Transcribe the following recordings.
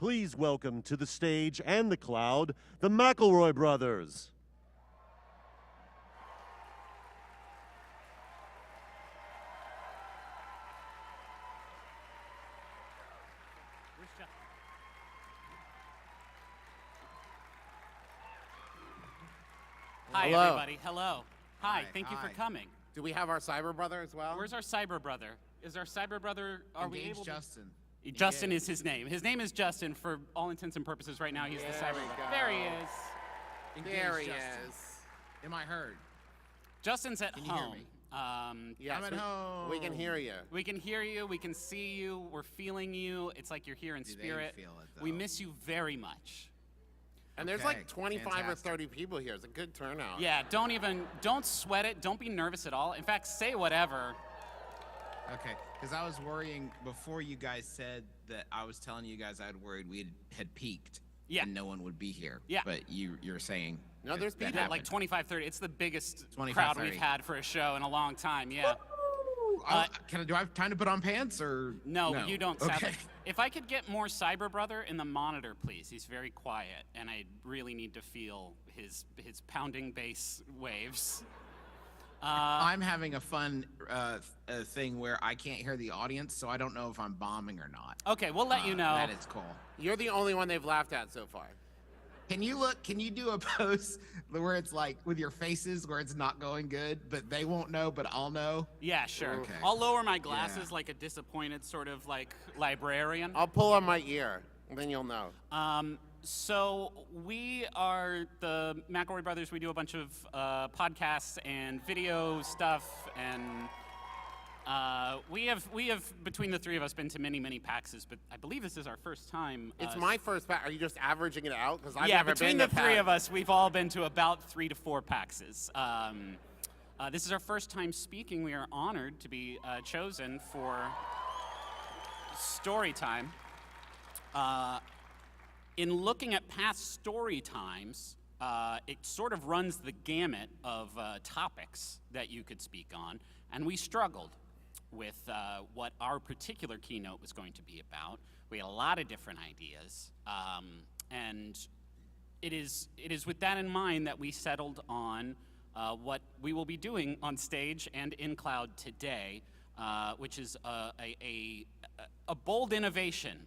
Please welcome to the stage and the cloud, the McElroy brothers. Hi, Hello. everybody. Hello. Hi. Thank you for Hi. coming. Do we have our cyber brother as well? Where's our cyber brother? Is our cyber brother? Are we able? Justin. Justin is his name. His name is Justin for all intents and purposes. Right now, he's the cyber brother. There he is. There he Justin. is. Am I heard? Justin's at Can you hear home. me? Yes, I'm at home. We can hear you. We can hear you. We can see you. We're feeling you. It's like you're here in Do they spirit. feel it, We though? miss you very much. And there's Okay, like 25 or fantastic. 30 people here. It's a good turnout. Yeah. Don't sweat it. Don't be nervous at all. In fact, say whatever. Okay, because I was worrying before you guys said that I was telling you guys I'd worried we had peaked. Yeah. And no one would be here. Yeah. But you're saying. No, that- there's that people. Yeah, like happened. 25, 30. It's the biggest 25, crowd 30. we've had for a show in a long time. Yeah. Do I have time to put on pants or? No, you don't. Okay. Sadly. If I could get more Cyber Brother in the monitor, please. He's very quiet, and I really need to feel his pounding bass waves. I'm having a fun thing where I can't hear the audience, so I don't know if I'm bombing or not. Okay, we'll let you know. That is cool. You're the only one they've laughed at so far. Can you do a post where it's like with your faces where it's not going good, but they won't know, but I'll know? Yeah, sure. Okay. I'll lower my glasses Yeah. like a disappointed sort of like librarian. I'll pull on my ear, and then you'll know. So we are the McElroy Brothers. We do a bunch of podcasts and video stuff, and we have between the three of us been to many PAXs, but I believe this is our first time. It's my first pack. Are you just averaging it out? Because I've Yeah, never between been the to three PAX. of us, we've all been to about 3 to 4 PAXs. This is our first time speaking. We are honored to be chosen for story time. In looking at past story times, it sort of runs the gamut of topics that you could speak on, and we struggled with what our particular keynote was going to be about. We had a lot of different ideas, and it is with that in mind that we settled on what we will be doing on stage and in cloud today, which is a bold innovation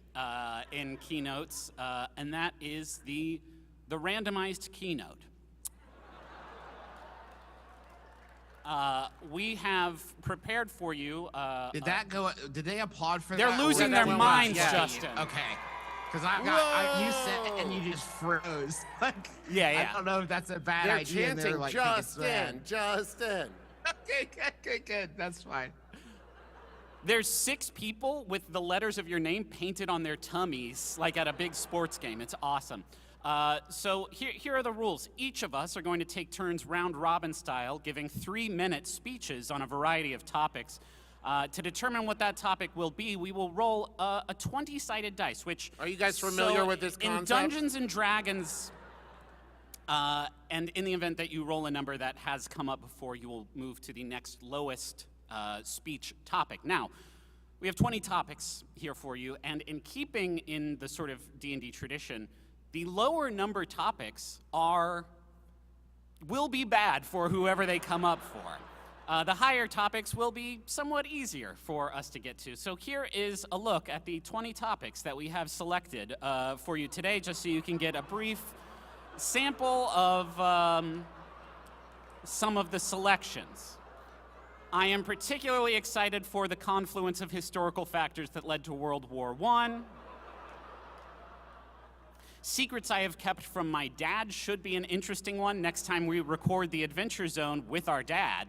in keynotes, and that is the randomized keynote. We have prepared for you. Did they applaud for They're that? or losing was their that minds, yeah. Justin. Okay. Because you said it and you just froze. Like, Yeah. I don't know if that's a bad They're idea. and chanting, like, Justin, Justin. Okay, good. That's fine. There's 6 people with the letters of your name painted on their tummies, like at a big sports game. It's awesome. So here are the rules. Each of us are going to take turns round robin style, giving 3-minute speeches on a variety of topics. To determine what that topic will be, we will roll a 20-sided dice, which... Are you guys familiar with this In concept? Dungeons and Dragons, and in the event that you roll a number that has come up before, you will move to the next lowest speech topic. Now, we have 20 topics here for you, and in keeping in the sort of D&D tradition, the lower number topics will be bad for whoever they come up for. The higher topics will be somewhat easier for us to get to. So here is a look at the 20 topics that we have selected for you today, just so you can get a brief sample of some of the selections. I am particularly excited for the confluence of historical factors that led to World War I. Secrets I have kept from my dad should be an interesting one next time we record the Adventure Zone with our dad.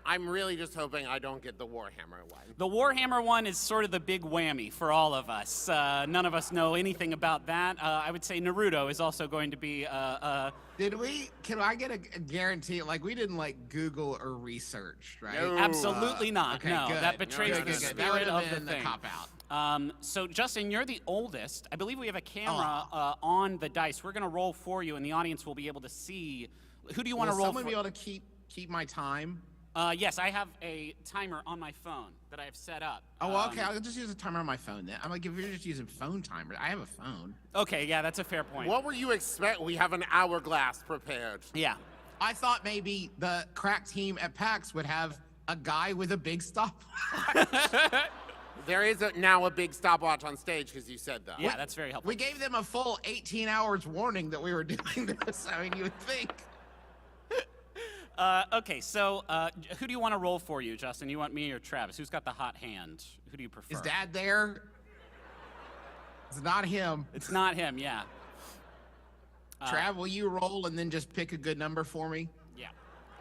I'm really just hoping I don't get the Warhammer one. The Warhammer one is sort of the big whammy for all of us. None of us know anything about that. I would say Naruto is also going to be Can I get a guarantee? Like, we didn't like Google or research, right? No. absolutely not. Okay, no, good. that betrays Good, the good, good. That spirit would of have the been the thing. cop out. So Justin, you're the oldest. I believe we have a camera on the dice. We're going to roll for you, and the audience will be able to see. Who do you want to Will roll someone for? be able to keep my time? Yes, I have a timer on my phone that I have set up. Oh, well, okay. I'll just use a timer on my phone then. I'm like, if you're just using phone timer, I have a phone. Okay, yeah, that's a fair point. What were you expect? We have an hourglass prepared. Yeah. I thought maybe the crack team at PAX would have a guy with a big stop. There is now a big stopwatch on stage because you said that. Yeah, that's very helpful. We gave them a full 18 hours warning that we were doing this. I mean, you would think. Okay, so who do you want to roll for you, Justin? You want me or Travis? Who's got the hot hand? Who do you prefer? Is Dad there? It's not him. It's not him, yeah. Trav, will you roll and then just pick a good number for me? Yeah.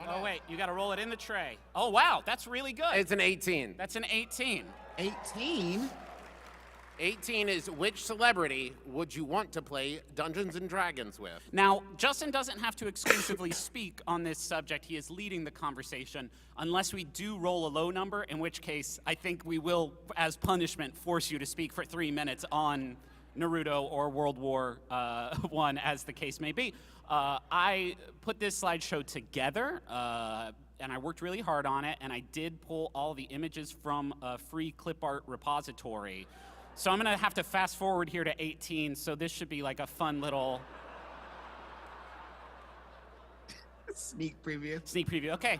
Oh, wait, you got to roll it in the tray. Oh, wow, that's really good. It's an 18. That's an 18. 18? 18 is which celebrity would you want to play Dungeons and Dragons with? Now, Justin doesn't have to exclusively speak on this subject. He is leading the conversation, unless we do roll a low number, in which case I think we will, as punishment, force you to speak for 3 minutes on Naruto or World War I, as the case may be. I put this slideshow together, and I worked really hard on it, and I did pull all the images from a free clip art repository. So I'm gonna have to fast forward here to 18, so this should be like a fun little Sneak preview. sneak preview. Okay.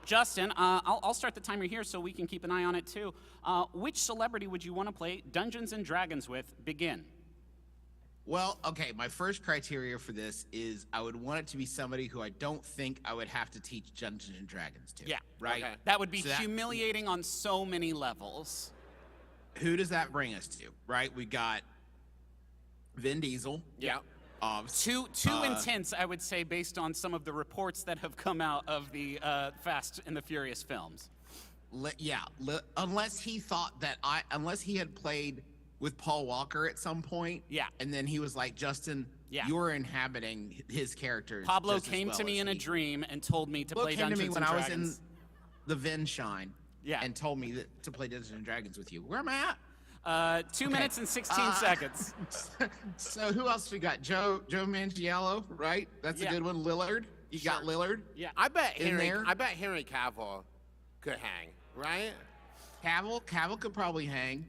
Justin, I'll start the timer here so we can keep an eye on it too. Which celebrity would you want to play Dungeons and Dragons with? Begin. Well, okay, my first criteria for this is I would want it to be somebody who I don't think I would have to teach Dungeons and Dragons to. Yeah. Right? Okay. That would be So that- humiliating on so many levels. Who does that bring us to? Right? We got Vin Diesel. Yeah. Too intense, I would say, based on some of the reports that have come out of the Fast and the Furious films. Unless he thought that unless he had played with Paul Walker at some point. Yeah. And then he was like, Justin, Yeah. you're inhabiting his characters. Pablo just as came well to me as in a he." dream and told me to Pablo play came to Dungeons me when and I was Dragons. in the Vin Shine. Yeah. And told me to play Dungeons and Dragons with you. Where am I at? 2 minutes and 16 seconds. So who else we got? Joe Manganiello, right? That's Yeah. a good one. Lillard. You got Lillard. Yeah. I bet In there? Henry Cavill could hang, right? Cavill could probably hang.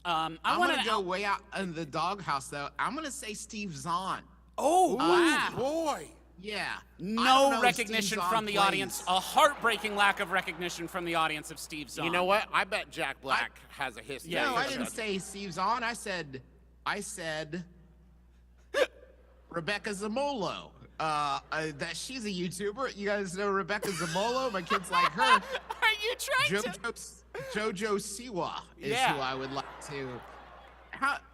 I I'm want gonna to go way out in the doghouse though. I'm gonna say Steve Zahn. Oh, wow. Boy. Yeah. I don't know No if recognition Steve Zahn from the plays. audience. A heartbreaking lack of recognition from the audience of Steve Zahn. You know what? I bet Jack Black has a history. Yeah, No, for I didn't sure. say Steve Zahn. I said Rebecca Zamolo. That she's a YouTuber. You guys know Rebecca Zamolo? My kids like her. Are you trying to? Jojo Siwa is Yeah. who I would like to.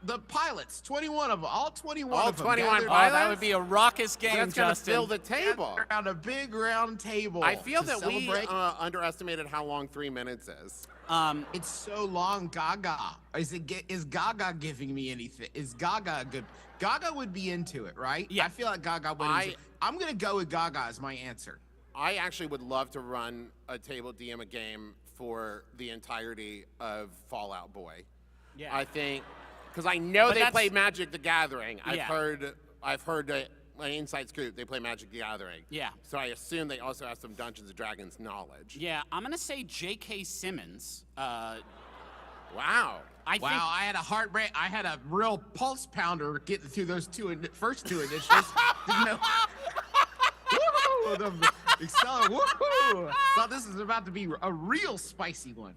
The pilots, 21 of them, all 21 All of them. 21 gathered Oh, that pilots? would be a raucous game, That's gonna Justin. fill the table. around a big round table. I feel to that we celebrate. underestimated how long 3 minutes is. It's so long, Gaga. Is Gaga giving me anything? Is Gaga good? Gaga would be into it, right? Yeah. I feel like Gaga would. I'm gonna go with Gaga as my answer. I actually would love to run a table DM a game for the entirety of Fallout Boy. Yeah. I think, because I know But they that's- play Magic the Gathering. Yeah. I've heard that my inside scoop, they play Magic the Gathering. Yeah. So I assume they also have some Dungeons and Dragons knowledge. Yeah, I'm gonna say J.K. Simmons. Wow. I think I had a heartbreak. I had a real pulse pounder getting through those first two initiatives. Didn't know. Woohoo! The woohoo! Thought this was about to be a real spicy one.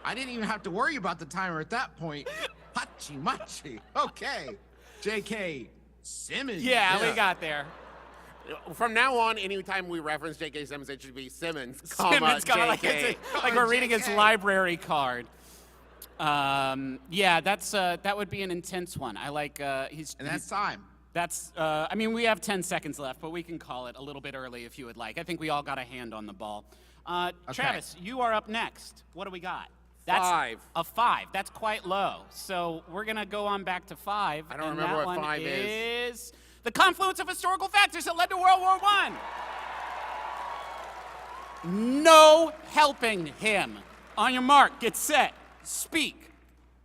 I didn't even have to worry about the timer at that point. Hachi machi. Okay. J.K. Simmons. Yeah, we got there. From now on, anytime we reference J.K. Simmons, it should be Simmons, Simmons, comma, like, J.K. like we're reading his JK. library card. Yeah, that would be an intense one. I like he's. And that's time. That's. I mean, we have 10 seconds left, but we can call it a little bit early if you would like. I think we all got a hand on the ball. Travis, you are up next. What do we got? That's 5. A 5. That's quite low. So we're gonna go on back to 5. I don't and remember that what one 5 is. is the confluence of historical factors that led to World War I. No helping him. On your mark, get set, speak.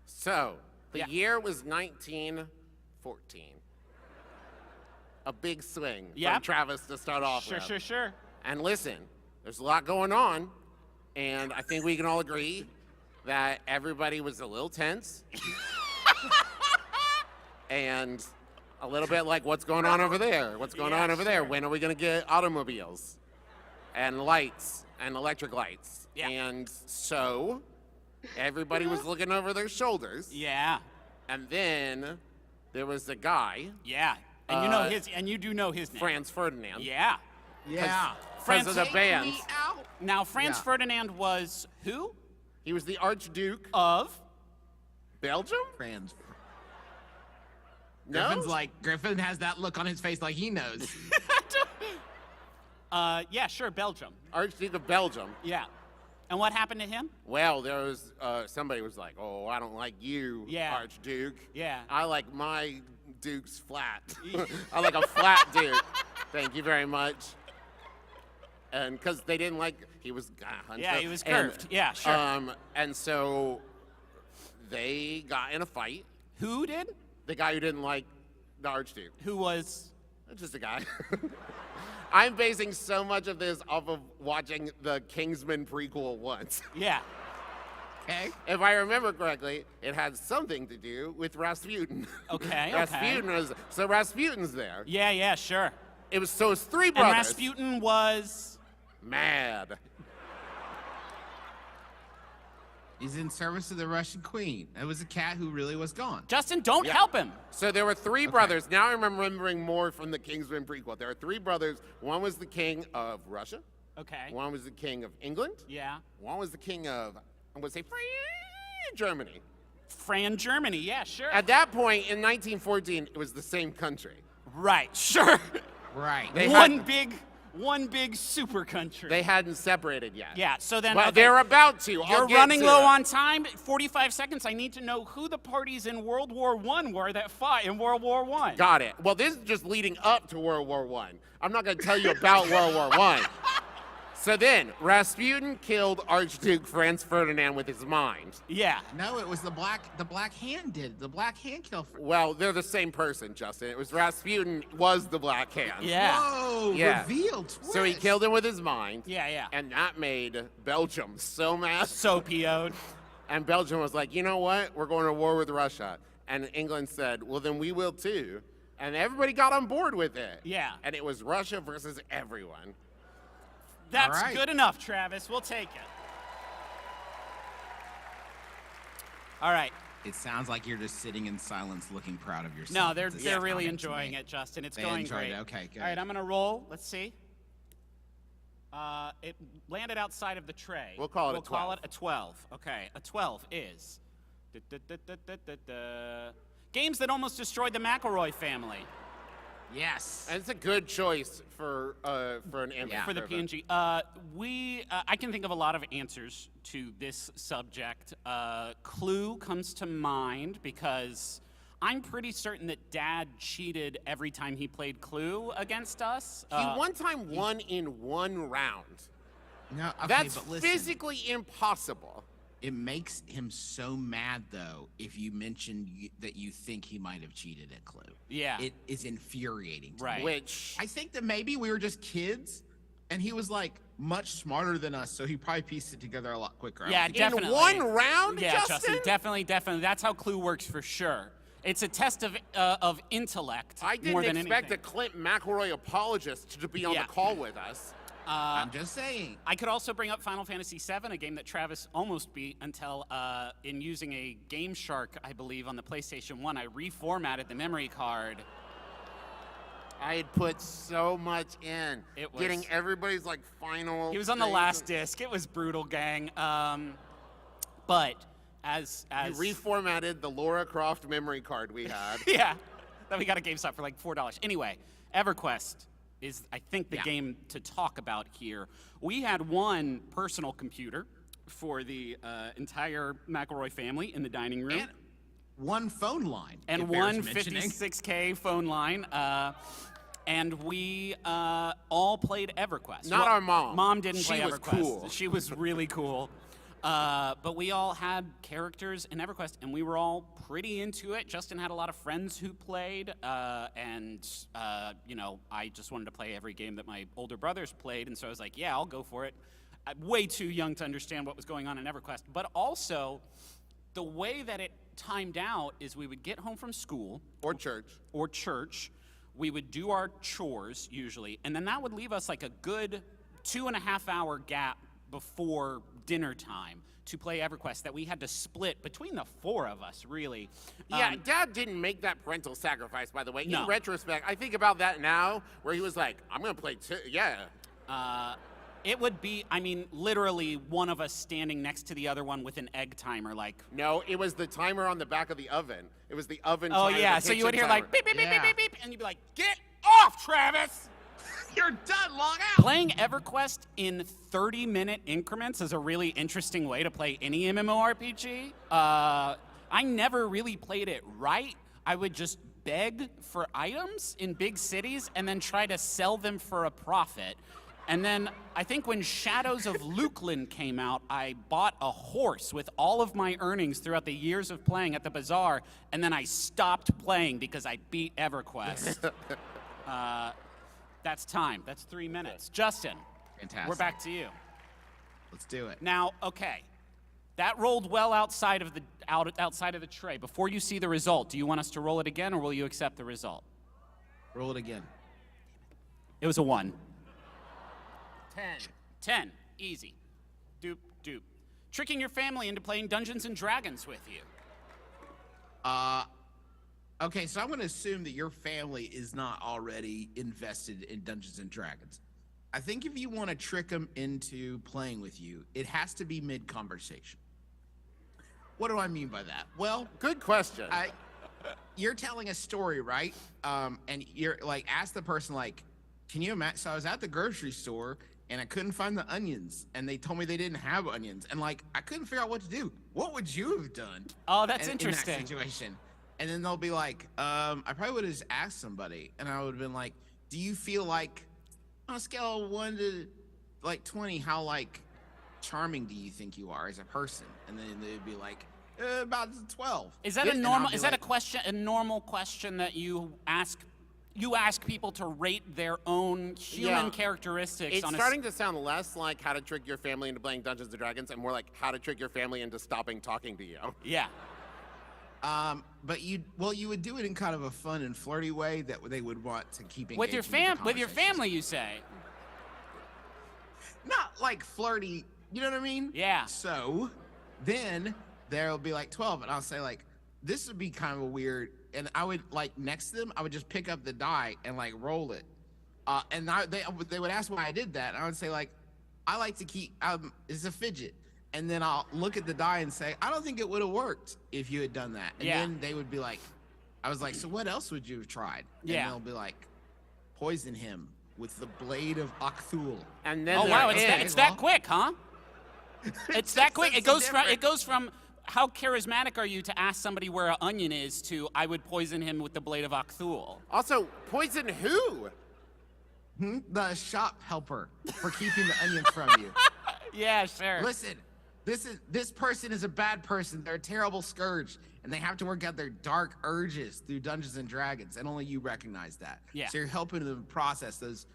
So, the Yeah. year was 1914. A big swing Yep. from Travis to start off Sure, with. sure, sure. And listen, there's a lot going on, and I think we can all agree that everybody was a little tense and a little bit like, what's going on over there? What's going on over there? When are we going to get automobiles and lights and electric lights? Yeah. And so everybody was looking over their shoulders. Yeah. And then there was the guy, Yeah. And you know his, and you do know his name. Franz Ferdinand. Yeah. Yeah. Because of the Take band. me out. Now, Franz Yeah. Ferdinand was who? He was the Archduke Of? Belgium? Friends. No? Griffin's like, Griffin has that look on his face like he knows. Yeah, sure, Belgium. Archduke of Belgium. Yeah. And what happened to him? Well, there was somebody was like, "Oh, I don't like you, Yeah. Archduke. Yeah. I like my dukes flat. I like a flat duke. Thank you very much." And because they didn't like, he was Yeah, he was curved. Yeah, sure. And so they got in a fight. Who did? The guy who didn't like the Archduke, Who was? just a guy. I'm basing so much of this off of watching the Kingsman prequel once. Yeah. Okay. If I remember correctly, it had something to do with Rasputin. Okay, Rasputin was, so Rasputin's there. Yeah, yeah, sure. It was three And brothers. Rasputin was. Mad. He's in service of the Russian queen. It was a cat who really was gone. Justin, don't Yeah. help him. So there were three brothers. Now I'm remembering more from the Kingsman prequel. There are three brothers. One was the king of Russia. Okay. One was the king of England. Yeah. One was the king of, I'm going to say, Germany. Fran, Germany. Yeah, sure. At that point in 1914, it was the same country. Right, sure. Right. They One big super country. They hadn't separated yet. Yeah, so then. Well, okay, they're about to. You're I'll get running to low it. on time. 45 seconds. I need to know who the parties in World War I were that fought in World War I. Got it. Well, this is just leading up to World War I. I'm not going to tell you about World War I. So then, Rasputin killed Archduke Franz Ferdinand with his mind. Yeah. No, it was the black hand did. The black hand killed. Well, they're the same person, Justin. It was Rasputin was the Black Hand. Yeah. Whoa, Yeah. revealed twist. So he killed him with his mind. Yeah, yeah. And that made Belgium so mad. So PO'd. And Belgium was like, you know what? We're going to war with Russia. And England said, well, then we will too. And everybody got on board with it. Yeah. And it was Russia versus everyone. That's All right. good enough, Travis. We'll take it. All right. It sounds like you're just sitting in silence, looking proud of yourself. No, they're This they're is really comment to enjoying me. it, Justin. It's They going enjoyed great. it. Okay, good. All right, I'm gonna roll. Let's see. It landed outside of the tray. We'll call it a We'll call 12. it a 12. Okay, a 12 is games that almost destroyed the McElroy family Yes. And it's a good choice for an image. for the driven. PNG. I can think of a lot of answers to this subject. Clue comes to mind because I'm pretty certain that Dad cheated every time he played Clue against us. He one time won in one round. No, okay, That's but listen, physically impossible. It makes him so mad, though, if you mention that you think he might have cheated at Clue. Yeah. It is infuriating to me. Right. Which I think that maybe we were just kids, and he was, like, much smarter than us, so he probably pieced it together a lot quicker. I Yeah, don't think- in definitely. one round, Yeah, Justin? definitely. That's how Clue works for sure. It's a test of intellect I more didn't than expect anything. a Clint McElroy apologist to be on Yeah. the call with us. I'm just saying. I could also bring up Final Fantasy VII, a game that Travis almost beat until, in using a Game Shark, I believe, on the PlayStation 1, I reformatted the memory card. I had put so much in. It was- Getting everybody's like final. He was on the things. last disc. It was brutal, gang. But as You reformatted the Laura Croft memory card we had. yeah, that we got at GameStop for like $4. Anyway, EverQuest is, I think, the Yeah. game to talk about here. We had one personal computer for the entire McElroy family in the dining room. And one phone line. And it bears one mentioning. 56K phone line. And we all played EverQuest. Not our mom. Mom didn't She play was EverQuest. cool. She was really cool. But we all had characters in EverQuest, and we were all pretty into it. Justin had a lot of friends who played, and you know, I just wanted to play every game that my older brothers played, and so I was like, yeah, I'll go for it. I'm way too young to understand what was going on in EverQuest, but also the way that it timed out is we would get home from school Or church. we would do our chores usually, and then that would leave us like a good 2.5 hour gap before dinner time to play EverQuest that we had to split between the 4 of us, really. Yeah, Dad didn't make that parental sacrifice, by the way. No. In retrospect, I think about that now, where he was like, I'm going to play yeah. It would be, I mean, literally one of us standing next to the other one with an egg timer, like. No, it was the timer on the back of the oven. It was the oven Oh timer. yeah, the so you would hear kitchen like beep, beep, beep, Yeah. beep, beep, beep, and you'd be like, get off, Travis! You're done. Log out. Playing EverQuest in 30-minute increments is a really interesting way to play any MMORPG. I never really played it right. I would just beg for items in big cities and then try to sell them for a profit. And then I think when Shadows of Lukeland came out, I bought a horse with all of my earnings throughout the years of playing at the bazaar, and then I stopped playing because I beat EverQuest. That's time. That's 3 minutes. Justin, Fantastic. we're back to you. Let's do it. Now, okay, that rolled well outside of the tray. Before you see the result, do you want us to roll it again, or will you accept the result? Roll it again. It was a 1. 10. 10. Easy. Doop, doop. Tricking your family into playing Dungeons and Dragons with you. Okay, so I'm going to assume that your family is not already invested in Dungeons and Dragons. I think if you want to trick them into playing with you, it has to be mid-conversation. What do I mean by that? Well, Good question. you're telling a story, right? And you're like, ask the person, like, can you imagine? So I was at the grocery store and I couldn't find the onions, and they told me they didn't have onions, and like, I couldn't figure out what to do. What would you have done? Oh, that's in interesting. that situation? And then they'll be like, I probably would have just asked somebody, and I would have been like, do you feel like, on a scale of 1 to like 20, how like charming do you think you are as a person? And then they'd be like, about 12. Is that And a I'll normal? be Is that like, a normal question that you ask? You ask people to rate their own human Yeah. characteristics. It's on starting to sound less like how to trick your family into playing Dungeons & Dragons and more like how to trick your family into stopping talking to you. Yeah. But you would do it in kind of a fun and flirty way that they would want to keep engaging With your conversation. family, you say. Not like flirty, you know what I mean? Yeah. So then there'll be like 12, and I'll say like, this would be kind of a weird, and I would like next to them, I would just pick up the die and like roll it. And they would ask why I did that, and I would say like, I like to keep, it's a fidget. And then I'll look at the die and say, I don't think it would have worked if you had done that. And Yeah. then they would be like, I was like, so what else would you have tried? Yeah. And they'll be like, poison him with the blade of Akthul. And then Oh they're wow, in. it's that quick, huh? It's that quick. It It's goes from how charismatic are you to ask somebody where an onion is to I would poison him with the blade of Akthul. Also, poison who? The shop helper for keeping the onions from you. Yeah, sure. Listen, this person is a bad person. They're a terrible scourge, and they have to work out their dark urges through Dungeons and Dragons, and only you recognize that. Yeah. So you're helping them process those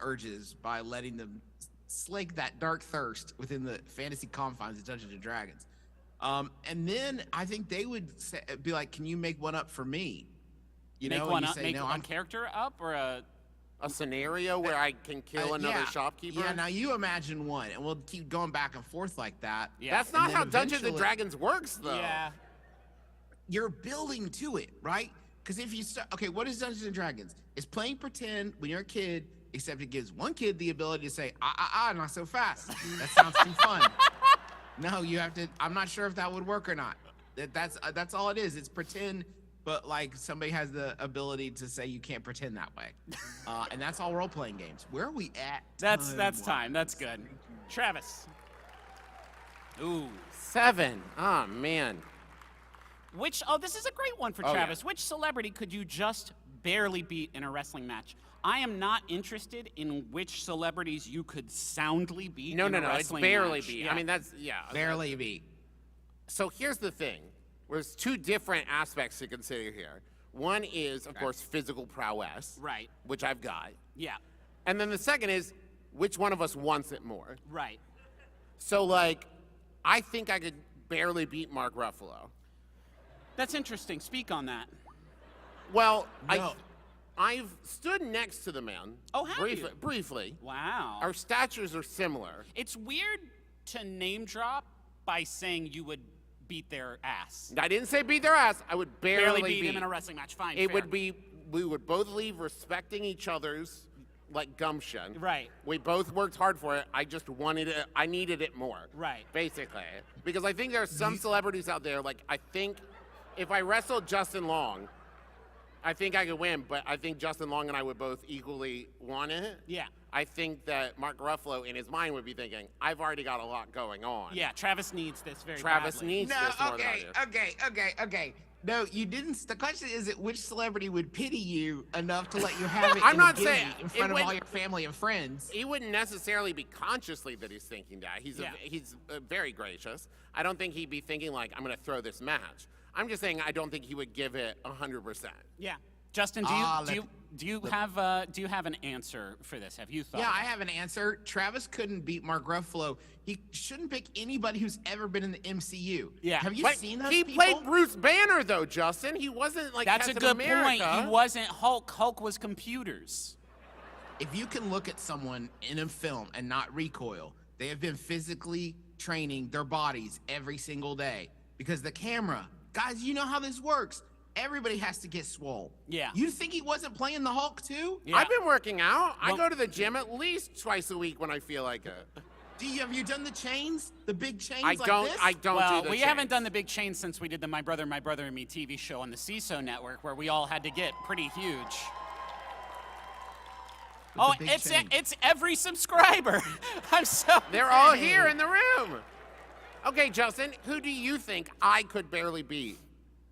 urges by letting them slake that dark thirst within the fantasy confines of Dungeons and Dragons. And then I think they would be like, "Can you make one up for me?" You Make know, one and you up, say, make "No, one I'm character up or a. A scenario where I can kill another yeah. shopkeeper? Yeah, now you imagine one, and we'll keep going back and forth like that. Yeah. That's And not then how Dungeons & eventually- Dragons works, though. Yeah. You're building to it, right? Because if you start, okay, what is Dungeons and Dragons? It's playing pretend when you're a kid, except it gives one kid the ability to say, not so fast. That sounds too fun. No, you have to, I'm not sure if that would work or not. That's all it is. It's pretend, but like somebody has the ability to say you can't pretend that way. And that's all role-playing games. Where are we at? That's time-wise? time. That's good. Travis. Ooh. 7. Oh, man. This is a great one for Oh, Travis. Which celebrity could you just barely beat in a wrestling match? I am not interested in which celebrities you could soundly beat. No, in a it's wrestling barely match. beat. Yeah. I mean, that's, yeah. Barely beat. So here's the thing. There's two different aspects to consider here. One is, of course, physical prowess. Right. Which I've got. Yeah. And then the second is, which one of us wants it more? Right. So, like, I think I could barely beat Mark Ruffalo. That's interesting. Speak on that. Well, No. I've stood next to the man. Oh, have you? Briefly. Wow. Our statures are similar. It's weird to name drop by saying you would beat their ass. I didn't say beat their ass. I would barely Beat him in a wrestling match. Fine. It fair. would be, we would both leave respecting each other's, like, gumption. Right. We both worked hard for it. I just wanted it. I needed it more. Right. Basically. Because I think there are some celebrities out there, like, I think if I wrestled Justin Long, I think I could win, but I think Justin Long and I would both equally want it. Yeah. I think that Mark Ruffalo, in his mind, would be thinking, I've already got a lot going on. Yeah. Travis needs this very Travis badly. needs No, this more than I do. okay. No, you didn't. The question is, which celebrity would pity you enough to let you have it I'm in a not gimme saying- in it front of all would- your family and friends? He wouldn't necessarily be consciously that he's thinking that. He's Yeah. he's very gracious. I don't think he'd be thinking like, I'm going to throw this match. I'm just saying I don't think he would give it 100%. Yeah. Justin, do you let- have an answer for this? Have you thought? Yeah, I have an answer. Travis couldn't beat Mark Ruffalo. He shouldn't pick anybody who's ever been in the MCU. Yeah. Have you But seen those he people? played Bruce Banner though, Justin. He wasn't like That's a Captain good America. point. He wasn't Hulk. Hulk was computers. If you can look at someone in a film and not recoil, they have been physically training their bodies every single day. Because the camera, guys, you know how this works. Everybody has to get swole. Yeah. You think he wasn't playing the Hulk too? Yeah. I've been working out. I Well- go to the gym at least twice a week when I feel like it. Have you done the chains? The big chains I like don't. this? I don't Well, do the we haven't chains. done the big chain since we did the My Brother and Me TV show on the CISO network, where we all had to get pretty huge. Oh, big it's chain? it's every subscriber. I'm so. They're all here in the room. Okay, Justin, who do you think I could barely beat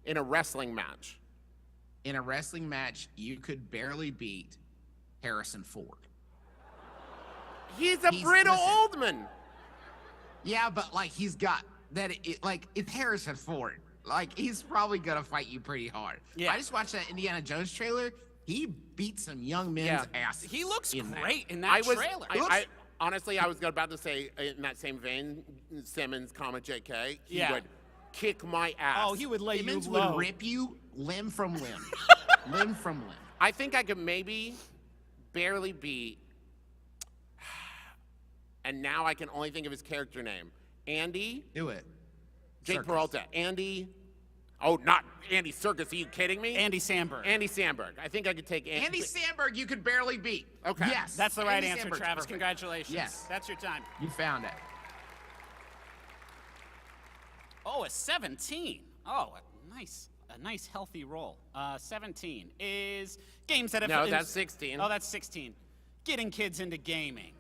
in a wrestling match? In a wrestling match, you could barely beat Harrison Ford. He's a He's- brittle listen. old man. Yeah, but like he's got that. It's Harrison Ford. Like he's probably gonna fight you pretty hard. Yeah. I just watched that Indiana Jones trailer. He beat some young men's Yeah. asses. He looks in that. great in that trailer. Honestly, I was about to say in that same vein, Simmons, JK, he Yeah. would kick my ass. Oh, he would lay Simmons you would low. rip you limb from limb, limb from limb. I think I could maybe barely beat, and now I can only think of his character name. Andy, Do it. Jake Circus. Peralta. Andy, oh, not Andy Serkis, are you kidding me? Andy Samberg. Andy Samberg. I think I could take Andy Samberg, you could barely beat. Okay. Yes. That's the right Andy answer, Samberg's Travis. perfect. Congratulations. Yes. That's your time. You found it. Oh, a 17. Oh, a nice healthy roll. 17 is games that have. No, that's 16. Oh, that's 16. Getting kids into gaming.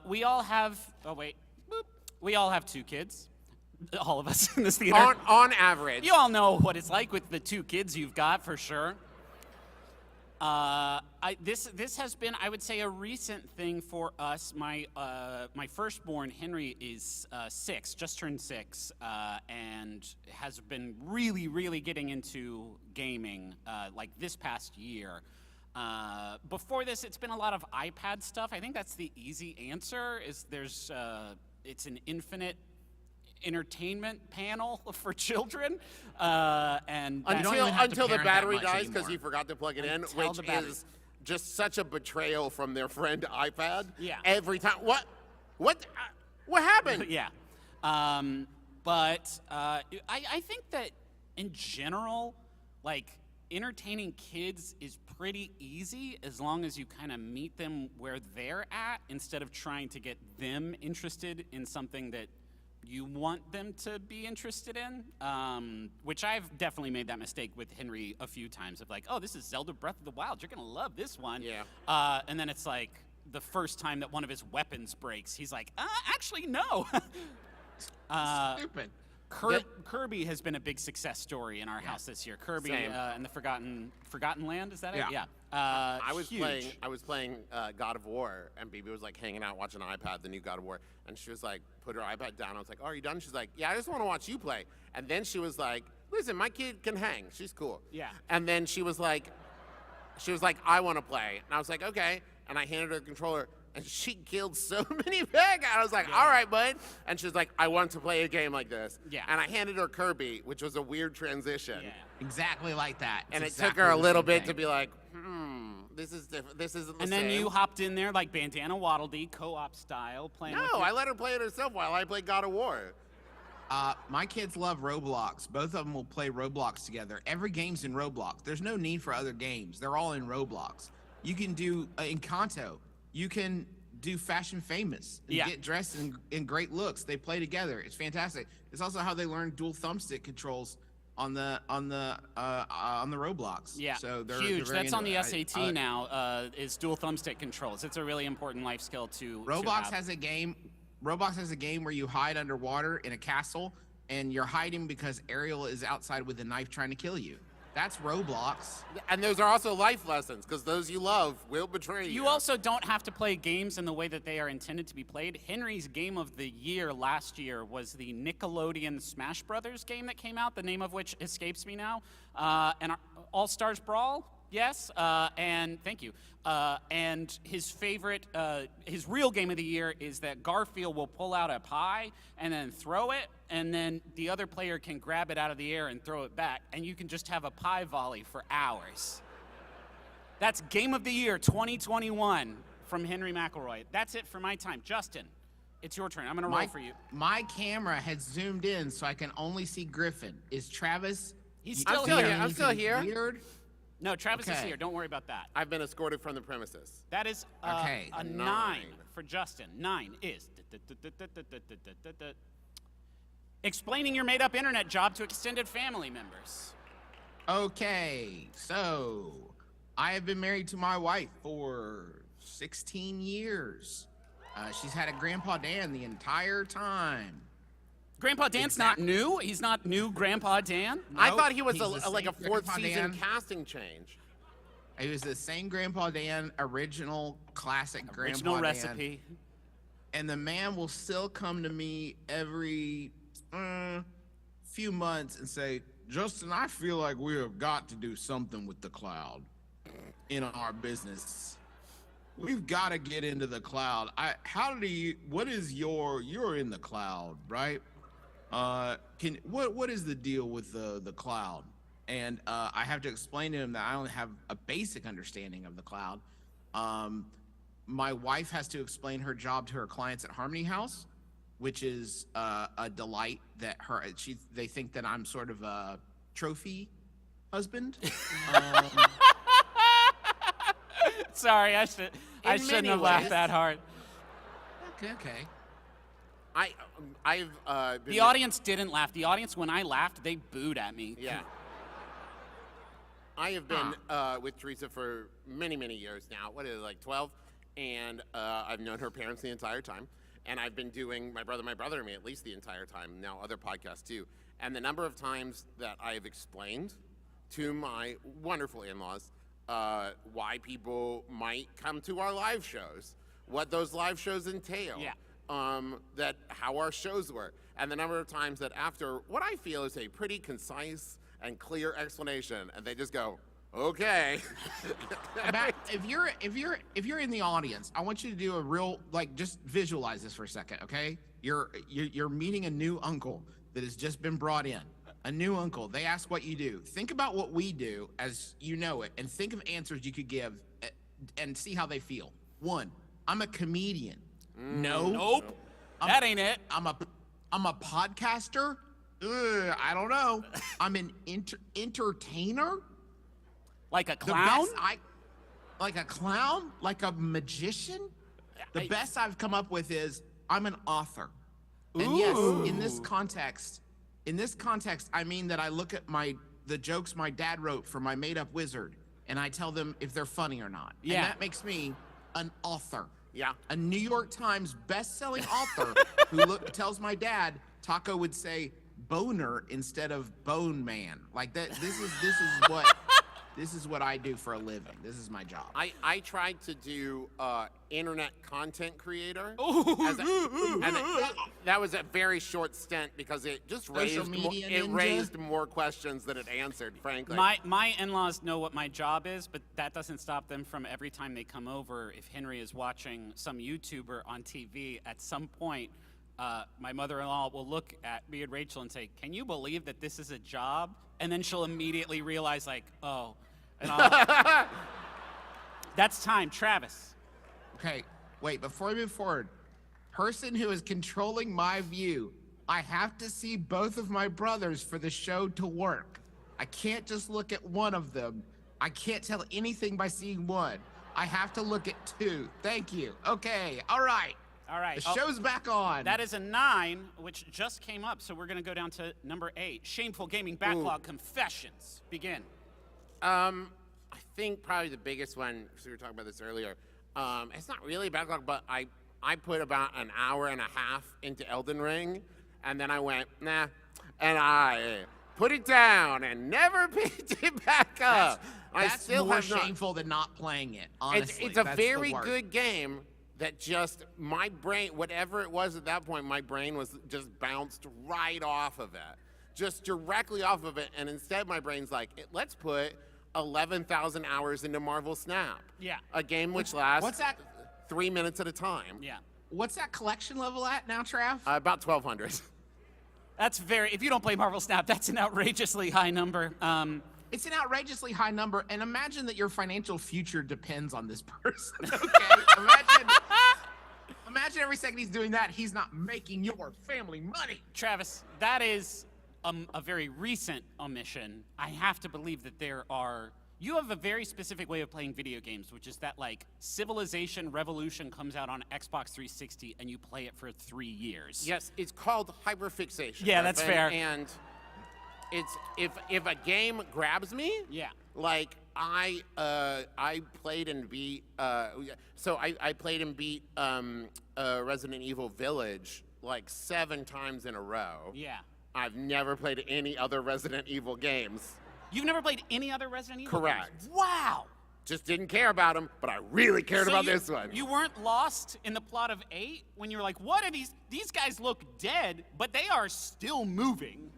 We all have. Oh wait. Boop. We all have 2 kids. All of us in this theater. On average. You all know what it's like with the 2 kids you've got, for sure. This has been, I would say, a recent thing for us. My firstborn Henry is 6, just turned 6, and has been really getting into gaming like this past year. Before this, it's been a lot of iPad stuff. I think that's the easy answer. It's an infinite entertainment panel for children, and don't even have to Until the parent that battery much dies because anymore. he forgot to plug it in, Until which the battery- is just such a betrayal from their friend iPad. Yeah. Every time. What happened? yeah. But I think that in general, like, entertaining kids is pretty easy as long as you kind of meet them where they're at instead of trying to get them interested in something that you want them to be interested in, which I've definitely made that mistake with Henry a few times of like, oh, this is Zelda Breath of the Wild. You're going to love this one. Yeah. And then it's like the first time that one of his weapons breaks, he's like, actually, no. Stupid. Kirby has been a big success story in our house this year. Kirby Same. and the Forgotten Land, is that it? Yeah. I was huge. playing God of War, and BB was like hanging out watching iPad, the new God of War, and she was like, put her iPad down. I was like, oh, are you done? She's like, yeah, I just want to watch you play. And then she was like, listen, my kid can hang. She's cool. Yeah. And then she was like, I want to play. And I was like, okay. And I handed her the controller, and she killed so many pig. I was like, all right, bud. And she's like, I want to play a game like this. Yeah. And I handed her Kirby, which was a weird transition. Yeah. Exactly like that. And it exactly took her a the little same bit thing. to be like, this is different. This isn't the And same. then you hopped in there like Bandana Waddle Dee, co-op style, playing with No, your- I let her play it herself while I played God of War. My kids love Roblox. Both of them will play Roblox together. Every game's in Roblox. There's no need for other games. They're all in Roblox. You can do Encanto. You can do Fashion Famous and Yeah. get dressed in great looks. They play together. It's fantastic. It's also how they learn dual thumbstick controls on the Roblox. Yeah, so they're huge. very That's on the into it. SAT now. Is dual thumbstick controls. It's a really important life skill to. Roblox have. has a game. Roblox has a game where you hide underwater in a castle, and you're hiding because Ariel is outside with a knife trying to kill you. That's Roblox. And those are also life lessons, because those you love will betray you. You also don't have to play games in the way that they are intended to be played. Henry's game of the year last year was the Nickelodeon Smash Brothers game that came out, the name of which escapes me now. And All Stars Brawl, yes, and thank you. And his favorite, his real game of the year is that Garfield will pull out a pie and then throw it, and then the other player can grab it out of the air and throw it back, and you can just have a pie volley for hours. That's Game of the Year 2021 from Henry McElroy. That's it for my time. Justin, it's your turn. I'm going to roll for you. My camera has zoomed in so I can only see Griffin. Is Travis? He's I'm still still here. here. I'm still here. Weird? No, Travis is Okay. here. Don't worry about that. I've been escorted from the premises. That is Okay. a 9 9. for Justin. 9 is explaining your made-up internet job to extended family members. Okay, so I have been married to my wife for 16 years. She's had a Grandpa Dan the entire time. Grandpa Dan's not new. He's not new Grandpa Dan. I Nope, thought he was he's the like a same fourth Grandpa season Dan. casting change. It was the same Grandpa Dan, original classic Original Grandpa Dan. recipe. And the man will still come to me every few months and say, Justin, I feel like we have got to do something with the cloud in our business. We've got to get into the cloud. What is you're in the cloud, right? What is the deal with the cloud? And I have to explain to him that I only have a basic understanding of the cloud. My wife has to explain her job to her clients at Harmony House, which is a delight that they think that I'm sort of a trophy husband. Sorry, I shouldn't many have laughed ways. that hard. Okay. I've been The audience didn't laugh. The audience, when I laughed, they booed at me. Yeah. I have been with Teresa for many, many years now. What is it, like 12? And I've known her parents the entire time. And I've been doing My Brother and Me at least the entire time. Now other podcasts too. And the number of times that I have explained to my wonderful in-laws why people might come to our live shows, what those live shows entail. Yeah. That how our shows work, and the number of times that after what I feel is a pretty concise and clear explanation, and they just go, "Okay." If you're in the audience, I want you to do a real just visualize this for a second, okay? You're meeting a new uncle that has just been brought in. A new uncle. They ask what you do. Think about what we do as you know it, and think of answers you could give, and see how they feel. 1, I'm a comedian. No. Nope. That ain't it. I'm a podcaster. I don't know. I'm an entertainer. Like a The clown? best like a clown, like a magician. The best I've come up with is I'm an author. And yes, in this context, I mean that I look at the jokes my dad wrote for my made-up wizard, and I tell them if they're funny or not. Yeah. And that makes me an author. Yeah. A New York Times best-selling author who tells my dad, Taco would say, boner instead of bone man. Like that. This is what I do for a living. This is my job. I tried to do internet content creator. That was a very short stint because it just raised more questions than it answered, frankly. My in-laws know what my job is, but that doesn't stop them from every time they come over, if Henry is watching some YouTuber on TV, at some point, my mother-in-law will look at me and Rachel and say, "Can you believe that this is a job?" And then she'll immediately realize, like, oh. And that's time. Travis. Okay, wait, before we move forward, person who is controlling my view, I have to see both of my brothers for the show to work. I can't just look at one of them. I can't tell anything by seeing one. I have to look at two. Thank you. Okay, all right. All right. The show's back on. That is a 9, which just came up, so we're going to go down to number 8. Shameful Gaming Backlog Confessions. Begin. I think probably the biggest one, because we were talking about this earlier, it's not really a backlog, but I put about an hour and a half into Elden Ring, and then I went, nah, and I put it down and never picked it back up. That's still more shameful than not playing it, honestly. It's a very good game that just, my brain, whatever it was at that point, my brain was just bounced right off of it. Just directly off of it, and instead my brain's like, let's put 11,000 hours into Marvel Snap. Yeah. A game which lasts what's that? 3 minutes at a time. Yeah. What's that collection level at now, Trav? About 1,200. That's if you don't play Marvel Snap, that's an outrageously high number. It's an outrageously high number, and imagine that your financial future depends on this person, okay? Imagine every second he's doing that, he's not making your family money. Travis, that is a very recent omission. I have to believe that you have a very specific way of playing video games, which is that, like, Civilization Revolution comes out on Xbox 360 and you play it for 3 years. Yes, it's called hyperfixation. Yeah, that's fair. And it's if a game grabs me, yeah, like I played and beat I played and beat Resident Evil Village like 7 times in a row. Yeah. I've never played any other Resident Evil games. You've never played any other Resident Evil Correct. games? Wow. Just didn't care about them, but I really cared about this one. You weren't lost in the plot of 8 when you were like, what are these guys look dead, but they are still moving.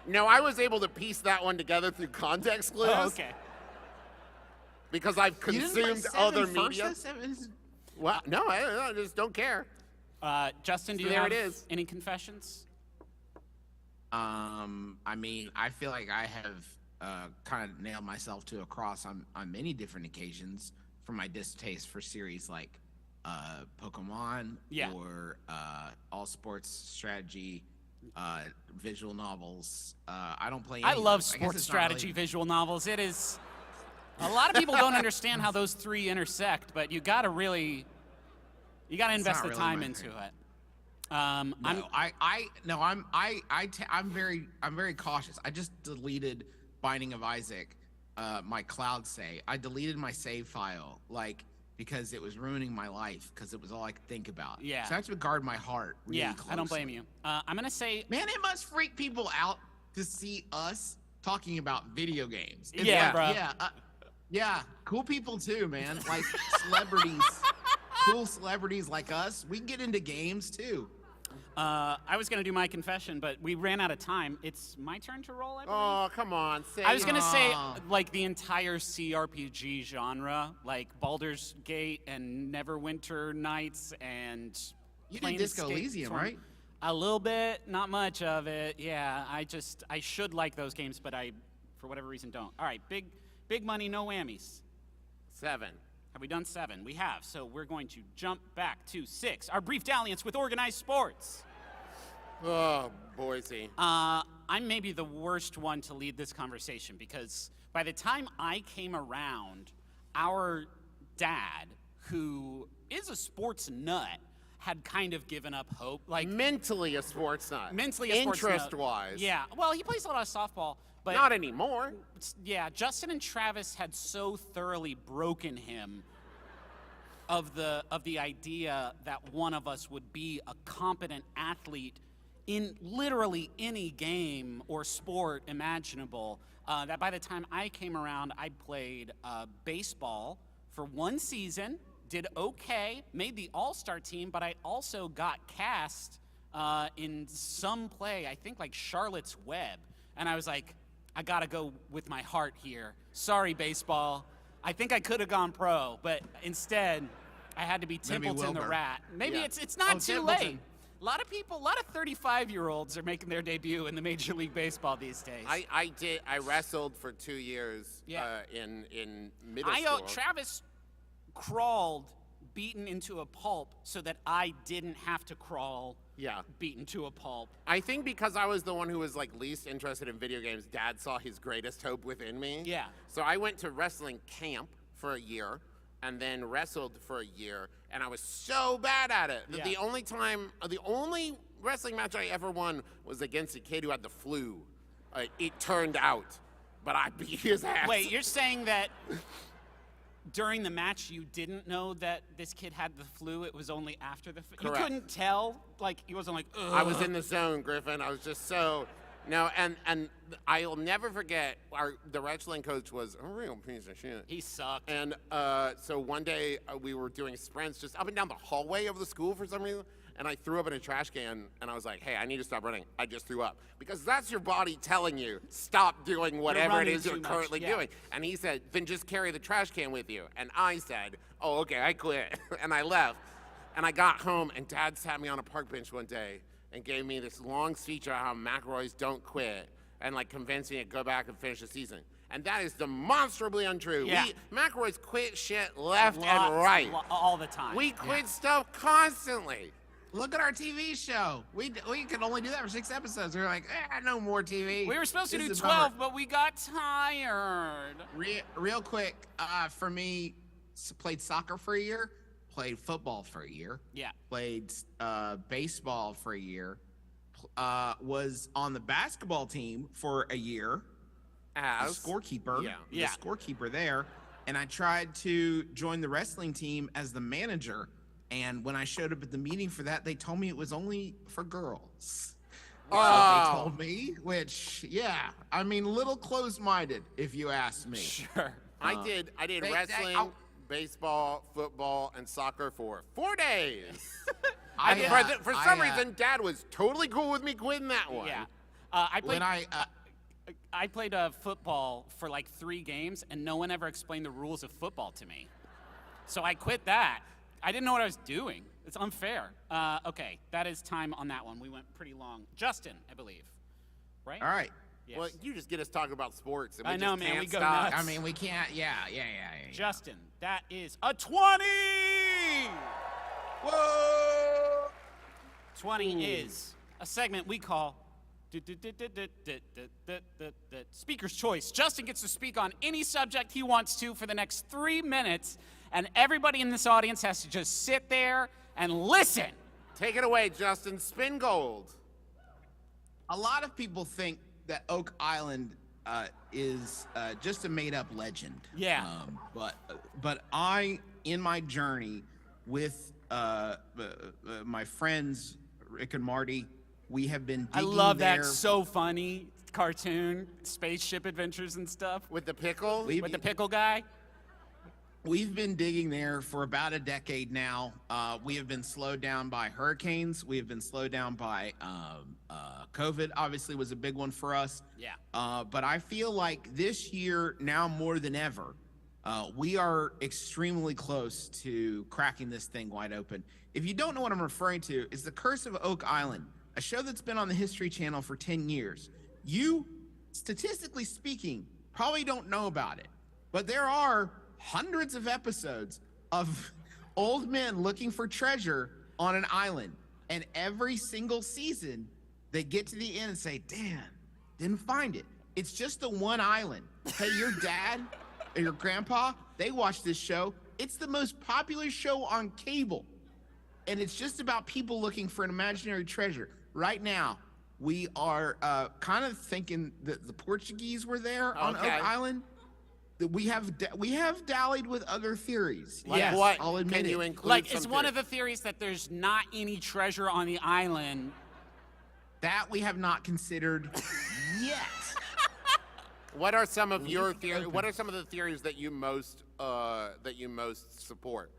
No, I was able to piece that one together through context clues. Oh, okay. Because I've consumed other media. Well, no, I just don't care. Justin, do you have any confessions? I mean, I feel like I have kind of nailed myself to a cross on many different occasions for my distaste for series like Pokemon or all sports strategy, visual novels. I don't play any I of love those. sports strategy visual novels. It is a lot of people don't understand how those 3 intersect, but you got to invest the time into it. I'm very cautious. I just deleted Binding of Isaac, my cloud save. I deleted my save file, because it was ruining my life, because it was all I could think about. Yeah. So I have to guard my heart really closely. I don't blame you. I'm gonna say, man, it must freak people out to see us talking about video games. Bro. Yeah, cool people too, man. Like celebrities, cool celebrities like us. We can get into games too. I was going to do my confession, but we ran out of time. It's my turn to roll, I believe. Oh, come on. I was going to say, like, the entire CRPG genre, like Baldur's Gate and Neverwinter Nights and You did Disco Elysium, right? A little bit, not much of it. Yeah, I should like those games, but I, for whatever reason, don't. All right, big money, no whammies. 7. Have we done 7? We have. So we're going to jump back to 6. Our brief dalliance with organized sports. Oh, Boise. I'm maybe the worst one to lead this conversation because by the time I came around, our dad, who is a sports nut, had kind of given up hope. Like mentally a sports nut. Mentally a sports nut. Interest-wise. Yeah. Well, he plays a lot of softball. But not anymore. Yeah, Justin and Travis had so thoroughly broken him of the idea that one of us would be a competent athlete in literally any game or sport imaginable. That by the time I came around, I played baseball for 1 season, did okay, made the all-star team, but I also got cast in some play, I think like Charlotte's Web. And I was like, I gotta go with my heart here. Sorry, baseball. I think I could have gone pro, but instead, I had to be Maybe Templeton the Wilbur. Rat. Maybe Yeah. it's not too Templeton. late. A lot of people, a lot of 35-year-olds are making their debut in the Major League Baseball these days. I wrestled for 2 years Yeah. in middle school. Travis crawled beaten into a pulp so that I didn't have to crawl Yeah. beaten to a pulp. I think because I was the one who was like least interested in video games, Dad saw his greatest hope within me. Yeah. So I went to wrestling camp for a year and then wrestled for a year, and I was so bad at it. Yeah. The only wrestling match I ever won was against a kid who had the flu. It turned out, but I beat his ass. Wait, you're saying that during the match you didn't know that this kid had the flu? It was only after the flu? You Correct. couldn't tell? Like, he wasn't like, ugh. I was in the zone, Griffin. I was just so no, and I'll never forget. The wrestling coach was a real piece of shit. He sucked. And so one day we were doing sprints just up and down the hallway of the school for some reason, and I threw up in a trash can, and I was like, hey, I need to stop running. I just threw up. Because that's your body telling you, stop doing whatever it running is you're too much, currently yeah. doing. And he said, then just carry the trash can with you. And I said, oh, okay, I quit. And I left. And I got home, and Dad sat me on a park bench one day and gave me this long speech about how McElroys don't quit, and like convinced me to go back and finish the season. And that is demonstrably untrue. Yeah. McElroys quit shit left Lots- and right. all the time. We quit stuff constantly. Look at our TV show. We could only do that for 6 episodes. We're like, no more TV. We were supposed to This do is a bummer. 12, but we got tired. Real quick, for me, played soccer for a year, played football for a year, Yeah. played baseball for a year, was on the basketball team for a year, the As scorekeeper, Yeah. the scorekeeper there, and I tried to join the wrestling team as the manager. And when I showed up at the meeting for that, they told me it was only for girls. That's what they told me, which, yeah, I mean, little closed-minded, if you ask me. Sure. I did wrestling, I'll- baseball, football, and soccer for 4 days. I, For some reason, Dad was totally cool with me quitting that one. Yeah. I played. when I played football for like 3 games, and no one ever explained the rules of football to me. So I quit that. I didn't know what I was doing. It's unfair. Okay, that is time on that one. We went pretty long. Justin, I believe. Right? all right. Yes. Well, you just get us talking about sports, and we I know, just man, can't we go stop. nuts. I mean, we can't, yeah. Justin, that is a 20! Whoa! 20 is a segment we call Speaker's Choice. Justin gets to speak on any subject he wants to for the next 3 minutes, and everybody in this audience has to just sit there and listen. Take it away, Justin. Spin gold. A lot of people think that Oak Island is just a made-up legend. Yeah. But I, in my journey with my friends Rick and Marty, we have been I digging love there. that so funny cartoon, spaceship adventures and stuff With the pickle? with the pickle guy. We've been digging there for about a decade now. We have been slowed down by hurricanes. We have been slowed down by COVID. Obviously, was a big one for us. Yeah. But I feel like this year, now more than ever, we are extremely close to cracking this thing wide open. If you don't know what I'm referring to, it's The Curse of Oak Island, a show that's been on the History Channel for 10 years. You, statistically speaking, probably don't know about it, but there are hundreds of episodes of old men looking for treasure on an island, and every single season they get to the end and say, damn, didn't find it. It's just the one island. Hey, your dad or your grandpa, they watch this show. It's the most popular show on cable, and it's just about people looking for an imaginary treasure. Right now, we are kind of thinking that the Portuguese were there on Okay. Oak Island. That we have dallied with other theories. Like Yes, what? I'll admit Can it. you include Like, some it's one of theories? the theories that there's not any treasure on the island. That we have not considered yet. What are some of your theories? What are some of the theories that you most support?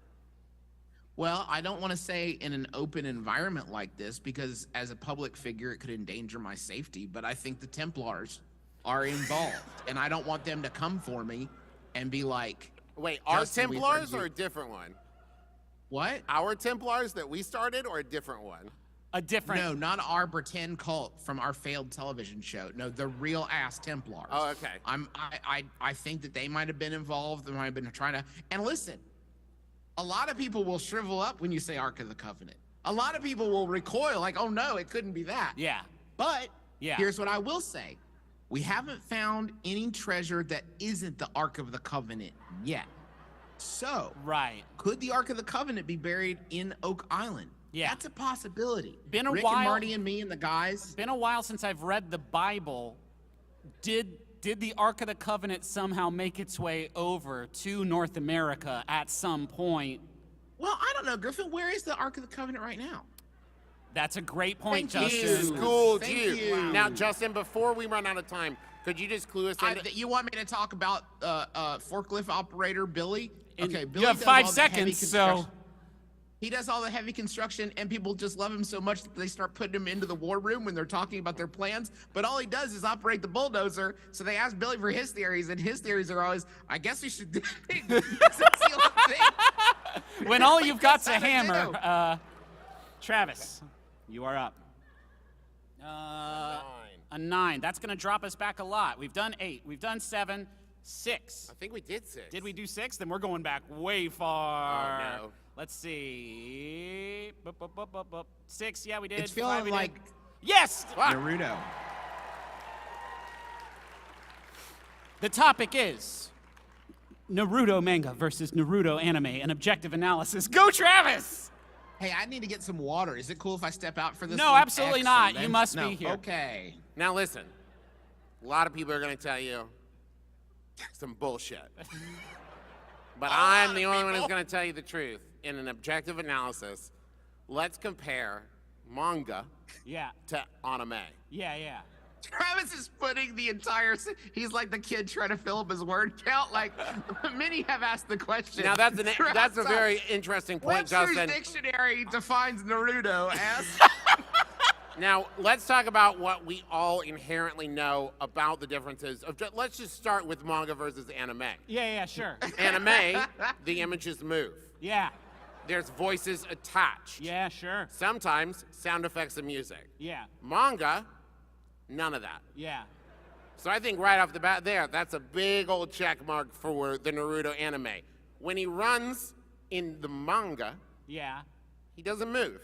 Well, I don't want to say in an open environment like this because as a public figure, it could endanger my safety. But I think the Templars are involved, and I don't want them to come for me and be like, "Wait, our Justin, we Templars heard or you." a different one? What? Our Templars that we started, or a different one? A different. No, not our pretend cult from our failed television show. No, the real ass Templars. Oh, okay. I think that they might have been involved. They might have been trying to. And listen, a lot of people will shrivel up when you say Ark of the Covenant. A lot of people will recoil, like, "Oh no, it couldn't be that." Yeah. But Yeah. here's what I will say: we haven't found any treasure that isn't the Ark of the Covenant yet. So, Right. could the Ark of the Covenant be buried in Oak Island? Yeah. That's a possibility. Been a Rick while- and Marty and me and the guys. Been a while since I've read the Bible. Did the Ark of the Covenant somehow make its way over to North America at some point? Well, I don't know, Griffin. Where is the Ark of the Covenant right now? That's a great point, Thank you. Justin. Schooled Thank you. you. Now, Justin, before we run out of time, could you just clue us in? You want me to talk about forklift operator Billy? And Okay, you Billy have does 5 all the heavy seconds, construction. so- He does all the heavy construction, and people just love him so much that they start putting him into the war room when they're talking about their plans. But all he does is operate the bulldozer. So they ask Billy for his theories, and his theories are always, "I guess we should do it." That's the only thing. When all you've got's a That's how they do. hammer. Travis, you are up. A 9. That's going to drop us back a lot. We've done 8. We've done 7. 6. I think we did 6. Did we do 6? Then we're going back way far. Oh, no. Let's see. 6. Yeah, we did. It's 5, feeling we like did. Yes. Naruto. The topic is Naruto manga versus Naruto anime, an objective analysis. Go, Travis! Hey, I need to get some water. Is it cool if I step out for this? No, one? absolutely not. You Excellent. must No, be here. Okay. Now listen, a lot of people are going to tell you some bullshit. But I'm the only one who's going to tell you the truth. In an objective analysis, let's compare manga Yeah. to anime. Yeah. Travis is putting the entire. He's like the kid trying to fill up his word count. Like many have asked the question. Now that's a very interesting point, Webster's Justin. Dictionary defines Naruto as. Now let's talk about what we all inherently know about the differences. Let's just start with manga versus anime. Yeah, sure. Anime, the images move. Yeah. There's voices attached. Yeah, sure. Sometimes sound effects and music. Yeah. Manga, none of that. Yeah. So I think right off the bat there, that's a big old check mark for the Naruto anime. When he runs in the manga, Yeah. he doesn't move.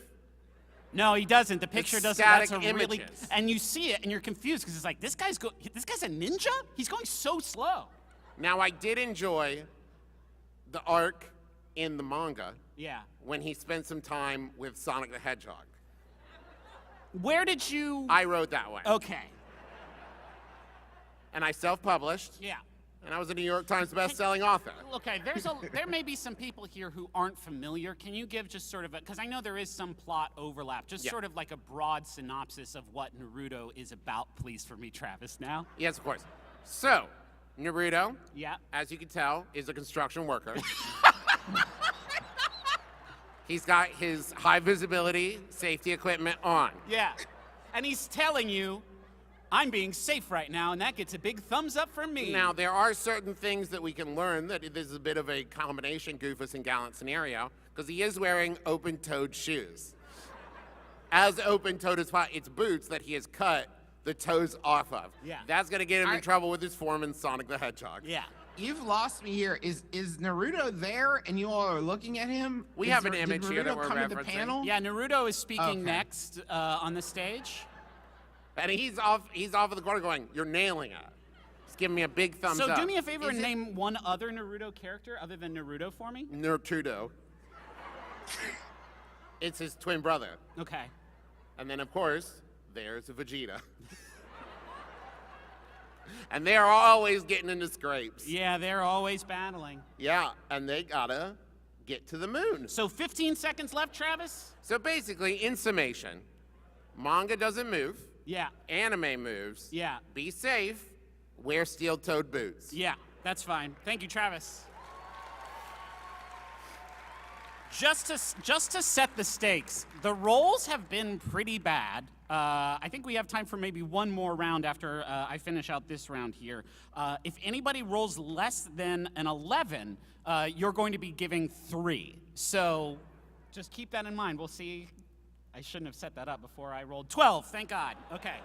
No, he doesn't. The picture doesn't. static That's a really, images. and you see it, and you're confused because it's like this guy's a ninja. He's going so slow. Now I did enjoy the arc in the manga Yeah. when he spent some time with Sonic the Hedgehog. Where did you? I wrote that one. Okay. And I self-published, Yeah. and I was a New York Times best-selling author. Okay. There may be some people here who aren't familiar. Can you give just sort of because I know there is some plot overlap. Just Yeah. sort of like a broad synopsis of what Naruto is about, please, for me, Travis. Now. Yes, of course. So, Naruto, Yeah. as you can tell, is a construction worker. He's got his high visibility safety equipment on. Yeah. And he's telling you, I'm being safe right now, and that gets a big thumbs up from me. Now, there are certain things that we can learn that this is a bit of a combination Goofus and Gallant scenario, because he is wearing open-toed shoes. As open-toed as possible, it's boots that he has cut the toes off of. Yeah. That's going to get him in trouble with his foreman, Sonic the Hedgehog. Yeah. You've lost me here. Is Naruto there, and you all are looking at him? We Is have an did image here that Naruto we're come to the referencing. panel? Yeah, Naruto is speaking Okay. next on the stage. And he's off of the corner going, "You're nailing it." He's giving me a big thumbs So up. do me a favor Is and it- name one other Naruto character other than Naruto for me. Naruto. It's his twin brother. Okay. And then, of course, there's Vegeta. And they are always getting into scrapes. Yeah, they're always battling. Yeah, and they gotta get to the moon. So 15 seconds left, Travis? So basically, in summation, Manga doesn't move. Yeah. Anime moves. Yeah. Be safe. Wear steel-toed boots. Yeah, that's fine. Thank you, Travis. Just to set the stakes, the rolls have been pretty bad. I think we have time for maybe one more round after I finish out this round here. If anybody rolls less than an 11, you're going to be giving 3. So just keep that in mind. We'll see. I shouldn't have set that up before I rolled 12. Thank God. Okay.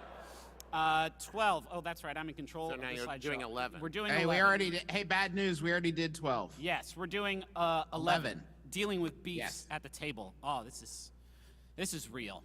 12. Oh, that's right. I'm in control. So of now the you're slideshow. doing 11. We're doing Hey, 11. we already did, hey, bad news. We already did 12. Yes, we're doing 11. 11. Dealing with beefs Yes. at the table. Oh, this is real.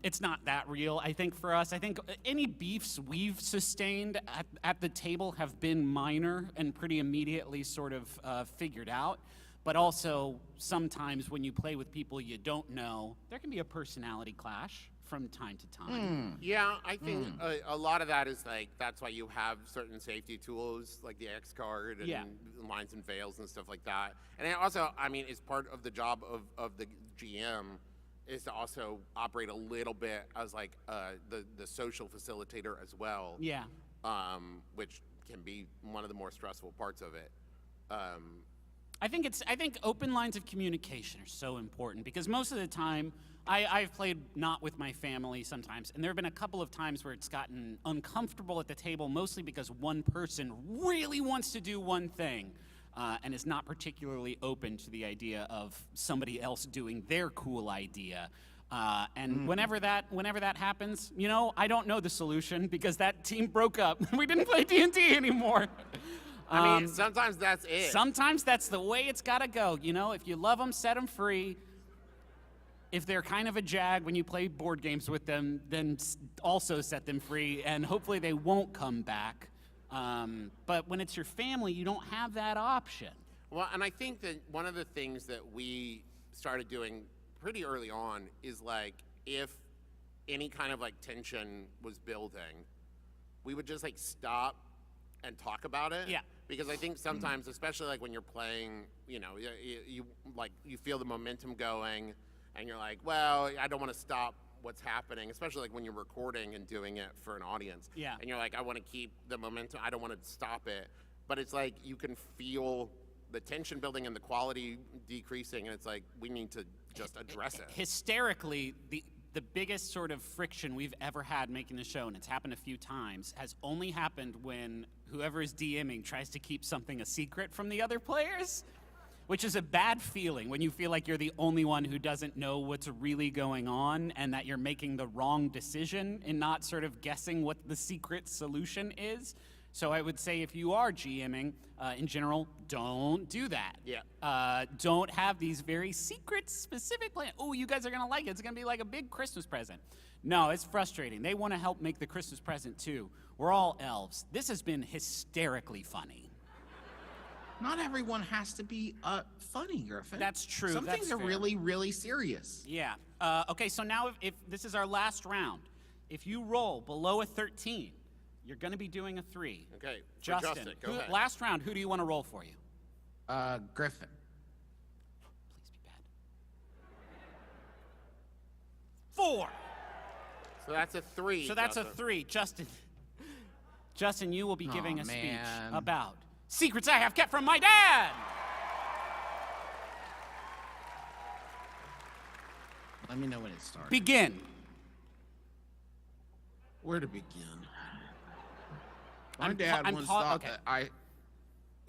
It's not that real, I think, for us. I think any beefs we've sustained at the table have been minor and pretty immediately sort of figured out. But also, sometimes when you play with people you don't know, there can be a personality clash from time to time. Yeah, I think a lot of that is like, that's why you have certain safety tools like the X card and Yeah. lines and veils and stuff like that. And it also, I mean, it's part of the job of the GM is to also operate a little bit as like the social facilitator as well. Yeah. Which can be one of the more stressful parts of it. I think open lines of communication are so important because most of the time I've played not with my family sometimes, and there have been a couple of times where it's gotten uncomfortable at the table, mostly because one person really wants to do one thing and is not particularly open to the idea of somebody else doing their cool idea. And whenever that happens, you know, I don't know the solution because that team broke up. We didn't play D&D anymore. I mean, sometimes that's it. Sometimes that's the way it's got to go. You know, if you love them, set them free. If they're kind of a jag when you play board games with them, then also set them free, and hopefully they won't come back. But when it's your family, you don't have that option. Well, and I think that one of the things that we started doing pretty early on is like, if any kind of like tension was building, we would just like stop and talk about it. Yeah. Because I think sometimes, especially like when you're playing, you know, you feel the momentum going, and you're like, well, I don't want to stop what's happening, especially like when you're recording and doing it for an audience. Yeah. And you're like, I want to keep the momentum. I don't want to stop it. But it's like you can feel the tension building and the quality decreasing, and it's like we need to just address it. Hysterically, the biggest sort of friction we've ever had making the show, and it's happened a few times, has only happened when whoever is DMing tries to keep something a secret from the other players, which is a bad feeling when you feel like you're the only one who doesn't know what's really going on and that you're making the wrong decision and not sort of guessing what the secret solution is. So I would say if you are GMing, in general, don't do that. Yeah. Don't have these very secret, specific plans. Oh, you guys are gonna like it. It's gonna be like a big Christmas present. No, it's frustrating. They want to help make the Christmas present too. We're all elves. This has been hysterically funny. Not everyone has to be funny, Griffin. That's true. Some That's things are fair. really, really serious. Yeah. Okay, so now if this is our last round, if you roll below a 13, you're going to be doing a 3. Okay. For Justin, go ahead. last round, who do you want to roll for you? Griffin. Please be bad. 4. So that's a 3. So that's a Justin. 3. Justin, you will be giving a speech man. about secrets I have kept from my dad. Let me know when it starts. Begin. Where to begin? My I'm dad I'm once pa- thought okay. that I...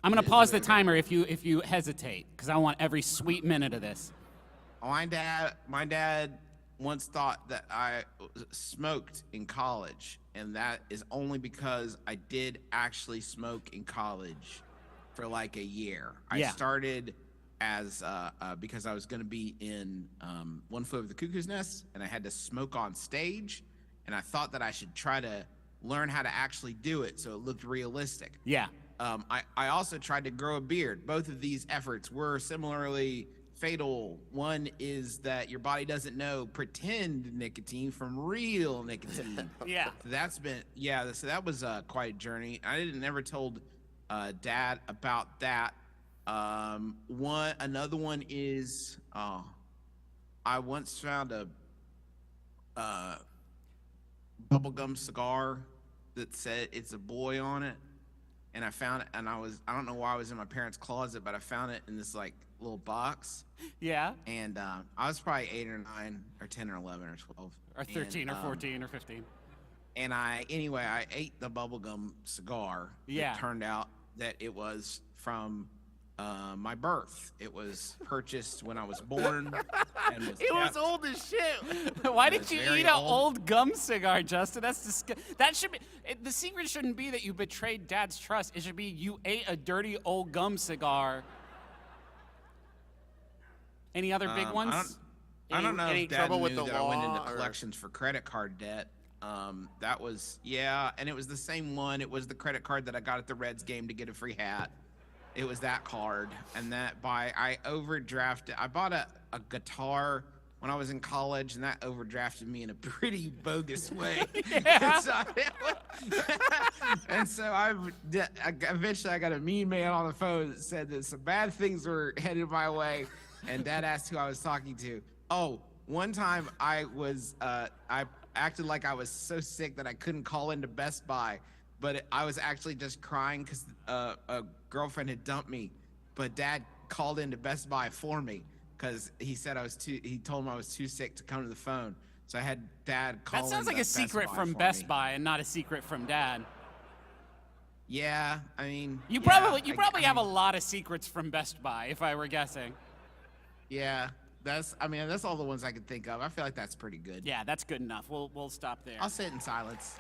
I'm going to Is pause the there- timer if you hesitate, because I want every sweet minute of this. My dad once thought that I smoked in college, and that is only because I did actually smoke in college for like a year. Yeah. I started as because I was going to be in One Flew Over the Cuckoo's Nest, and I had to smoke on stage, and I thought that I should try to learn how to actually do it so it looked realistic. Yeah. I also tried to grow a beard. Both of these efforts were similarly fatal. One is that your body doesn't know pretend nicotine from real nicotine. Yeah. So that was quite a journey. I never told Dad about that. Another one is I once found bubblegum cigar that said it's a boy on it, and I found it, and I don't know why I was in my parents' closet, but I found it in this like little box, Yeah. and I was probably 8 or 9 or 10 or 11 or 12 Or 13 and, or 14 or 15. And I ate the bubblegum cigar. Yeah. It turned out that it was from my birth. It was purchased when I was born. And was It was kept. old as shit. Why did It's you very eat an old. old gum cigar, Justin? That should be the secret. Shouldn't be that you betrayed Dad's trust. It should be you ate a dirty old gum cigar. Any other big ones? I don't know Any if Dad trouble knew with the that I went into law, or- collections for credit card debt. That was, and it was the same one. It was the credit card that I got at the Reds game to get a free hat. It was that card, and I overdrafted. I bought a guitar when I was in college, and that overdrafted me in a pretty bogus way. Yeah. And so eventually I got a mean man on the phone that said that some bad things were headed my way, and Dad asked who I was talking to. Oh, one time I acted like I was so sick that I couldn't call into Best Buy, but I was actually just crying because a girlfriend had dumped me, but Dad called into Best Buy for me because he said he told him I was too sick to come to the phone. So I had Dad call That sounds like into a secret Best Buy from for Best me. Buy and not a secret from Dad. Yeah, I mean, You yeah, probably I have a mean, lot of secrets from Best Buy, if I were guessing. Yeah, that's all the ones I could think of. I feel like that's pretty good. Yeah, that's good enough. We'll stop there. I'll sit in silence.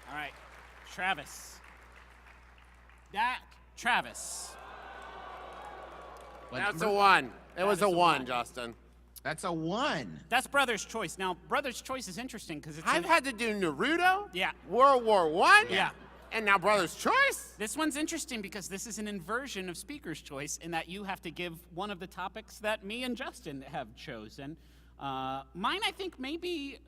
All right, Travis. Travis. That's a 1. It was is a a 1, one. Justin. That's a 1. That's Brother's Choice. Now, Brother's Choice is interesting because it's I've had to do Naruto. Yeah. World War I. Yeah. And now Brother's Choice. This one's interesting because this is an inversion of Speaker's Choice in that you have to give one of the topics that me and Justin have chosen. Mine, I think, may be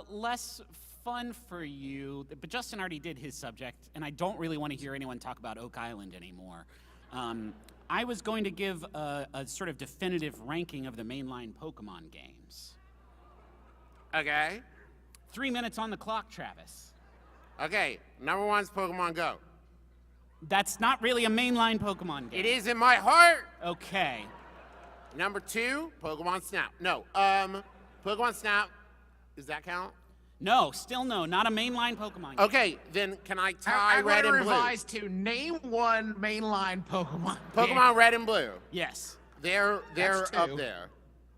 less fun for you, but Justin already did his subject, and I don't really want to hear anyone talk about Oak Island anymore. I was going to give a sort of definitive ranking of the mainline Pokemon games. Okay. 3 minutes on the clock, Travis. Okay. Number 1's Pokemon Go. That's not really a mainline Pokemon game. It is in my heart. Okay. Number 2, Pokemon Snap. No. Pokemon Snap. Does that count? No, still no, not a mainline Pokemon game. Okay. Then can I tie I'm Red gonna and Blue? revise to name one mainline Pokemon. Pokemon Red and Blue. Yes. They're That's up two. there.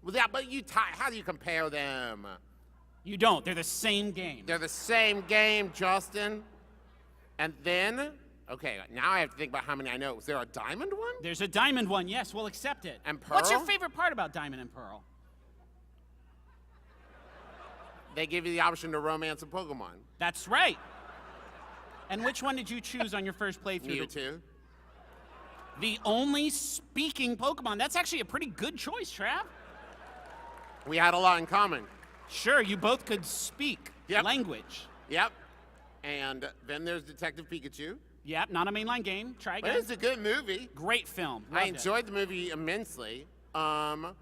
Well, yeah, but you tie. How do you compare them? You don't. They're the same game. They're the same game, Justin. And then, okay, now I have to think about how many I know. Was there a diamond one? There's a diamond one. Yes, we'll accept it. And What's your Pearl? favorite part about Diamond and Pearl? They give you the option to romance a Pokemon. That's right. And which one did you choose on your first playthrough? Mewtwo. The only speaking Pokemon. That's actually a pretty good choice, Trav. We had a lot in common. Sure, you both could speak Yep. language. Yep. And then there's Detective Pikachu. Yep, not a mainline game. Try But again. it's a good movie. Great film. I Loved it. enjoyed the movie immensely. I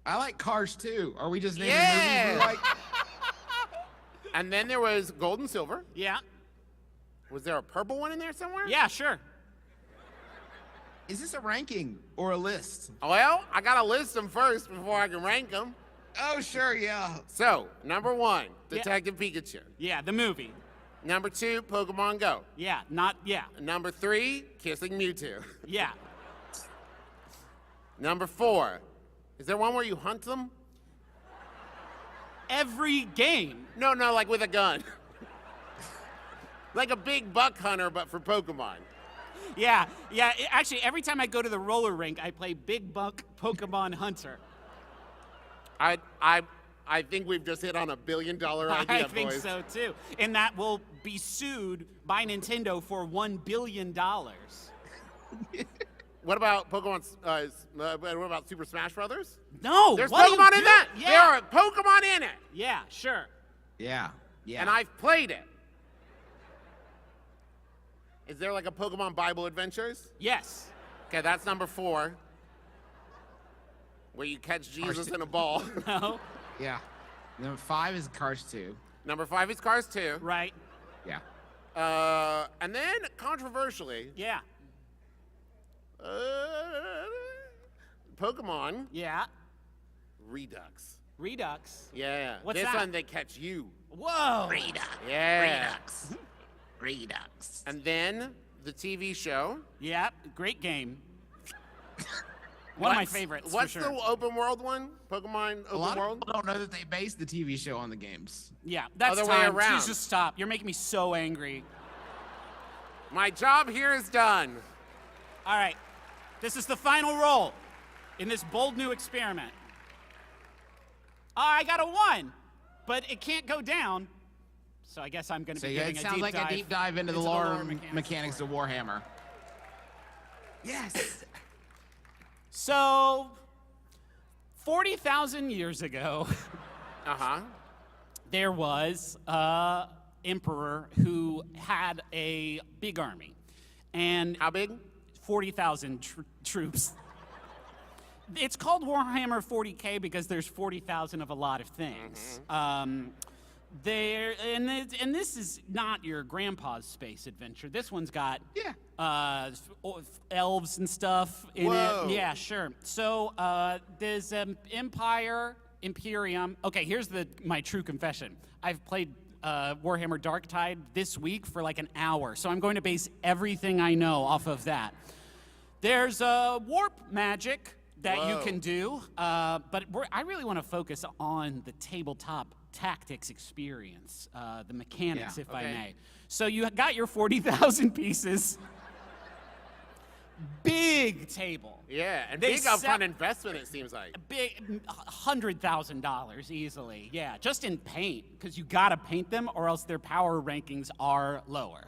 like Cars too. Are we just naming Yeah. movies we like? And then there was Gold and Silver. Yeah. Was there a purple one in there somewhere? Yeah, sure. Is this a ranking or a list? Well, I gotta list them first before I can rank them. Oh, sure, yeah. So, number 1, Yeah. Detective Pikachu. Yeah, the movie. Number 2, Pokemon Go. Yeah, yeah. Number 3, Kissing Mewtwo. Yeah. Number 4, is there one where you hunt them? Every game. No, like with a gun. Like a big buck hunter, but for Pokemon. Yeah. Actually, every time I go to the roller rink, I play Big Buck Pokemon Hunter. I think we've just hit on $1 billion idea, I think boys. so too. And that will be sued by Nintendo for $1 billion. What about Pokemon? What about Super Smash Brothers? No, There's what do you Pokemon in do? that. Yeah. There are Pokemon in it, Yeah, sure. Yeah. and I've played it. Is there like a Pokemon Bible Adventures? Yes. Okay, that's number 4. Where you catch Jesus in a ball. No. Yeah. Number 5 is Cars 2. Number 5 is Cars 2. Right. Yeah. And then, controversially, Yeah. Pokemon Yeah. Redux. Redux. Yeah. What's this that? one, they catch you. Whoa. Yeah. Redux. And then the TV show. Yeah. Great game. One of my What's- favorites. What's for sure. the open world one? Pokemon A lot Open of World? people don't know that they based the TV show on the games. Yeah. That's Other way time. around. Please just stop. You're making me so angry. My job here is done. All right. This is the final roll in this bold new experiment. I got a 1, but it can't go down. So I guess I'm going to So be yeah, giving it a sounds deep like dive a deep dive into the into lore mechanics mechanics of of Warhammer. Yes. So 40,000 years ago, Uh-huh. there was an emperor who had a big army. And How big? 40,000 troops. It's called Warhammer 40K because there's 40,000 of a lot of things. And this is not your grandpa's space adventure. This one's got elves and stuff in Whoa. it. Yeah, sure. So there's Imperium. Okay, here's my true confession. I've played Warhammer Darktide this week for like an hour, so I'm going to base everything I know off of that. There's warp magic that you Whoa. can do, but I really want to focus on the tabletop tactics experience, the mechanics, Yeah, if I okay. may. So you got your 40,000 pieces. Big table. Yeah, and They big set- upfront investment, it seems like. Big, $100,000 easily. Yeah, just in paint, because you gotta paint them, or else their power rankings are lower.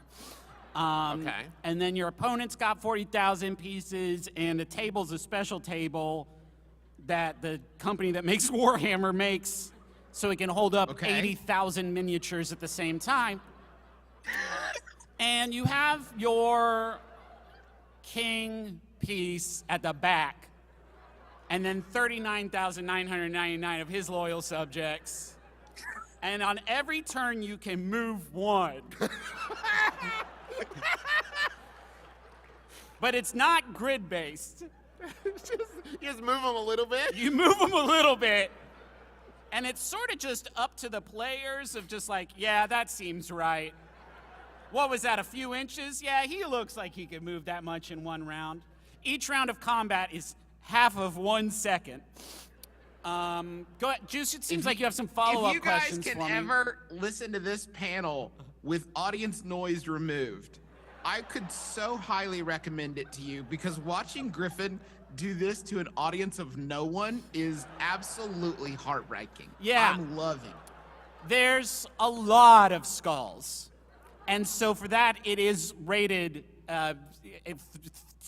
Okay. And then your opponent's got 40,000 pieces, and the table's a special table that the company that makes Warhammer makes, so it can hold up Okay. 80,000 miniatures at the same time. And you have your king piece at the back, and then 39,999 of his loyal subjects. And on every turn, you can move one. But it's not grid-based. You just move them a little bit. You move them a little bit, and it's sort of just up to the players of just like, yeah, that seems right. What was that, a few inches? Yeah, he looks like he could move that much in one round. Each round of combat is half of 1 second. Go ahead, Juice, it seems like you have some follow-up If you guys questions can for me. ever listen to this panel with audience noise removed, I could so highly recommend it to you, because watching Griffin do this to an audience of no one is absolutely heartbreaking. Yeah. I'm loving. There's a lot of skulls. And so for that, it is rated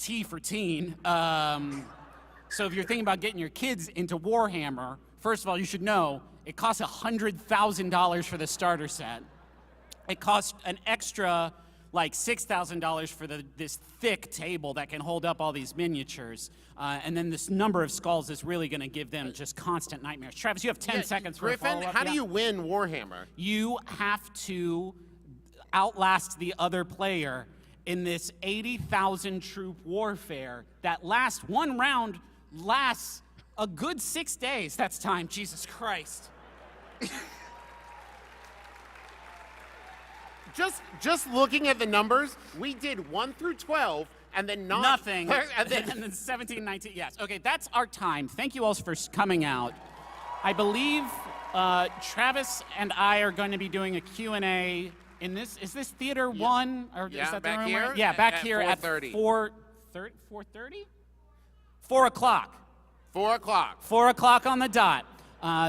T for teen. So if you're thinking about getting your kids into Warhammer, first of all, you should know it costs $100,000 for the starter set. It costs an extra like $6,000 for this thick table that can hold up all these miniatures. And then this number of skulls is really going to give them just constant nightmares. Travis, you have 10 seconds for a Griffin, follow-up. how do Yeah. you win Warhammer? You have to outlast the other player in this 80,000 troop warfare that one round lasts a good 6 days. That's time, Jesus Christ. Just looking at the numbers, we did 1 through 12, and then Nothing. and then and then 17, 19, yes. Okay, that's our time. Thank you all for coming out. I believe Travis and I are going to be doing a Q&A in this. Is this theater one? Or Yeah, is that the back room here Yeah, back at here at 4:30. 4:30? 4 o'clock. 4 o'clock. 4 o'clock on the dot.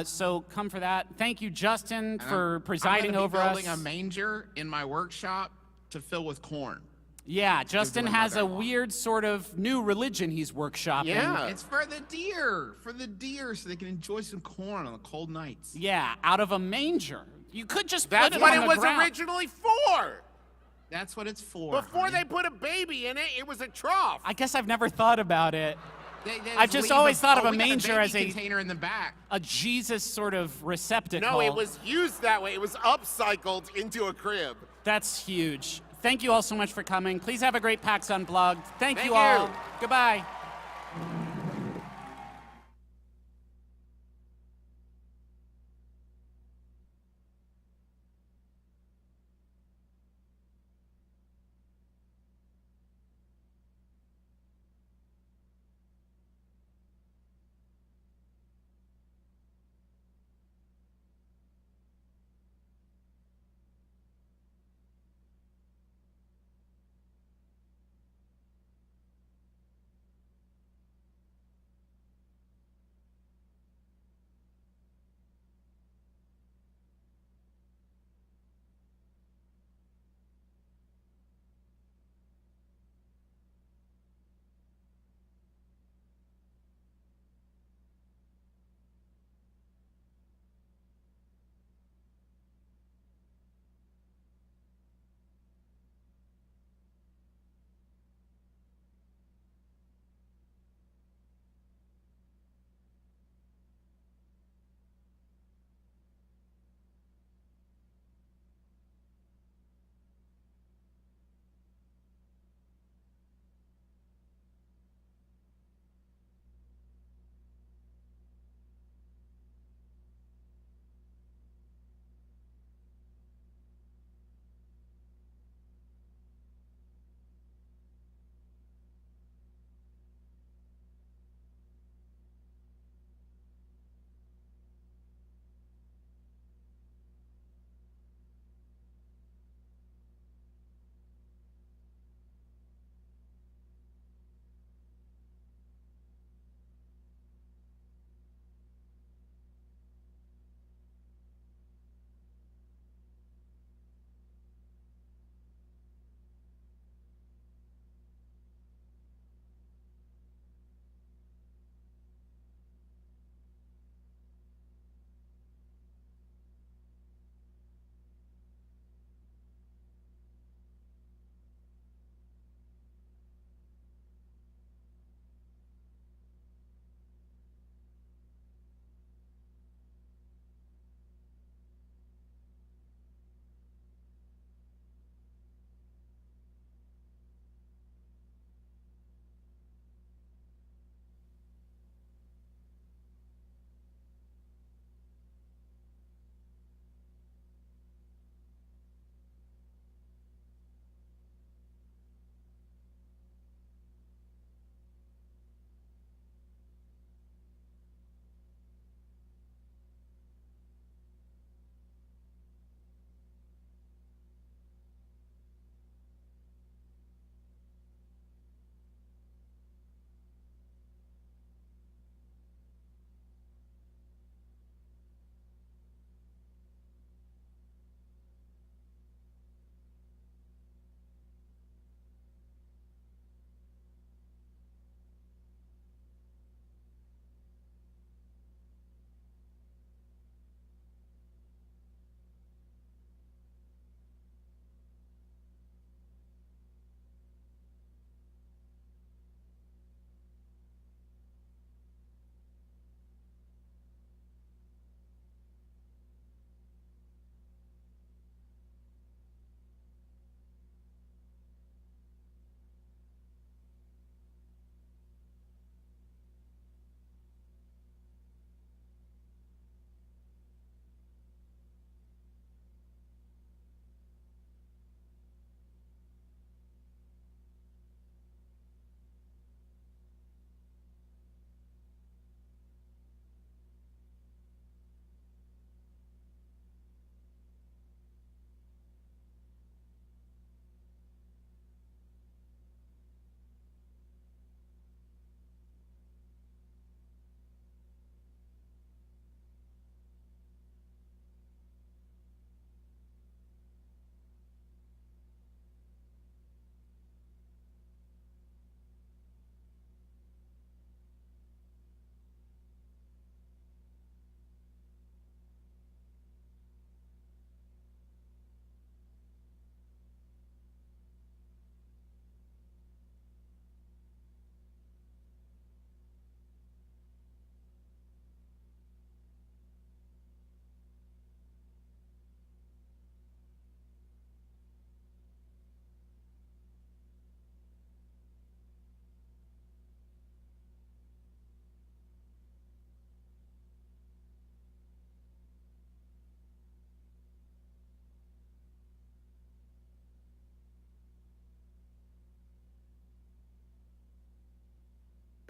So come for that. Thank you, Justin, And for presiding I'm over gonna us. be building a manger in my workshop to fill with corn. Yeah, Justin my has a mother-in-law. weird sort of new religion he's workshopping. Yeah. It's for the deer, so they can enjoy some corn on the cold nights. Yeah, out of a manger. You could just That's put it what on it the was ground. originally for. That's what it's for. Before honey. they put a baby in it, it was a trough. I guess I've never thought about it. I've just always thought of a we got manger as baby container in the back. a Jesus sort of receptacle. No, it was used that way. It was upcycled into a crib. That's huge. Thank you all so much for coming. Please have a great PAX Unplugged. Thank you Thank all. you. Goodbye.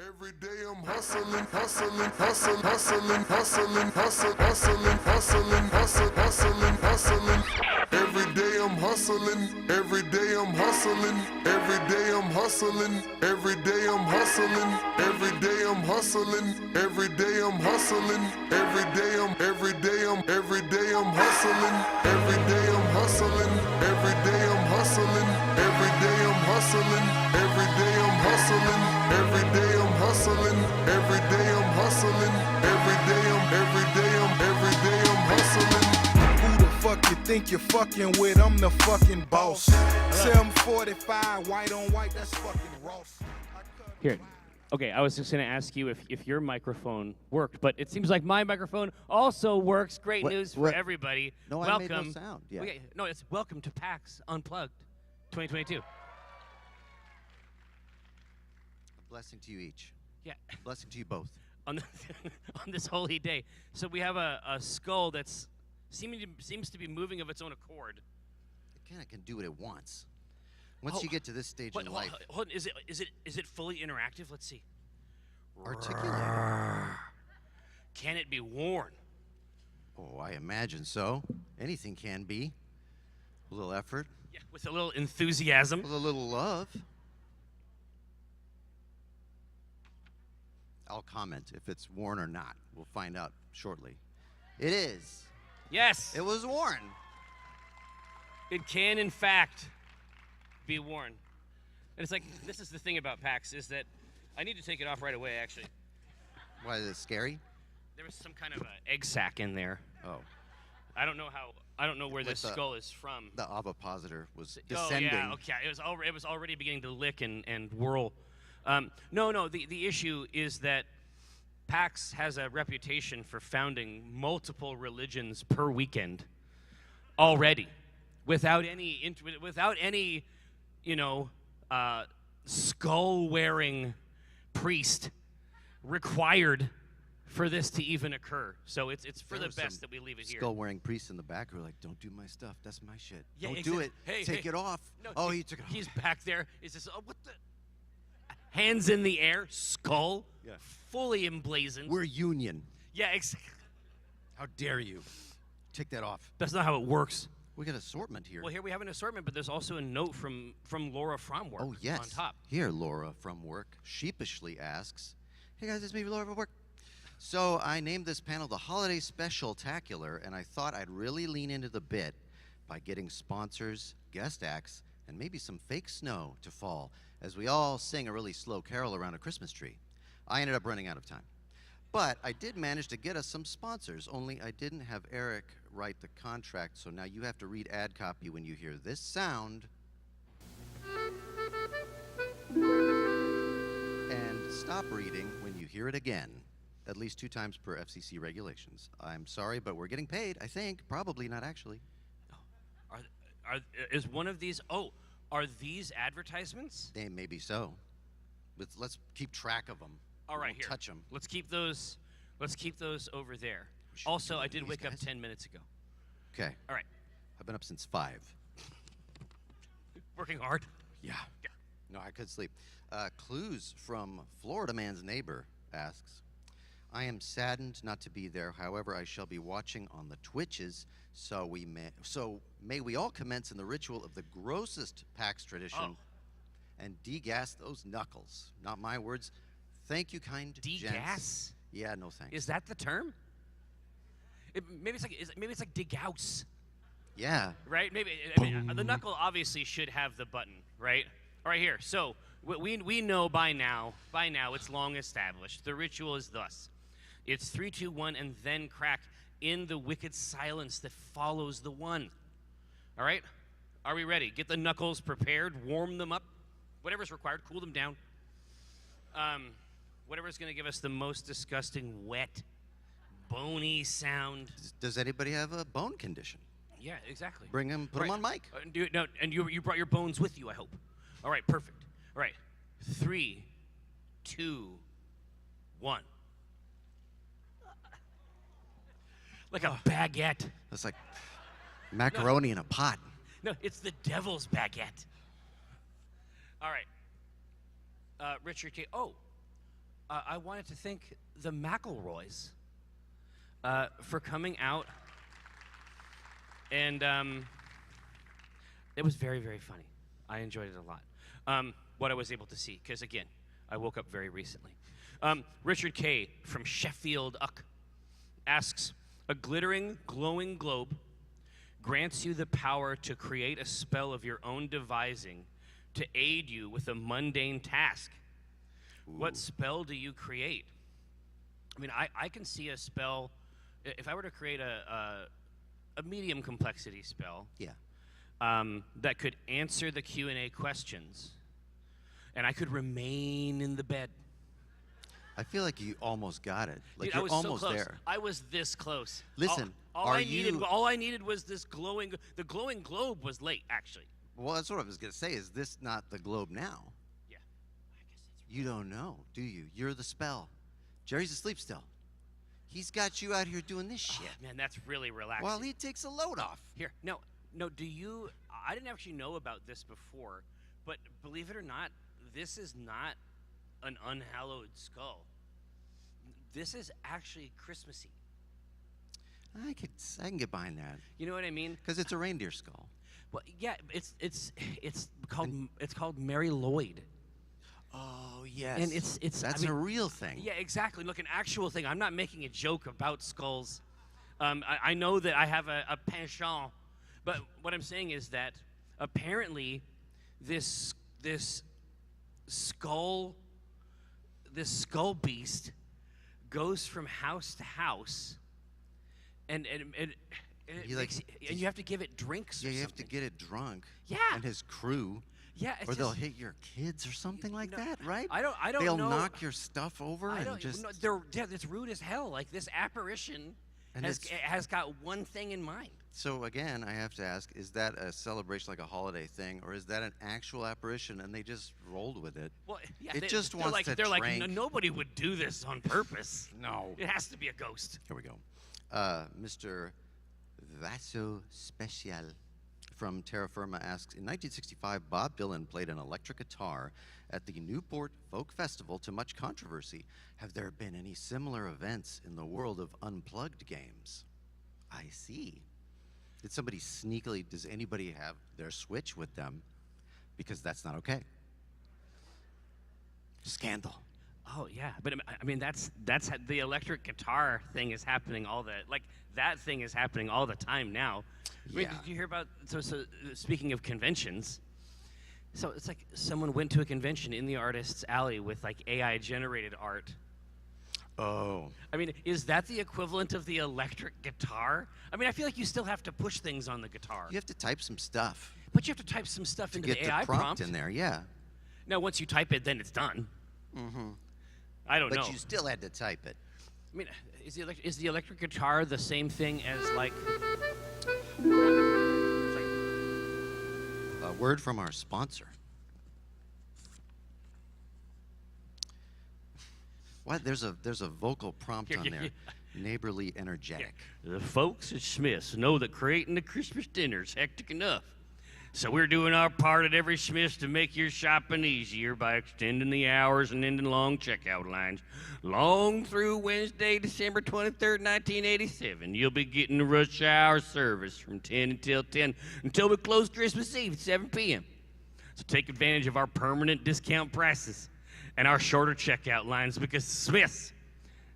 Every day I'm hustling, hustling, hustling, hustling, hustling, hustling, hustling, hustling, hustling, hustling, hustling. Every day I'm hustling, every day I'm hustling, every day I'm hustling, every day I'm hustling, every day I'm hustling, every day I'm hustling, every day I'm hustling, every day I'm hustling, every day I'm hustling, every day I'm hustling, every day I'm hustling, every day I'm hustling, every day I'm hustling, every day I'm hustling, every day I'm hustling. Who the fuck you think you're fucking with? I'm the fucking boss. 745, white on white, that's fucking Ross. Here. Okay, I was just going to ask you if your microphone worked, but it seems like my microphone also works. Great news for everybody. No, welcome. I made no sound. Yeah. No, it's welcome to PAX Unplugged 2022. A blessing to you each. Yeah. Blessing to you both. On this holy day. So we have a skull that's seems to be moving of its own accord. It kind of can do what it wants. Once you get to this stage in life. Hold on, is it fully interactive? Let's see. Articulated. Can it be worn? Oh, I imagine so. Anything can be. A little effort. Yeah, with a little enthusiasm. With a little love. I'll comment if it's worn or not. We'll find out shortly. It is. Yes. It was worn. It can, in fact, be worn. And it's like, this is the thing about PAX, is that I need to take it off right away, actually. Why, is it scary? There was some kind of a egg sac in there. Oh. I don't know where this skull is from. The ovipositor was descending. Oh, yeah, okay. It was already beginning to lick and whirl. No, the issue is that PAX has a reputation for founding multiple religions per weekend already, without any, skull-wearing priest required for this to even occur. So it's for the best that we leave it here. Skull-wearing priests in the back who are like, "Don't do my stuff. That's my shit. Yeah, Don't do it. Hey, Take it off." No, he took it off. He's back there. Is this? Oh, what the? Hands in the air, skull, fully emblazoned. We're union. Yeah, exactly. How dare you? Take that off. That's not how it works. We got assortment here. Well, here we have an assortment, but there's also a note from Laura from work. Oh, yes. On top. Here, Laura from work sheepishly asks, "Hey guys, it's me, Laura from work. So I named this panel the Holiday Special-tacular, and I thought I'd really lean into the bit by getting sponsors, guest acts, and maybe some fake snow to fall as we all sing a really slow carol around a Christmas tree. I ended up running out of time. But I did manage to get us some sponsors, only I didn't have Eric write the contract, so now you have to read ad copy when you hear this sound. And stop reading when you hear it again, at least 2 times per FCC regulations. I'm sorry, but we're getting paid, I think. Probably, not actually. Is one of these? Oh, are these advertisements? They may be so. Let's keep track of them. All right, here. Touch them. Let's keep those over there. Also, I did wake up 10 minutes ago. Okay. All right. I've been up since 5. Working hard? Yeah. No, I could sleep. Clues from Florida Man's Neighbor asks, "I am saddened not to be there. However, I shall be watching on the Twitches. So may we all commence in the ritual of the grossest PAX tradition and degas those knuckles. Not my words. Thank you, kind gents." Degas? Yeah, no thanks. Is that the term? Maybe it's like degouse. Yeah. Right? Maybe. I mean, the knuckle obviously should have the button, right? All right, here. So we know by now it's long established. The ritual is thus: it's 3, 2, 1, and then crack in the wicked silence that follows the one. All right? Are we ready? Get the knuckles prepared. Warm them up. Whatever's required. Cool them down. Whatever's going to give us the most disgusting, wet, bony sound. Does anybody have a bone condition? Yeah, exactly. Bring him, put him on mic. And you brought your bones with you, I hope. All right, perfect. All right, 3, 2, 1. Like a baguette. That's like macaroni in a pot. No, it's the devil's baguette. All right. Richard K. Oh, I wanted to thank the McElroys for coming out, and it was very, very funny. I enjoyed it a lot. What I was able to see, because again, I woke up very recently. Richard K. from Sheffield asks, a glittering, glowing globe grants you the power to create a spell of your own devising to aid you with a mundane task. Ooh. What spell do you create? I mean, I can see a spell, if I were to create a medium complexity spell, that could answer the Q&A questions, and I could remain in the bed. I feel like you almost got it. Like Dude, you're I was almost so close. there. I was this close. Listen, all I needed was this glowing. The glowing globe was late, actually. Well, that's what I was gonna say. Is this not the globe now? Yeah. I guess it's You don't know, do you? You're the spell. Jerry's asleep still. He's got you out here doing this shit. Man, that's really relaxing. While he takes a load off. Here, no. Do you? I didn't actually know about this before, but believe it or not, this is not an unhallowed skull. This is actually Christmassy. I can get behind that. You know what I mean? Because it's a reindeer skull. Well, yeah, it's called Mary Lloyd. Oh yes. And it's that's a real thing. Yeah, exactly. Look, an actual thing. I'm not making a joke about skulls. I know that I have a penchant, but what I'm saying is that apparently this skull beast goes from house to house, and you have to give it drinks. Yeah, or you have something. to get it drunk. Yeah. And his crew. Yeah, or they'll hit your kids or something like that, right? I don't They'll know. knock your stuff over and just. No, it's rude as hell. Like this apparition has got one thing in mind. So again, I have to ask: is that a celebration, like a holiday thing, or is that an actual apparition and they just rolled with it? Well, yeah, it just wants to They're drink. like, nobody would do this on purpose. No, it has to be a ghost. Here we go, Mr. Vaso Special from Terra Firma asks, in 1965, Bob Dylan played an electric guitar at the Newport Folk Festival to much controversy. Have there been any similar events in the world of unplugged games? I see. Did somebody sneakily, does anybody have their Switch with them? Because that's not okay. Scandal. Oh yeah, but I mean that's the electric guitar thing is happening that thing is happening all the time now. I mean, did you hear about so speaking of conventions? So it's like someone went to a convention in the artist's alley with like AI generated art. Oh. I mean, is that the equivalent of the electric guitar? I mean, I feel like you still have to push things on the guitar. You have to type some stuff. But you have to type some stuff into the AI prompt in there, yeah. Now, once you type it, then it's done. Mm-hmm. I don't know. But you still had to type it. I mean, is the electric guitar the same thing as like? A word from our sponsor. What? There's a vocal prompt on there. Neighborly energetic. The folks at Smith's know that creating the Christmas dinner is hectic enough. So we're doing our part at every Smith's to make your shopping easier by extending the hours and ending long checkout lines. Long through Wednesday, December 23rd, 1987, you'll be getting the rush hour service from 10 until 10 until we close Christmas Eve at 7 p.m. So take advantage of our permanent discount prices and our shorter checkout lines because Smith's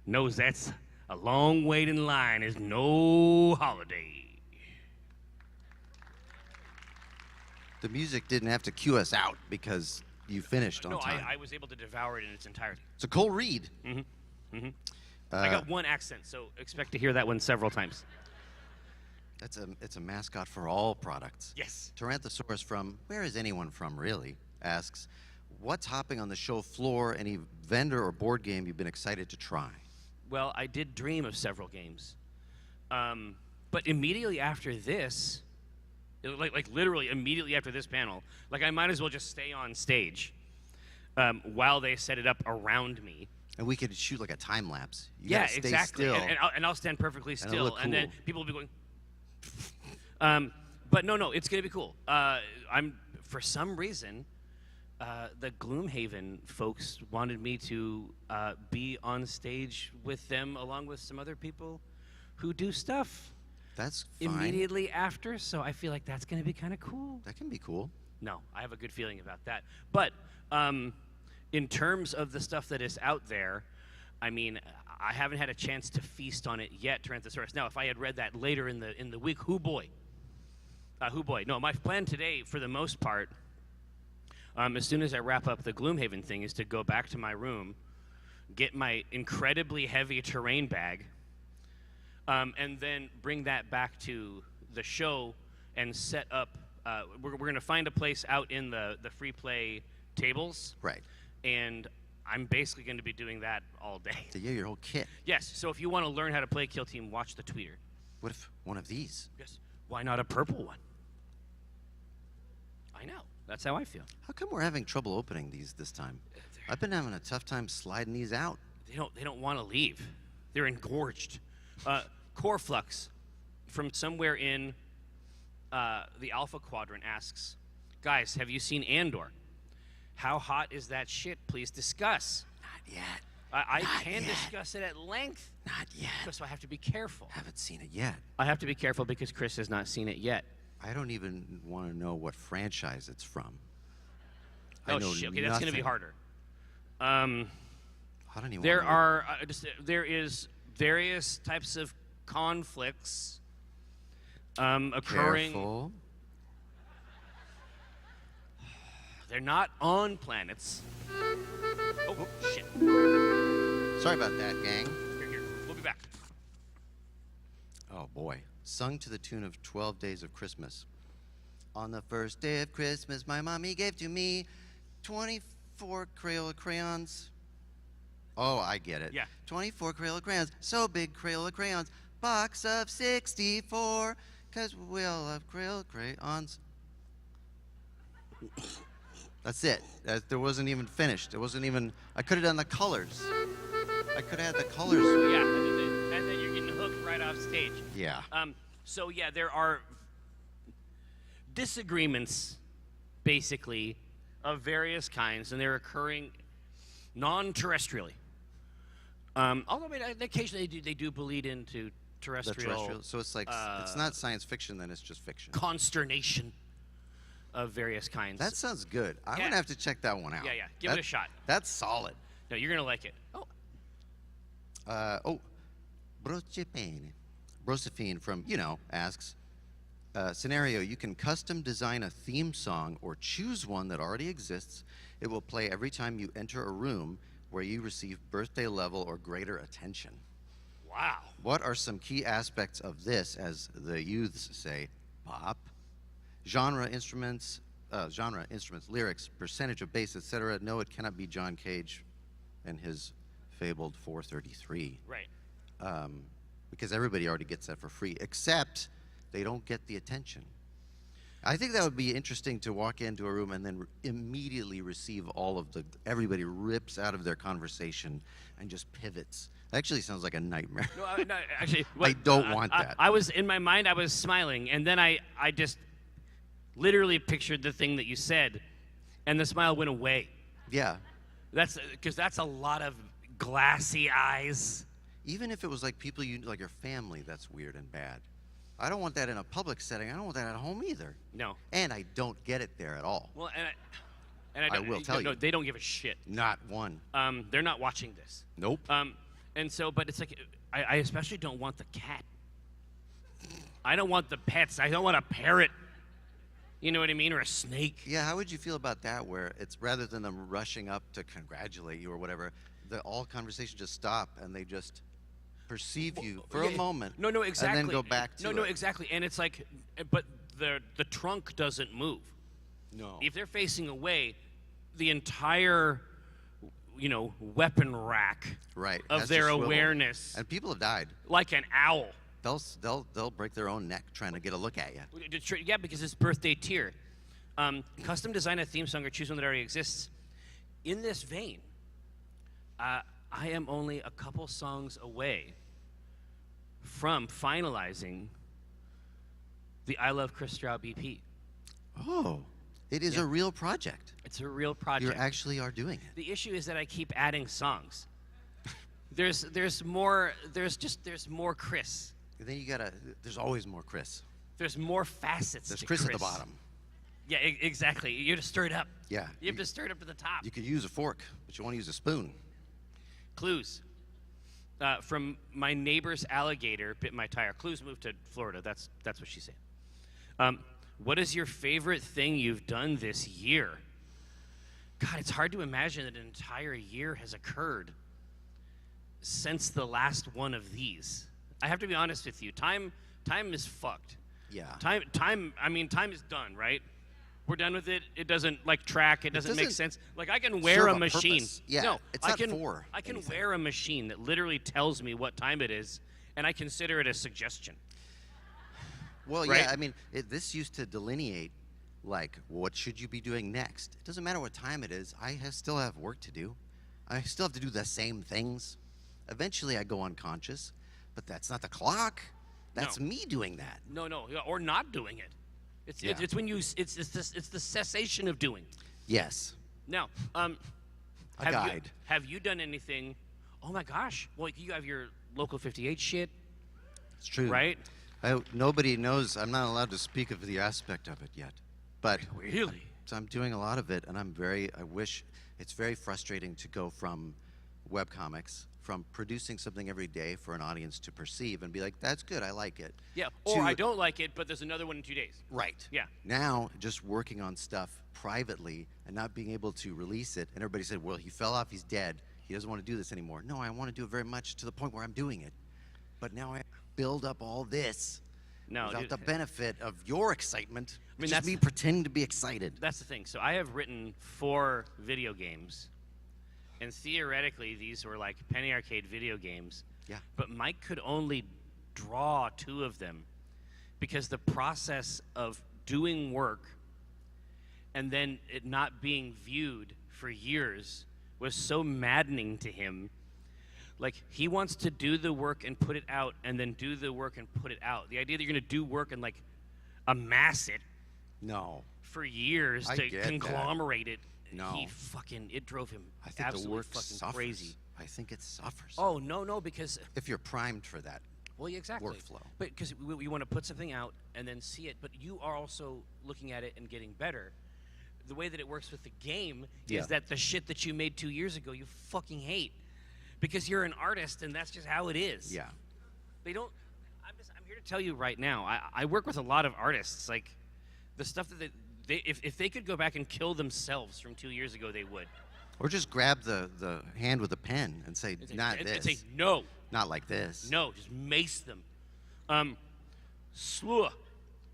knows that's a long wait in line is no holiday. The music didn't have to cue us out because you finished on time. No, I was able to devour it in its entirety. It's a Cole Reed. Mm-hmm. Mm-hmm. I got one accent, so expect to hear that one several times. It's a mascot for all products. Yes. Taranthosaurus from, where is anyone from really, asks, what's hopping on the show floor, any vendor or board game you've been excited to try? Well, I did dream of several games. But immediately after this, like literally immediately after this panel, like I might as well just stay on stage while they set it up around me. And we could shoot like a time lapse. Yeah, exactly. And I'll stand perfectly still, cool. and then people will be going. But no, it's gonna be cool. I'm for some reason, the Gloomhaven folks wanted me to be on stage with them along with some other people who do stuff That's fine. immediately after. So I feel like that's going to be kind of cool. That can be cool. No, I have a good feeling about that. But in terms of the stuff that is out there, I mean, I haven't had a chance to feast on it yet, Tyrannosaurus. Now, if I had read that later in the week, hoo boy. No, my plan today, for the most part, as soon as I wrap up the Gloomhaven thing, is to go back to my room, get my incredibly heavy terrain bag, and then bring that back to the show and set up. We're going to find a place out in the free play tables. Right. And I'm basically going to be doing that all day. So yeah, your whole kit. Yes, so if you want to learn how to play Kill Team, watch the tweeter. What if one of these? Yes. Why not a purple one? I know. That's how I feel. How come we're having trouble opening these this time? I've been having a tough time sliding these out. They don't want to leave. They're engorged. Core Flux from somewhere in the Alpha Quadrant asks, guys, have you seen Andor? How hot is that shit? Please discuss. Not yet. I Not can yet. discuss it at length. Not yet. So I have to be careful. Haven't seen it yet. I have to be careful because Chris has not seen it yet. I don't even want to know what franchise it's from. I Oh know shit! Okay, that's gonna be nothing. harder. I don't even. There wanna know. are there is various types of conflicts occurring. Careful. They're not on planets. Oh shit! Sorry about that, gang. Here. We'll be back. Oh boy. Sung to the tune of 12 Days of Christmas. On the first day of Christmas, my mommy gave to me 24 Crayola crayons. Oh, I get it. Yeah. 24 Crayola crayons. So big Crayola crayons. Box of 64. Because we all love Crayola crayons. That's it. There wasn't even finished. It wasn't even. I could have done the colors. I could have had the colors. Yeah, and then you're getting hooked right off stage. Yeah. So yeah, there are disagreements, basically, of various kinds, and they're occurring non-terrestrially. Although occasionally they do bleed into The terrestrial, terrestrial. So it's like it's not science fiction, then it's just fiction. consternation of various kinds. That sounds good. I'm Yeah. gonna have to check that one out. Yeah. Give it a shot. That's solid. No, you're gonna like it. Oh, Brosephine from asks, scenario: you can custom design a theme song or choose one that already exists. It will play every time you enter a room where you receive birthday level or greater attention. wow. What are some key aspects of this, as the youths say, pop? Genre instruments, lyrics, percentage of bass, etc. No, it cannot be John Cage and his fabled 433. Right. Because everybody already gets that for free, except they don't get the attention. I think that would be interesting to walk into a room and then immediately receive everybody rips out of their conversation and just pivots. That actually sounds like a nightmare. No, actually, I don't want that. I was in my mind. I was smiling, and then I just literally pictured the thing that you said, and the smile went away. Yeah. That's because that's a lot of glassy eyes. Even if it was like people like your family, that's weird and bad. I don't want that in a public setting. I don't want that at home either. No. And I don't get it there at all. Well, and I don't, will tell you. they don't give a shit. Not one. They're not watching this. Nope. And so, but it's like, I especially don't want the cat. I don't want the pets. I don't want a parrot. You know what I mean? Or a snake. Yeah, how would you feel about that, where it's rather than them rushing up to congratulate you or whatever, all conversation just stop and they just perceive you for a moment. No, exactly. And then go back to No, exactly. And it's like, but the trunk doesn't move. No. If they're facing away, the entire, weapon rack Right. of has to their swivel. awareness, And people have died. like an owl. They'll break their own neck trying to get a look at you. Yeah, because it's birthday tier. Custom design a theme song or choose one that already exists. In this vein, I am only a couple songs away from finalizing the I Love Chris Straub EP. Oh. It is a real project. It's a real project. You actually are doing it. The issue is that I keep adding songs. There's more Chris. And then you gotta. There's always more Chris. There's more facets. There's to Chris at the bottom. Yeah, exactly. You have to stir it up. Yeah. You have to stir it up to the top. You could use a fork, but you want to use a spoon. Clues. From my neighbor's alligator bit my tire. Clues moved to Florida. That's what she said. What is your favorite thing you've done this year? God, it's hard to imagine that an entire year has occurred since the last one of these. I have to be honest with you. Time is fucked. Yeah. Time is done, right? We're done with it. It doesn't track. It doesn't make sense. Like I can wear serve a a machine. purpose. Yeah, No, it's I not can for I can anything. wear a machine that literally tells me what time it is, and I consider it a suggestion. Well, Right? yeah. I mean, this used to delineate, like, what should you be doing next? It doesn't matter what time it is. Still have work to do. I still have to do the same things. Eventually, I go unconscious, but that's not the clock. That's No. me doing that. No, or not doing it. It's when you it's the cessation of doing. Yes. Now, A guide. Have you done anything? Oh my gosh! Well, you have your local 58 shit, It's true. right? Nobody knows. I'm not allowed to speak of the aspect of it yet. But Really? So I'm doing a lot of it, and I wish, it's very frustrating to go from webcomics, from producing something every day for an audience to perceive and be like, that's good, I like it. Yeah. Or I don't like it, but there's another one in 2 days. Right. Yeah. Now, just working on stuff privately and not being able to release it, and everybody said, well, he fell off, he's dead, he doesn't want to do this anymore. No, I want to do it very much to the point where I'm doing it. But now I build up all this without the benefit of your excitement. I mean, just that's me pretending to be excited. That's the thing. So I have written 4 video games, and theoretically these were like Penny Arcade video games. Yeah. But Mike could only draw 2 of them because the process of doing work and then it not being viewed for years was so maddening to him. Like, he wants to do the work and put it out, and then do the work and put it out. The idea that you're going to do work and, like, amass it No. for years I to get that. conglomerate it, No. it drove him I think the absolutely work fucking suffers. crazy. I think it suffers. Oh, no, because, If you're primed for that. well, yeah, exactly. Workflow. But because we want to put something out and then see it, but you are also looking at it and getting better. The way that it works with the game Yeah. is that the shit that you made 2 years ago, you fucking hate. Because you're an artist, and that's just how it is. Yeah. They don't. I'm here to tell you right now. I work with a lot of artists. Like, the stuff that if they could go back and kill themselves from 2 years ago, they would. Or just grab the hand with a pen and say, not and this. say no, Not like this. no, just mace them. Slua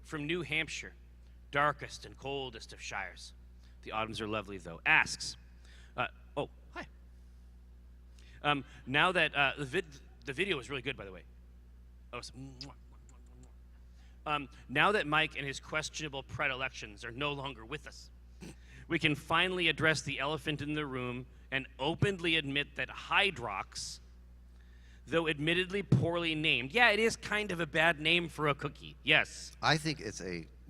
from New Hampshire, darkest and coldest of shires. The autumns are lovely, though. Asks, oh, hi. Now that the video was really good, by the way. Oh, now that Mike and his questionable predilections are no longer with us, we can finally address the elephant in the room and openly admit that Hydrox, though admittedly poorly named, yeah, it is kind of a bad name for a cookie. Yes. I think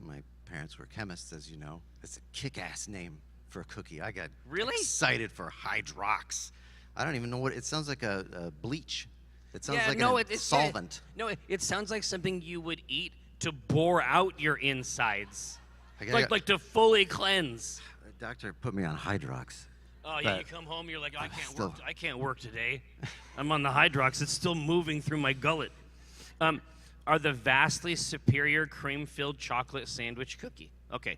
my parents were chemists, as you know. It's a kick-ass name for a cookie. I got Really? excited for Hydrox. I don't even know what, it sounds like a bleach. It sounds like it's a solvent. It sounds like something you would eat to bore out your insides, like to fully cleanse. The doctor put me on Hydrox. Oh yeah, But you come home, you're like, I can't still- work. I can't work today. I'm on the Hydrox. It's still moving through my gullet. Are the vastly superior cream-filled chocolate sandwich cookie? Okay.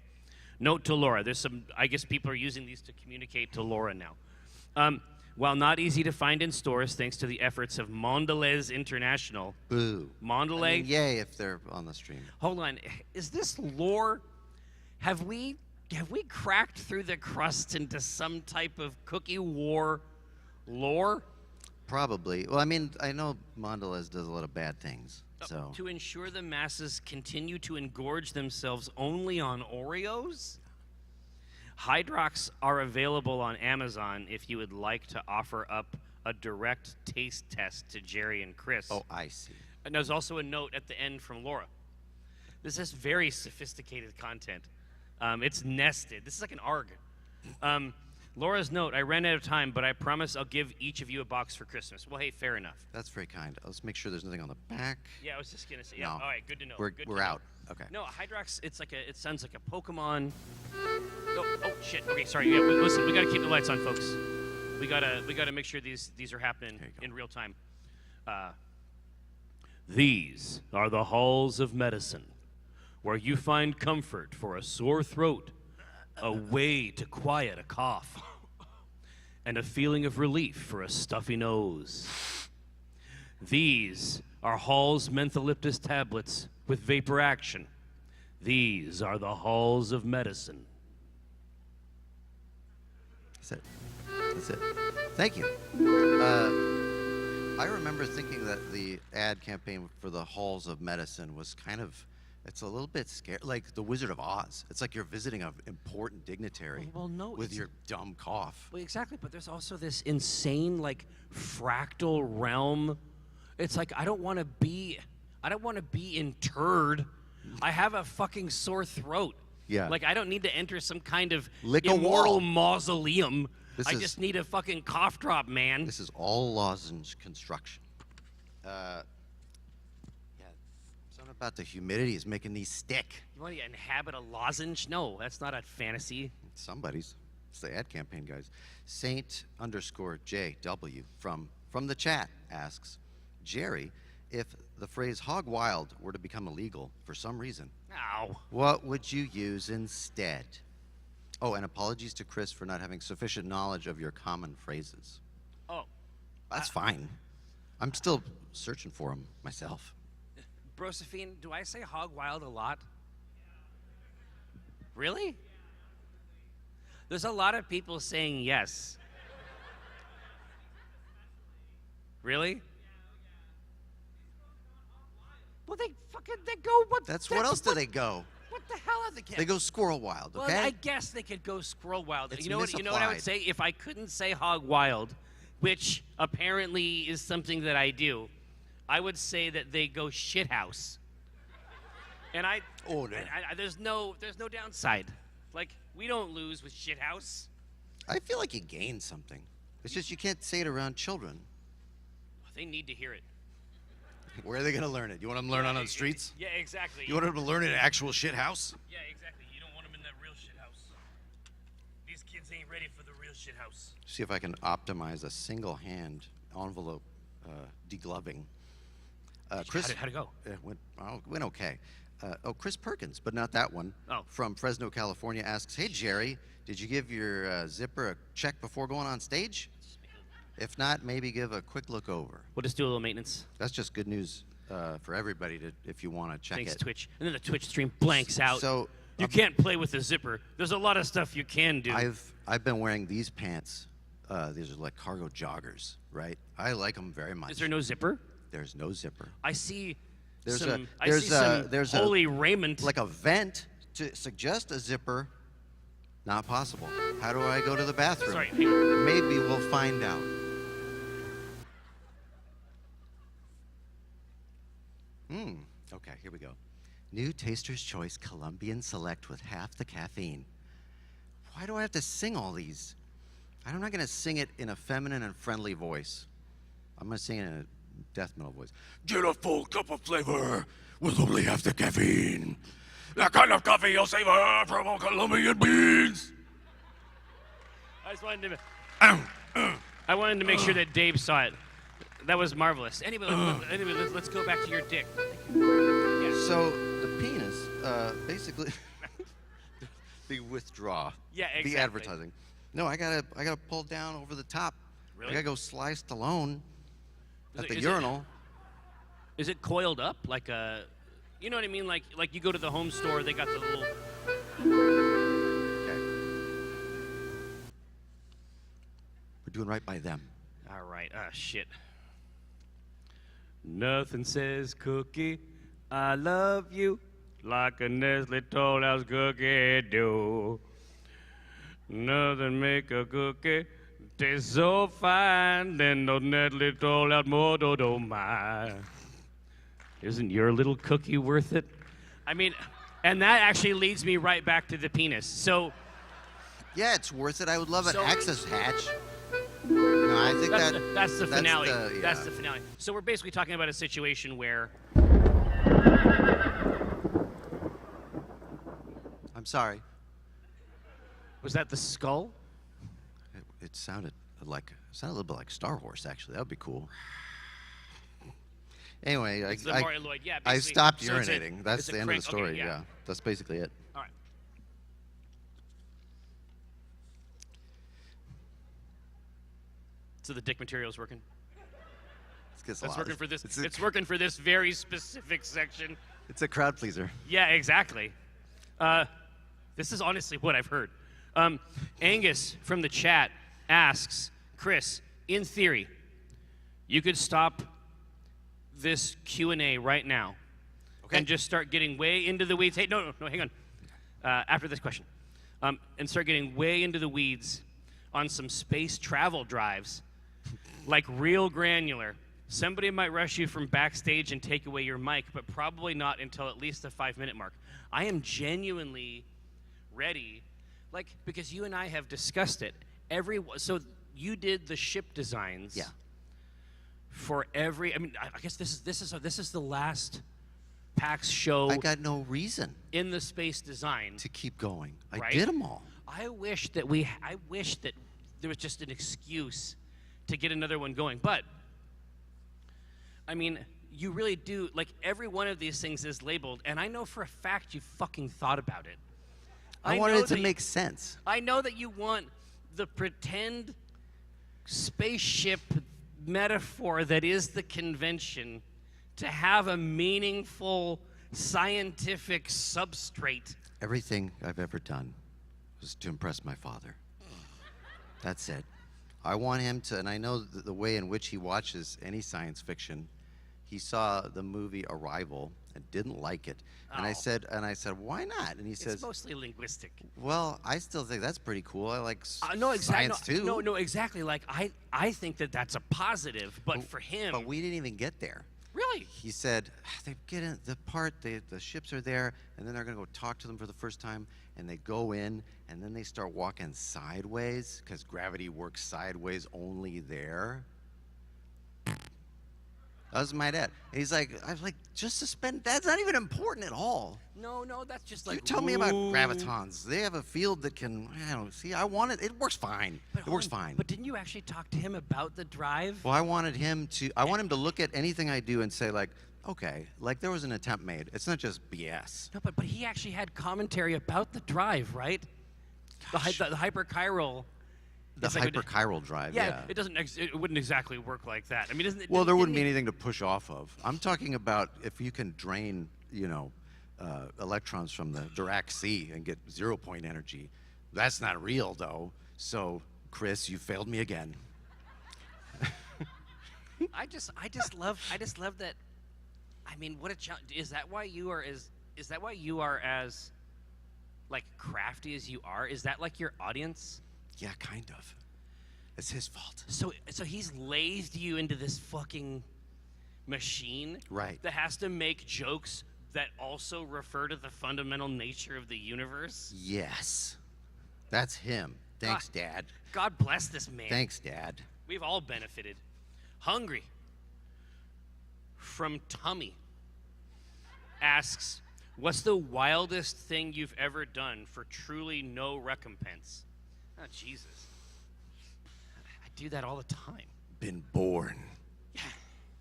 Note to Laura. There's some. I guess people are using these to communicate to Laura now. While not easy to find in stores, thanks to the efforts of Mondelez International. Boo. Mondelez. I mean, yay if they're on the stream. Hold on. Is this lore? Have we cracked through the crust into some type of cookie war lore? Probably. Well, I mean, I know Mondelez does a lot of bad things, so. To ensure the masses continue to engorge themselves only on Oreos? Hydrox are available on Amazon if you would like to offer up a direct taste test to Jerry and Chris. Oh, I see. And there's also a note at the end from Laura. This is very sophisticated content. It's nested. This is like an ARG. Laura's note, I ran out of time, but I promise I'll give each of you a box for Christmas. Well, hey, fair enough. That's very kind. Let's make sure there's nothing on the back. Yeah, I was just going to say, yeah, No. all right, good to know. We're Good to we're know. out. Okay. No, Hydrox, it sounds like a Pokemon. Oh, shit. Okay, sorry. Yeah, listen, we got to keep the lights on, folks. We gotta make sure these are happening in real time. These are the halls of medicine, where you find comfort for a sore throat, a way to quiet a cough, and a feeling of relief for a stuffy nose. These are Hall's Mentholyptus tablets with vapor action. These are the halls of medicine. That's it. That's it. Thank you. I remember thinking that the ad campaign for the halls of medicine was kind of, it's a little bit scary, like the Wizard of Oz. It's like you're visiting an important dignitary Well, no, with it's- your dumb cough. Well, exactly, but there's also this insane, like, fractal realm. It's like I don't want to be interred. I have a fucking sore throat. Yeah. Like I don't need to enter some kind of Lick a immortal wall. mausoleum. This I is- just need a fucking cough drop, man. This is all lozenge construction. Yeah, something about the humidity is making these stick. You want to inhabit a lozenge? No, that's not a fantasy. Somebody's. It's the ad campaign, guys. Saint_JW from the chat asks, Jerry, if the phrase hog wild were to become illegal for some reason, Ow. what would you use instead? Oh, and apologies to Chris for not having sufficient knowledge of your common phrases. Oh, That's fine. I'm still searching for them myself. Brosephine, do I say hog wild a lot? Really? There's a lot of people saying yes. Really? Well, they go. What else do they go? What the hell are they? They go squirrel wild, Well, okay? I guess they could go squirrel wild. It's You know what I would misapplied. say? If I couldn't say hog wild, which apparently is something that I do, I would say that they go shithouse. And Oh, no. there's no downside. Like we don't lose with shithouse. I feel like you gain something. It's just you can't say it around children. They need to hear it. Where are they going to learn it? You want them to learn on the streets? Yeah, exactly. You want them to learn in an actual shit house? Yeah, exactly. You don't want them in that real shit house. These kids ain't ready for the real shit house. See if I can optimize a single hand envelope degloving. Chris, How'd it go? Went okay. Chris Perkins, but not that one. Oh. From Fresno, California, asks, "Hey Jerry, did you give your zipper a check before going on stage? If not, maybe give a quick look over." We'll just do a little maintenance. That's just good news for everybody if you want to check Thanks, it. Twitch. And then the Twitch stream blanks out. So you can't play with the zipper. There's a lot of stuff you can do. I've been wearing these pants. These are like cargo joggers, right? I like them very much. Is there no zipper? There's no zipper. I see There's some, a I see some there's holy raiment. like a vent to suggest a zipper. Not possible. How do I go to the bathroom? Sorry, hang on. Maybe we'll find out. Okay, here we go. New Taster's Choice Colombian Select with half the caffeine. Why do I have to sing all these? I'm not going to sing it in a feminine and friendly voice. I'm going to sing it in a death metal voice. Get a full cup of flavor with only half the caffeine. That kind of coffee you'll savor from all Colombian beans. I just wanted to make sure that Dave saw it. That was marvelous. Anyway, let's go back to your dick. Yeah. So the penis, basically, the withdraw. Yeah, The exactly. advertising. No, I gotta pull down over the top. Really? I gotta go slice alone at the Is urinal. Is it coiled up like a? You know what I mean? Like you go to the home store, they got the little. Okay. We're doing right by them. All right. Shit. Nothing says cookie, I love you, like a Nestle Toll House cookie do. Nothing make a cookie taste so fine, than those Nestle Toll House more do my. Isn't your little cookie worth it? I mean, And that actually leads me right back to the penis. So Yeah, it's worth it. I would love an So- access hatch. No, I think that's the finale. yeah. That's the finale. So we're basically talking about a situation where I'm sorry. was that the skull? It sounded a little bit like Star Wars, actually. That would be cool. Anyway, It's the I Moriloid. Yeah, I basically. stopped So it's a- urinating. That's it's a the end of crank- the story. okay, yeah, that's basically it. All right. So the dick material's working. That's working for this. It's working for this very specific section. It's a crowd pleaser. Yeah, exactly. This is honestly what I've heard. Angus from the chat asks, Chris, in theory, you could stop this Q&A right now and just start getting way into the weeds. Hey, no, hang on. After this question. And start getting way into the weeds on some space travel drives, like real granular. Somebody might rush you from backstage and take away your mic, but probably not until at least the 5-minute mark. I am genuinely ready, because you and I have discussed it. So you did the ship designs. Yeah. For every, I guess this is the last PAX show. I got no reason in the space design to keep going. I right? did them all. I wish that there was just an excuse to get another one going. But you really do, every one of these things is labeled, and I know for a fact you fucking thought about it. I wanted it to make sense. I know that you want the pretend spaceship metaphor that is the convention to have a meaningful scientific substrate. Everything I've ever done was to impress my father. That's it. I want him to, and I know the way in which he watches any science fiction. He saw the movie Arrival and didn't like it. And I said, why not? And he says, It's mostly linguistic. well, I still think that's pretty cool. I like Science too. No, exactly. I think that that's a positive, but for him. But we didn't even get there. Really? He said, they get in the part, the ships are there, and then they're going to go talk to them for the first time, and they go in, and then they start walking sideways, because gravity works sideways only there. That was my dad. And he's like, I was like, just suspend, that's not even important at all. No, that's just You tell me about gravitons. They have a field that can, I want it, it works fine. But It works fine. But didn't you actually talk to him about the drive? Well, I want him to look at anything I do and say, okay, there was an attempt made. It's not just BS. No, but he actually had commentary about the drive, right? The hyperchiral. The it's like hyperchiral drive, yeah. It wouldn't exactly work like that. Isn't it? Well, there wouldn't be anything to push off of. I'm talking about if you can drain, electrons from the Dirac Sea and get 0-point energy. That's not real, though. So, Chris, you failed me again. I just love that. What a challenge! Is that why you are as crafty as you are? Is that your audience? Yeah, kind of. It's his fault. So he's lathed you into this fucking machine, right? That has to make jokes that also refer to the fundamental nature of the universe. Yes, that's him. Thanks, Dad. God bless this man. Thanks, Dad. We've all benefited. Hungry from Tummy asks, what's the wildest thing you've ever done for truly no recompense? Oh, Jesus. I do that all the time. Been born.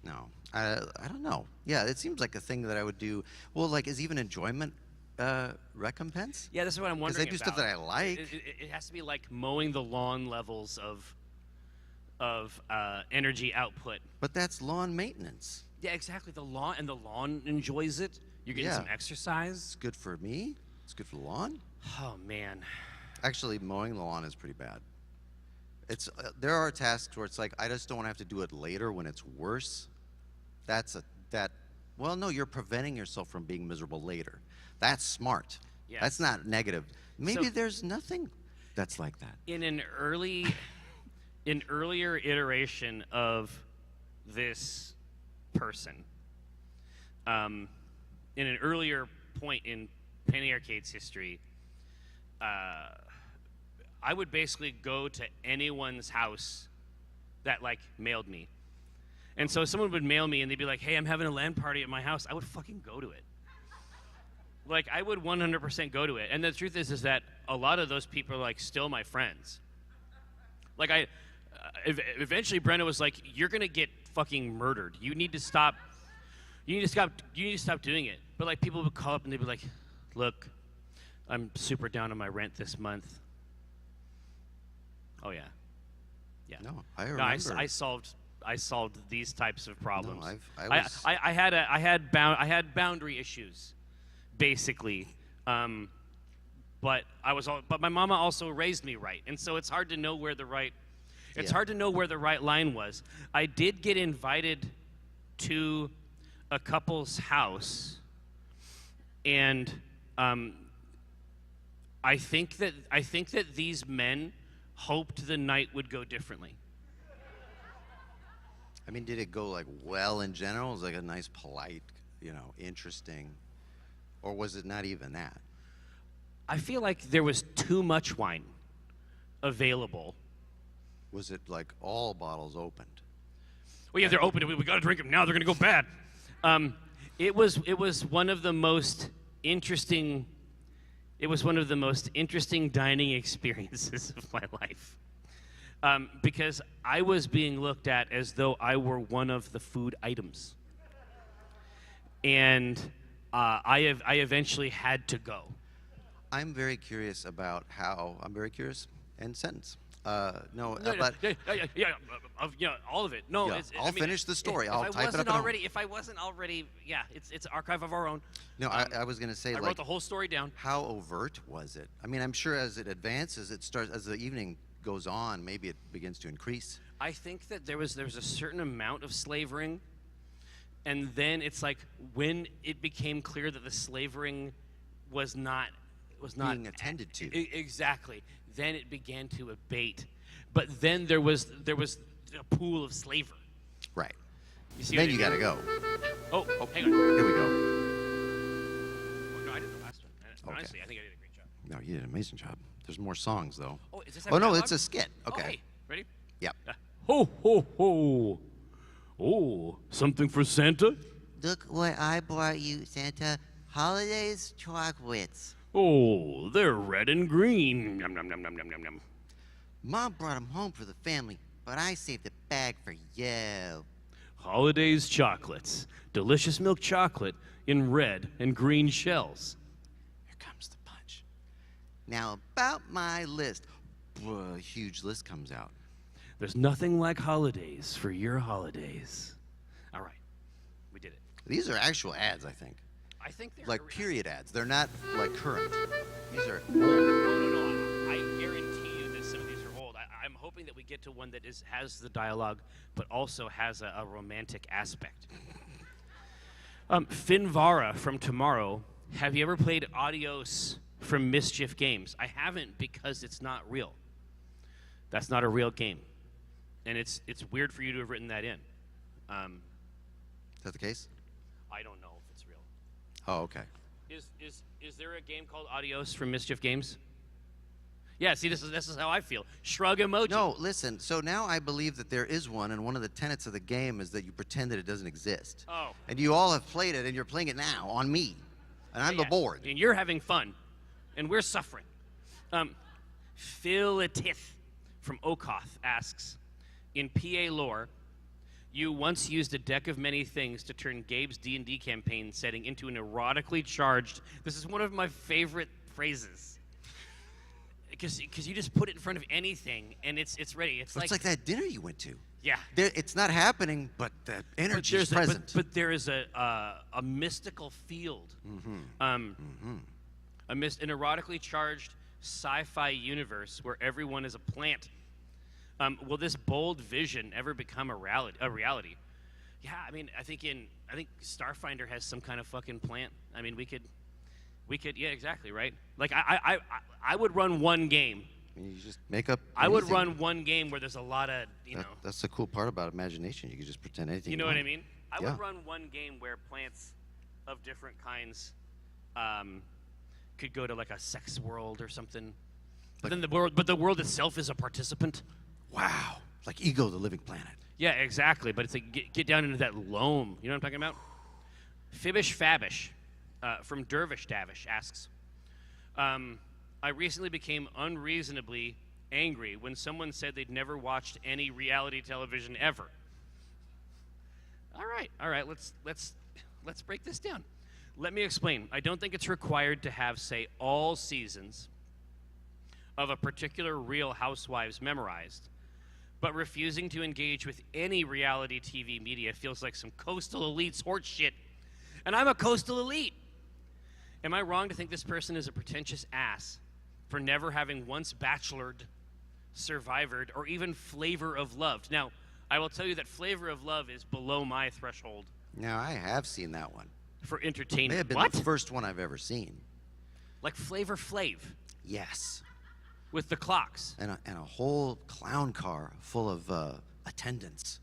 No, I don't know. Yeah, it seems like a thing that I would do. Well, is even enjoyment recompense? Yeah, this is what I'm wondering because I do stuff that I like. It has to be like mowing the lawn levels of energy output. But that's lawn maintenance. Yeah, exactly. The lawn enjoys it. You're getting some exercise. It's good for me. It's good for the lawn. Oh man. Actually, mowing the lawn is pretty bad. There are tasks where it's like I just don't want to have to do it later when it's worse. Well, no, you're preventing yourself from being miserable later. That's smart. Yes. That's not negative. Maybe there's nothing that's like that. In an earlier iteration of this person, in an earlier point in Penny Arcade's history, I would basically go to anyone's house that like mailed me. And so someone would mail me and they'd be like, hey, I'm having a LAN party at my house. I would fucking go to it. Like, I would 100% go to it. And the truth is that a lot of those people are like still my friends. Like, eventually Brenda was like, you're gonna get fucking murdered. You need to stop doing it. But like, people would call up and they'd be like, look, I'm super down on my rent this month. Oh yeah. Yeah. No, I remember. No, I solved these types of problems. No, I had boundary issues, basically. But my mama also raised me right, and so it's hard to know where the right line was. I did get invited to a couple's house, and I think that these men hoped the night would go differently. I mean, did it go like well in general? Was it like a nice, polite, interesting, or was it not even that? I feel like there was too much wine available. Was it like all bottles opened? Well, yeah, they're open. We got to drink them now. They're gonna go bad. It was one of the most interesting. It was one of the most interesting dining experiences of my life. Because I was being looked at as though I were one of the food items. And I eventually had to go. I'm very curious about how. I'm very curious. End sentence. But all of it. No, yeah, I'll finish the story. I'll type it up. If I wasn't already, yeah, it's an archive of our own. No, I was gonna say, I wrote the whole story down. How overt was it? I mean, I'm sure as it advances, it starts as the evening goes on. Maybe it begins to increase. I think that there was a certain amount of slavering, and then it's like when it became clear that the slavering was not being attended to. Exactly. Then it began to abate, but then there was a pool of slavery. Right. You see then you gotta go. Oh, hang on. Here we go. Oh, no, I did the last one. Okay. Honestly, I think I did a great job. No, you did an amazing job. There's more songs though. Oh, is this? Oh no, it's a skit. Okay. Oh, hey, ready? Yep. Ho ho ho! Oh, something for Santa? Look what I brought you, Santa. Holidays chocolates. Oh, they're red and green. Yum, yum, yum, yum, yum, yum, yum. Mom brought them home for the family, but I saved a bag for you. Holidays chocolates. Delicious milk chocolate in red and green shells. Here comes the punch. Now about my list. A huge list comes out. There's nothing like holidays for your holidays. All right, we did it. These are actual ads, I think. I think they're like period ads. They're not like current. These are old. No. I guarantee you that some of these are old. I'm hoping that we get to one that has the dialogue, but also has a romantic aspect. Finvara from Tomorrow. Have you ever played Adios from Mischief Games? I haven't because it's not real. That's not a real game, and it's weird for you to have written that in. Is that the case? I don't know if it's real. Oh, okay. Is there a game called Adios from Mischief Games? Yeah, see, this is how I feel. Shrug emoji. No, listen. So now I believe that there is one, and one of the tenets of the game is that you pretend that it doesn't exist. Oh. And you all have played it, and you're playing it now on me, and I'm the board. And you're having fun, and we're suffering. Philitith from Okoth asks, in PA lore, you once used a deck of many things to turn Gabe's D&D campaign setting into an erotically charged. This is one of my favorite phrases. Because you just put it in front of anything and it's ready. It's like that dinner you went to. Yeah. It's not happening, but the energy is present. But there is a mystical field. Mm-hmm. An erotically charged sci-fi universe where everyone is a plant. Will this bold vision ever become a reality? Yeah, I mean, I think Starfinder has some kind of fucking plant. I mean, we could, yeah, exactly, right? Like, I would run one game. You just make up. I would run one game where there's a lot of, know. That's the cool part about imagination. You can just pretend anything. You know what I mean? I Yeah. would run one game where plants of different kinds could go to like a sex world or something. But then the world itself is a participant. Wow. Like Ego, the Living Planet. Yeah, exactly. But it's like get down into that loam. You know what I'm talking about? Fibbish Fabish from Dervish Davish asks, I recently became unreasonably angry when someone said they'd never watched any reality television ever. All right. Let's break this down. Let me explain. I don't think it's required to have, say, all seasons of a particular Real Housewives memorized, but refusing to engage with any reality TV media feels like some coastal elites horse shit. And I'm a coastal elite. Am I wrong to think this person is a pretentious ass for never having once bachelored, survivored, or even Flavor of Love? Now, I will tell you that Flavor of Love is below my threshold. Now, I have seen that one. For May entertainment. have been What? the first one I've ever seen. Like Flavor Flav Yes. with the clocks. And a whole clown car full of attendants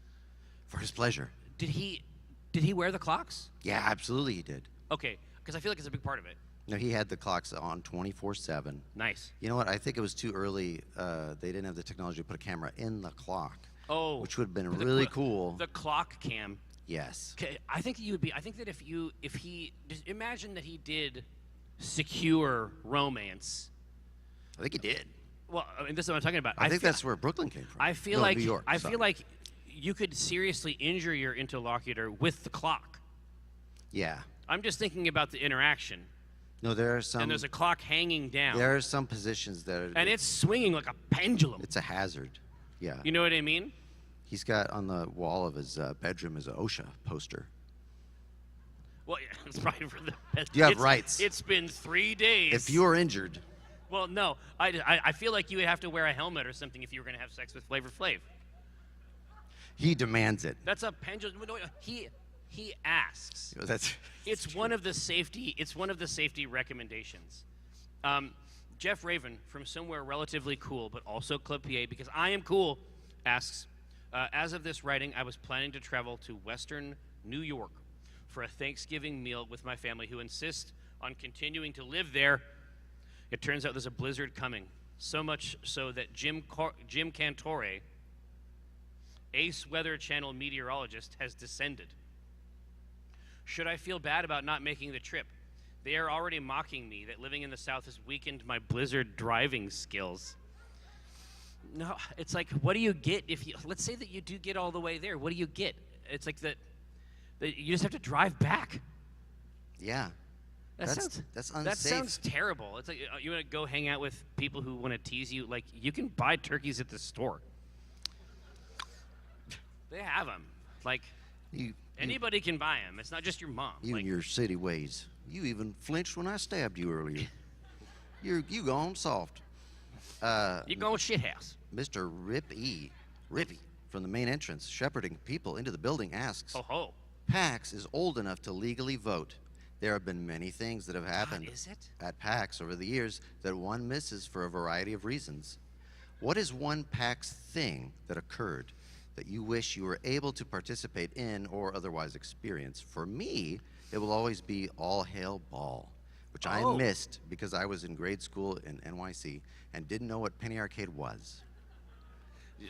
for his pleasure. Did he wear the clocks? Yeah, absolutely he did. Okay, because I feel like it's a big part of it. No, he had the clocks on 24/7. Nice. You know what? I think it was too early. They didn't have the technology to put a camera in the clock. Oh. Which would have been the really cl- cool. The clock cam. Yes. Okay, I think that if he just imagine that he did secure romance. I think he did. Well, I mean, this is what I'm talking about. I think that's where Brooklyn came from. I feel No, like New York. I sorry. feel like you could seriously injure your interlocutor with the clock. Yeah. I'm just thinking about the interaction. No, there are some. And there's a clock hanging down. There are some positions that are. And it's swinging like a pendulum. It's a hazard. Yeah. You know what I mean? He's got on the wall of his bedroom is an OSHA poster. Well, yeah, it's probably for the best. You have It's- rights. It's been 3 days. If you are injured, Well, no. I feel like you would have to wear a helmet or something if you were going to have sex with Flavor Flav. he demands it. That's a pendulum. No, he asks. That's. It's one of the safety recommendations. Jeff Raven from somewhere relatively cool, but also Club PA, because I am cool, asks, as of this writing, I was planning to travel to Western New York for a Thanksgiving meal with my family who insist on continuing to live there. It turns out there's a blizzard coming, so much so that Jim Cantore, Ace Weather Channel meteorologist, has descended. Should I feel bad about not making the trip? They are already mocking me that living in the South has weakened my blizzard driving skills. No, it's like, what do you get if you, let's say that you do get all the way there. What do you get? It's like that you just have to drive back. Yeah. That's unsafe. That sounds terrible. It's like you want to go hang out with people who want to tease you. Like, you can buy turkeys at the store. They have them. Like, anybody can buy them. It's not just your mom. You Like, and your city ways. You even flinched when I stabbed you earlier. you gone soft. you go shithouse. Mr. Rippy from the main entrance, shepherding people into the building, asks, Oh ho. PAX is old enough to legally vote. There have been many things that have happened is it? at PAX over the years that one misses for a variety of reasons. What is one PAX thing that occurred that you wish you were able to participate in or otherwise experience? For me, it will always be All Hail Ball, which I Oh. missed because I was in grade school in NYC and didn't know what Penny Arcade was.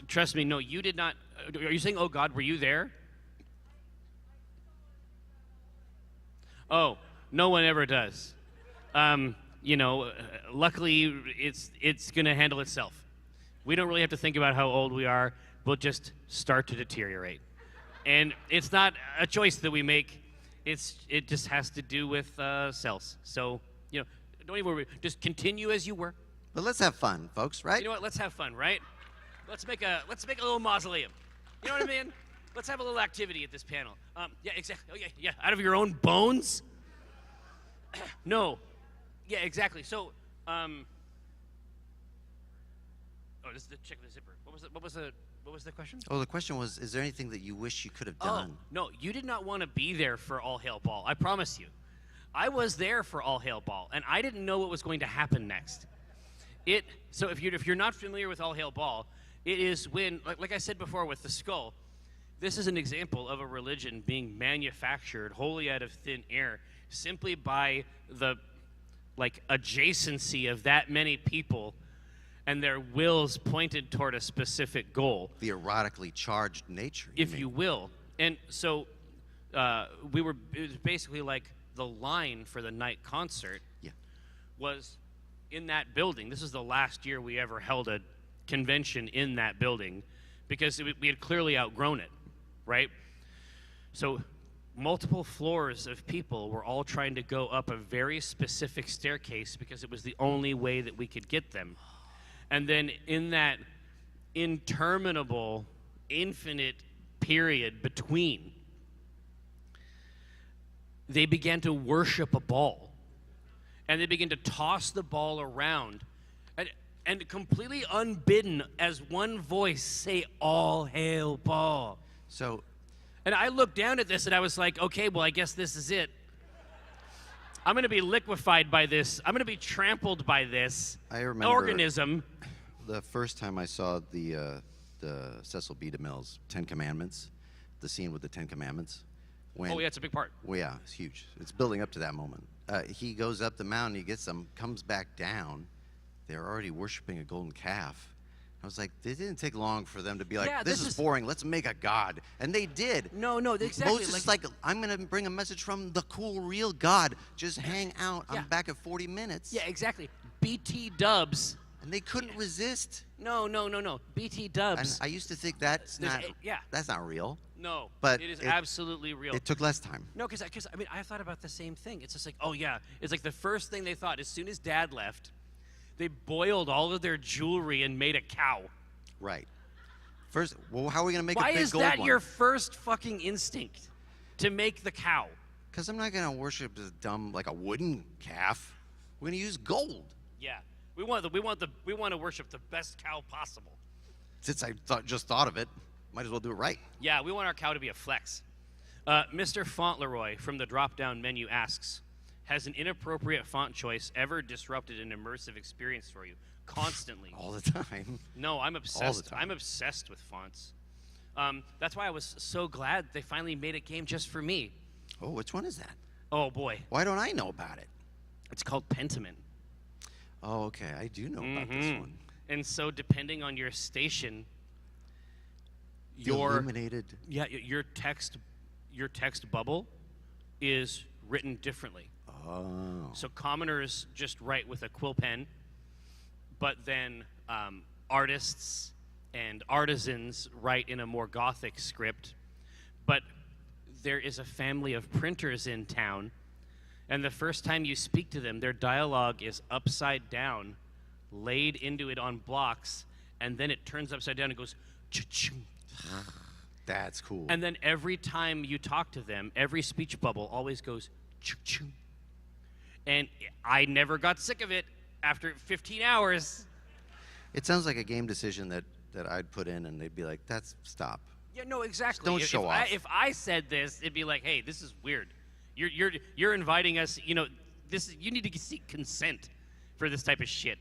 Trust me, no, you did not. Are you saying, oh God, were you there? Oh, no one ever does. Luckily, it's going to handle itself. We don't really have to think about how old we are. We'll just start to deteriorate. And it's not a choice that we make. It just has to do with cells. So, don't even worry. Just continue as you were. But let's have fun, folks, right? You know what? Let's have fun, right? Let's make a little mausoleum. You know what I mean? Let's have a little activity at this panel. Yeah, exactly. Oh, yeah. Out of your own bones? No. Yeah, exactly. So, this is the check the zipper. What was the question? Oh, the question was, is there anything that you wish you could have done? Oh, no, you did not want to be there for All Hail Ball. I promise you. I was there for All Hail Ball, and I didn't know what was going to happen next. So if you're not familiar with All Hail Ball, it is when, like I said before with the skull, this is an example of a religion being manufactured wholly out of thin air simply by the like adjacency of that many people and their wills pointed toward a specific goal, The erotically charged nature. if mean. you will. And so it was basically like the line for the night concert Yeah. was in that building. This is the last year we ever held a convention in that building because we had clearly outgrown it, right? So multiple floors of people were all trying to go up a very specific staircase because it was the only way that we could get them. And then in that interminable, infinite period between, they began to worship a ball. And they began to toss the ball around. And completely unbidden, as one voice, say, "All hail ball." So, And I looked down at this and I was like, okay, well, I guess this is it. I'm going to be liquefied by this. I'm going to be trampled by this I remember organism. the first time I saw the Cecil B. DeMille's 10 Commandments, the scene with the 10 Commandments. When, Oh, yeah, it's a big part. Well, yeah, it's huge. It's building up to that moment. He goes up the mountain, he gets them, comes back down. They're already worshiping a golden calf. I was like, it didn't take long for them to be like, Yeah, this this is is- boring, let's make a god. And they did. No, exactly. Moses is like, I'm going to bring a message from the cool, real God. Just hang out. Yeah. I'm back at 40 minutes. Yeah, exactly. BT dubs. And they couldn't resist. No. BT And dubs. I used to think that's There's not, yeah. that's not real. No, But it is it- absolutely real. It took less time. No, because I mean, I thought about the same thing. It's just like, oh yeah, it's like the first thing they thought as soon as Dad left, they boiled all of their jewelry and made a cow. Right. First, well, how are we going to make Why a big is gold that one? your first fucking instinct? To make the cow? Because I'm not going to worship this dumb, like a wooden calf. We're going to use gold. Yeah, we want to worship the best cow possible. Since I just thought of it, might as well do it right. Yeah, we want our cow to be a flex. Mr. Fauntleroy from the drop-down menu asks, has an inappropriate font choice ever disrupted an immersive experience for you? Constantly. All the time. No, I'm obsessed. time. I'm obsessed with fonts. That's why I was so glad they finally made a game just for me. Oh, which one is that? Oh boy, Why don't I know about it? it's called Pentiment. Oh, okay. I do know about this one. And so, depending on your station, The your illuminated. your text bubble is written differently. Oh. So commoners just write with a quill pen, but then artists and artisans write in a more Gothic script. But there is a family of printers in town, and the first time you speak to them, their dialogue is upside down, laid into it on blocks, and then it turns upside down and goes cha-ching. That's cool. And then every time you talk to them, every speech bubble always goes choo-choo. And I never got sick of it after 15 hours. It sounds like a game decision that I'd put in, and they'd be like, "That's stop." Yeah, no, exactly. Don't show off. If I said this, it'd be like, hey, this is weird. You're inviting us. You know, you need to seek consent for this type of shit.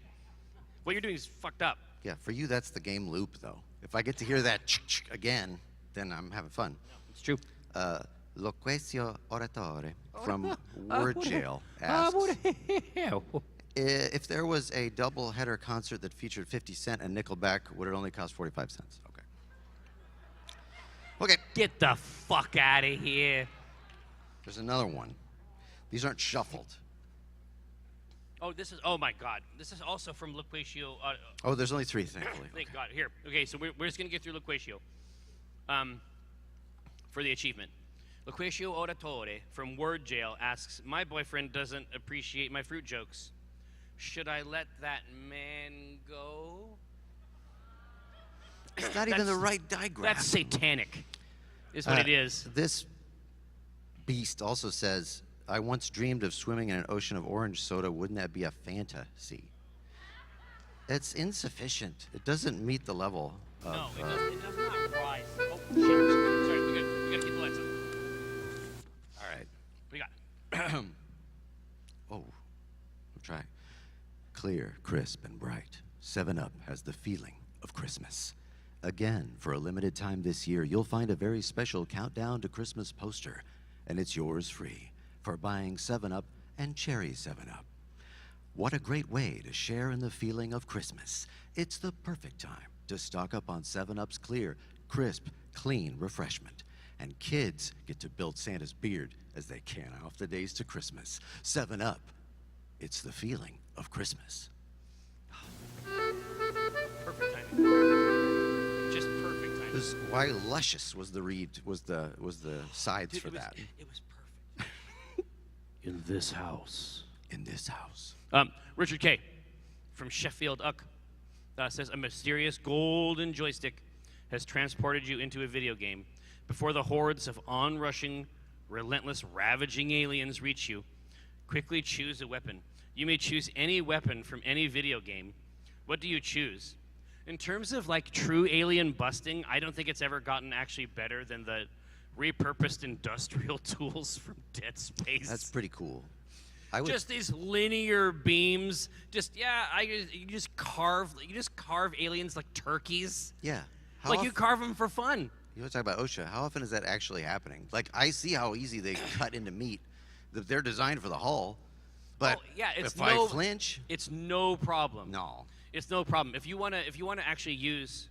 What you're doing is fucked up. Yeah, for you, that's the game loop, though. If I get to hear that again, then I'm having fun. It's true. Loquacio Oratore from Word Jail asks, if there was a double header concert that featured 50 Cent and Nickelback, would it only cost 45 cents? Okay. Okay, Get the fuck out of here. there's another one. These aren't shuffled. Oh my God. This is also from Loquatio. Oh, there's only three, thankfully. Thank God. Here. Okay, so we're just going to get through Loquatio for the achievement. Loquatio Oratore from Word Jail asks, my boyfriend doesn't appreciate my fruit jokes. Should I let that man go? It's not even the right diagram. That's satanic, is what it is. This beast also says, I once dreamed of swimming in an ocean of orange soda. Wouldn't that be a fantasy? It's insufficient. It doesn't meet the level of... No, it does not rise. Oh, shit. Sorry, we gotta keep the lights on. All right. We got Oh, we'll try. Clear, crisp, and bright. 7-Up has the feeling of Christmas. Again, for a limited time this year, you'll find a very special Countdown to Christmas poster, and it's yours free for buying 7-Up and Cherry 7-Up. What a great way to share in the feeling of Christmas. It's the perfect time to stock up on 7-Up's clear, crisp, clean refreshment. And kids get to build Santa's beard as they can off the days to Christmas. 7-Up, it's the feeling of Christmas. Perfect timing. Just perfect timing. This is why luscious was the sides Dude, for it was, that. It was perfect. In this house. In this house. Richard K. from Sheffield Uck says a mysterious golden joystick has transported you into a video game. Before the hordes of onrushing, relentless, ravaging aliens reach you, quickly choose a weapon. You may choose any weapon from any video game. What do you choose? In terms of like true alien busting, I don't think it's ever gotten actually better than the repurposed industrial tools from Dead Space. That's pretty cool. Just these linear beams. You just carve aliens like turkeys. Yeah. You carve them for fun. You want to talk about OSHA? How often is that actually happening? Like, I see how easy they cut into meat. They're designed for the hull. But if I flinch, it's no problem. No, it's no problem. If you wanna actually use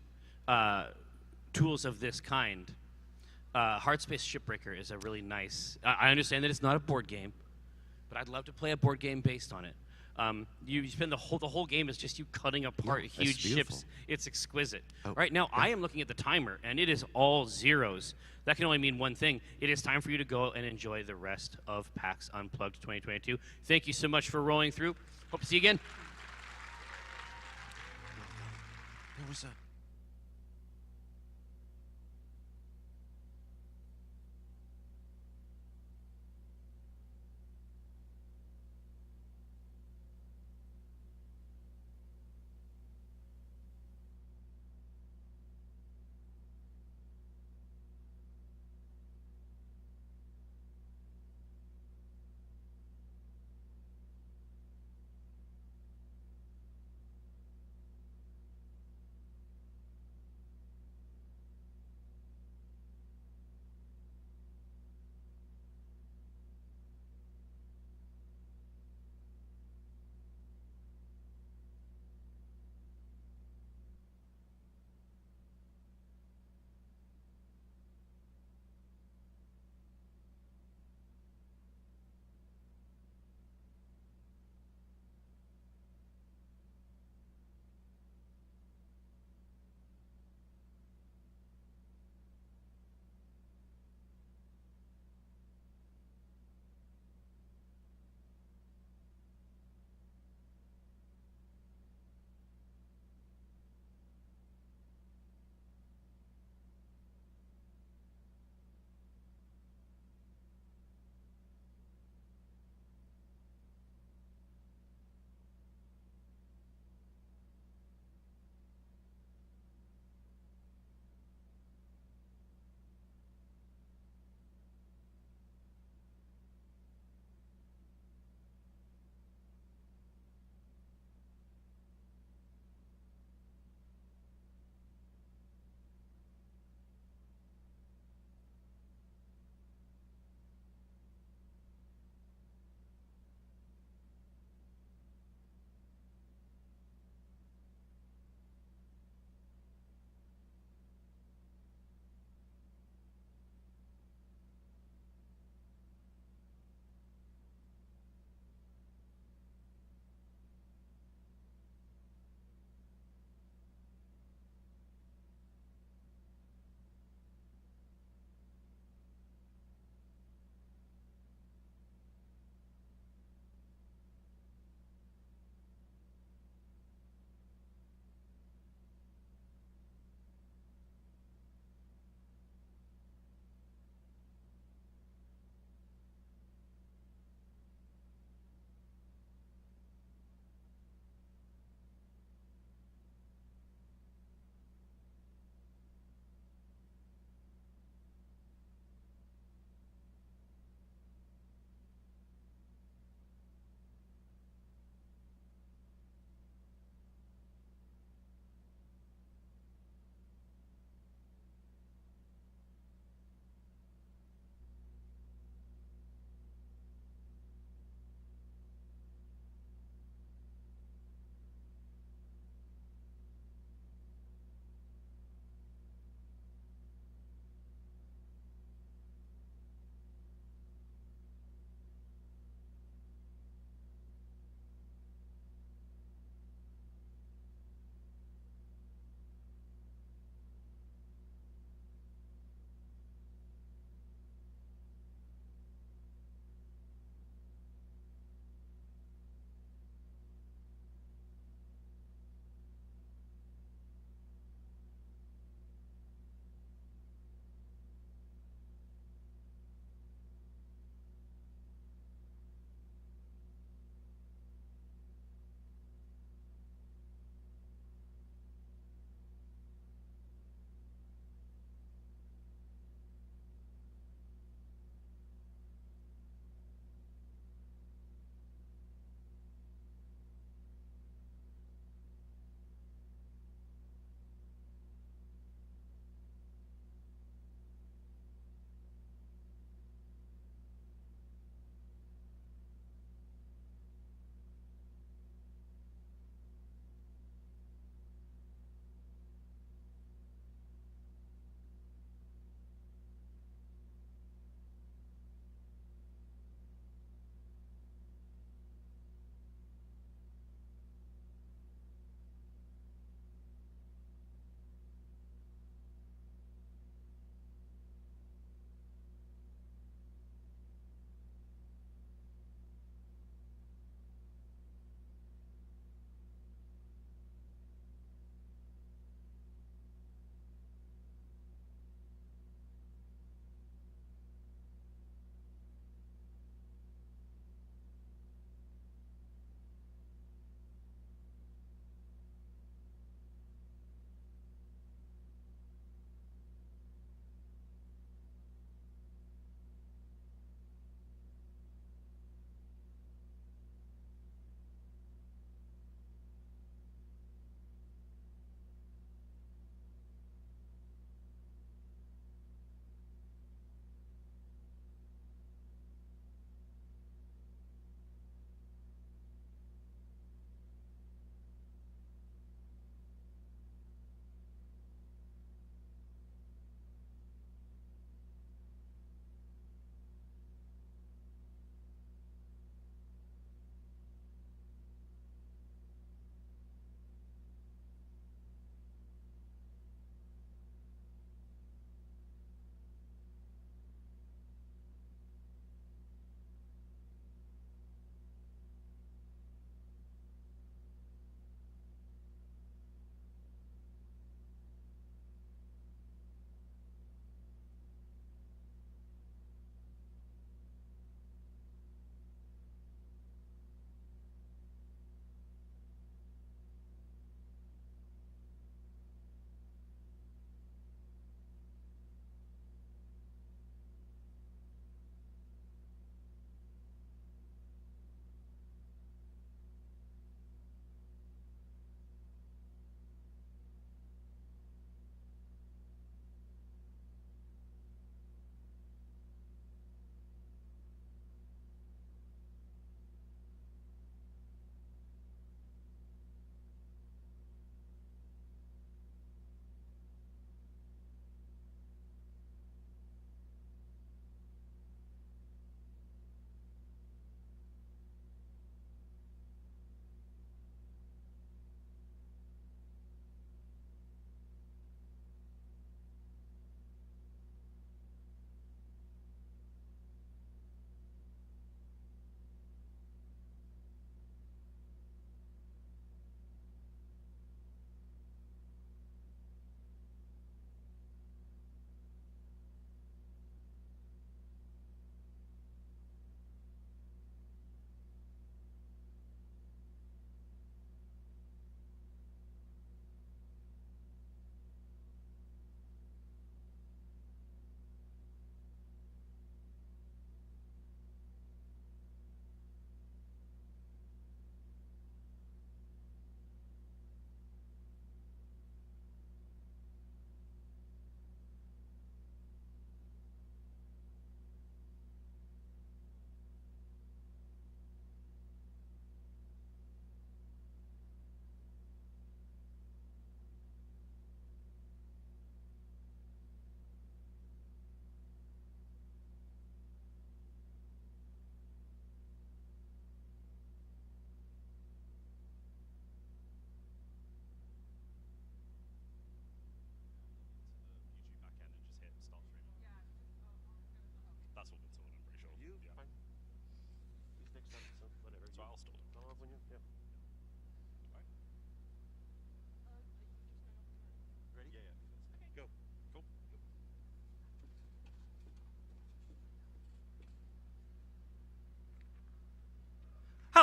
tools of this kind, Hardspace Shipbreaker is a really nice. I understand that it's not a board game, but I'd love to play a board game based on it. You spend the whole game is just you cutting apart huge ships. It's exquisite. Right now, I am looking at the timer, and it is all zeros. That can only mean one thing. It is time for you to go and enjoy the rest of PAX Unplugged 2022. Thank you so much for rolling through. Hope to see you again. What was that?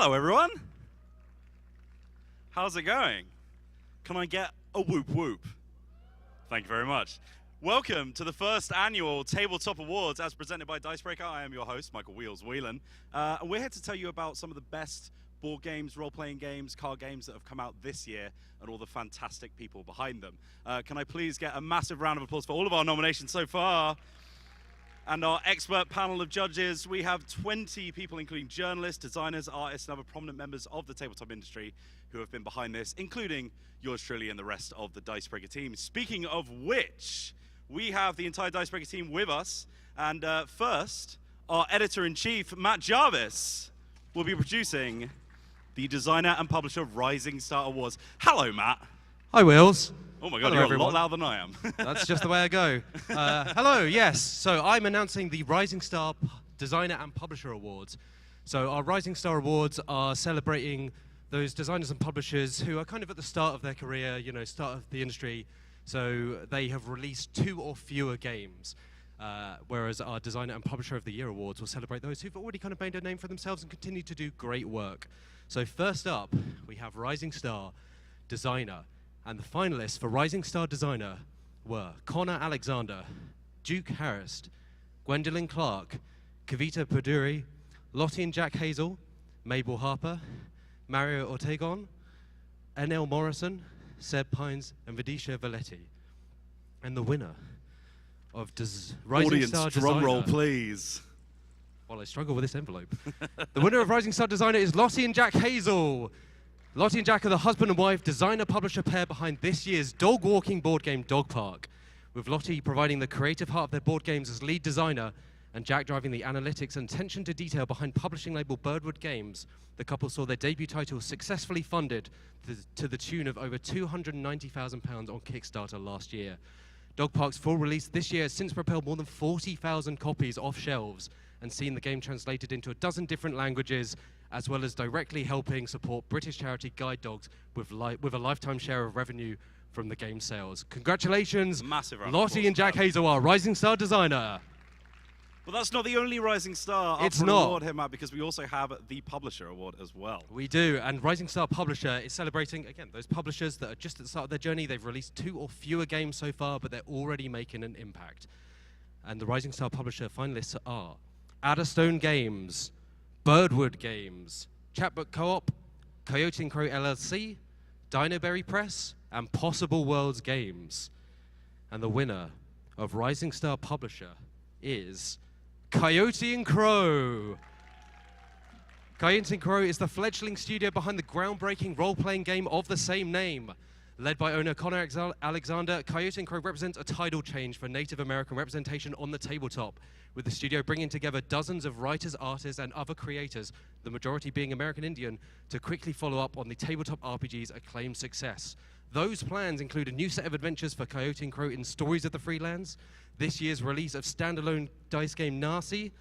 Hello, everyone. How's it going? Can I get a whoop whoop? Thank you very much. Welcome to the first annual Tabletop Awards as presented by Dicebreaker. I am your host, Michael Wheels Whelan. And we're here to tell you about some of the best board games, role-playing games, card games that have come out this year and all the fantastic people behind them. Can I please get a massive round of applause for all of our nominations so far? And our expert panel of judges. We have 20 people, including journalists, designers, artists, and other prominent members of the tabletop industry who have been behind this, including yours truly and the rest of the Dicebreaker team. Speaking of which, we have the entire Dicebreaker team with us. And first, our editor-in-chief, Matt Jarvis, will be producing the designer and publisher of Rising Star Awards. Hello, Matt. Hi, Wheels. Oh my God, Hello, you're everyone. a lot louder than I am. That's just the way I go. Hello, yes. So I'm announcing the Rising Star Designer and Publisher Awards. So our Rising Star Awards are celebrating those designers and publishers who are kind of at the start of their career, you know, start of the industry. So they have released 2 or fewer games. Whereas our Designer and Publisher of the Year Awards will celebrate those who've already kind of made a name for themselves and continue to do great work. So first up, we have Rising Star Designer. And the finalists for Rising Star Designer were Connor Alexander, Duke Harris, Gwendolyn Clark, Kavita Purduri, Lottie and Jack Hazel, Mabel Harper, Mario Ortegon, N.L. Morrison, Seb Pines, and Vidisha Valetti. And the winner of Rising Audience, Star drum Designer... roll, please. While I struggle with this envelope. The winner of Rising Star Designer is Lottie and Jack Hazel. Lottie and Jack are the husband and wife designer-publisher pair behind this year's dog-walking board game Dog Park, with Lottie providing the creative heart of their board games as lead designer and Jack driving the analytics and attention to detail behind publishing label Birdwood Games. The couple saw their debut title successfully funded to the tune of over £290,000 on Kickstarter last year. Dog Park's full release this year has since propelled more than 40,000 copies off shelves and seen the game translated into a dozen different languages, as well as directly helping support British charity Guide Dogs with a lifetime share of revenue from the game sales. Congratulations, Massive round of Lottie applause and Jack Hazel, our Rising Star Designer. Well, that's not the only Rising Star up It's for an not. award here, Matt, because we also have the Publisher Award as well. We do, and Rising Star Publisher is celebrating, again, those publishers that are just at the start of their journey. They've released 2 or fewer games so far, but they're already making an impact. And the Rising Star Publisher finalists are Adderstone Games, Birdwood Games, Chatbook Co-op, Coyote & Crow LLC, Dinoberry Press, and Possible Worlds Games. And the winner of Rising Star Publisher is Coyote & Crow. Coyote & Crow is the fledgling studio behind the groundbreaking role-playing game of the same name. Led by owner Connor Alexander, Coyote & Crow represents a tidal change for Native American representation on the tabletop, with the studio bringing together dozens of writers, artists, and other creators, the majority being American Indian, to quickly follow up on the tabletop RPG's acclaimed success. Those plans include a new set of adventures for Coyote & Crow in Stories of the Freelands, this year's release of standalone dice game Nasi,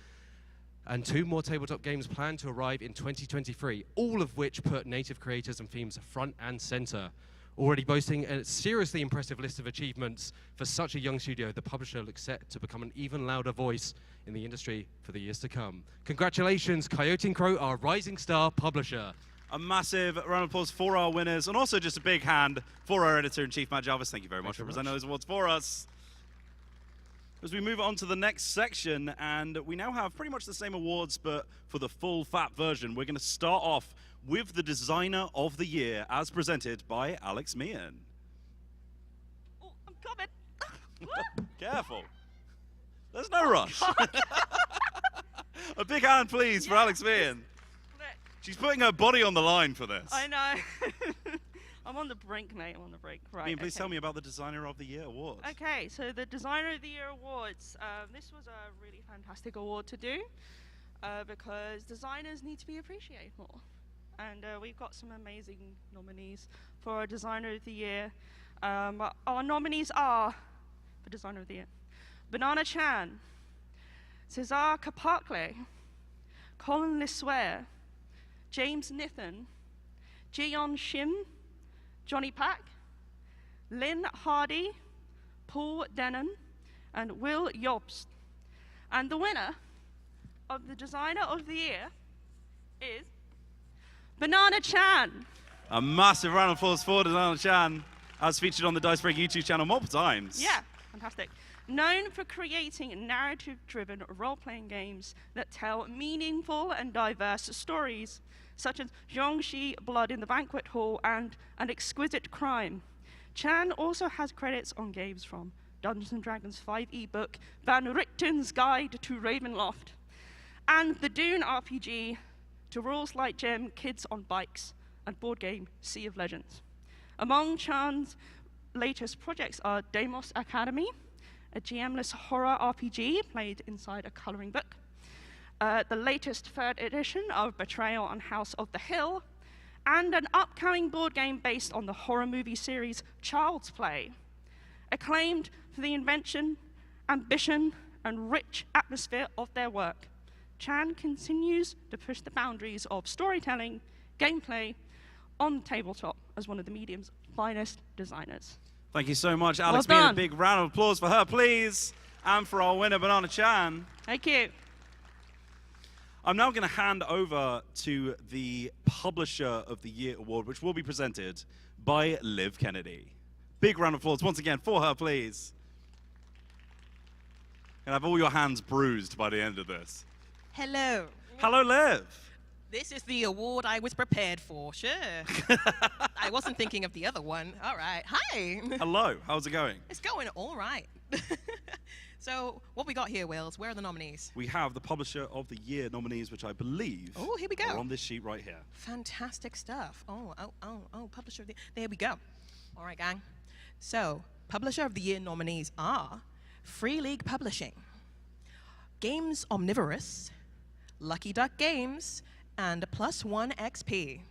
and 2 more tabletop games planned to arrive in 2023, all of which put native creators and themes front and center. Already boasting a seriously impressive list of achievements for such a young studio, the publisher looks set to become an even louder voice in the industry for the years to come. Congratulations, Coyote & Crow, our Rising Star Publisher. A massive round of applause for our winners, and also just a big hand for our editor-in-chief, Matt Jarvis. Thank you very much for presenting those awards for us. As we move on to the next section, and we now have pretty much the same awards, but for the full fat version, we're going to start off with the Designer of the Year, as presented by Alex Meehan. Oh, I'm coming. Careful. There's no rush. A big hand, please, for Alex Meehan. She's putting her body on the line for this. I know. I'm on the brink, mate. I'm on the brink. Right. Meehan, please tell me about the Designer of the Year award. Okay, so the Designer of the Year awards. This was a really fantastic award to do because designers need to be appreciated more. And we've got some amazing nominees for our Designer of the Year. Our nominees are, for Designer of the Year, Banana Chan, Cesar Kapakle, Colin Lisware, James Nithan, Jiyeon Shim, Johnny Pack, Lynn Hardy, Paul Denon, and Will Jobst. And the winner of the Designer of the Year is Banana Chan. A massive round of applause for Banana Chan, as featured on the Dicebreaker YouTube channel multiple times. Yeah, fantastic. Known for creating narrative-driven role-playing games that tell meaningful and diverse stories, such as Zhongxi, Blood in the Banquet Hall, and An Exquisite Crime. Chan also has credits on games from Dungeons & Dragons 5e book, Van Richten's Guide to Ravenloft, and the Dune RPG, to Rules Light Gem, Kids on Bikes, and board game Sea of Legends. Among Chan's latest projects are Deimos Academy, a GM-less horror RPG played inside a coloring book, the latest 3rd edition of Betrayal on House of the Hill, and an upcoming board game based on the horror movie series Child's Play. Acclaimed for the invention, ambition, and rich atmosphere of their work, Chan continues to push the boundaries of storytelling, gameplay, on tabletop as one of the medium's finest designers. Thank you so much, Alex. Well done. A big round of applause for her, please. And for our winner, Banana Chan. Thank you. I'm now going to hand over to the Publisher of the Year award, which will be presented by Liv Kennedy. Big round of applause once again for her, please. And have all your hands bruised by the end of this. Hello. Hello, Liv. This is the award I was prepared for, sure. I wasn't thinking of the other one. All right. Hi. Hello. How's it going? It's going all right. So what we got here, Wills? Where are the nominees? We have the Publisher of the Year nominees, which I believe here we go. are on this sheet right here. Fantastic stuff. Publisher of the... There we go. All right, gang. So, Publisher of the Year nominees are Free League Publishing, Games Omnivorous, Lucky Duck Games, and +1 XP.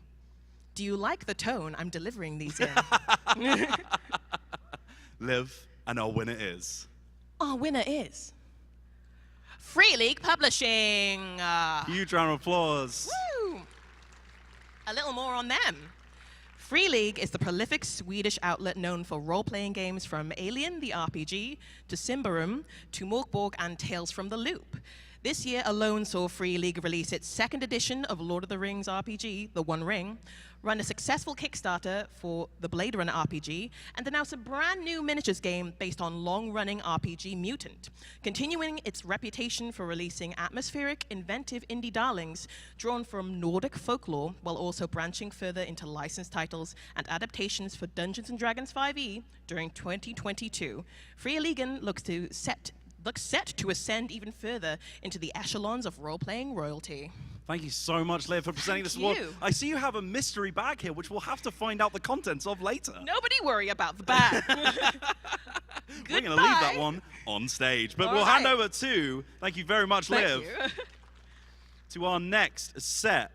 Do you like the tone I'm delivering these in? Liv, and our winner is... Our winner is Free League Publishing. Huge round of applause. Woo! A little more on them. Free League is the prolific Swedish outlet known for role-playing games from Alien the RPG to Symbaroum to Morkborg and Tales from the Loop. This year alone saw Free League release its 2nd edition of Lord of the Rings RPG, The One Ring, run a successful Kickstarter for the Blade Runner RPG, and announce a brand new miniatures game based on long-running RPG Mutant, continuing its reputation for releasing atmospheric, inventive indie darlings drawn from Nordic folklore, while also branching further into licensed titles and adaptations for Dungeons & Dragons 5e during 2022. Free League looks set to ascend even further into the echelons of role-playing royalty. Thank you so much, Liv, for presenting this award. I see you have a mystery bag here, which we'll have to find out the contents of later. Nobody worry about the bag. We're going to leave that one on stage. But we'll hand over to, thank you very much, Liv, to our next set.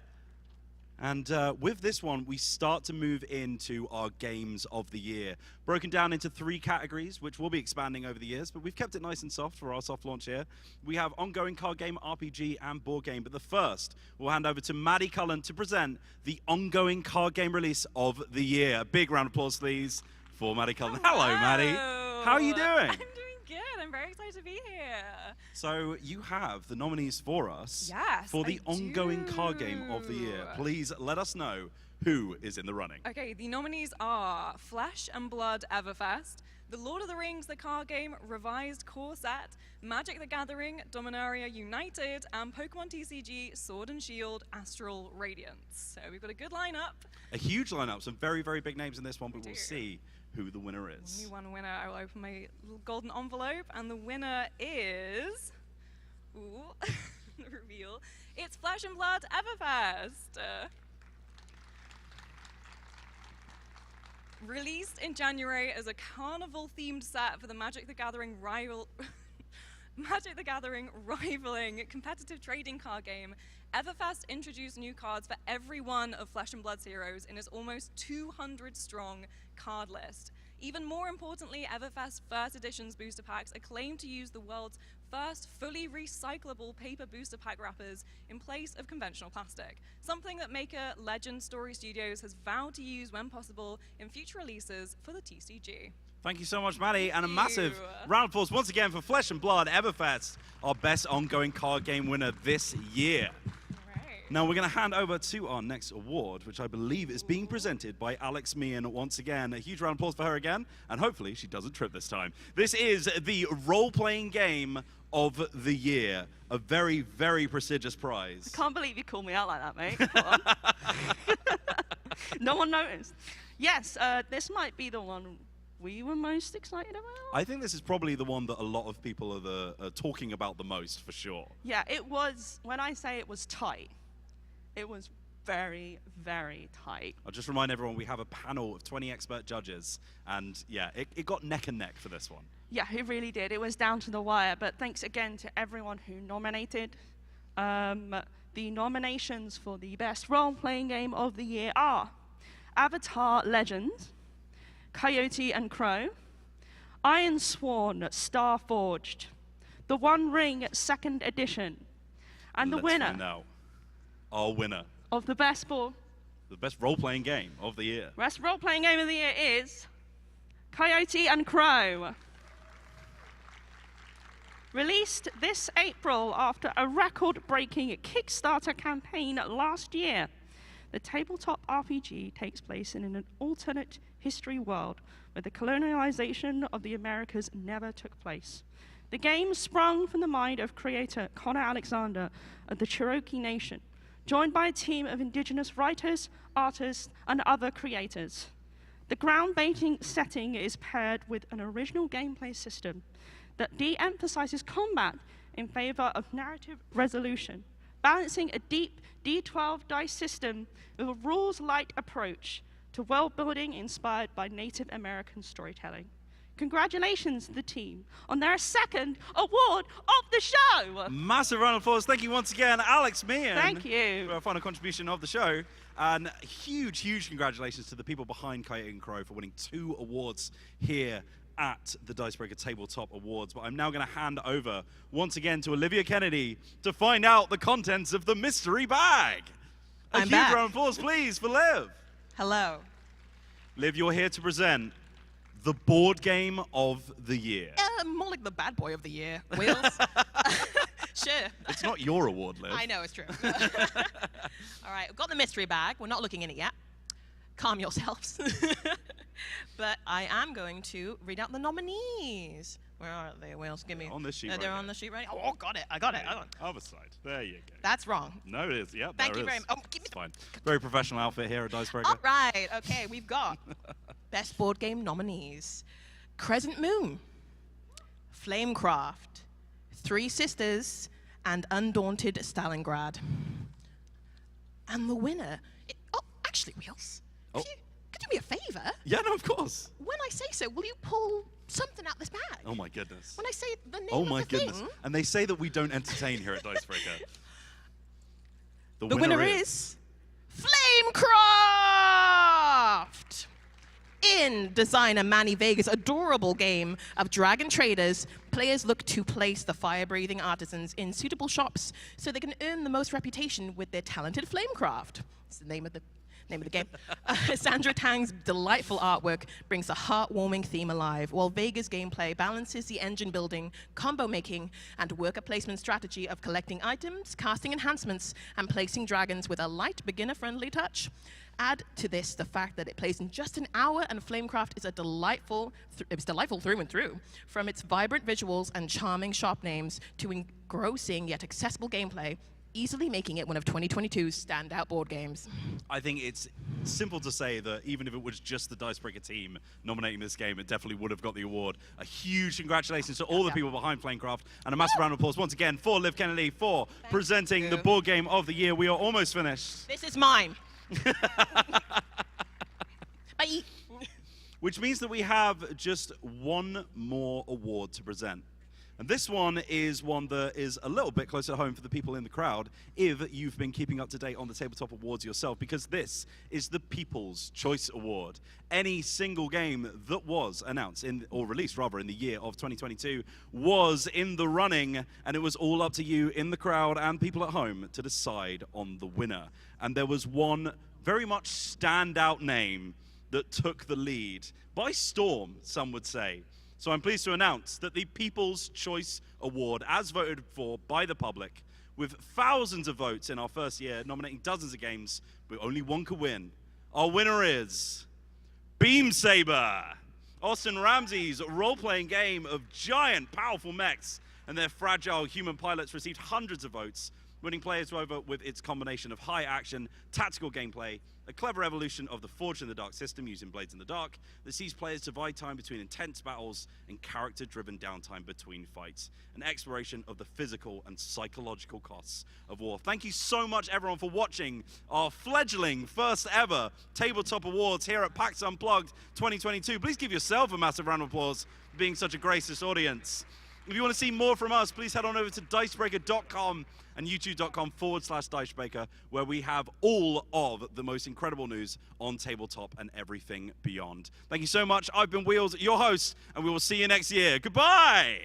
And with this one, we start to move into our Games of the Year, broken down into 3 categories, which will be expanding over the years, but we've kept it nice and soft for our soft launch here. We have ongoing card game, RPG, and board game, but the first, we'll hand over to Maddie Cullen to present the ongoing card game release of the year. A big round of applause, please, for Maddie Cullen. Hello, Maddie. How are you doing? I'm doing good. I'm very excited to be here. So you have the nominees for us Yes, for the I ongoing card game of the year. Please let us know who is in the running. Okay, the nominees are Flesh and Blood EverQuest, The Lord of the Rings, the card game, revised core set, Magic the Gathering, Dominaria United, and Pokemon TCG, Sword and Shield, Astral Radiance. So we've got a good lineup. A huge lineup, some very, very big names in this one, but we'll see who the winner is. Only one winner. I will open my little golden envelope, and the winner is... Ooh, the reveal. It's Flesh and Blood EverQuest. Released in January as a carnival-themed set for the Magic the Gathering rivaling competitive trading card game, EverQuest introduced new cards for every one of Flesh and Blood's heroes in its almost 200-strong card list. Even more importantly, EverQuest's first edition's booster packs are claimed to use the world's first fully recyclable paper booster pack wrappers in place of conventional plastic, something that maker Legend Story Studios has vowed to use when possible in future releases for the TCG. Thank you so much, Maddie, and a massive round of applause once again for Flesh and Blood EverQuest, our best ongoing card game winner this year. Right. Now we're going to hand over to our next award, which I believe is being presented by Alex Meehan once again. A huge round of applause for her again, and hopefully she doesn't trip this time. This is the role-playing game of the year. A very, very prestigious prize. I can't believe you called me out like that, mate. Come on. No one noticed. Yes, this might be the one we were most excited about. I think this is probably the one that a lot of people are talking about the most, for sure. Yeah, it was, when I say it was tight, it was very, very tight. I'll just remind everyone we have a panel of 20 expert judges, and yeah, it got neck and neck for this one. Yeah, it really did. It was down to the wire, but thanks again to everyone who nominated. The nominations for the best role-playing game of the year are Avatar Legends, Coyote and Crow, Iron Sworn Starforged, The One Ring 2nd Edition, and the winner Now, our winner of the best role-playing game of the year. Best role-playing game of the year is Coyote and Crow. Released this April after a record-breaking Kickstarter campaign last year, the tabletop RPG takes place in an alternate history world where the colonialization of the Americas never took place. The game sprung from the mind of creator Connor Alexander of the Cherokee Nation, joined by a team of indigenous writers, artists, and other creators. The groundbreaking setting is paired with an original gameplay system that de-emphasizes combat in favor of narrative resolution, balancing a deep D12 dice system with a rules-light approach to world building inspired by Native American storytelling. Congratulations to the team on their second award of the show. Massive round of applause. Thank you once again, Alex Meehan. Thank you. For our final contribution of the show. And huge, huge congratulations to the people behind Coyote and Crow for winning 2 awards here at the Dicebreaker Tabletop Awards. But I'm now going to hand over once again to Olivia Kennedy to find out the contents of the mystery bag. A huge round of applause, please, for Liv. Hello. Liv, you're here to present the board game of the year. More like the bad boy of the year. Wheels. Sure. It's not your award, Liv. I know, it's true. All right, we've got the mystery bag. We're not looking in it yet. Calm yourselves. But I am going to read out the nominees. Where are they? Wales, give me. On this sheet right They're here. on the sheet right. Oh, got it. I got it. Other side. There you go. That's wrong. No, it is. Yeah, Thank you very much. Oh, give me it's fine. Very professional outfit here at Dicebreaker. All right. Okay, we've got best board game nominees: Crescent Moon, Flamecraft, Three Sisters, and Undaunted Stalingrad. And the winner. Actually, Wheels. Could you do me a favor? Yeah, no, of course. When I say so, will you pull something out this bag? Oh my goodness. When I say the name Oh of my the goodness. thing, And they say that we don't entertain here at Dicebreaker. the winner is Flamecraft! In designer Manny Vega's adorable game of Dragon Traders, players look to place the fire-breathing artisans in suitable shops so they can earn the most reputation with their talented flamecraft. It's the name of the game. Sandra Tang's delightful artwork brings the heartwarming theme alive, while Vega's gameplay balances the engine building, combo making, and worker placement strategy of collecting items, casting enhancements, and placing dragons with a light, beginner-friendly touch. Add to this the fact that it plays in just an hour, and Flamecraft is delightful through and through. From its vibrant visuals and charming shop names to engrossing yet accessible gameplay, easily making it one of 2022's standout board games. I think it's simple to say that even if it was just the Dicebreaker team nominating this game, it definitely would have got the award. A huge congratulations to all the people behind Flamecraft, and a massive round of applause once again for Liv Kennedy for presenting the board game of the year. We are almost finished. This is mine. Bye. Which means that we have just one more award to present. And this one is one that is a little bit closer to home for the people in the crowd if you've been keeping up to date on the Tabletop Awards yourself, because this is the People's Choice Award. Any single game that was announced or released rather in the year of 2022 was in the running, and it was all up to you in the crowd and people at home to decide on the winner. And there was one very much standout name that took the lead by storm, some would say. So I'm pleased to announce that the People's Choice Award, as voted for by the public, with thousands of votes in our first year, nominating dozens of games, but only one could win. Our winner is Beam Saber, Austin Ramsey's role-playing game of giant, powerful mechs and their fragile human pilots received hundreds of votes, winning players over with its combination of high-action, tactical gameplay, a clever evolution of the Forged in the Dark system using Blades in the Dark that sees players divide time between intense battles and character-driven downtime between fights, an exploration of the physical and psychological costs of war. Thank you so much, everyone, for watching our fledgling first ever Tabletop Awards here at PAX Unplugged 2022. Please give yourself a massive round of applause for being such a gracious audience. If you want to see more from us, please head on over to dicebreaker.com and youtube.com/Dicebreaker, where we have all of the most incredible news on tabletop and everything beyond. Thank you so much. I've been Wheels, your host, and we will see you next year. Goodbye!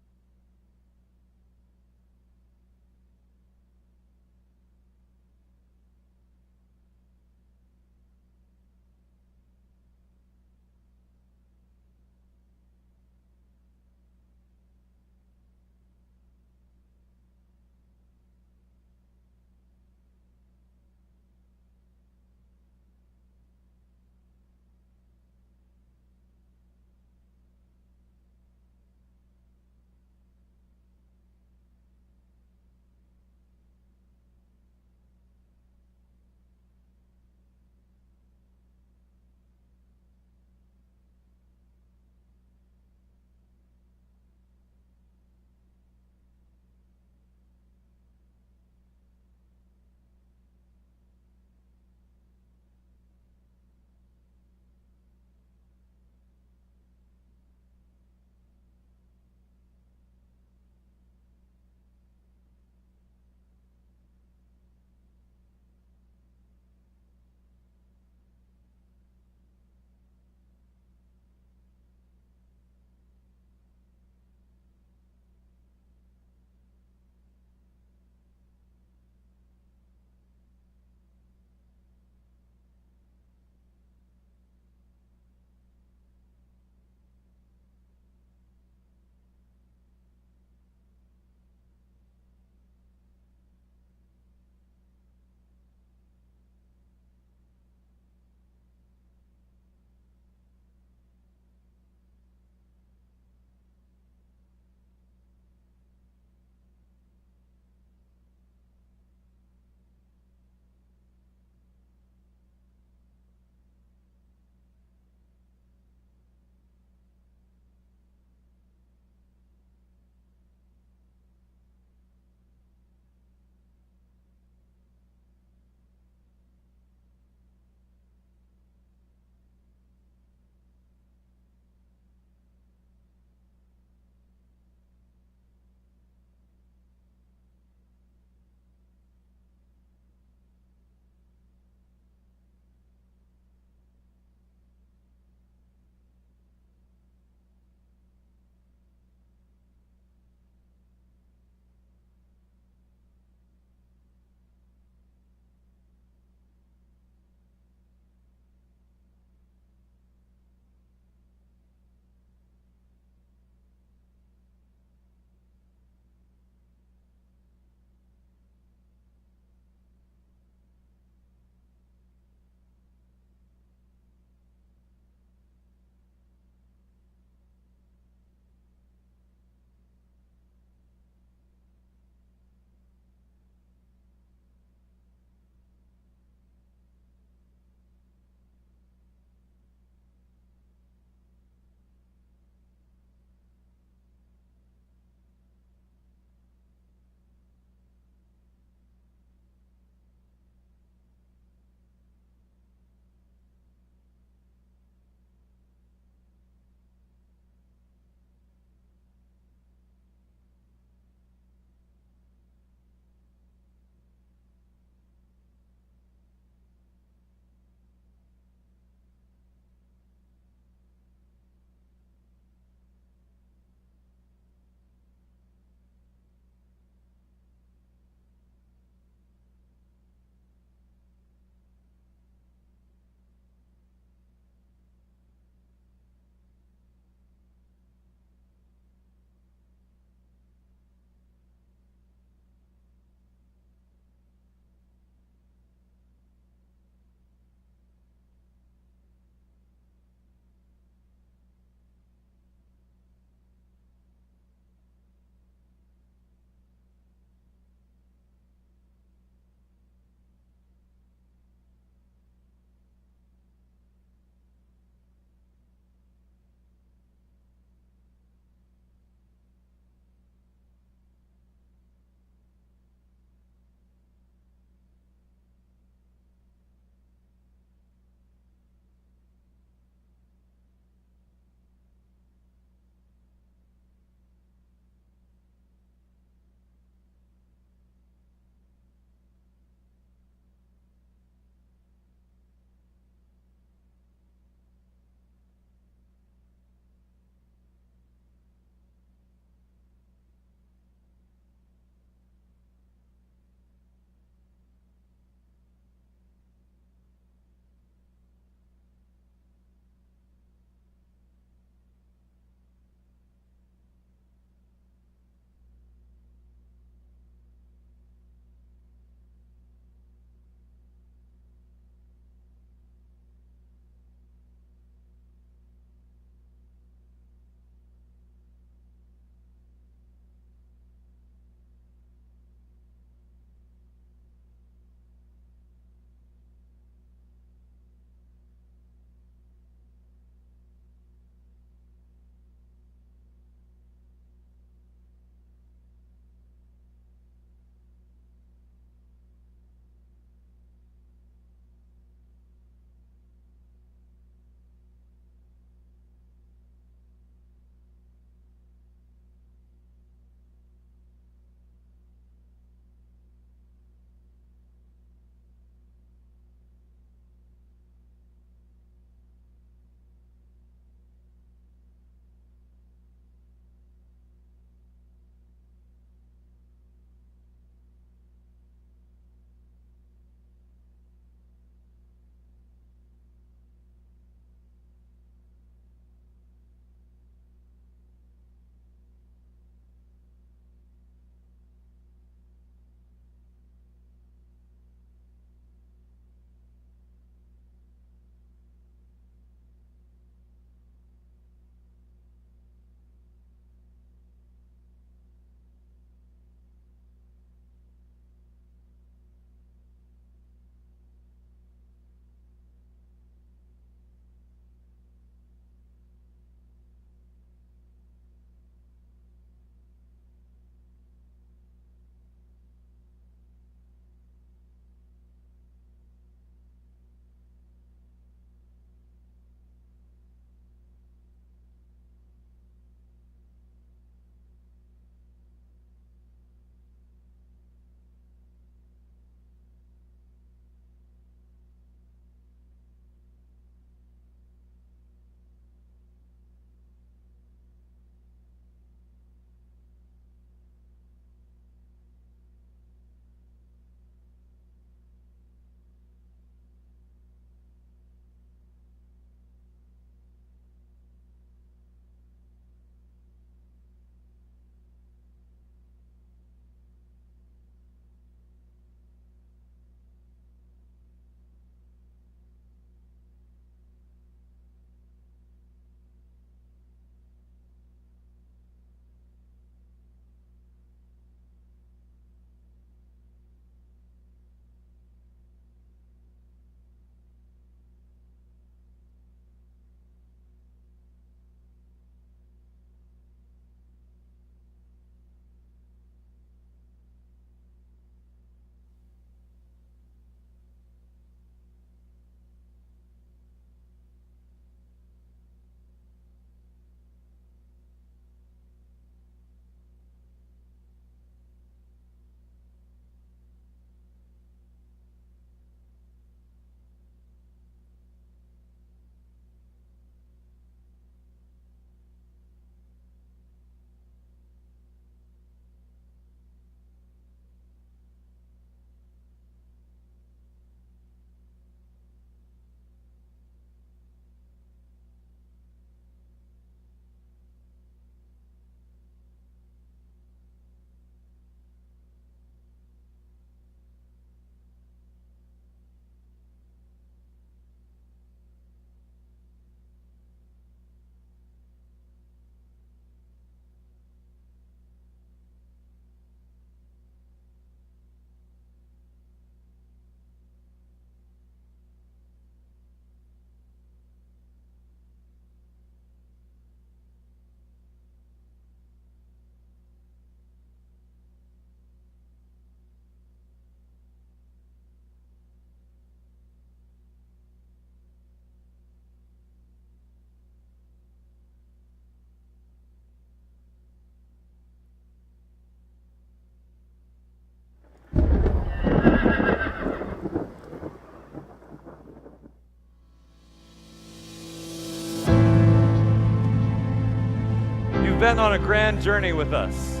been on a grand journey with us.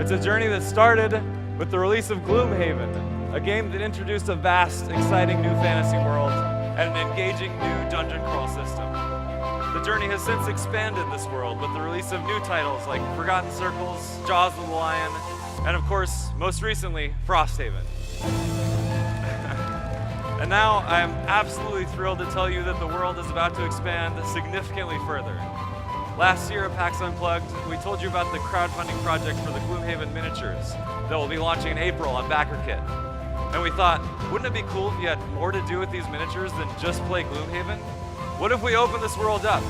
It's a journey that started with the release of Gloomhaven, a game that introduced a vast, exciting new fantasy world and an engaging new dungeon crawl system. The journey has since expanded this world with the release of new titles like Forgotten Circles, Jaws of the Lion, and of course, most recently, Frosthaven. And now I am absolutely thrilled to tell you that the world is about to expand significantly further. Last year at PAX Unplugged, we told you about the crowdfunding project for the Gloomhaven miniatures that will be launching in April on BackerKit. And we thought, wouldn't it be cool if you had more to do with these miniatures than just play Gloomhaven? What if we open this world up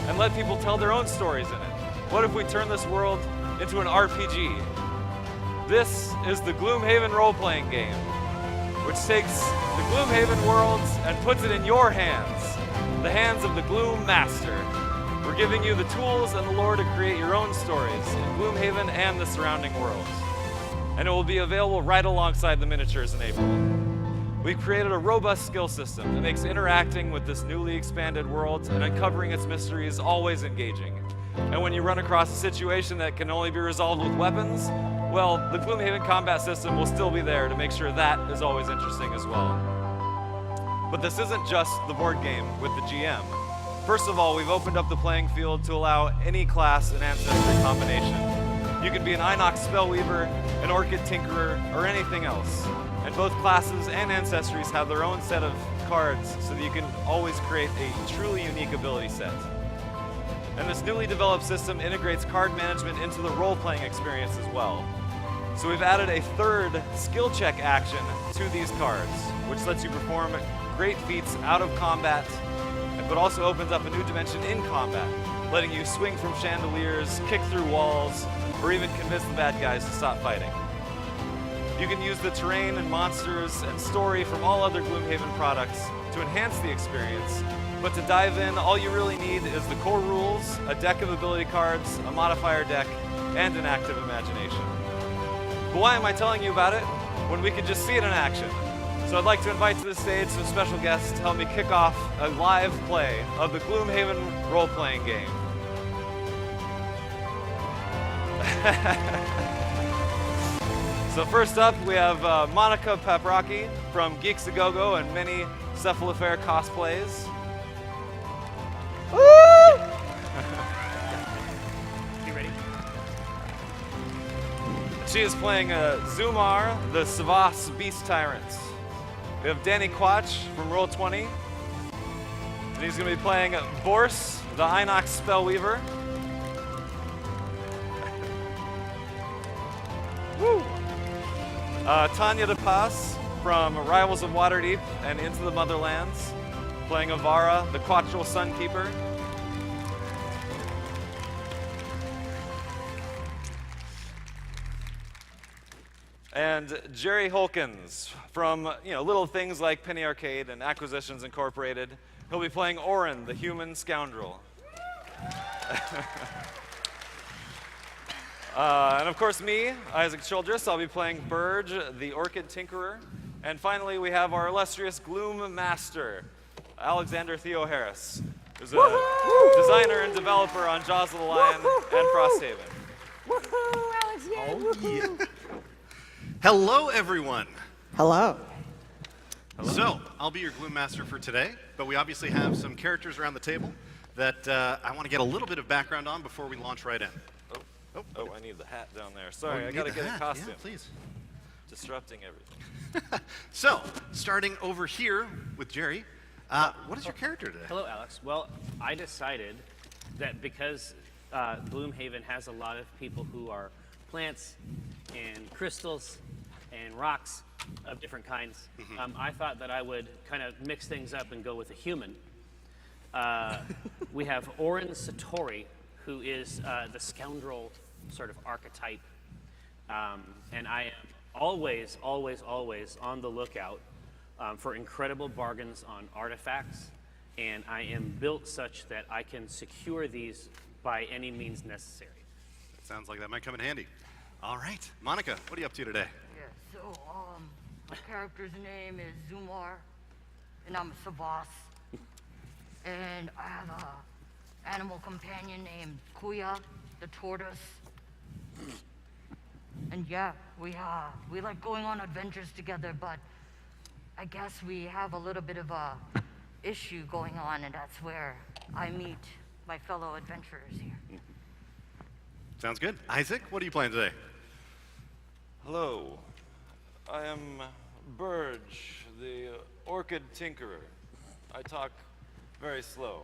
and let people tell their own stories in it? What if we turn this world into an RPG? This is the Gloomhaven role-playing game, which takes the Gloomhaven worlds and puts it in your hands, the hands of the Gloom Master. We're giving you the tools and the lore to create your own stories in Gloomhaven and the surrounding worlds. And it will be available right alongside the miniatures in April. We've created a robust skill system that makes interacting with this newly expanded world and uncovering its mysteries always engaging. And when you run across a situation that can only be resolved with weapons, well, the Gloomhaven combat system will still be there to make sure that is always interesting as well. But this isn't just the board game with the GM. First of all, we've opened up the playing field to allow any class and ancestry combination. You can be an Inox Spellweaver, an Orchid Tinkerer, or anything else. And both classes and ancestries have their own set of cards so that you can always create a truly unique ability set. And this newly developed system integrates card management into the role-playing experience as well. So we've added a third skill check action to these cards, which lets you perform great feats out of combat, but also opens up a new dimension in combat, letting you swing from chandeliers, kick through walls, or even convince the bad guys to stop fighting. You can use the terrain and monsters and story from all other Gloomhaven products to enhance the experience, but to dive in, all you really need is the core rules, a deck of ability cards, a modifier deck, and an active imagination. But why am I telling you about it when we could just see it in action? So I'd like to invite to the stage some special guests to help me kick off a live play of the Gloomhaven role-playing game. So first up, we have Monica Paprocki from Geeks A Go-Go and many Cephalofair cosplays. You ready? She is playing Zumar, the Savas Beast Tyrant. We have Danny Quatch from Roll20. And he's going to be playing Bors, the Inox Spellweaver. Woo! Tanya De Paz from Rivals of Waterdeep and Into the Motherlands, playing Avara, the Quattral Sunkeeper. And Jerry Holkins from little things like Penny Arcade and Acquisitions Incorporated. He'll be playing Orin, the human scoundrel. And of course me, Isaac Childress, I'll be playing Burge, the Orchid Tinkerer. And finally we have our illustrious Gloom Master, Alexander Theo Harris, who's a designer and developer on Jaws of the Lion and Frosthaven. Woohoo, Alex, yeah. Oh, yeah. Hello, everyone. Hello. So, I'll be your Gloom Master for today, but we obviously have some characters around the table that I want to get a little bit of background on before we launch right in. Oh, I need the hat down there. Sorry, I gotta get a costume. Yeah, please. Disrupting everything. So, starting over here with Jerry, what is your character today? Hello, Alex. Well, I decided that because Gloomhaven has a lot of people who are plants and crystals and rocks of different kinds, I thought that I would kind of mix things up and go with a human. We have Orin Satori, who is the scoundrel sort of archetype. And I am always, always, always on the lookout for incredible bargains on artifacts. And I am built such that I can secure these by any means necessary. Sounds like that might come in handy. All right, Monica, what are you up to today? Yeah, so, my character's name is Zumar, and I'm a Savas. And I have a animal companion named Kuya, the tortoise. And yeah, we like going on adventures together, but I guess we have a little bit of a issue going on, and that's where I meet my fellow adventurers here. Sounds good. Isaac, what are you playing today? Hello, I am Burge, the Orchid Tinkerer. I talk very slow,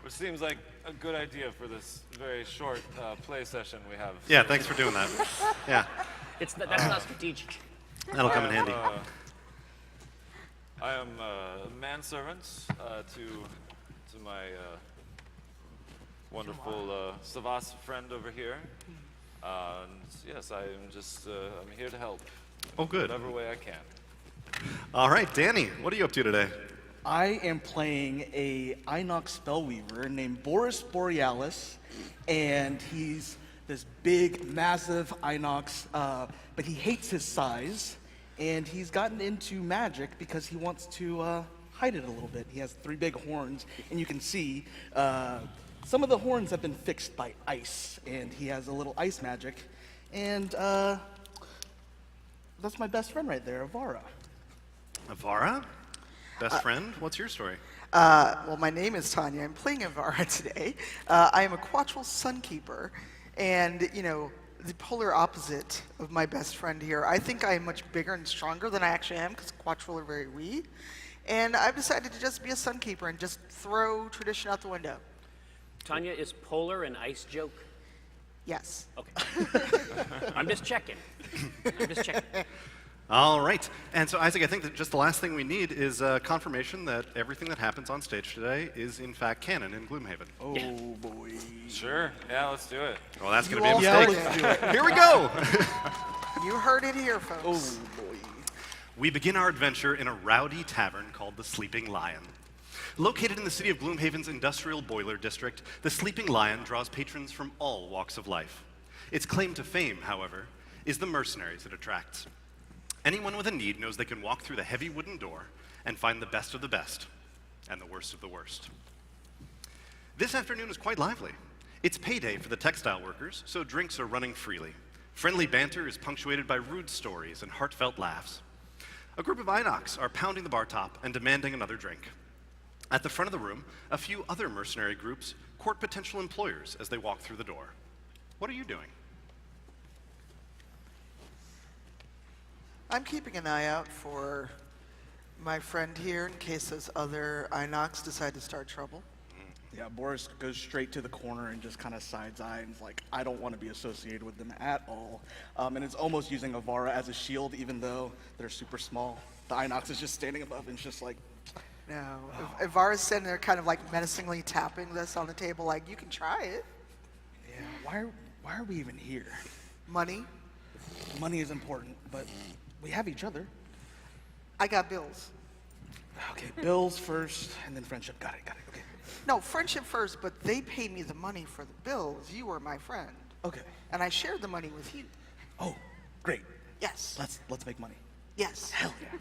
which seems like a good idea for this very short play session we have. Yeah, thanks for doing that. Yeah. That's not strategic. That'll come in handy. I am a manservant to my wonderful Savas friend over here. And yes, I'm just I'm here to help. Oh, good. Whatever way I can. All right, Danny, what are you up to today? I am playing a Inox spellweaver named Boris Borealis, and he's this big, massive Inox, but he hates his size, and he's gotten into magic because he wants to hide it a little bit. He has 3 big horns, and you can see some of the horns have been fixed by ice, and he has a little ice magic, and that's my best friend right there, Avara. Avara? Best friend? What's your story? Well, my name is Tanya. I'm playing Avara today. I am a Quattrel Sunkeeper, and, you know, the polar opposite of my best friend here. I think I am much bigger and stronger than I actually am, because Quattrel are very wee. And I've decided to just be a Sunkeeper and just throw tradition out the window. Tanya, is polar an ice joke? Yes. Okay. I'm just checking. All right. And so, Isaac, I think that just the last thing we need is confirmation that everything that happens on stage today is, in fact, canon in Gloomhaven. Oh, boy. Sure. Yeah, let's do it. Well, that's You going to be a all mistake. heard it. Here we go. You heard it here, folks. Oh, boy. We begin our adventure in a rowdy tavern called the Sleeping Lion. Located in the city of Gloomhaven's industrial boiler district, the Sleeping Lion draws patrons from all walks of life. Its claim to fame, however, is the mercenaries it attracts. Anyone with a need knows they can walk through the heavy wooden door and find the best of the best and the worst of the worst. This afternoon is quite lively. It's payday for the textile workers, so drinks are running freely. Friendly banter is punctuated by rude stories and heartfelt laughs. A group of Inox are pounding the bar top and demanding another drink. At the front of the room, a few other mercenary groups court potential employers as they walk through the door. What are you doing? I'm keeping an eye out for my friend here in case those other Inox decide to start trouble. Yeah, Boris goes straight to the corner and just kind of sides eye and is like, I don't want to be associated with them at all. And it's almost using Avara as a shield, even though they're super small. The Inox is just standing above and it's just like, No, Avara's sitting there kind of like menacingly tapping this on the table like, you can try it. yeah, why are we even here? Money? Money is important, but we have each other. I got bills. Okay, bills first, and then friendship. Got it, okay. No, friendship first, but they pay me the money for the bills. You were my friend. Okay. And I shared the money with you. Oh, great. Yes. Let's make money. Yes. Hell yeah.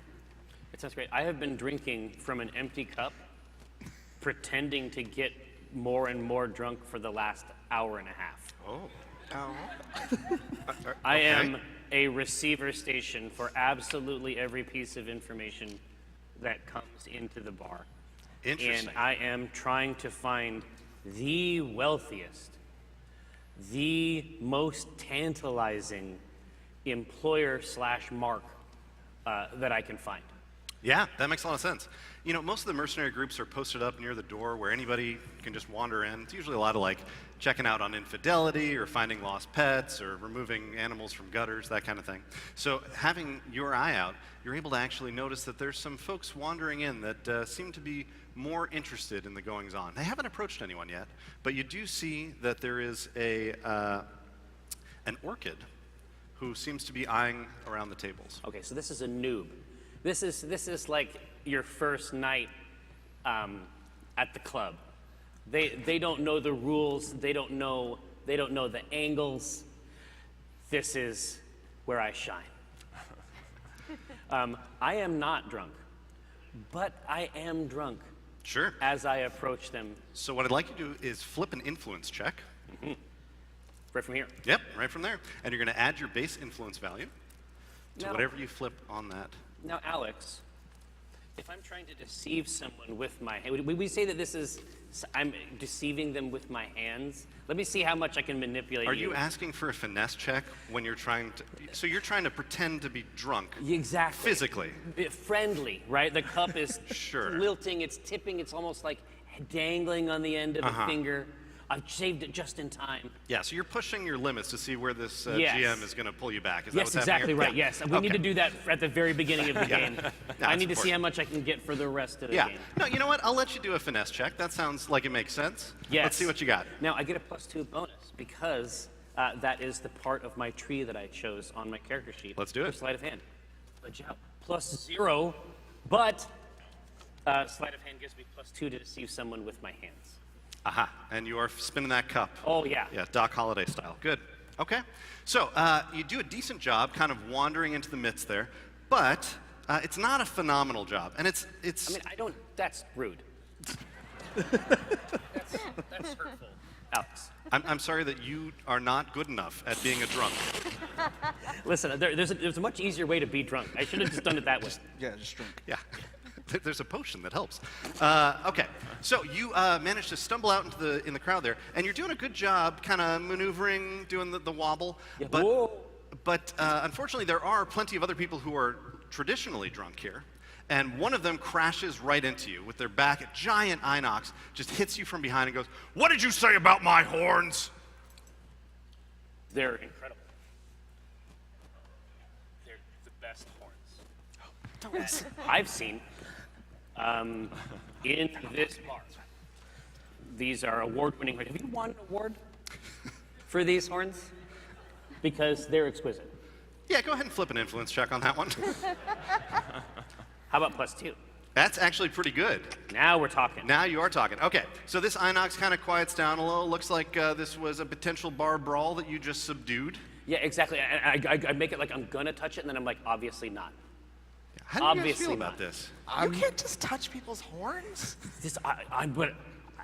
It sounds great. I have been drinking from an empty cup, pretending to get more and more drunk for the last hour and a half. Oh. I am a receiver station for absolutely every piece of information that comes into the bar. Interesting. And I am trying to find the wealthiest, the most tantalizing employer/mark that I can find. Yeah, that makes a lot of sense. You know, most of the mercenary groups are posted up near the door where anybody can just wander in. It's usually a lot of like checking out on infidelity or finding lost pets or removing animals from gutters, that kind of thing. So having your eye out, you're able to actually notice that there's some folks wandering in that seem to be more interested in the goings-on. They haven't approached anyone yet, but you do see that there is an orchid who seems to be eyeing around the tables. Okay, so this is a noob. This is like your first night at the club. They don't know the rules. They don't know the angles. This is where I shine. I am not drunk, but I am drunk. Sure. As I approach them. So what I'd like you to do is flip an influence check. Right from here. Yep, right from there. And you're going to add your base influence value to Now- whatever you flip on that. Now, Alex, if I'm trying to deceive someone with my hand, would we say that this is, I'm deceiving them with my hands? Let me see how much I can manipulate Are you asking for a finesse check when you're trying to, so you're trying to pretend to be drunk? Exactly. Physically. Friendly, right? The cup is Sure. lilting, it's tipping, it's almost like dangling on the end of a Uh-huh. finger. I've saved it just in time. Yeah, so you're pushing your limits to see where this Yes. GM is going to pull you back. Is that Yes, what's happening exactly here? right. Yeah. Yes, we need to do that at the very beginning of the Yeah. game. Yeah, I that's need to see important. how much I can get for the rest of the Yeah. game. No, you know what? I'll let you do a finesse check. That sounds like it makes sense. Yes. Let's see what you got. Now I get a +2 bonus because that is the part of my tree that I chose on my character sheet. Let's do it. For sleight of hand. Good job. +0, but sleight of hand gives me +2 to deceive someone with my hands. Aha, and you are spinning that cup. Oh, yeah. Yeah, Doc Holliday style. Good. Okay. So you do a decent job kind of wandering into the midst there, but it's not a phenomenal job. And it's. I mean, I don't, that's rude. that's hurtful. Alex. I'm sorry that you are not good enough at being a drunk. Listen, there's a much easier way to be drunk. I should have just done it that way. Just drink. Yeah. There's a potion that helps. Okay, so you managed to stumble out in the crowd there, and you're doing a good job kind of maneuvering, doing the wobble. Yeah. But unfortunately, there are plenty of other people who are traditionally drunk here, and one of them crashes right into you with their back, a giant inox, just hits you from behind and goes, "What did you say about my horns?" They're incredible. They're the best horns I've seen in this bar. These are award-winning horns. Have you won an award for these horns? Because they're exquisite. Yeah, go ahead and flip an influence check on that one. How about +2? That's actually pretty good. Now we're talking. Now you are talking. Okay, so this inox kind of quiets down a little. Looks like this was a potential bar brawl that you just subdued. Yeah, exactly. I make it like I'm gonna touch it, and then I'm like, obviously not. How do you guys Obviously feel about not. this? You can't just touch people's horns.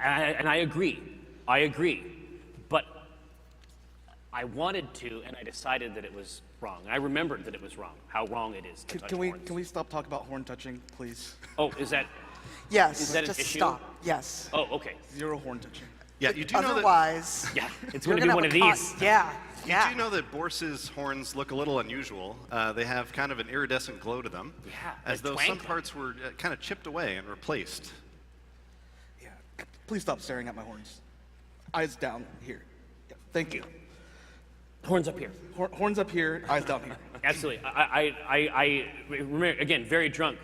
And I agree. I agree. But I wanted to, and I decided that it was wrong. I remembered that it was wrong, how wrong it is to touch horns. Can we stop talking about horn touching, please? Oh, is that? Yes, Is that just an issue? stop. Yes. Oh, okay. Zero horn touching. Yeah, you do know that. Otherwise, Yeah, it's you're going to be have one a of con- these. Yeah, You yeah. do know that Bors's horns look a little unusual. They have kind of an iridescent glow to them. Yeah, As they're though some twinkling. parts were kind of chipped away and replaced. Please stop staring at my horns. Eyes down here. Yeah, thank you. Horns up here. Horns up here, eyes down here. Absolutely. I remember, again, very drunk.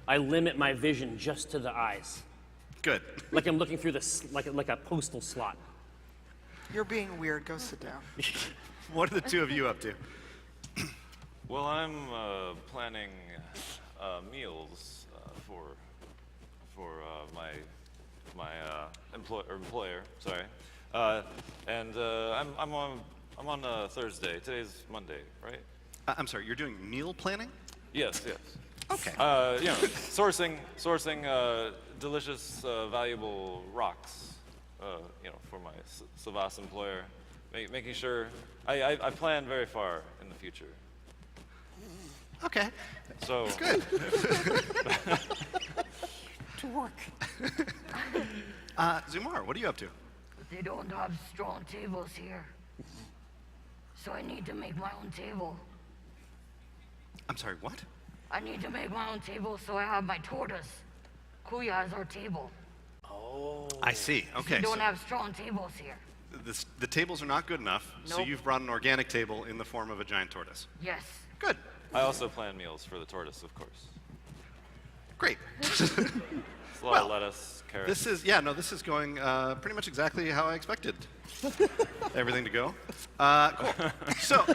I limit my vision just to the eyes. Good. Like I'm looking through like a postal slot. You're being weird. Go sit down. What are the two of you up to? Well, I'm planning meals for my employer. Sorry, and I'm on Thursday. Today's Monday, right? I'm sorry. You're doing meal planning? Yes, yes. Okay. You know, sourcing delicious, valuable rocks. You know, for my Savas employer, making sure I plan very far in the future. Okay. So good. To work. Zumar, what are you up to? They don't have strong tables here. So I need to make my own table. I'm sorry, what? I need to make my own table so I have my tortoise. Kuya is our table. Oh. I see. Okay. We don't so have strong tables here. the tables are not good enough, so Nope. you've brought an organic table in the form of a giant tortoise. Yes. Good. I also plan meals for the tortoise, of course. Great. It's a lot of lettuce, carrots. This is going pretty much exactly how I expected everything to go. Cool. So,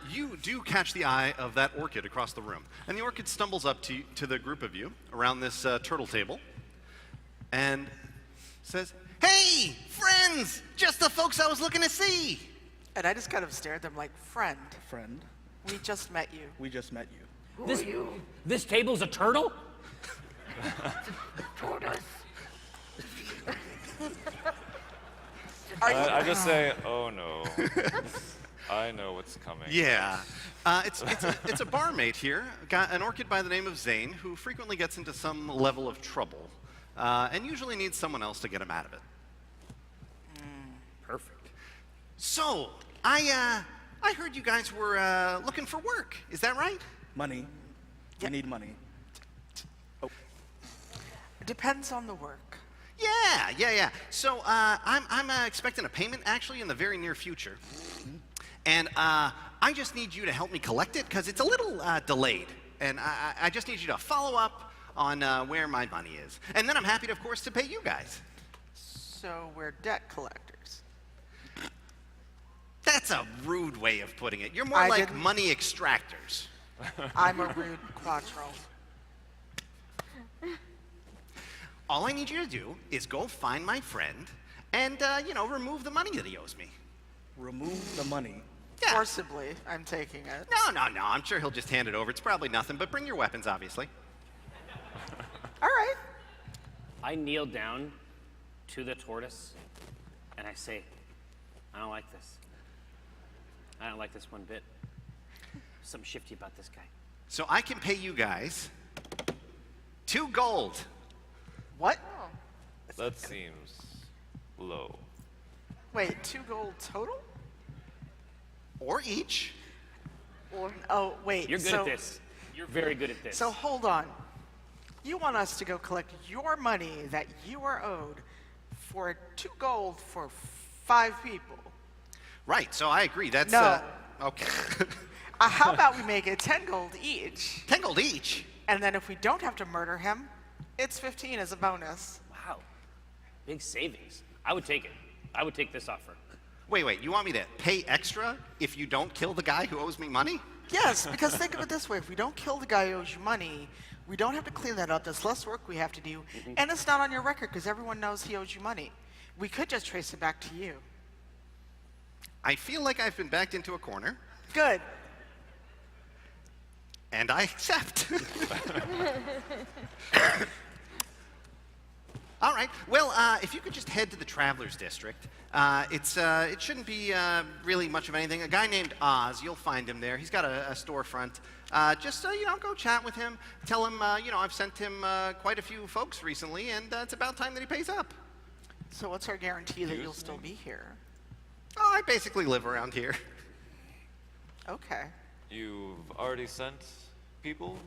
you do catch the eye of that orchid across the room. And the orchid stumbles up to the group of you around this turtle table and says, Hey, friends! Just the folks I was looking to see. And I just kind of stare at them like, friend, Friend, we just met you. we just met you. Who are you? This table's a turtle? Tortoise. I just say, oh no. I know what's coming. Yeah. It's a barmaid here, an orchid by the name of Zane, who frequently gets into some level of trouble, and usually needs someone else to get him out of it. Perfect. So, I heard you guys were looking for work. Is that right? Money. I need money. Depends on the work. Yeah. So, I'm expecting a payment actually in the very near future. And I just need you to help me collect it because it's a little delayed. And I just need you to follow up on where my money is. And then I'm happy, of course, to pay you guys. So we're debt collectors. That's a rude way of putting it. You're more like money extractors. I'm a rude quattro. All I need you to do is go find my friend and, remove the money that he owes me. Remove the money? Yeah. Forcibly, I'm taking it. No. I'm sure he'll just hand it over. It's probably nothing, but bring your weapons, obviously. All right. I kneel down to the tortoise and I say, I don't like this. I don't like this one bit. Something shifty about this guy. So I can pay you guys 2 gold. What? That seems low. Wait, 2 gold total? Or each. Oh, wait. You're good at this. You're very good at this. So hold on. You want us to go collect your money that you are owed for 2 gold for 5 people? Right, so I agree. That's, No. Okay. How about we make it 10 gold each? 10 gold each? And then if we don't have to murder him, it's 15 as a bonus. Wow. Big savings. I would take it. I would take this offer. Wait, you want me to pay extra if you don't kill the guy who owes me money? Yes, because think of it this way. If we don't kill the guy who owes you money, we don't have to clean that up. There's less work we have to do. And it's not on your record because everyone knows he owes you money. We could just trace it back to you. I feel like I've been backed into a corner. Good. And I accept. All right. Well, if you could just head to the Travelers District. It shouldn't be really much of anything. A guy named Oz, you'll find him there. He's got a storefront. Just go chat with him. Tell him, I've sent him quite a few folks recently, and it's about time that he pays up. So what's our guarantee that you'll still be here? Oh, I basically live around here. Okay. You've already sent people?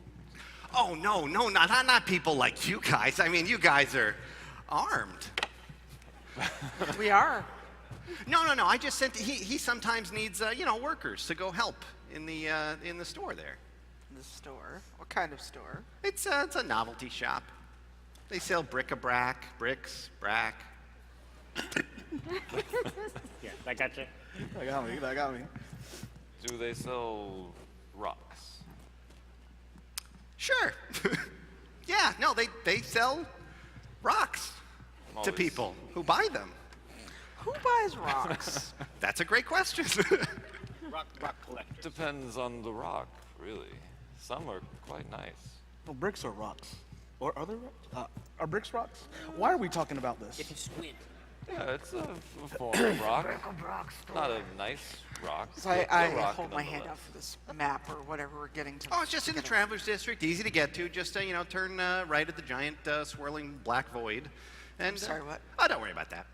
Oh, no, not people like you guys. I mean, you guys are armed. We are. No. I just sent. He sometimes needs workers to go help in the store there. The store? What kind of store? It's a novelty shop. They sell bric-a-brac, bricks, brack. Yeah, that got you. That got me. Do they sell rocks? Sure. Yeah, no, they sell rocks to people who buy them. Who buys rocks? That's a great question. Rock collectors. Depends on the rock, really. Some are quite nice. Well, bricks are rocks. Or other rocks? Are bricks rocks? Why are we talking about this? If you squint. Yeah, it's a form of rock. Not a nice rock. So but I a rock hold my hand nonetheless. out for this map or whatever we're getting to. Oh, it's just in the Travelers District, easy to get to. Just turn right at the giant swirling black void. And, I'm sorry, what? Oh, don't worry about that.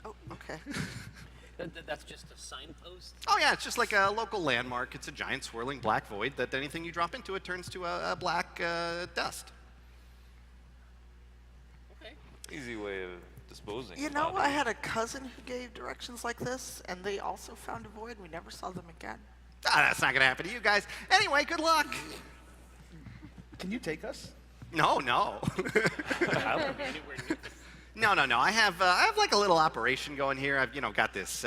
Oh, okay. That's just a signpost? Oh yeah, it's just like a local landmark. It's a giant swirling black void that anything you drop into it turns to a black dust. Okay. Easy way of disposing. You of know, I bodies. had a cousin who gave directions like this, and they also found a void. We never saw them again. Ah, that's not gonna happen to you guys. Anyway, good luck. Can you take us? No. I wouldn't be anywhere near No. I have like a little operation going here. I've got this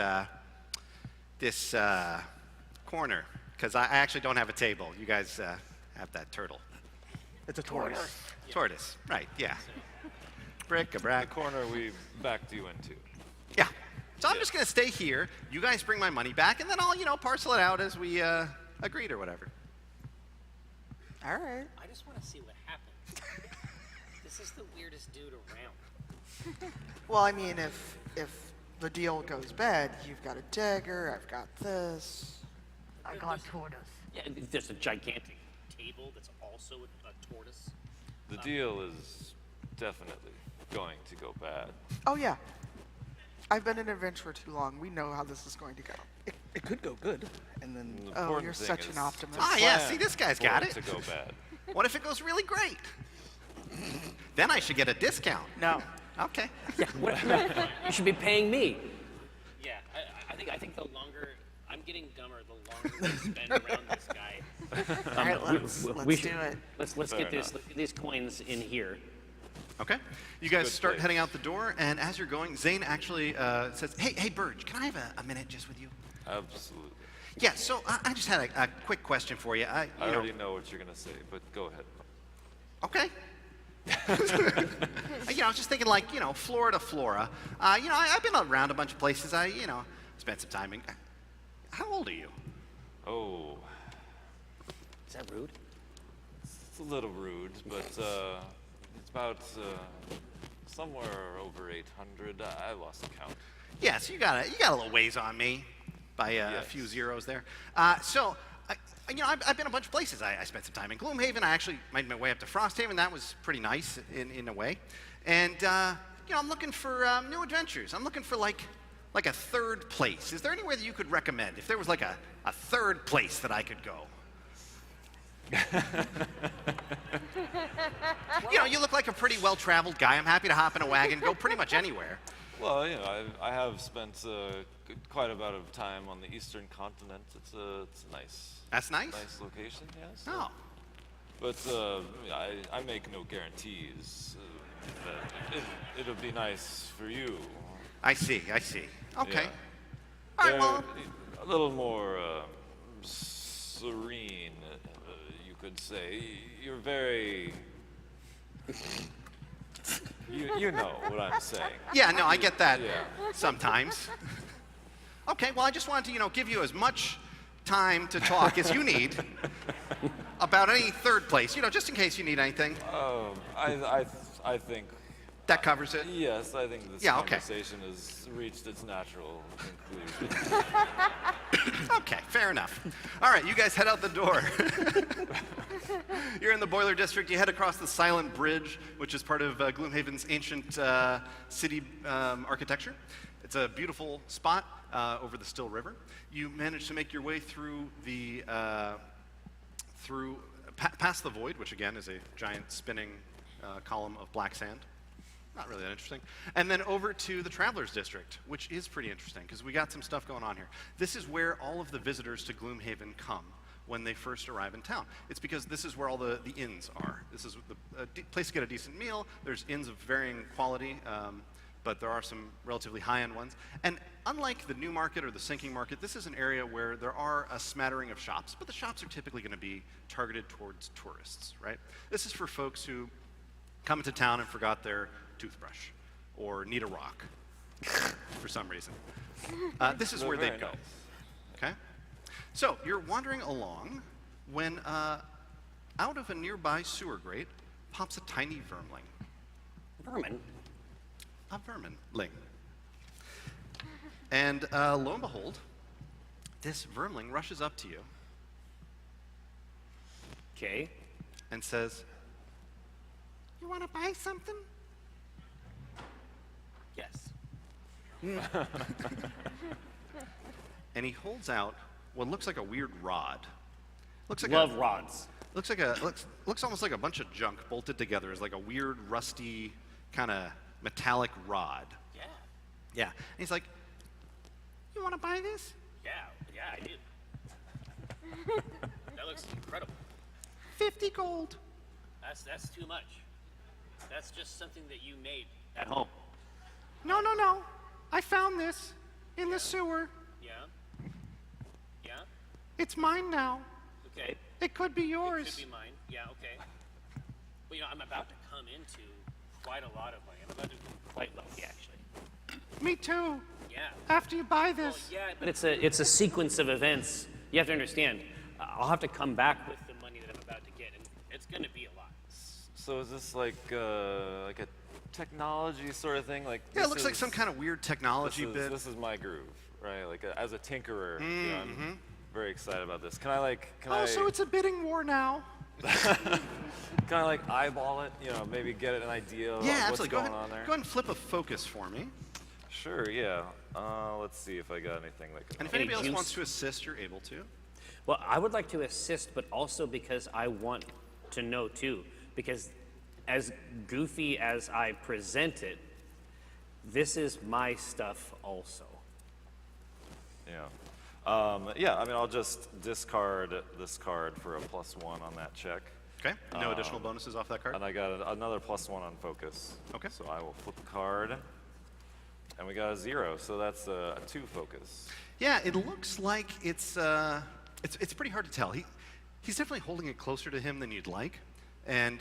corner because I actually don't have a table. You guys have that turtle. It's a tortoise. Tortoise, right? Yeah. Bric-a-brac. The corner we backed you into. Yeah. So I'm just gonna stay here. You guys bring my money back, and then I'll parcel it out as we agreed or whatever. All right. I just want to see what happens. This is the weirdest dude around. Well, I mean, if the deal goes bad, you've got a dagger, I've got this. I got tortoise. Yeah, there's a gigantic table that's also a tortoise. The deal is definitely going to go bad. Oh, yeah. I've been an adventurer too long. We know how this is going to go. It could go good, and then. The Oh, important you're thing such is an optimist. Ah, yeah, see, this guy's for got it it. to go bad. What if it goes really great? Then I should get a discount. No. Okay. Yeah, you should be paying me. Yeah, I think the longer I'm getting dumber, the longer we spend around this guy. All right, let's do it. Let's get these coins in here. Okay. You guys Good start place. heading out the door, and as you're going, Zane actually says, "Hey, Burge, can I have a minute just with you?" Absolutely. Yeah. So I just had a quick question for you. I already know what you're gonna say, but go ahead. Okay. I was just thinking, like, Flora to Flora. I've been around a bunch of places. I spent some time in. How old are you? Oh, Is that rude? it's a little rude, but it's about somewhere over 800. I lost the count. Yeah. So you got a little ways on me, by a Yes. few zeros there. I've been a bunch of places. I spent some time in Gloomhaven. I actually made my way up to Frosthaven. That was pretty nice in a way. And I'm looking for new adventures. I'm looking for like a third place. Is there anywhere that you could recommend? If there was like a third place that I could go. You look like a pretty well-traveled guy. I'm happy to hop in a wagon, go pretty much anywhere. Well, I have spent quite a bit of time on the eastern continent. It's a nice. That's nice. Nice location, yes. Oh. But I make no guarantees. That it'll be nice for you. I see. Okay. Yeah. All right, They're well. a little more serene, you could say. You're very. You know what I'm saying. Yeah, no, I get that Yeah. sometimes. Okay, well, I just wanted to, give you as much time to talk as you need about any third place, just in case you need anything. I think. That covers it? Yes, I think this Yeah, okay. conversation has reached its natural conclusion. Okay, fair enough. All right, you guys head out the door. You're in the Boiler District. You head across the Silent Bridge, which is part of Gloomhaven's ancient city architecture. It's a beautiful spot over the Still River. You manage to make your way through past the Void, which again is a giant spinning column of black sand. Not really that interesting. And then over to the Travelers District, which is pretty interesting because we got some stuff going on here. This is where all of the visitors to Gloomhaven come when they first arrive in town. It's because this is where all the inns are. This is the place to get a decent meal. There's inns of varying quality, but there are some relatively high-end ones. And unlike the New Market or the Sinking Market, this is an area where there are a smattering of shops, but the shops are typically going to be targeted towards tourists, right? This is for folks who come into town and forgot their toothbrush or need a rock for some reason. This is They're where very they'd go. nice. Okay? So you're wandering along when out of a nearby sewer grate pops a tiny vermling. Vermin? A verminling. And lo and behold, this vermling rushes up to you. Okay. And says, You want to buy something? Yes. And he holds out what looks like a weird rod. Looks like Love rods. Looks almost like a bunch of junk bolted together as like a weird, rusty, kind of metallic rod. Yeah. Yeah. And he's like, You want to buy this? Yeah, I do. That looks incredible. 50 gold. That's too much. That's just something that you made at home. No. I found this in the sewer. Yeah? Yeah? It's mine now. Okay. It could be yours. It could be mine. Yeah, okay. But I'm about to come into quite a lot of money. I'm about to be quite wealthy, actually. Me too. Yeah. After you buy this. Well, yeah, but it's a sequence of events. You have to understand. I'll have to come back with the money that I'm about to get, and it's going to be a lot. So is this like a technology sort of thing. Like Yeah, it looks like some kind of weird technology bit. This is my groove, right? Like as a tinkerer, you know, I'm very excited about this. Can I so it's a bidding war now. Can I like eyeball it? You know, maybe get an idea of what's absolutely. going on there. Go ahead and flip a focus for me. Sure, yeah. Let's see if I got anything that can. And if anybody else wants to assist, you're able to. Well, I would like to assist, but also because I want to know too. Because as goofy as I present it, this is my stuff also. Yeah. Yeah, I mean, I'll just discard this card for a +1 on that check. Okay. No additional bonuses off that card? And I got another +1 on focus. Okay. So I will flip the card. And we got a 0, so that's a 2 focus. Yeah, it looks like it's pretty hard to tell. He's definitely holding it closer to him than you'd like. And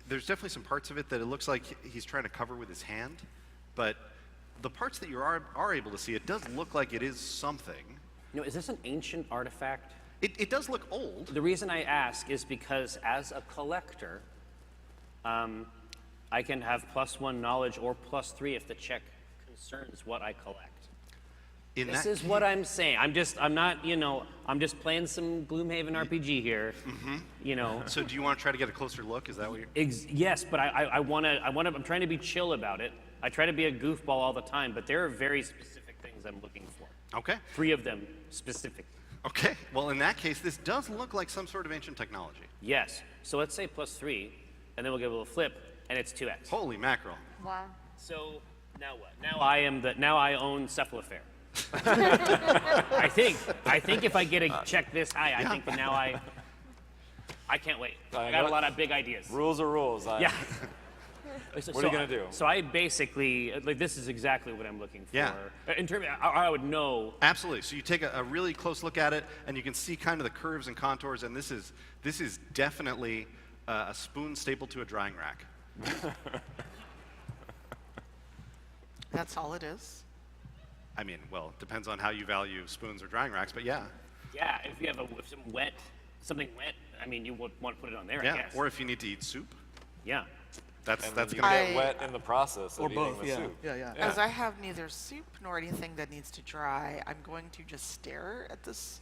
there's definitely some parts of it that it looks like he's trying to cover with his hand. But the parts that you are able to see, it does look like it is something. You know, is this an ancient artifact? It does look old. The reason I ask is because as a collector, I can have +1 knowledge or +3 if the check concerns what I collect. This is what I'm saying. I'm just playing some Gloomhaven RPG here. You know. So do you want to try to get a closer look? Is that what you're? Yes, but I'm trying to be chill about it. I try to be a goofball all the time, but there are very specific things I'm looking for. Okay. 3 of them specific. Okay. Well, in that case, this does look like some sort of ancient technology. Yes. So let's say +3, and then we'll give it a little flip, and it's 2x. Holy mackerel. Wow. So now what? Now I own Cephalofair. I think if I get a check this high, I think that now I can't wait. I got a lot of big ideas. Rules are rules. Yeah. What are you gonna do? So I basically this is exactly what I'm looking for. Yeah. In terms, I would know. Absolutely. So you take a really close look at it, and you can see kind of the curves and contours. And this is definitely a spoon stapled to a drying rack. That's all it is. I mean, well, it depends on how you value spoons or drying racks, but yeah. Yeah, if you have something wet, I mean, you would want to put it on there, Yeah, I guess. or if you need to eat soup. Yeah. That's you gonna get wet in the process Or of eating both, the yeah. soup. Yeah. As I have neither soup nor anything that needs to dry, I'm going to just stare at this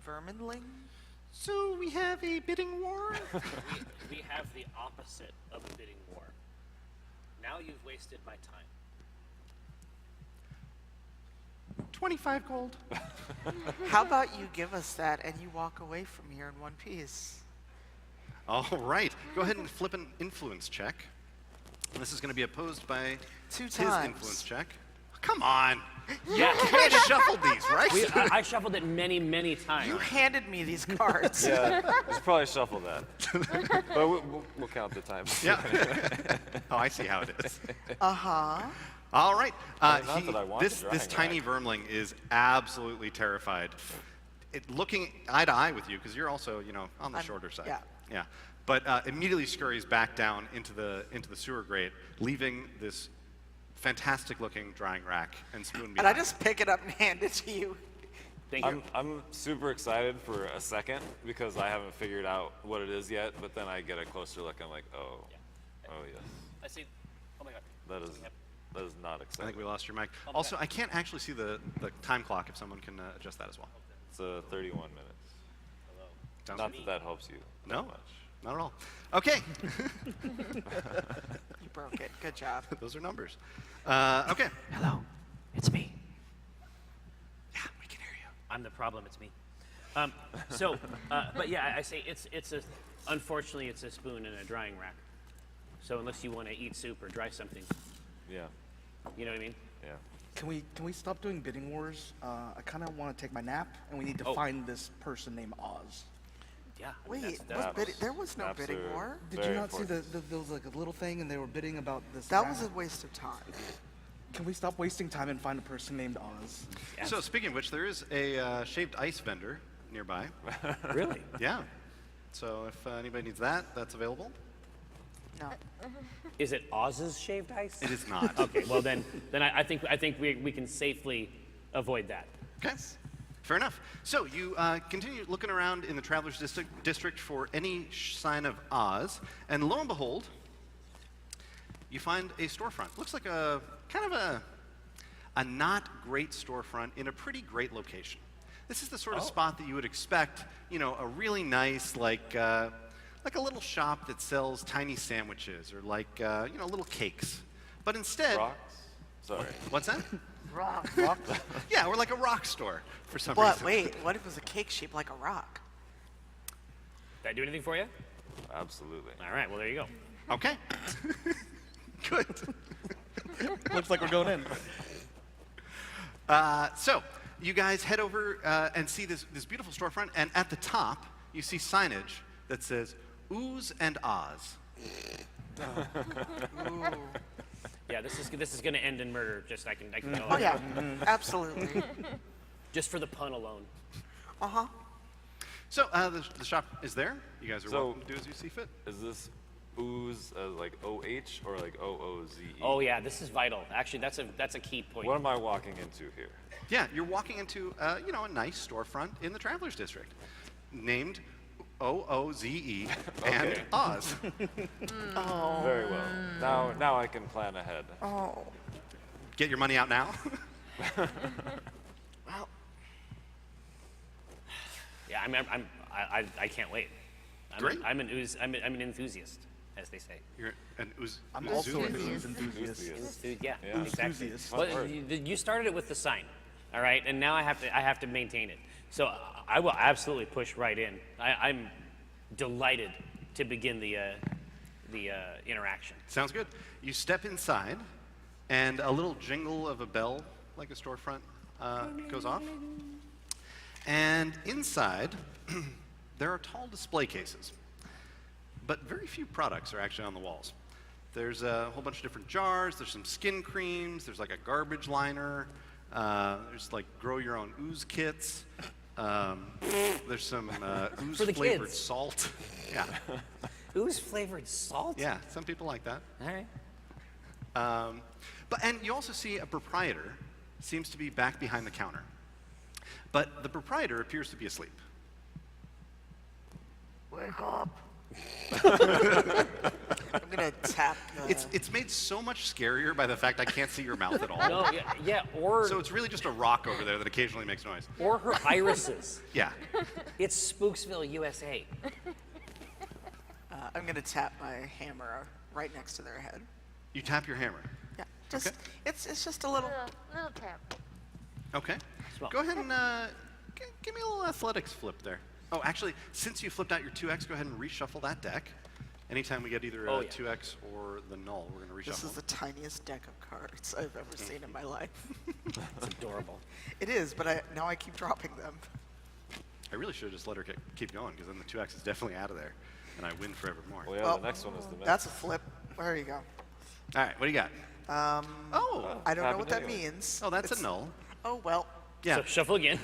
verminling. So we have a bidding war? we have the opposite of a bidding war. Now you've wasted my time. 25 gold. How about you give us that and you walk away from here in one piece? All right. Go ahead and flip an influence check. This is going to be opposed by 2 his times. influence check. Come on. Yeah. You guys shuffled these, right? I shuffled it many, many times. You handed me these cards. Yeah, you should probably shuffle that. But we'll count the time. Yeah. Oh, I see how it is. Uh-huh. All right. Not that I want This the drying tiny vermling is absolutely terrified. Looking eye to eye with you, because you're also, on the shorter side. Yeah. Yeah. But immediately scurries back down into the sewer grate, leaving this fantastic-looking drying rack and spoon behind. And I just pick it up and hand it to you. Thank you. I'm super excited for a second because I haven't figured out what it is yet, but then I get a closer look, I'm like, oh, yes. I see. Oh my god. That is not I exciting. think we lost your mic. Also, I can't actually see the time clock if someone can adjust that as well. It's 31 minutes. Sounds Not good. that helps you that No, much. not at all. Okay. You broke it. Good job. Those are numbers. Okay. Hello. It's me. Yeah, we can hear you. I'm the problem. It's me. But yeah, I say unfortunately, it's a spoon and a drying rack. So unless you want to eat soup or dry something, Yeah. you know what I mean? Yeah. Can we stop doing bidding wars? I kind of want to take my nap, and we need to Oh. find this person named Oz. Yeah. Wait, Naps. there was no Naps bidding are war. Did you very not see important. there was like a little thing, and they were bidding about this? That map? was a waste of time. Can we stop wasting time and find a person named Oz? So speaking of which, there is a shaved ice vendor nearby. Really? Yeah. So if anybody needs that, that's available. No. Is it Oz's shaved ice? It is not. Okay. Well then I think we can safely avoid that. Okay. Fair enough. So you continue looking around in the Traveler's District for any sign of Oz, and lo and behold, you find a storefront. Looks like a kind of a not great storefront in a pretty great location. This is the sort of spot that you would expect, you know, a really nice, like a little shop that sells tiny sandwiches or like, you know, little cakes. But instead... Rocks? Sorry. What's that? Rock. Yeah, or like a rock store for some But reason. wait, what if it was a cake shaped like a rock? Did I do anything for you? Absolutely. All right, well, there you go. Okay. Good. Looks like we're going in. So you guys head over and see this beautiful storefront, and at the top you see signage that says "Oohs and Ahs." Yeah, this is going to end in murder. Just I can tell Oh you. yeah, absolutely. Just for the pun alone. Uh-huh. So the shop is there. You guys are welcome to do as you see fit. Is this ooze like OH or like OOZE? Oh yeah, this is vital. Actually, that's a key point. What am I walking into here? Yeah, you're walking into you know, a nice storefront in the Travelers District, named OOZE and Okay. Oz. Oh. Very well. Now I can plan ahead. Oh. Get your money out now. Well. Yeah, I can't wait. Great. I'm an enthusiast, as they say. You're an I'm also an enthusiast. Yeah, Yeah. exactly. Enthusiast. Well, Fun word. you started it with the sign, all right, and now I have to maintain it. So I will absolutely push right in. I'm delighted to begin the interaction. Sounds good. You step inside, and a little jingle of a bell, like a storefront, goes off. And inside, there are tall display cases, but very few products are actually on the walls. There's a whole bunch of different jars. There's some skin creams. There's like a garbage liner. There's like grow your own ooze kits. There's some ooze For the flavored kids. salt. Yeah. Ooze flavored salt? Yeah, some people like that. All right. And you also see a proprietor seems to be back behind the counter. But the proprietor appears to be asleep. Wake up. I'm gonna tap the... It's made so much scarier by the fact I can't see your mouth at all. No, yeah, or So it's really just a rock over there that occasionally makes noise. or her irises. Yeah. It's Spooksville, USA. I'm gonna tap my hammer right next to their head. You tap your hammer. Yeah, just Okay. it's just a little. Little tap. Okay. Go ahead and give me a little athletics flip there. Oh, actually, since you flipped out your 2x, go ahead and reshuffle that deck. Anytime we get either a 2x or the null, we're going to reshuffle. This is the tiniest deck of cards I've ever seen in my life. It's adorable. It is, but now I keep dropping them. I really should have just let her keep going, because then the 2x is definitely out of there, and I win forevermore. Well, yeah, Well, the next one is the That's a flip. There you go. All right, what do you got? I don't know what that happened anyway. means. Oh, that's It's- a null. Oh well. Yeah. So shuffle again.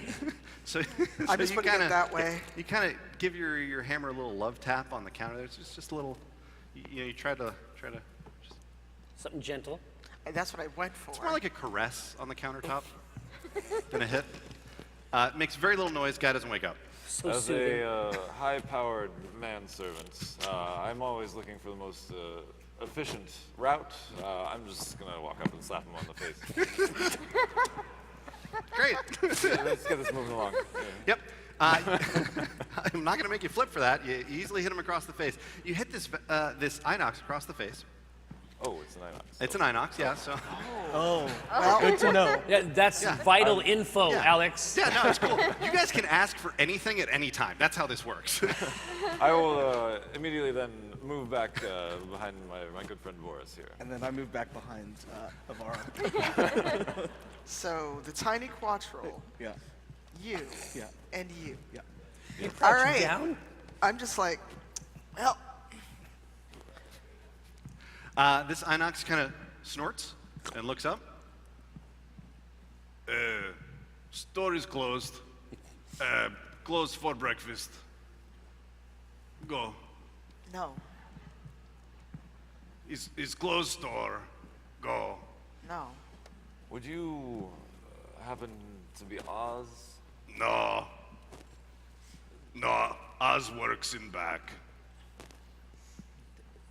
So, I'm just you putting it kinda- that way. You kind of give your hammer a little love tap on the counter. It's just a little. You try to. Just, Something gentle. That's what I went for. it's more like a caress on the countertop than a hit. Makes very little noise. Guy doesn't wake up. So As soothing. a high-powered manservant, I'm always looking for the most efficient route. I'm just gonna walk up and slap him on the face. Great. Let's get this moving along. Yep. I'm not going to make you flip for that. You easily hit him across the face. You hit this Inox across the face. Oh, it's an Inox. It's an Inox, yeah. So. Oh, well, good to know. Yeah, that's vital info, yeah. Alex. Yeah, no, it's cool. You guys can ask for anything at any time. That's how this works. I will immediately then move back behind my good friend Boris here. And then I move back behind Avara. So the tiny quattro. Yeah. You. Yeah. And you. Yeah. You All crouching right. down? I'm just like, well. This Inox kind of snorts and looks up. Store is closed. Closed for breakfast. Go. No. Is closed store. Go. No. Would you happen to be Oz? No. No. Oz works in back.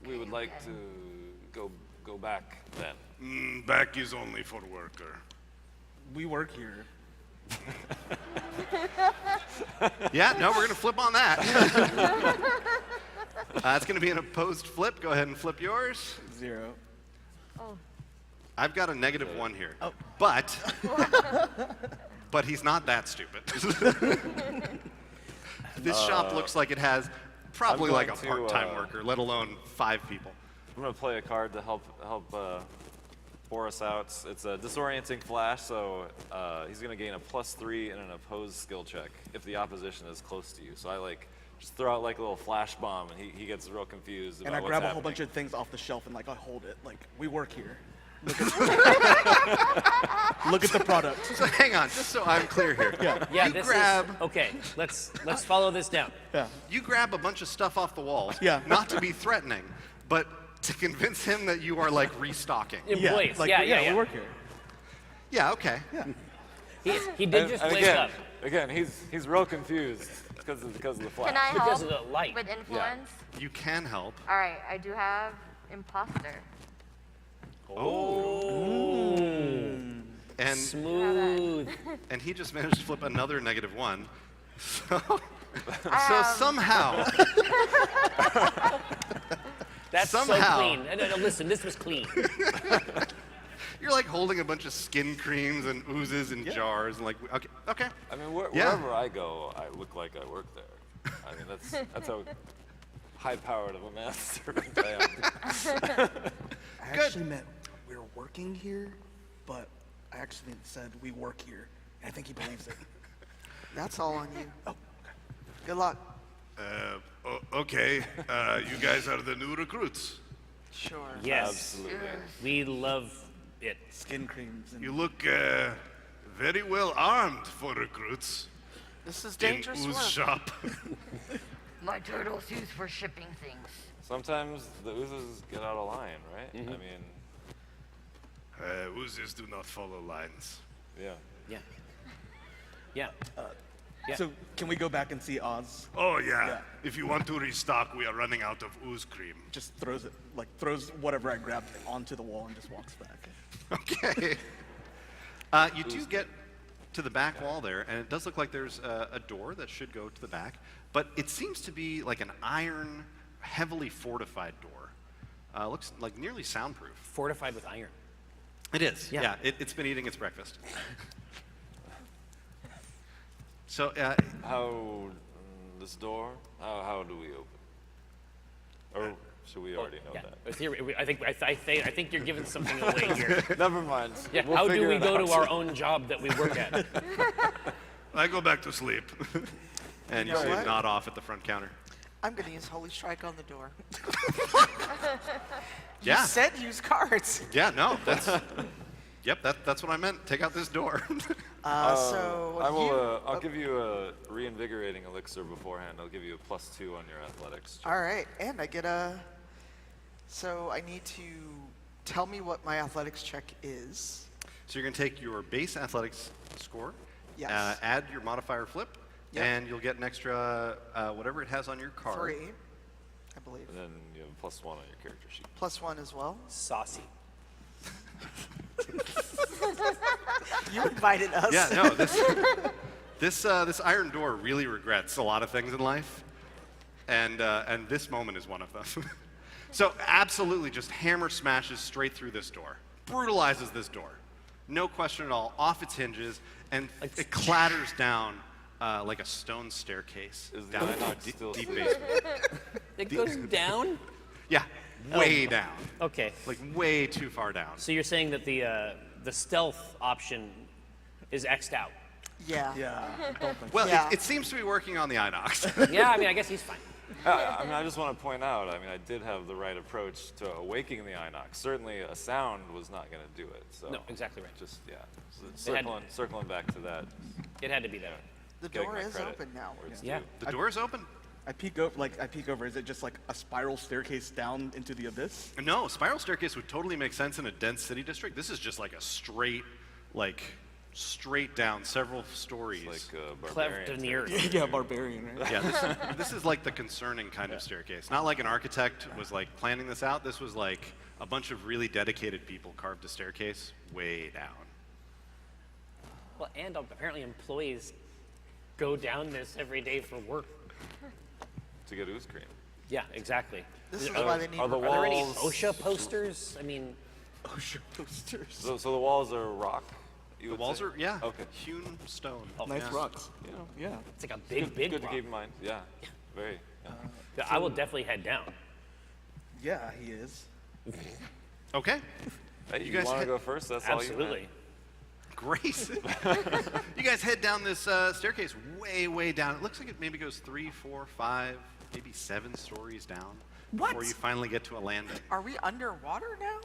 We would like to go back then. Back is only for worker. We work here. Yeah, no, we're going to flip on that. It's going to be an opposed flip. Go ahead and flip yours. 0. Oh. I've got a -1 here. Oh. But he's not that stupid. This shop looks like it has probably like a going to, part-time worker, let alone 5 people. I'm going to play a card to help Boris out. It's a disorienting flash, so he's going to gain a +3 in an opposed skill check if the opposition is close to you. So I just throw out like a little flash bomb, and he gets real confused about And I what's grab a happening. whole bunch of things off the shelf and like I hold it. Like, we work here. Look at the product. So hang on, just so I'm clear here. Yeah, You this grab. is okay. Let's follow this down. Yeah. You grab a bunch of stuff off the wall. Yeah. Not to be threatening, but to convince him that you are like restocking. Employees. Like, Yeah. we work here. Yeah. Okay. Yeah. He did just wake up. Again, he's real confused because of the flash. Can I Because help of the light. with influence? You can help. All right, I do have imposter. Oh. And Smooth. and he just managed to flip another -1. So Um. somehow. That's Somehow. so clean. No, listen, this was clean. You're like holding a bunch of skin creams and oozes in jars and like okay. I mean, Yeah. wherever I go, I look like I work there. I mean, that's how high-powered of a masterservant I am. I actually meant we're working here, but I actually said we work here. And I think he believes it. That's all on you. Oh, Good luck. Okay. You guys are the new recruits. Sure. Yes. Absolutely. We love it. Skin creams. And You look very well armed for recruits. This is In dangerous Ooze work. shop. My turtle's used for shipping things. Sometimes the oozes get out of line, right? Mm-hmm. I mean, Oozes do not follow lines. yeah. Yeah. Yeah. Yeah. So can we go back and see Oz? Oh yeah. Yeah. If you want to restock, we are running out of ooze cream. Just throws whatever I grabbed onto the wall and just walks back. Okay. You do get to the back wall there, and it does look like there's a door that should go to the back, but it seems to be like an iron, heavily fortified door. Looks like nearly soundproof. Fortified with iron. It is. Yeah. Yeah. It's been eating its breakfast. So, This door? How do we open? Or should we already know that? It's here- I think you're giving something away here. Never mind. Yeah. We'll How do figure we it go out. to our own job that we work at? I go back to sleep. And you know see him what? nod off at the front counter. I'm going to use Holy Strike on the door. Yeah. You said use cards. Yeah, no, that's. Yep, that's what I meant. Take out this door. So I will. you- I'll give you a reinvigorating elixir beforehand. I'll give you a +2 on your athletics. All right, and I get a. So I need to tell me what my athletics check is. So you're going to take your base athletics score, Yes. add your modifier flip, Yep. and you'll get an extra whatever it has on your card. 3, I believe. And then you have a +1 on your character sheet. +1 as well. Saucy. You invited us. Yeah, no, this iron door really regrets a lot of things in life, and this moment is one of them. So absolutely, just hammer smashes straight through this door, brutalizes this door, no question at all, off its hinges, and it clatters down like a stone staircase Is the down Inox into still deep seated? basement. It goes down? Yeah, way down. Okay. Like way too far down. So you're saying that the stealth option is X'd out? Yeah. Yeah. Well, Yeah. it seems to be working on the Inox. Yeah, I mean, I guess he's fine. I mean, I just want to point out, I mean, I did have the right approach to awakening the Inox. Certainly a sound was not going to do it. So No, exactly right. Just, yeah. It had- Circling back to that. It had to be there. The Getting door my is credit open now. where it's Yeah. due. The door is open. I peek over. Is it just like a spiral staircase down into the abyss? No, spiral staircase would totally make sense in a dense city district. This is just like a straight down several stories. Like Cleft in the earth. Yeah, barbarian, right? Yeah, this is like the concerning kind of staircase. Not like an architect was like planning this out. This was like a bunch of really dedicated people carved a staircase way down. Well, and apparently employees go down this every day for work. To get ooze cream. Yeah, exactly. This is Are- why they need. are the Are there any walls- OSHA posters? I mean, OSHA posters. So the walls are rock? you The would walls say? are, yeah, Okay. hewn stone. Nice Yeah. rocks. Yeah. it's like a Good, big, big good to rock. keep in mind. Yeah. Very. Yeah. Yeah, I will definitely head down. Yeah, he is. Okay. Hey, You you guys want to head- go first? That's all you. Absolutely. Great. You guys head down this staircase way, way down. It looks like it maybe goes 3, 4, 5, maybe 7 stories down. What? Before you finally get to a landing. Are we underwater now?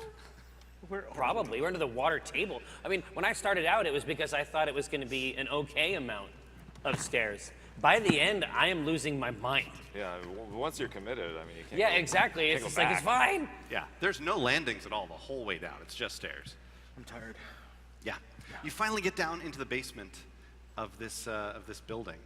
Probably. We're under the water table. I mean, when I started out, it was because I thought it was going to be an okay amount of stairs. By the end, I am losing my mind. Yeah. Once you're committed, I mean, you can't. Yeah, go, exactly. can't It's go just like, it's back. fine. Yeah, there's no landings at all the whole way down. It's just stairs. I'm tired. Yeah. You finally get down into the basement of this building,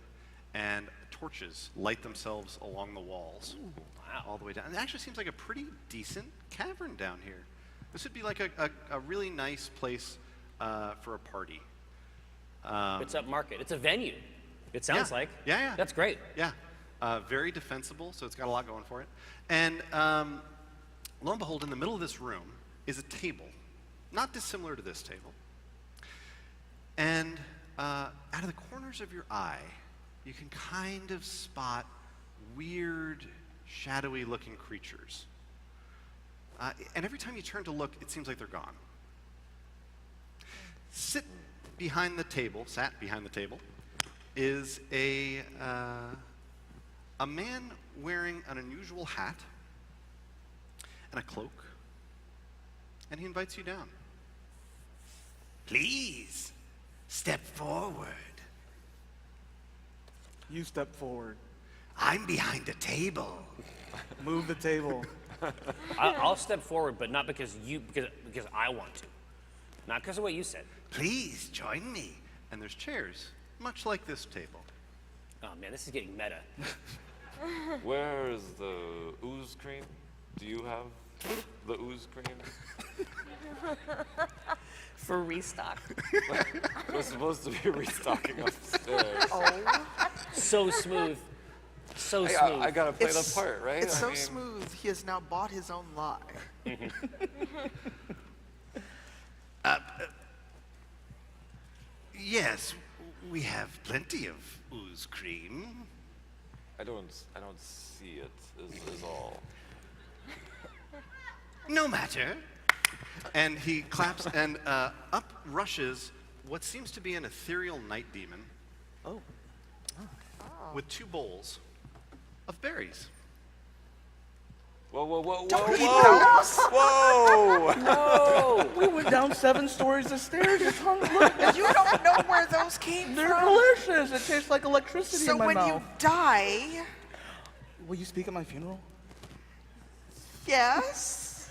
and torches light themselves along the walls. Ooh, wow. All the way down. It actually seems like a pretty decent cavern down here. This would be like a really nice place for a party. It's upmarket. It's a venue. It sounds like. Yeah. That's great. Yeah. Very defensible, so it's got a lot going for it. And lo and behold, in the middle of this room is a table, not dissimilar to this table. And out of the corners of your eye, you can kind of spot weird, shadowy looking creatures. And every time you turn to look, it seems like they're gone. Sat behind the table, is a man wearing an unusual hat and a cloak, and he invites you down. Please, step forward. You step forward. I'm behind a table. Move the table. I'll step forward, but not because I want to. Not because of what you said. Please join me. And there's chairs, much like this table. Oh man, this is getting meta. Where's the ooze cream? Do you have the ooze cream? For restock. We're supposed to be restocking upstairs. Oh. So smooth. So Hey, smooth. I gotta play the part, right? It's I so mean- smooth. He has now bought his own lie. Yes, we have plenty of ooze cream. I don't see it. Is all. No matter. And he claps, and up rushes what seems to be an ethereal night demon. Oh. With 2 bowls of berries. Whoa! Don't eat those. Whoa! No. We went down 7 stories of stairs. It's look. You don't know where those came They're from. delicious. It tastes like electricity So in my when mouth. you die, Will you speak at my funeral? yes.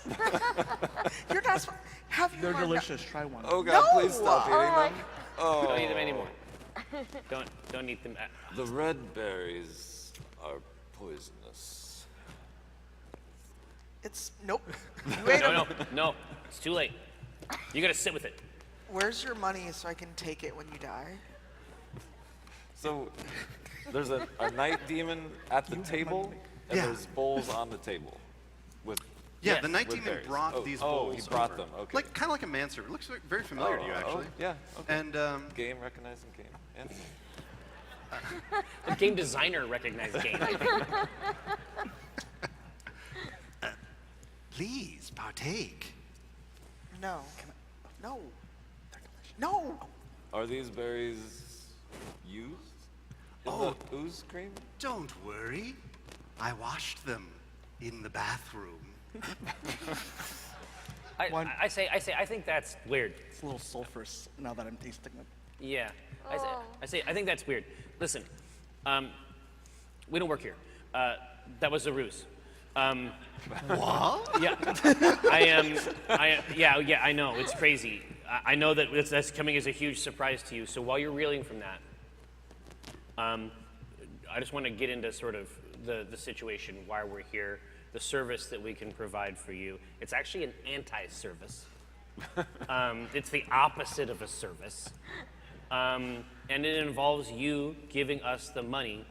You're not. Have you They're learned delicious. Try one. Oh God! No! Please stop eating them. Oh. Don't eat them anymore. Don't eat them. The red berries are poisonous. It's nope. Wait a minute. No. It's too late. You gotta sit with it. Where's your money so I can take it when you die? So there's a night demon at the table, and Yeah. there's bowls on the table with. Yeah, the night with demon berries. brought Oh, these oh, bowls. he brought over. them. Okay. Like kind of like a manservant. Looks very familiar to you, actually. yeah. Okay. And game recognizing game. Yeah. A game designer recognized game. Please partake. No. No. No. Are these berries used in Oh. the ooze cream? Don't worry. I washed them in the bathroom. I think that's weird. It's a little sulfurous now that I'm tasting it. Yeah. I think that's weird. Listen, we don't work here. That was a ruse. What? Yeah. Yeah, I know. It's crazy. I know that that's coming as a huge surprise to you. So while you're reeling from that, I just want to get into sort of the situation, why we're here, the service that we can provide for you. It's actually an anti-service. It's the opposite of a service. And it involves you giving us the money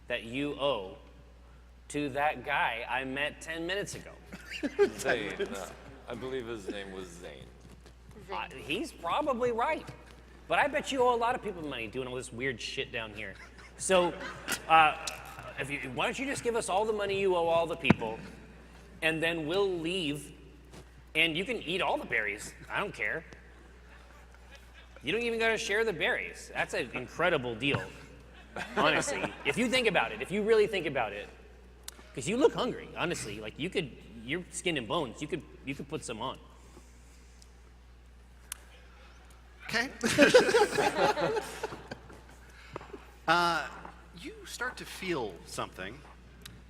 that you owe to that guy I met 10 minutes ago. Zane. I believe his name was Zane. He's probably right. But I bet you owe a lot of people money doing all this weird shit down here. So, why don't you just give us all the money you owe all the people, and then we'll leave, and you can eat all the berries. I don't care. You don't even gotta share the berries. That's an incredible deal, honestly. If you think about it, if you really think about it, because you look hungry, honestly. Like you're skin and bones. You could put some on. Okay. You start to feel something.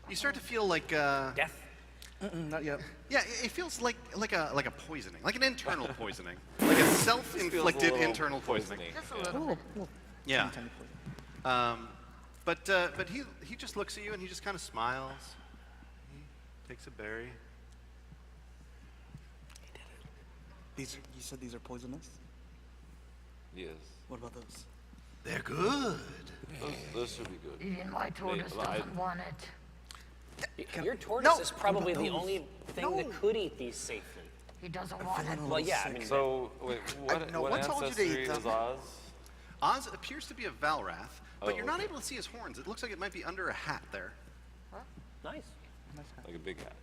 You start to feel like death. Not yet. Yeah, it feels like a poisoning, like an internal poisoning, like a self-inflicted internal poisoning. Just a little bit. Yeah. But he just looks at you and he just kind of smiles. He takes a berry. You said these are poisonous? Yes. What about those? They're good. Those should be good. Even my tortoise doesn't want it. Your tortoise is probably the only thing that could eat these safely. He doesn't want it. Well, yeah, I mean. So, wait, what ancestry is Oz? Oz appears to be a Valrath, but you're not okay. able to see his horns. It looks like it might be under a hat there. Huh? Nice. Like a big hat.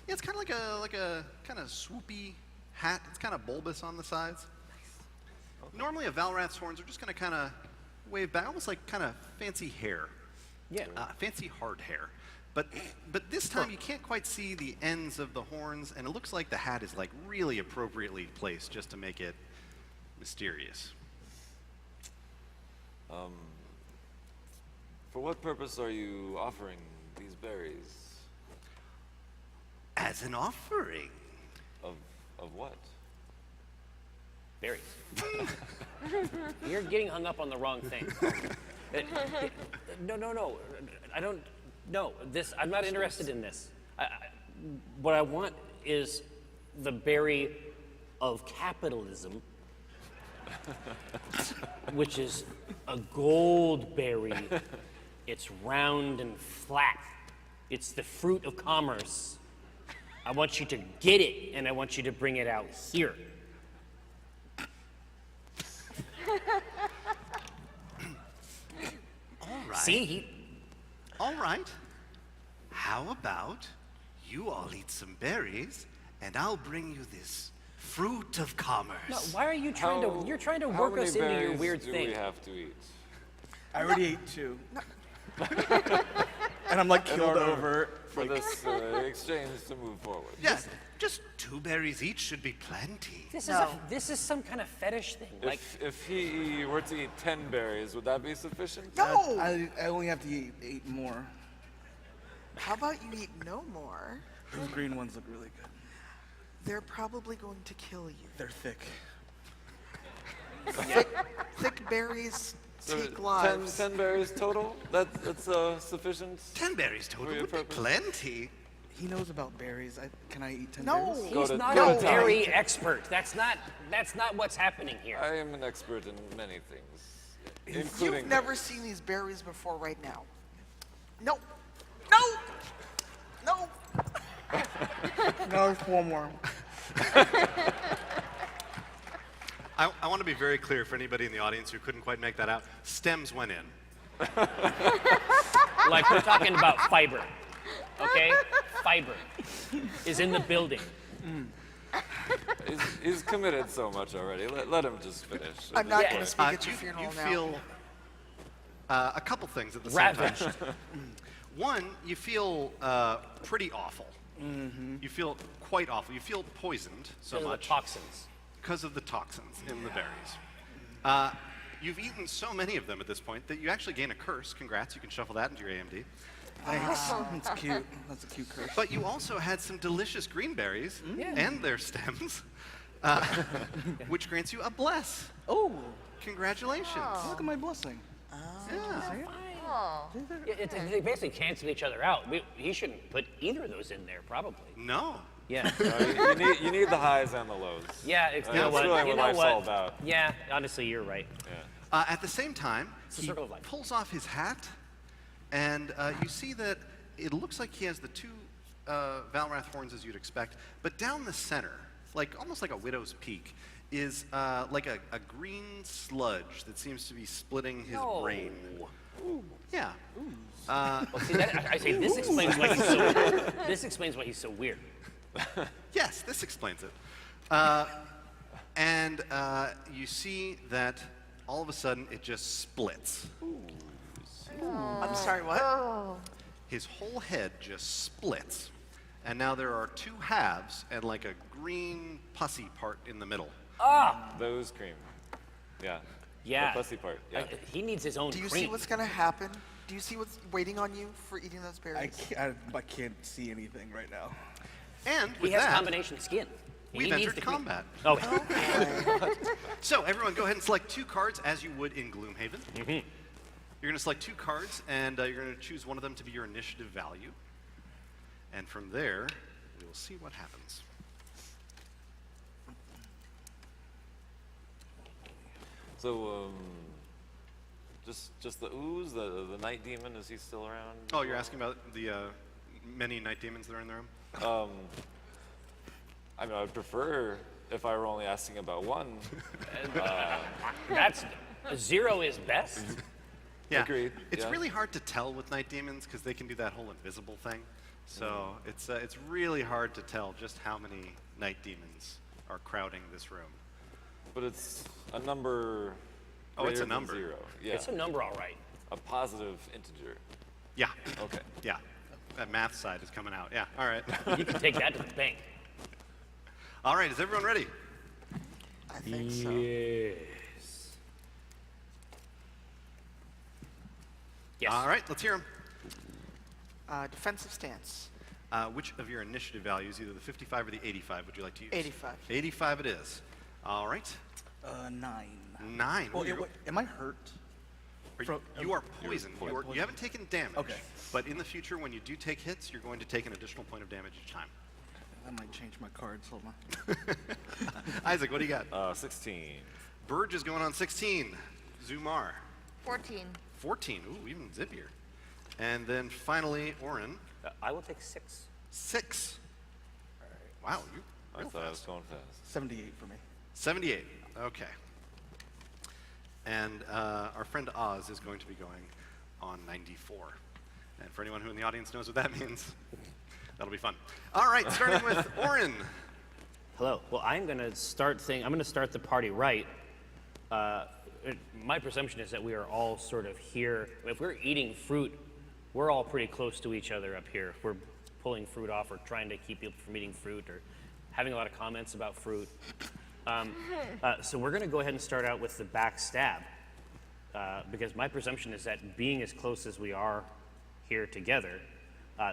Yeah, it's kind of like a kind of swoopy hat. It's kind of bulbous on the sides. Okay. Normally, a Valrath's horns are just going to kind of wave back, almost like kind of fancy hair. Yeah. Fancy hard hair. But this time you can't quite see the ends of the horns, and it looks like the hat is like really appropriately placed just to make it mysterious. For what purpose are you offering these berries? As an offering. Of what? Berries. You're getting hung up on the wrong thing. No. I don't. No, I'm not interested in this. What I want is the berry of capitalism, which is a gold berry. It's round and flat. It's the fruit of commerce. I want you to get it, and I want you to bring it out here. All right. See, All right. How about you all eat some berries, and I'll bring you this fruit of commerce. No, why are you trying to? You're trying to work us into your weird thing. How many berries do we have to eat? I already ate 2. And I'm like killed over. For this exchange to move forward. Yeah, just 2 berries each should be plenty. This is some kind of fetish thing. If he were to eat 10 berries, would that be sufficient? No! I only have to eat 8 more. How about you eat no more? Those green ones look really good. They're probably going to kill you. They're thick. Thick berries So take lives. 10 berries total? That's sufficient? 10 berries total would be plenty. He knows about berries. Can I eat 10 No, berries? He's not a berry expert. That's not what's happening here. I am an expert in many things, including You've never seen these berries before right now. No. No. No, there's 4 more. I want to be very clear for anybody in the audience who couldn't quite make that out. Stems went in. Like we're talking about fiber, okay? Fiber is in the building. He's committed so much already. Let him just finish. I'm not going to speak at your funeral you now. feel a couple things at the same time. Ravaged. One, you feel pretty awful. You feel quite awful. You feel poisoned so Because of the much. toxins. Because of the toxins in the berries. You've eaten so many of them at this point that you actually gain a curse. Congrats, you can shuffle that into your AMD. Thanks. That's cute. That's a cute curse. But you also had some delicious green berries and their stems, which grants you a bless. Oh, Congratulations. look at my blessing. Yeah. Oh. They basically cancel each other out. He shouldn't put either of those in there, probably. No. Yeah. You need the highs and the lows. Yeah, That's you know what? really You what know life's what? all about. Yeah, honestly, you're right. Yeah. At the same time, he circle of life. pulls off his hat, and you see that it looks like he has the two Valrath horns as you'd expect, but down the center, like almost like a widow's peak, is like a green sludge that seems to be splitting his brain. Yeah. Well, see, I say this explains why he's so. This explains why he's so weird. Yes, this explains it. And you see that all of a sudden it just splits. I'm sorry, what? His whole head just splits. And now there are two halves and like a green pussy part in the middle. Those cream. Yeah. Yeah. The pussy part. Yeah. He needs his own Do you cream. see what's gonna happen? Do you see what's waiting on you for eating those berries? I can't see anything right now. And He with has that, combination skin. He we've needs entered the cream. combat. Oh. So everyone go ahead and select two cards as you would in Gloomhaven. You're going to select two cards, and you're going to choose one of them to be your initiative value. And from there, we will see what happens. So, just the ooze, the night demon, is he still around? Oh, you're asking about the many night demons that are in the room? I mean, I'd prefer if I were only asking about one. That's 0 is best. Yeah. Agreed. It's yeah. really hard to tell with night demons because they can do that whole invisible thing. So it's really hard to tell just how many night demons are crowding this room. But it's a number. Oh, it's a greater than number. 0. Yeah. It's a number, all right. A positive integer. Yeah. Okay. Yeah. That math side is coming out. Yeah. All right. You can take that to the bank. All right. Is everyone ready? I think so. Yes. Yes. All right. Let's hear them. Defensive stance. Which of your initiative values, either the 55 or the 85, would you like to use? 85. 85 it is. All right. 9. 9. Oh, Ooh, am I hurt? you are poisoned. You haven't taken damage. Okay. But in the future, when you do take hits, you're going to take an additional point of damage each time. That might change my cards. Hold on. Isaac, what do you got? 16. Burge is going on 16. Zumar. 14. 14. Ooh, even zippier. And then finally, Oren. I will take 6. 6. Wow, you I real thought I was fast. going fast. 78 for me. 78. Okay. And our friend Oz is going to be going on 94. And for anyone who in the audience knows what that means, that'll be fun. All right, starting with Oren. Hello. Well, I'm going to start the party right. My presumption is that we are all sort of here. If we're eating fruit, we're all pretty close to each other up here. If we're pulling fruit off or trying to keep people from eating fruit or having a lot of comments about fruit. So we're going to go ahead and start out with the backstab. Because my presumption is that being as close as we are here together,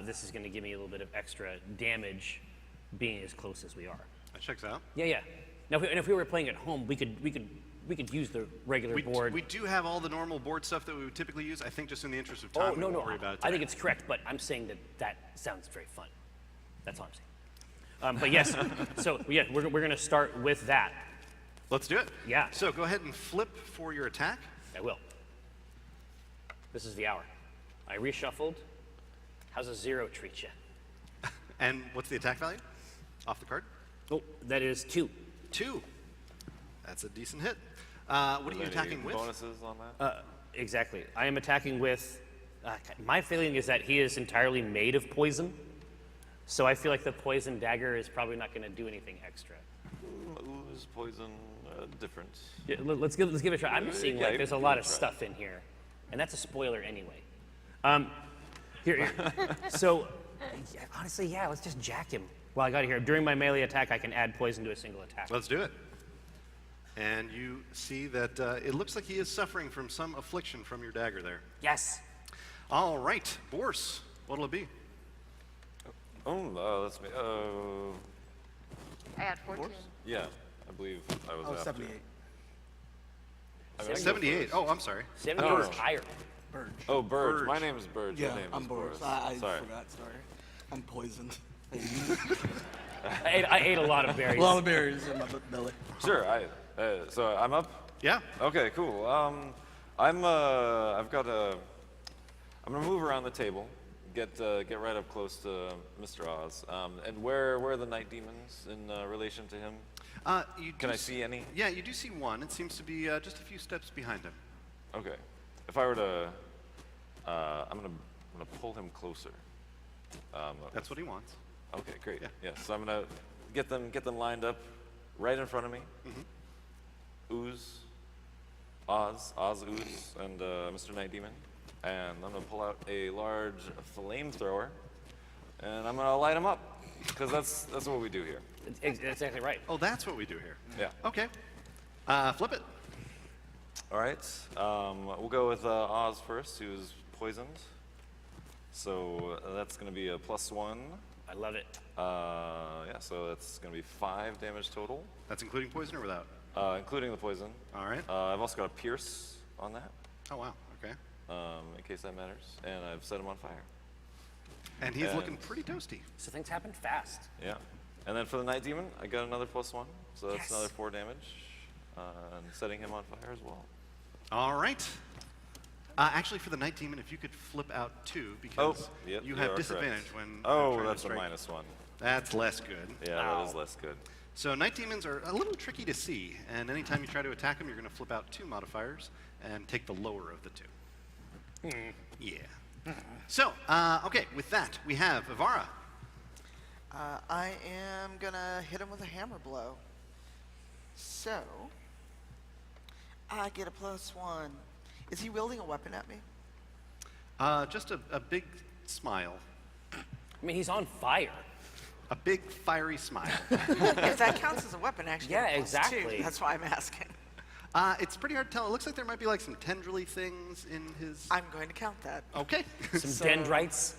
this is going to give me a little bit of extra damage being as close as we are. That checks out. Yeah, yeah. Now, if we were playing at home, we could use the regular board. We do have all the normal board stuff that we would typically use. I think just in the interest of time, Oh, no, we no. won't worry about it I think today. it's correct, but I'm saying that sounds very fun. That's all I'm saying. But yes, so yeah, we're going to start with that. Let's do it. Yeah. So go ahead and flip for your attack. I will. This is the hour. I reshuffled. How's a 0 treat you? And what's the attack value off the card? Oh, that is 2. 2. That's a decent hit. What are you there attacking any with? bonuses on that? Exactly. I am attacking with. My feeling is that he is entirely made of poison, so I feel like the poison dagger is probably not going to do anything extra. Ooze, poison, different. Yeah, let's give it a try. I'm just seeing Yeah, like you there's a can lot give of it a try. stuff in here, and that's a spoiler anyway. Here. So, yeah, honestly, yeah, let's just jack him. While I got it here, during my melee attack, I can add poison to a single attack. Let's do it. And you see that it looks like he is suffering from some affliction from your dagger there. Yes. All right, Borse, what'll it be? Oh, that's me. I had 14. Yeah, I believe I was Oh, after. 78. I mean, I can go 78. first. Oh, I'm sorry. 78 is higher. Burge. Oh, Burge. My name is Burge. Yeah, Your name I'm is Boris. Boris. I Sorry. forgot. Sorry, I'm poisoned. I ate a lot of berries. A lot of berries in my belly. Sure. So I'm up. Yeah. Okay. Cool. I'm gonna move around the table, get right up close to Mr. Oz. And where are the night demons in relation to him? Can I see any? Yeah, you do see one. It seems to be just a few steps behind him. Okay. If I were to, I'm gonna pull him closer. That's what he wants. Okay, great. Yeah. So I'm gonna get them lined up right in front of me. Ooze, Oz, Ooze, and Mr. Night Demon. And I'm gonna pull out a large flamethrower, and I'm gonna light him up, because that's what we do here. That's exactly right. Oh, that's what we do here. Yeah. Okay. Flip it. All right. We'll go with Oz first, who's poisoned. So that's gonna be a +1. I love it. Yeah. So that's gonna be 5 damage total. That's including poison or without? Including the poison. All right. I've also got a pierce on that. Oh wow. Okay. In case that matters, and I've set him on fire. And he's looking pretty toasty. So things happen fast. Yeah. And then for the Night Demon, I got another +1, so that's another 4 damage, and setting him on fire as well. All right. Actually, for the Night Demon, if you could flip out 2, because you have disadvantage when. Oh, that's a -1. That's less good. Yeah, that is less good. So Night Demons are a little tricky to see, and anytime you try to attack them, you're going to flip out 2 modifiers and take the lower of the 2. Yeah. So, okay, with that, we have Ivara. I am gonna hit him with a hammer blow. So, I get a +1. Is he wielding a weapon at me? Just a big smile. I mean, he's on fire. A big fiery smile. If that counts as a weapon, actually. Yeah, I get a +2. exactly. That's why I'm asking. It's pretty hard to tell. It looks like there might be like some tendrily things in his. I'm going to count that. Okay. Some dendrites.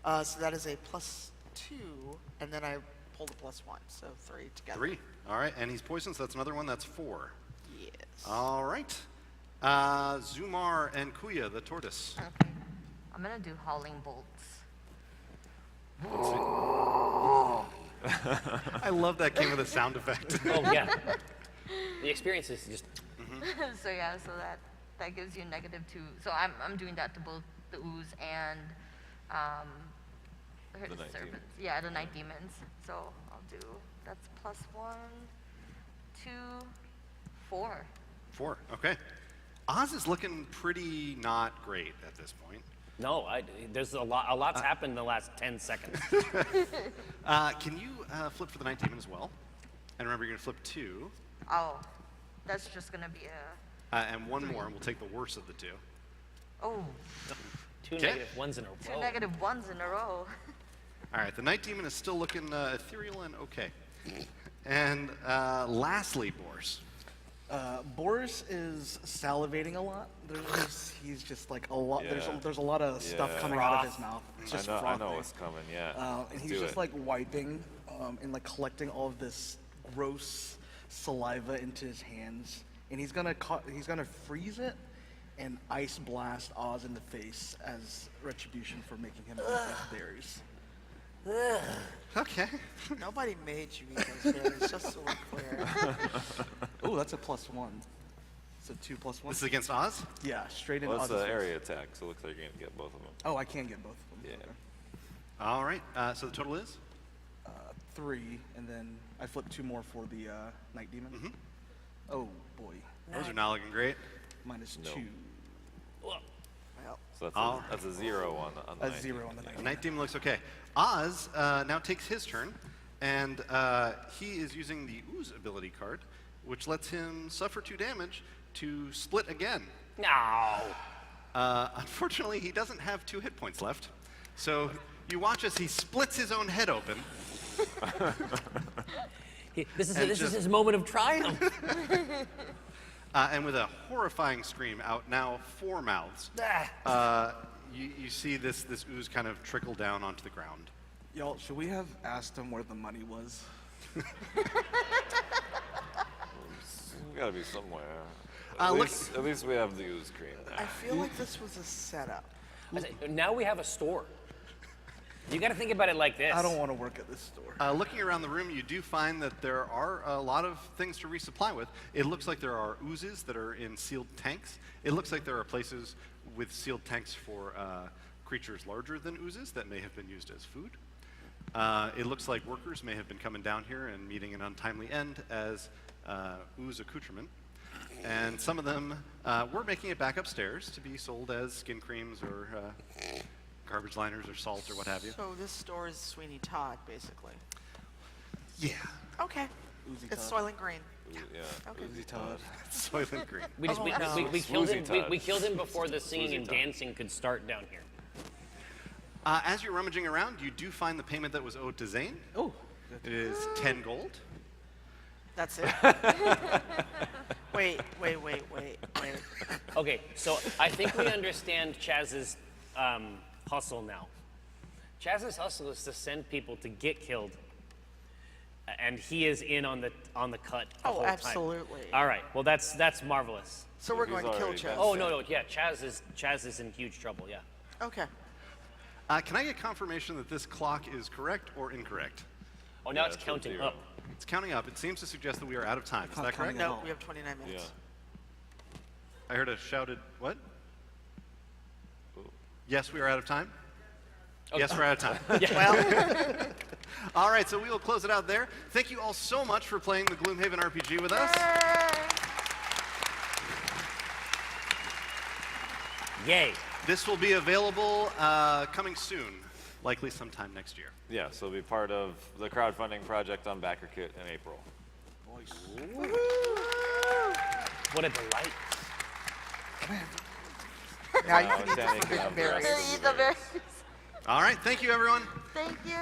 So that is a +2, and then I pulled a +1, so 3 together. 3. All right, and he's poisoned, so that's another one. That's 4. Yes. All right. Zumar and Kuya, the tortoise. Okay. I'm gonna do howling bolts. I love that came with a sound effect. Oh yeah. The experience is just. So yeah, so that gives you -2. So I'm doing that to both the ooze and The night serpents. demons. Yeah, the night demons. So I'll do that's +1, 2, 4. 4. Okay. Oz is looking pretty not great at this point. No, there's a lot's happened in the last 10 seconds. Can you flip for the Night Demon as well? And remember, you're going to flip 2. Oh, that's just gonna be a. And 1 more, and we'll take the worst of the 2. Oh. 2 Okay. -1s in a row. 2 -1s in a row. All right, the Night Demon is still looking ethereal and okay. And lastly, Boris. Boris is salivating a lot. He's just like a lot. Yeah. There's a lot of stuff coming out of his mouth. It's just I know frothing. what's coming. Yeah. And Let's he's do just it. like wiping and like collecting all of this gross saliva into his hands, and he's gonna freeze it and ice blast Oz in the face as retribution for making him eat these berries. Okay. Nobody made you eat those berries, just so we're clear. Oh, that's a +1. It's a 2 +1. This is against Oz? Yeah, straight in Well, it's Oz's an face. area attack, so it looks like you're gonna get both of them. Oh, I can get both of them. Yeah. All right, so the total is? 3, and then I flipped 2 more for the Night Demon. Oh boy. Those are not looking great. -2. Well, So All right. that's a 0 on the A Night 0 Demon. on the Night The Demon. Night Demon looks okay. Oz now takes his turn, and he is using the Ooze ability card, which lets him suffer 2 damage to split again. No. Unfortunately, he doesn't have 2 hit points left, so you watch as he splits his own head open. This is his moment of triumph. And with a horrifying scream out now 4 mouths, you see this ooze kind of trickle down onto the ground. Y'all, should we have asked him where the money was? It's gotta be somewhere. At least we have the ooze cream. I feel like this was a setup. Now we have a store. You got to think about it like this. I don't want to work at this store. Looking around the room, you do find that there are a lot of things to resupply with. It looks like there are oozes that are in sealed tanks. It looks like there are places with sealed tanks for creatures larger than oozes that may have been used as food. It looks like workers may have been coming down here and meeting an untimely end as ooze accoutrement. And some of them were making it back upstairs to be sold as skin creams or garbage liners or salt or what have you. So this store is Sweeney Todd, basically. Yeah. Okay. Oozy It's Todd. Soylent Green. Yeah. Okay. Oozy Todd. Soylent Green. We killed him. We killed him before the singing Oozy and Todd. dancing could start down here. As you're rummaging around, you do find the payment that was owed to Zane. Oh. It is 10 gold. That's it. Wait. Okay, so I think we understand Chaz's hustle now. Chaz's hustle is to send people to get killed, and he is in on the cut the whole time. Absolutely. All right, well that's marvelous. So we're going to kill Chaz. Oh no, yeah, Chaz is in huge trouble. Yeah. Okay. Can I get confirmation that this clock is correct or incorrect? Oh, now it's counting up. It's counting up. It seems to suggest that we are out of time. Is that correct? No, we have 29 minutes. I heard a shouted, what? Yes, we are out of time? Okay. Yes, we're out of time. Yeah. All right, so we will close it out there. Thank you all so much for playing the Gloomhaven RPG with us. Yay. This will be available coming soon, likely sometime next year. Yeah, so it'll be part of the crowdfunding project on BackerKit in April. What a delight. Now you can eat the forbidden berries. Eat the berries. All right, thank you, everyone. Thank you.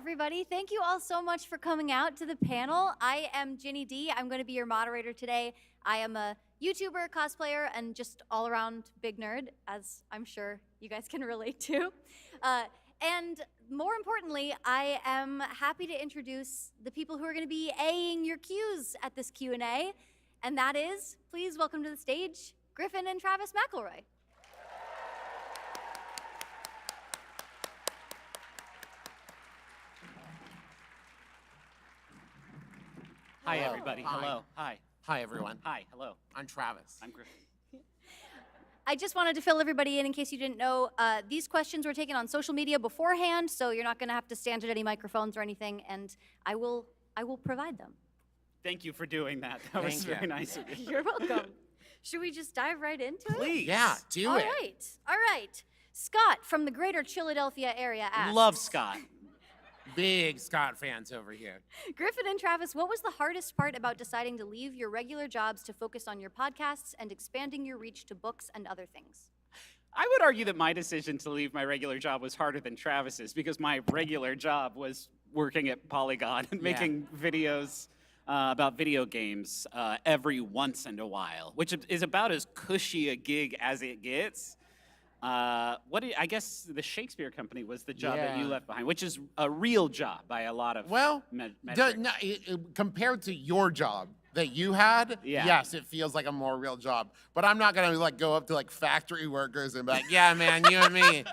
everybody. Thank you all so much for coming out to the panel. I am Ginny D. I'm going to be your moderator today. I am a YouTuber, cosplayer, and just all-around big nerd, as I'm sure you guys can relate to. And more importantly, I am happy to introduce the people who are going to be A-ing your Qs at this Q&A, and that is, please welcome to the stage, Griffin and Travis McElroy. Hi, everybody. Hello. Hi. Hi, everyone. Hi. Hello. I'm Travis. I'm Griffin. I just wanted to fill everybody in case you didn't know. These questions were taken on social media beforehand, so you're not going to have to stand at any microphones or anything, and I will provide them. Thank you for doing that. That was very nice of you. You're welcome. Should we just dive right into it? Please. Yeah, do All it. right. All right. Scott from the greater Philadelphia area asks. Love Scott. Big Scott fans over here. Griffin and Travis, what was the hardest part about deciding to leave your regular jobs to focus on your podcasts and expanding your reach to books and other things? I would argue that my decision to leave my regular job was harder than Travis's because my regular job was working at Polygon and making videos about video games every once in a while, which is about as cushy a gig as it gets. I guess the Shakespeare Company was the job that you left behind, which is a real job by a lot of metrics. Compared to your job that you had, yes, it feels like a more real job. But I'm not gonna like go up to like factory workers and be like, yeah, man, you and me,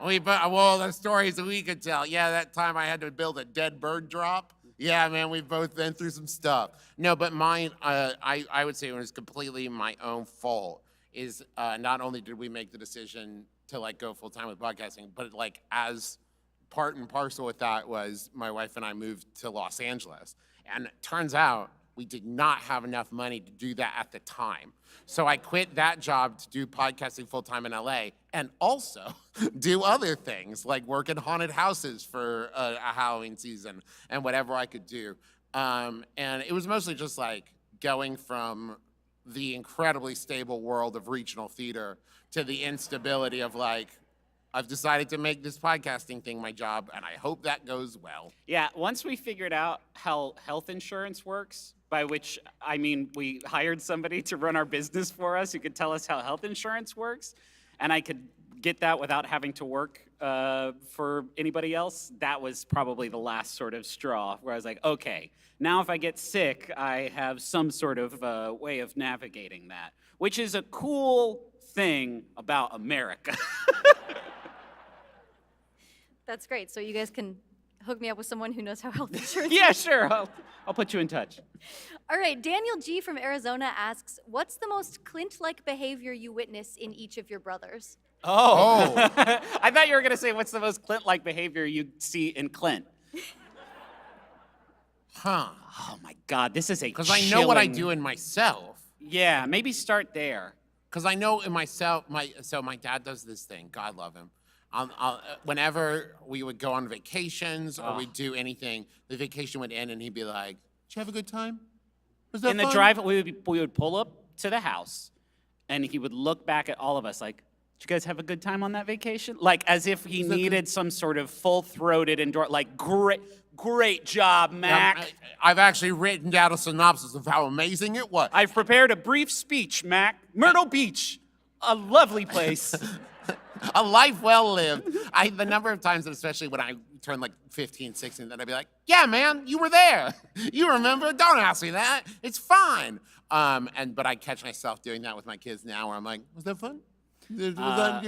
the stories that we could tell. Yeah, that time I had to build a dead bird drop. Yeah, man, we've both been through some stuff. No, but mine, I would say it was completely my own fault. Is not only did we make the decision to like go full time with podcasting, but like as part and parcel with that was my wife and I moved to Los Angeles. And it turns out we did not have enough money to do that at the time. So I quit that job to do podcasting full time in LA and also do other things like work in haunted houses for a Halloween season and whatever I could do. And it was mostly just like going from the incredibly stable world of regional theater to the instability of like, I've decided to make this podcasting thing my job, and I hope that goes well. Yeah, once we figured out how health insurance works, by which I mean we hired somebody to run our business for us who could tell us how health insurance works, and I could get that without having to work for anybody else, that was probably the last sort of straw where I was like, okay, now if I get sick, I have some sort of way of navigating that, which is a cool thing about America. That's great. So you guys can hook me up with someone who knows how health insurance Yeah, works. sure. I'll put you in touch. All right. Daniel G. from Arizona asks, what's the most Clint-like behavior you witness in each of your brothers? Oh. I thought you were going to say, what's the most Clint-like behavior you see in Clint? Huh. Oh, my God. This is a Because I know what I do in myself. Yeah, maybe start there. Because I know in myself, so my dad does this thing. God love him. Whenever we would go on vacations or we'd do anything, the vacation would end and he'd be like, did you have a good time? Was that In the fun? drive, we would pull up to the house and he would look back at all of us like, did you guys have a good time on that vacation? Like as if he needed some sort of full-throated like great job, Mac. I've actually written down a synopsis of how amazing it was. I've prepared a brief speech, Mac. Myrtle Beach, a lovely place. A life well lived. The number of times, especially when I turned like 15, 16, then I'd be like, yeah, man, you were there. You remember? Don't ask me that. It's fine. But I catch myself doing that with my kids now where I'm like, was that fun? Did you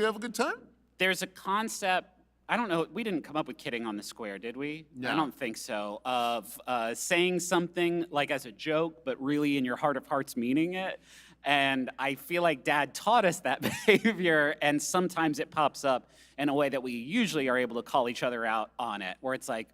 have a good time? There's a concept, I don't know, we didn't come up with kidding on the square, did we? No. I don't think so. Of saying something like as a joke, but really in your heart of hearts meaning it. And I feel like Dad taught us that behavior, and sometimes it pops up in a way that we usually are able to call each other out on it, where it's like,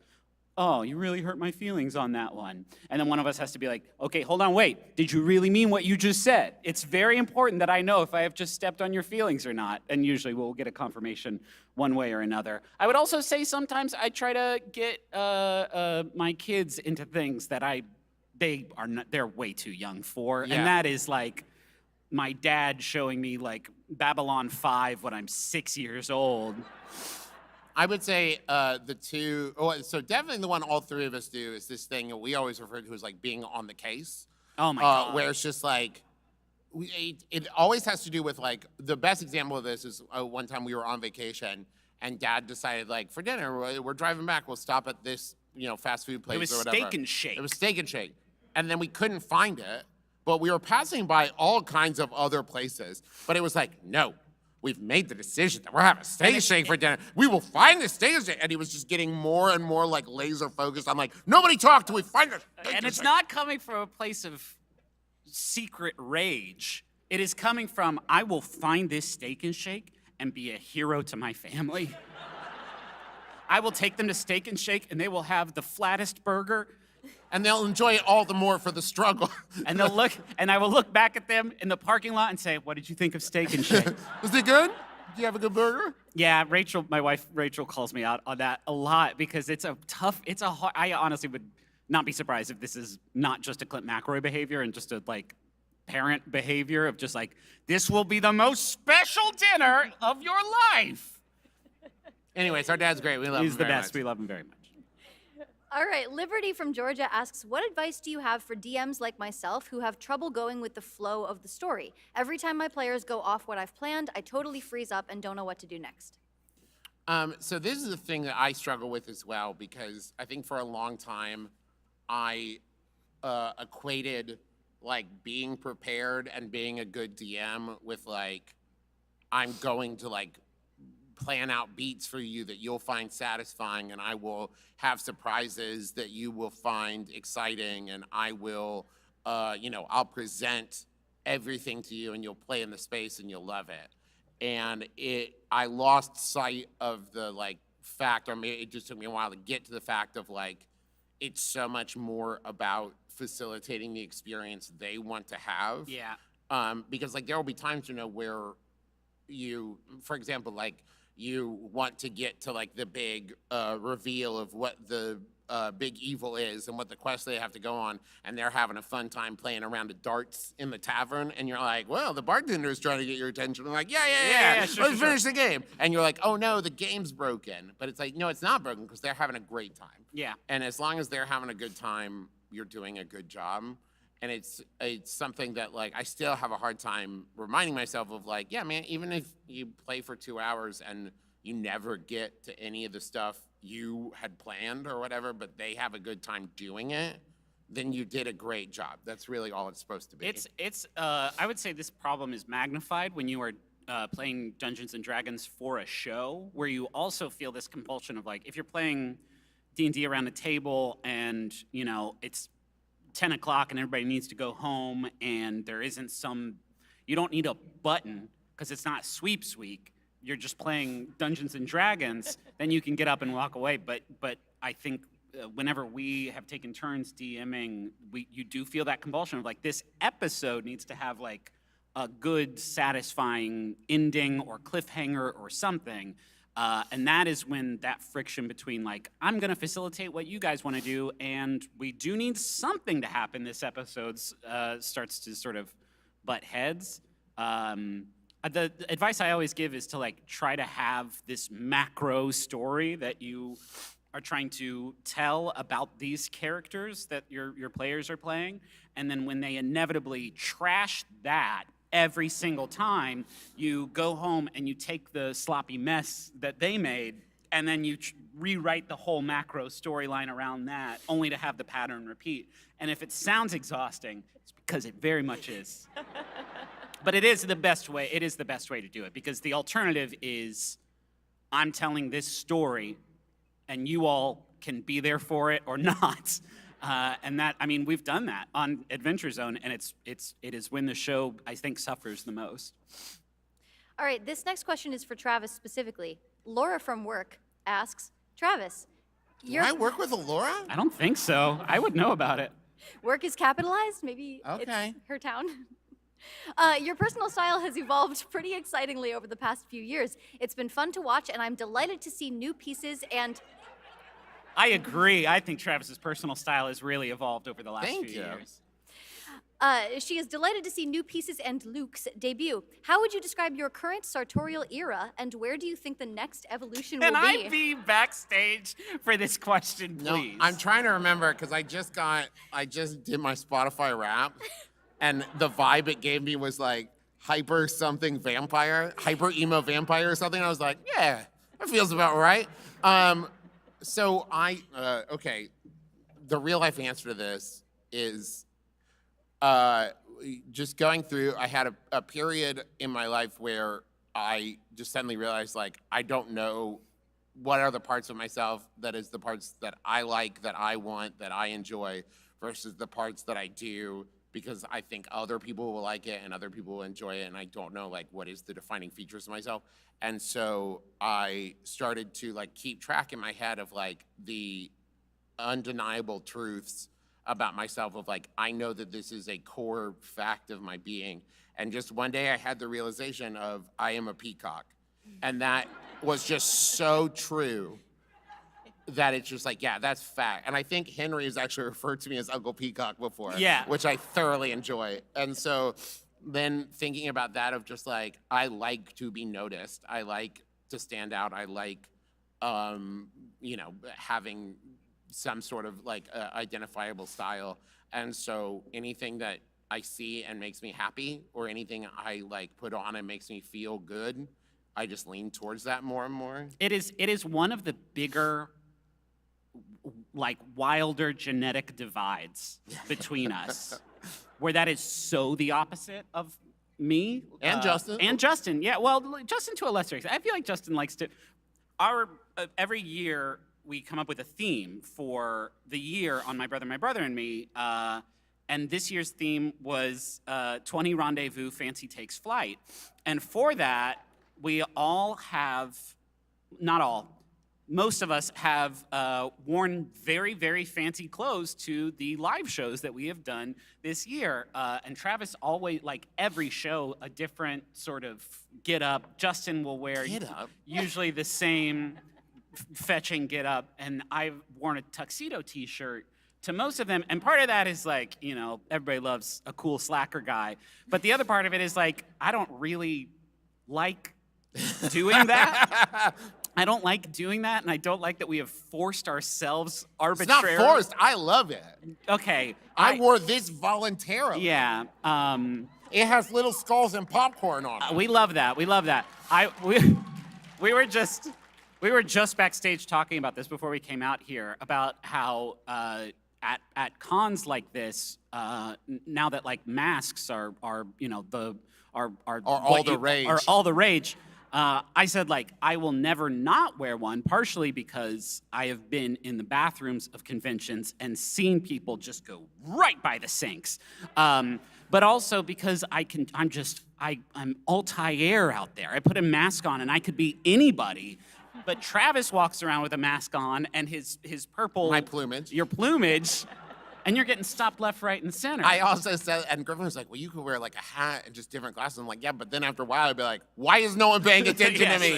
oh, you really hurt my feelings on that one. And then one of us has to be like, okay, hold on, wait, did you really mean what you just said? It's very important that I know if I have just stepped on your feelings or not, and usually we'll get a confirmation one way or another. I would also say sometimes I try to get my kids into things that they're way too young for, Yeah. and that is like, my dad showing me like Babylon 5 when I'm 6 years old. I would say the two. Oh, so definitely the one all three of us do is this thing that we always refer to as like being on the case. Oh my God. Where it's just like, it always has to do with like, the best example of this is one time we were on vacation and Dad decided like for dinner, we're driving back, we'll stop at this, fast food place It was or whatever. Steak and Shake. It was Steak and Shake. And then we couldn't find it, but we were passing by all kinds of other places. But it was like, no, we've made the decision that we're having Steak and Shake for dinner. We will find the Steak and Shake. And he was just getting more and more like laser focused. I'm like, nobody talk till we find the Steak And it's Shake. not coming from a place of secret rage. It is coming from, I will find this Steak and Shake and be a hero to my family. I will take them to Steak and Shake and they will have the flattest burger. And they'll enjoy it all the more for the struggle. And they'll look, and I will look back at them in the parking lot and say, what did you think of Steak and Shake? Was it good? Did you have a good burger? Yeah, Rachel, my wife, Rachel calls me out on that a lot because I honestly would not be surprised if this is not just a Clint McElroy behavior and just a like parent behavior of just like, this will be the most special dinner of your life. Anyways, our dad's great. We love him He's the very best. much. We love him very much. All right, Liberty from Georgia asks, what advice do you have for DMs like myself who have trouble going with the flow of the story? Every time my players go off what I've planned, I totally freeze up and don't know what to do next. So this is the thing that I struggle with as well, because I think for a long time, I equated like being prepared and being a good DM with like, I'm going to like plan out beats for you that you'll find satisfying, and I will have surprises that you will find exciting, and I will, I'll present everything to you and you'll play in the space and you'll love it. And I lost sight of the like fact, or maybe it just took me a while to get to the fact of like, it's so much more about facilitating the experience they want to have. Yeah. Because like there will be times, where you, for example, like you want to get to like the big reveal of what the big evil is and what the quest they have to go on, and they're having a fun time playing around at darts in the tavern, and you're like, well, the bartender is trying to get your attention. I'm like, yeah, sure, let's finish the game. And you're like, oh no, the game's broken. But it's like, no, it's not broken because they're having a great time. Yeah. And as long as they're having a good time, you're doing a good job. And it's something that like I still have a hard time reminding myself of like, yeah, man, even if you play for 2 hours and you never get to any of the stuff you had planned or whatever, but they have a good time doing it, then you did a great job. That's really all it's supposed to be. I would say this problem is magnified when you are playing Dungeons and Dragons for a show, where you also feel this compulsion of like, if you're playing D&D around a table and, it's 10 o'clock and everybody needs to go home and there isn't you don't need a button because it's not sweeps week. You're just playing Dungeons and Dragons, then you can get up and walk away. But I think whenever we have taken turns DMing, you do feel that compulsion of like, this episode needs to have like a good, satisfying ending or cliffhanger or something. And that is when that friction between like, I'm gonna facilitate what you guys wanna do, and we do need something to happen this episode, starts to sort of butt heads. The advice I always give is to like try to have this macro story that you are trying to tell about these characters that your players are playing, and then when they inevitably trash that every single time, you go home and you take the sloppy mess that they made and then you rewrite the whole macro storyline around that, only to have the pattern repeat. And if it sounds exhausting, it's because it very much is. But it is the best way. It is the best way to do it, because the alternative is I'm telling this story and you all can be there for it or not. And that, I mean, we've done that on Adventure Zone, and it is when the show, I think, suffers the most. All right, this next question is for Travis specifically. Laura from work asks, Travis, Do I work with a Laura? I don't think so. I would know about it. Work is capitalized? Maybe Okay. It's her town? Your personal style has evolved pretty excitingly over the past few years. It's been fun to watch, and I'm delighted to see new pieces and... I agree. I think Travis's personal style has really evolved over the last few years. She is delighted to see new pieces and Luke's debut. How would you describe your current sartorial era, and where do you think the next evolution Can will be? I be backstage for this question, please? No, I'm trying to remember because I just did my Spotify rap, and the vibe it gave me was like hyper something vampire, hyper emo vampire or something. I was like, yeah, that feels about right. Okay, the real life answer to this is just going through. I had a period in my life where I just suddenly realized, like, I don't know what are the parts of myself that is the parts that I like, that I want, that I enjoy, versus the parts that I do because I think other people will like it and other people will enjoy it, and I don't know, like, what is the defining features of myself. And so I started to, like, keep track in my head of, like, the undeniable truths about myself of, like, I know that this is a core fact of my being. And just one day I had the realization of I am a peacock. And that was just so true that it's just like, yeah, that's fact. And I think Henry has actually referred to me as Uncle Peacock before, Yeah. which I thoroughly enjoy. And so then thinking about that of just like, I like to be noticed. I like to stand out. I like, having some sort of like identifiable style. And so anything that I see and makes me happy, or anything I like put on and makes me feel good, I just lean towards that more and more. It is one of the bigger, like, wilder genetic divides between us, where that is so the opposite of me. And Justin. And Justin, yeah. Well, Justin to a lesser extent. I feel like Justin likes to, every year we come up with a theme for the year on My Brother and Me, and this year's theme was 20 Rendezvous Fancy Takes Flight. And for that, we all have, not all, most of us have worn very, very fancy clothes to the live shows that we have done this year. And Travis always, like, every show, a different sort of get up. Justin will wear usually the same fetching get up. And I've worn a tuxedo t-shirt to most of them. And part of that is like, everybody loves a cool slacker guy. But the other part of it is like, I don't really like doing that. I don't like doing that, and I don't like that we have forced ourselves arbitrarily. It's not forced. I love it. Okay. I wore this voluntarily. Yeah. It has little skulls and popcorn on it. We love that. We love that. We were just backstage talking about this before we came out here, about how at cons like this, now that like masks are all the rage. I said, like, I will never not wear one, partially because I have been in the bathrooms of conventions and seen people just go right by the sinks. But also because I'm Altair out there. I put a mask on and I could be anybody. But Travis walks around with a mask on and his purple... My plumage. Your plumage. And you're getting stopped left, right, and center. I also said, and Griffin was like, well, you could wear like a hat and just different glasses. I'm like, yeah, but then after a while, I'd be like, why is no one paying attention to me?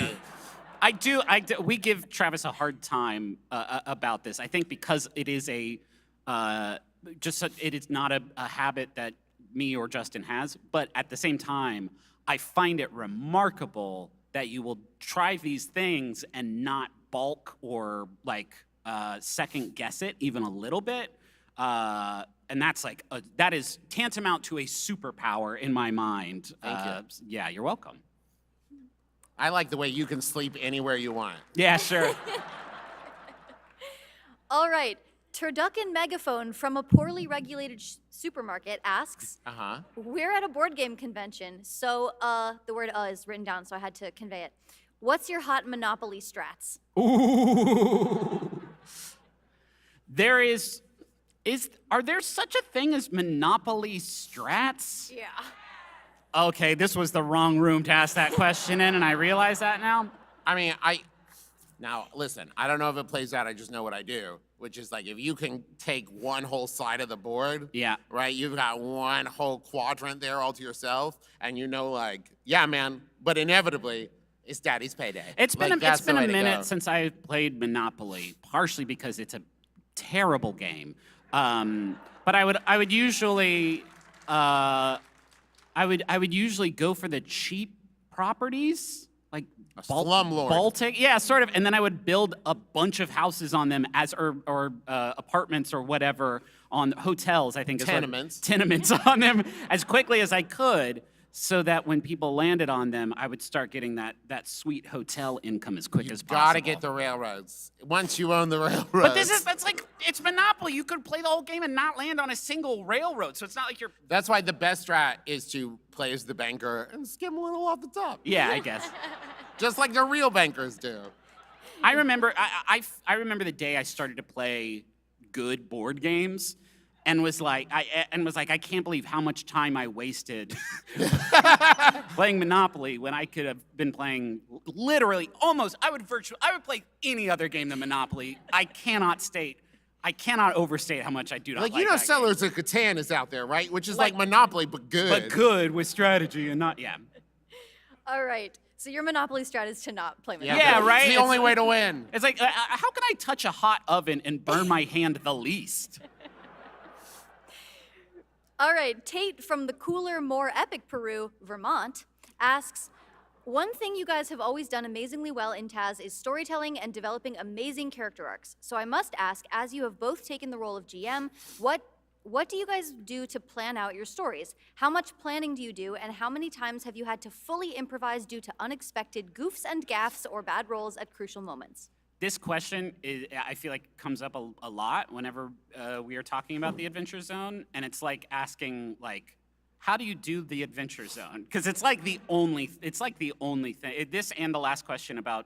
I do. We give Travis a hard time about this. I think because it is it is not a habit that me or Justin has, but at the same time, I find it remarkable that you will try these things and not balk or like second guess it even a little bit. And that's like, that is tantamount to a superpower in my mind. Thank you. Yeah, you're welcome. I like the way you can sleep anywhere you want. Yeah, sure. All right. Turducken Megaphone from a poorly regulated supermarket asks, we're at a board game convention, so the word is written down, so I had to convey it. What's your hot Monopoly strats? Ooh. Are there such a thing as Monopoly strats? Yeah. Okay, this was the wrong room to ask that question in, and I realize that now. I mean, now listen, I don't know if it plays out, I just know what I do, which is like, if you can take one whole side of the board, right, you've got one whole quadrant there all to yourself, and like, yeah, man, but inevitably, it's Daddy's payday. It's been like, a minute since I played Monopoly, partially because it's a terrible game. But I would usually I would usually go for the cheap properties, like slumlord. Baltic, yeah, sort of, and then I would build a bunch of houses on them or apartments or whatever on hotels. I think tenements on them as quickly as I could, so that when people landed on them, I would start getting that sweet hotel income as quick as possible. Gotta get the railroads. Once you own the railroads. But that's like, it's Monopoly. You could play the whole game and not land on a single railroad, so it's not like you're... That's why the best strat is to play as the banker and skim a little off the top. Yeah, I guess. Just like the real bankers do. I remember the day I started to play good board games, and was like, I can't believe how much time I wasted playing Monopoly when I could have been playing literally almost. I would play any other game than Monopoly. I cannot overstate how much I do not like. Like, you know, that Settlers of Catan is out there, right? Which is like Monopoly, but good. But good with strategy and not, yeah. All right. So your Monopoly strat is to not play Monopoly. Yeah, right? It's the only way to win. It's like, how can I touch a hot oven and burn my hand the least? All right, Tate from the cooler, more epic Peru, Vermont, asks, one thing you guys have always done amazingly well in Taz is storytelling and developing amazing character arcs. So I must ask, as you have both taken the role of GM, what do you guys do to plan out your stories? How much planning do you do, and how many times have you had to fully improvise due to unexpected goofs and gaffes or bad rolls at crucial moments? This question, I feel like, comes up a lot whenever we are talking about the Adventure Zone, and it's like asking, like, how do you do the Adventure Zone? Because it's like the only thing. This and the last question about,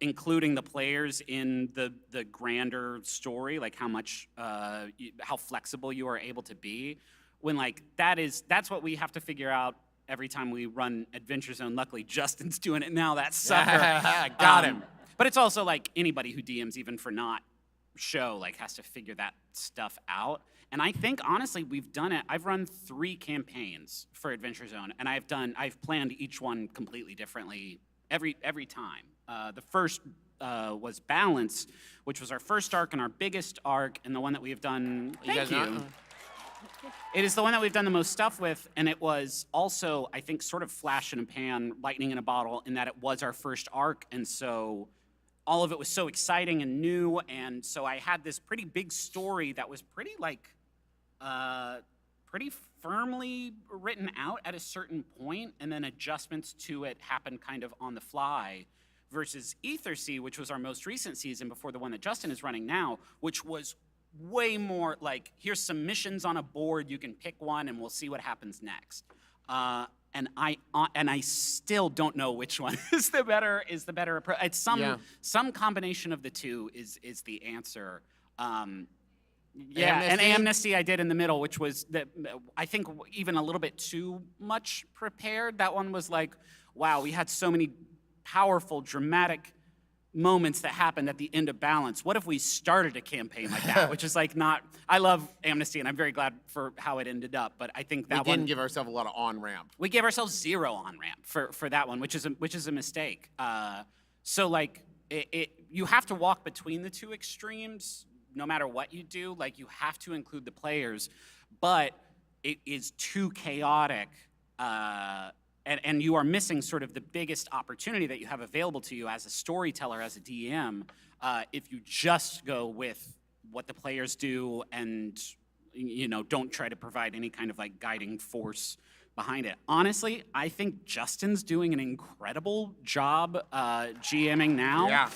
including the players in the grander story, like how flexible you are able to be. When that's what we have to figure out every time we run Adventure Zone. Luckily, Justin's doing it now, that sucker. Got him. But it's also like anybody who DMs, even for not show, like has to figure that stuff out. And I think, honestly, we've done it. I've run 3 campaigns for Adventure Zone, and I've planned each one completely differently every time. The first was Balance, which was our first arc and our biggest arc, and the one that we have done. Thank you. It is the one that we've done the most stuff with, and it was also, I think, sort of flash in a pan, lightning in a bottle, in that it was our first arc, and so all of it was so exciting and new, and so I had this pretty big story that was pretty firmly written out at a certain point, and then adjustments to it happened kind of on the fly, versus Ethersea, which was our most recent season before the one that Justin is running now, which was way more like, here's some missions on a board, you can pick one and we'll see what happens next. And I still don't know which one is the better approach. It's some combination of the two is the answer. And Amnesty I did in the middle, which was I think even a little bit too much prepared. That one was like, wow, we had so many powerful, dramatic moments that happened at the end of Balance. What if we started a campaign like that? Which is like not, I love Amnesty and I'm very glad for how it ended up, but I think that we didn't give ourselves a lot of on-ramp. We gave ourselves 0 on-ramp for that one, which is a mistake. So like, you have to walk between the two extremes no matter what you do. Like, you have to include the players, but it is too chaotic, and you are missing sort of the biggest opportunity that you have available to you as a storyteller, as a DM, if you just go with what the players do and, don't try to provide any kind of like guiding force behind it. Honestly, I think Justin's doing an incredible job GMing now. Yeah.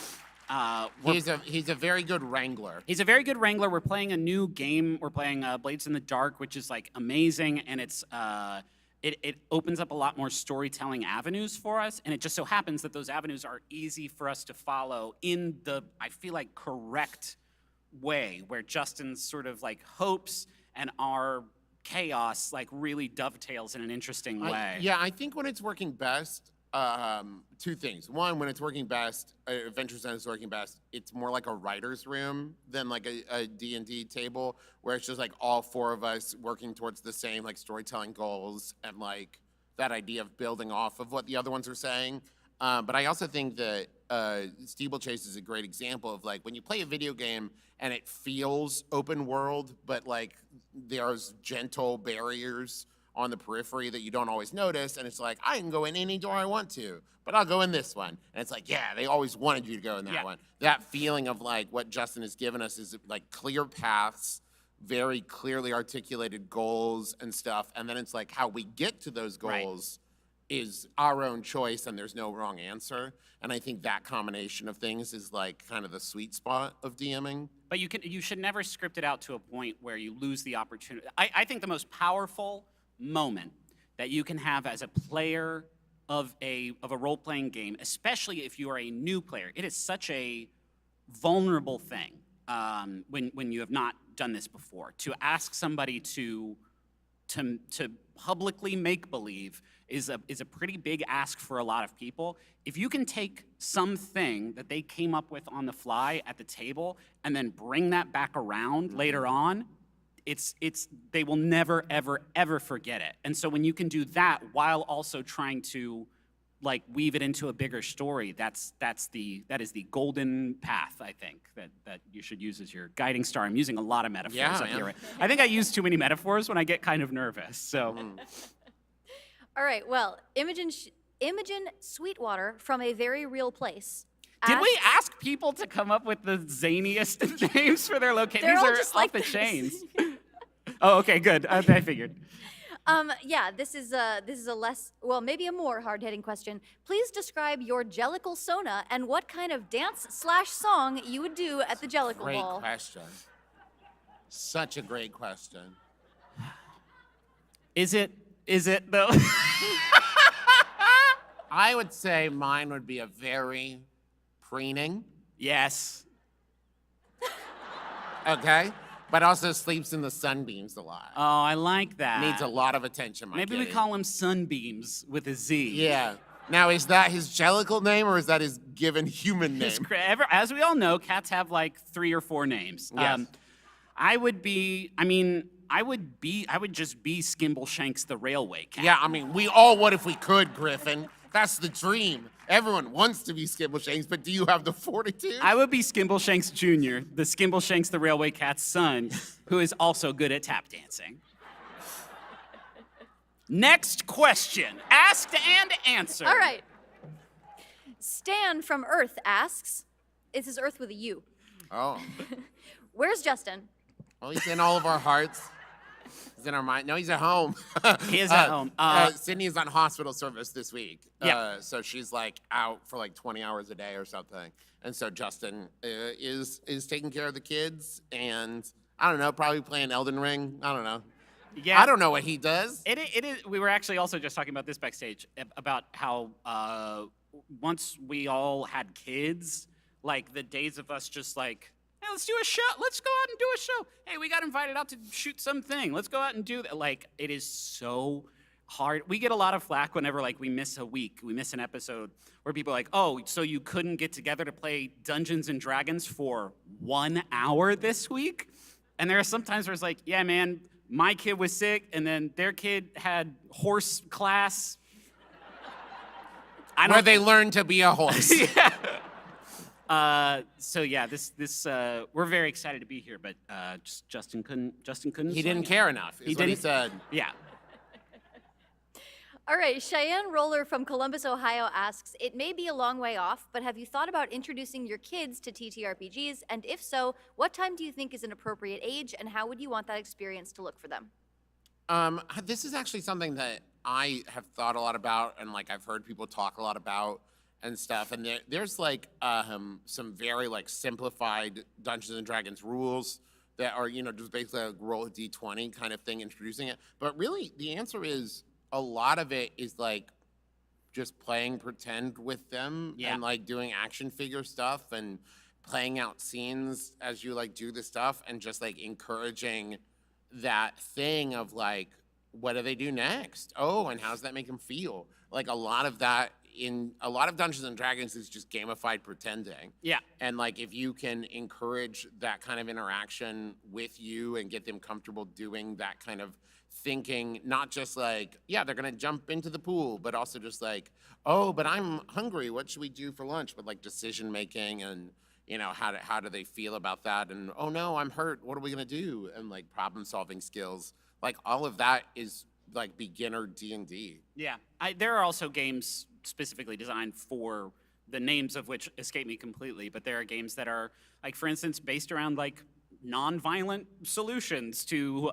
He's a very good wrangler. He's a very good wrangler. We're playing a new game. We're playing Blades in the Dark, which is like amazing, and it's it opens up a lot more storytelling avenues for us, and it just so happens that those avenues are easy for us to follow in the, I feel like, correct way, where Justin's sort of like hopes and our chaos like really dovetails in an interesting way. I think when it's working best, 2 things. One, when it's working best, Adventure Zone is working best, it's more like a writer's room than like a D&D table, where it's just like all 4 of us working towards the same like storytelling goals and like that idea of building off of what the other ones are saying. But I also think that Steeplechase is a great example of like when you play a video game and it feels open world, but like there's gentle barriers on the periphery that you don't always notice, and it's like, I can go in any door I want to, but I'll go in this one. And it's like, yeah, they always wanted you to go in that one. That feeling of like what Justin has given us is like clear paths, very clearly articulated goals and stuff, and then it's like how we get to those goals is our own choice, and there's no wrong answer. And I think that combination of things is like kind of the sweet spot of DMing. But you should never script it out to a point where you lose the opportunity. I think the most powerful moment that you can have as a player of a role-playing game, especially if you are a new player, it is such a vulnerable thing when you have not done this before. To ask somebody to publicly make believe is a pretty big ask for a lot of people. If you can take something that they came up with on the fly at the table and then bring that back around later on, they will never, ever, ever forget it. And so when you can do that while also trying to like weave it into a bigger story, that is the golden path, I think, that you should use as your guiding star. I'm using a lot of metaphors up here. I think I use too many metaphors when I get kind of nervous. So, All right. Well, Imogen Sweetwater from a very real place. Did we ask people to come up with the zaniest names for their location? These are off the chains. Oh, okay, good. I figured. Yeah, this is a less, well, maybe a more hard-hitting question. Please describe your Jellicle Sona and what kind of dance/song you would do at the Jellicle Ball. Great question. Such a great question. Is it though? I would say mine would be a very preening. Yes. Okay. But also sleeps in the sunbeams a lot. Oh, I like that. Needs a lot of attention, my Maybe we kitty. call him Sunbeams with a Z. Yeah. Now, is that his Jellicle name or is that his given human name? As we all know, cats have like 3 or 4 names. Yes. I would just be Skimbleshanks the railway cat. Yeah, I mean, we all would if we could, Griffin. That's the dream. Everyone wants to be Skimbleshanks, but do you have the fortitude? I would be Skimbleshanks Jr., the Skimbleshanks the railway cat's son, who is also good at tap dancing. Next question, asked and answered. All right. Stan from Earth asks, this is Earth with a U. Oh. Where's Justin? Oh, he's in all of our hearts. He's in our mind. No, he's at home. He is at home. Sydney is on hospital service this week. Yeah. So she's like out for like 20 hours a day or something. And so Justin is taking care of the kids and I don't know, probably playing Elden Ring. I don't know. Yeah. I don't know what he does. It is. We were actually also just talking about this backstage about how once we all had kids, like the days of us just like, hey, let's do a show. Let's go out and do a show. Hey, we got invited out to shoot something. Let's go out and do that. Like, it is so hard. We get a lot of flack whenever, like, we miss a week. We miss an episode where people are like, oh, so you couldn't get together to play Dungeons and Dragons for 1 hour this week? And there are some times where it's like, yeah, man, my kid was sick, and then their kid had horse class. Where they learn to be a horse. Yeah. So yeah, this we're very excited to be here, but just Justin couldn't. He didn't care enough. Is what he said. Yeah. All right, Cheyenne Roller from Columbus, Ohio asks, it may be a long way off, but have you thought about introducing your kids to TTRPGs? And if so, what time do you think is an appropriate age, and how would you want that experience to look for them? This is actually something that I have thought a lot about, and like I've heard people talk a lot about and stuff. And there's like some very like simplified Dungeons and Dragons rules that are, you know, just basically like roll a d20 kind of thing, introducing it. But really, the answer is a lot of it is like just playing pretend with them and like doing action figure stuff and playing out scenes as you like do the stuff and just like encouraging that thing of like, what do they do next? Oh, and how does that make them feel? Like a lot of that in a lot of Dungeons and Dragons is just gamified pretending. Yeah. And like if you can encourage that kind of interaction with you and get them comfortable doing that kind of thinking not just like, yeah, they're gonna jump into the pool, but also just like, oh, but I'm hungry. What should we do for lunch? But like decision making and how do they feel about that? And oh no, I'm hurt. What are we gonna do? And like problem solving skills. Like all of that is like beginner D&D. Yeah, there are also games specifically designed for the names of which escape me completely, but there are games that are like, for instance, based around like non-violent solutions to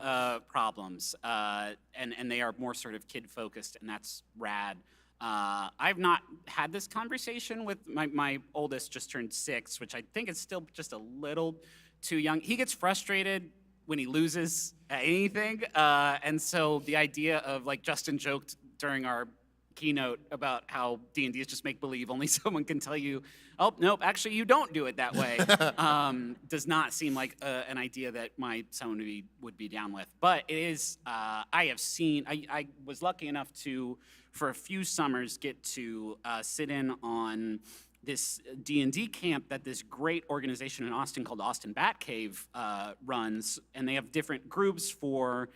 problems, and they are more sort of kid-focused, and that's rad. I've not had this conversation with my oldest, just turned 6, which I think is still just a little too young. He gets frustrated when he loses at anything, and so the idea of, like Justin joked during our keynote about how D&D is just make-believe, only someone can tell you, oh, nope, actually you don't do it that way, does not seem like an idea that my son would be down with. But it is, I was lucky enough to, for a few summers, get to sit in on this D&D camp that this great organization in Austin called Austin Batcave runs, and they have different groups for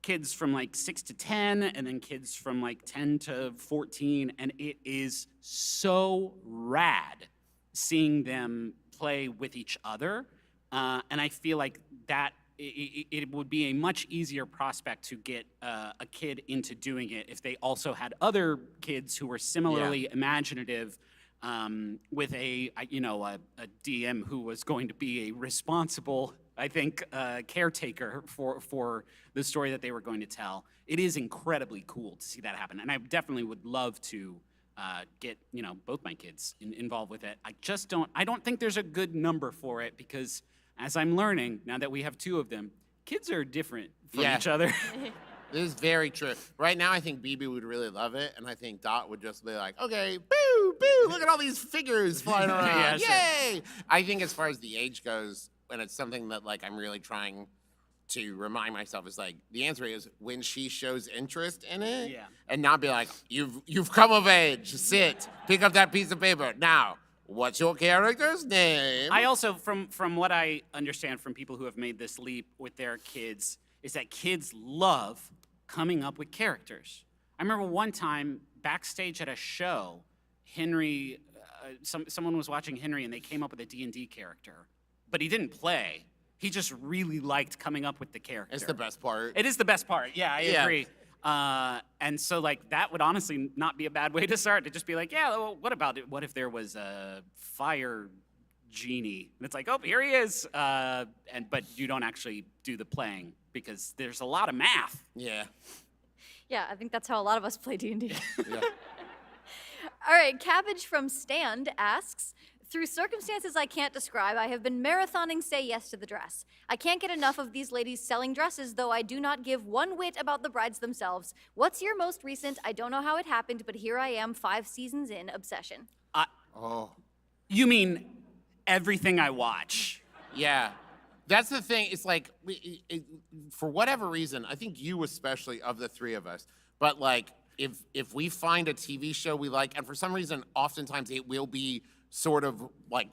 kids from like 6 to 10, and then kids from like 10 to 14, and it is so rad seeing them play with each other, and I feel like that it would be a much easier prospect to get a kid into doing it if they also had other kids who were similarly imaginative, with a DM who was going to be a responsible, I think, caretaker for the story that they were going to tell. It is incredibly cool to see that happen, and I definitely would love to get both my kids involved with it. I don't think there's a good number for it, because as I'm learning now that we have 2 of them, kids are different from each other. This is very true. Right now, I think BB would really love it, and I think Dot would just be like, okay, boo, boo, look at all these figures flying around, yay! I think as far as the age goes, and it's something that like I'm really trying to remind myself, is like, the answer is when she shows interest in it, and not be like, you've come of age, sit, pick up that piece of paper, now, what's your character's name? I also, from what I understand from people who have made this leap with their kids, is that kids love coming up with characters. I remember one time backstage at a show, Henry, someone was watching Henry and they came up with a D&D character, but he didn't play. He just really liked coming up with the character. It's the best part. It is the best part, yeah, I agree. And so like that would honestly not be a bad way to start, to just be like, yeah, well, what about it? What if there was a fire genie? And it's like, oh, here he is. But you don't actually do the playing, because there's a lot of math. Yeah. Yeah, I think that's how a lot of us play D&D. All right, Cabbage from Stand asks, through circumstances I can't describe, I have been marathoning Say Yes to the Dress. I can't get enough of these ladies selling dresses, though I do not give one whit about the brides themselves. What's your most recent, I don't know how it happened, but here I am 5 seasons in, obsession? You mean everything I watch? Yeah. That's the thing. It's like, for whatever reason, I think you especially, of the 3 of us, but like, if we find a TV show we like, and for some reason, oftentimes it will be sort of like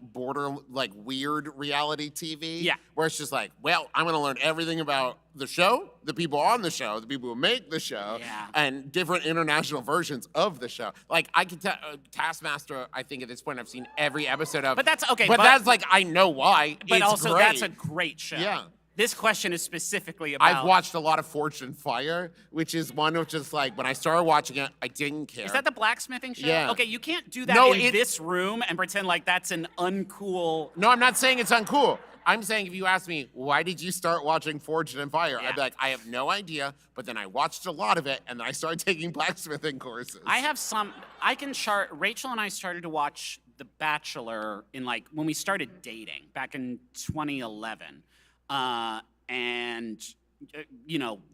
like weird reality TV. Yeah. Where it's just like, well, I'm gonna learn everything about the show, the people on the show, the people who make the show, and different international versions of the show. Like, I could tell, Taskmaster, I think at this point I've seen every episode of. But that's okay. But that's like, I know why. But it's also, great. that's a great show. Yeah. This question is specifically about. I've watched a lot of Forged in Fire, which is one which is like, when I started watching it, I didn't care. Is that the blacksmithing show? Yeah. Okay, you can't do that in this room and pretend like that's an uncool. No, I'm not saying it's uncool. I'm saying if you ask me, why did you start watching Forged in Fire? I'd be like, I have no idea, but then I watched a lot of it, and then I started taking blacksmithing courses. Rachel and I started to watch The Bachelor in like, when we started dating back in 2011. And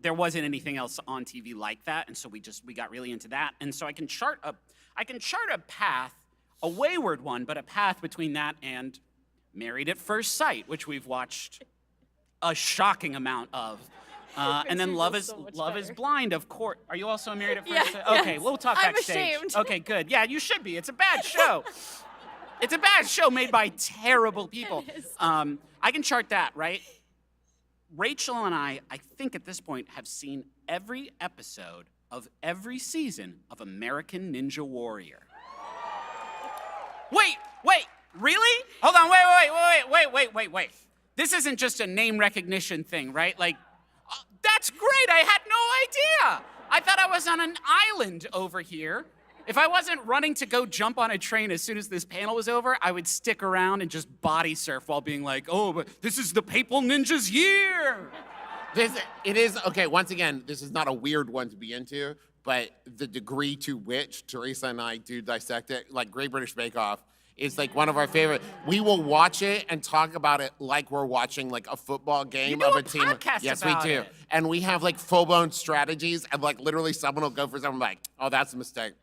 there wasn't anything else on TV like that, and so we got really into that. And so I can chart a path, a wayward one, but a path between that and Married at First Sight, which we've watched a shocking amount of. And then Love is Blind, of course. Are you also Married at First Sight? Okay, we'll talk backstage. I'm ashamed. Okay, good. Yeah, you should be. It's a bad show. It's a bad show made by terrible people. I can chart that, right? Rachel and I think at this point, have seen every episode of every season of American Ninja Warrior. Wait, really? Hold on, wait. This isn't just a name recognition thing, right? Like, that's great, I had no idea. I thought I was on an island over here. If I wasn't running to go jump on a train as soon as this panel was over, I would stick around and just body surf while being like, oh, but this is the Papal Ninja's year. It is, okay, once again, this is not a weird one to be into, but the degree to which Teresa and I do dissect it, like Great British Bake Off, is like one of our favorite. We will watch it and talk about it like we're watching like a football game of a team. Yes, we do. It. And we have like full-blown strategies, and like literally someone will go for something like, oh, that's a mistake.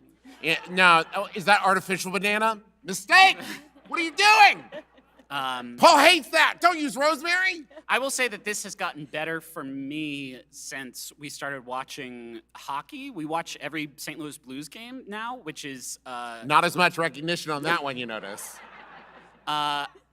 Yeah, no, is that artificial banana? Mistake! What are you doing? Paul hates that. Don't use rosemary. I will say that this has gotten better for me since we started watching hockey. We watch every St. Louis Blues game now, which is... Not as much recognition on that one, you notice.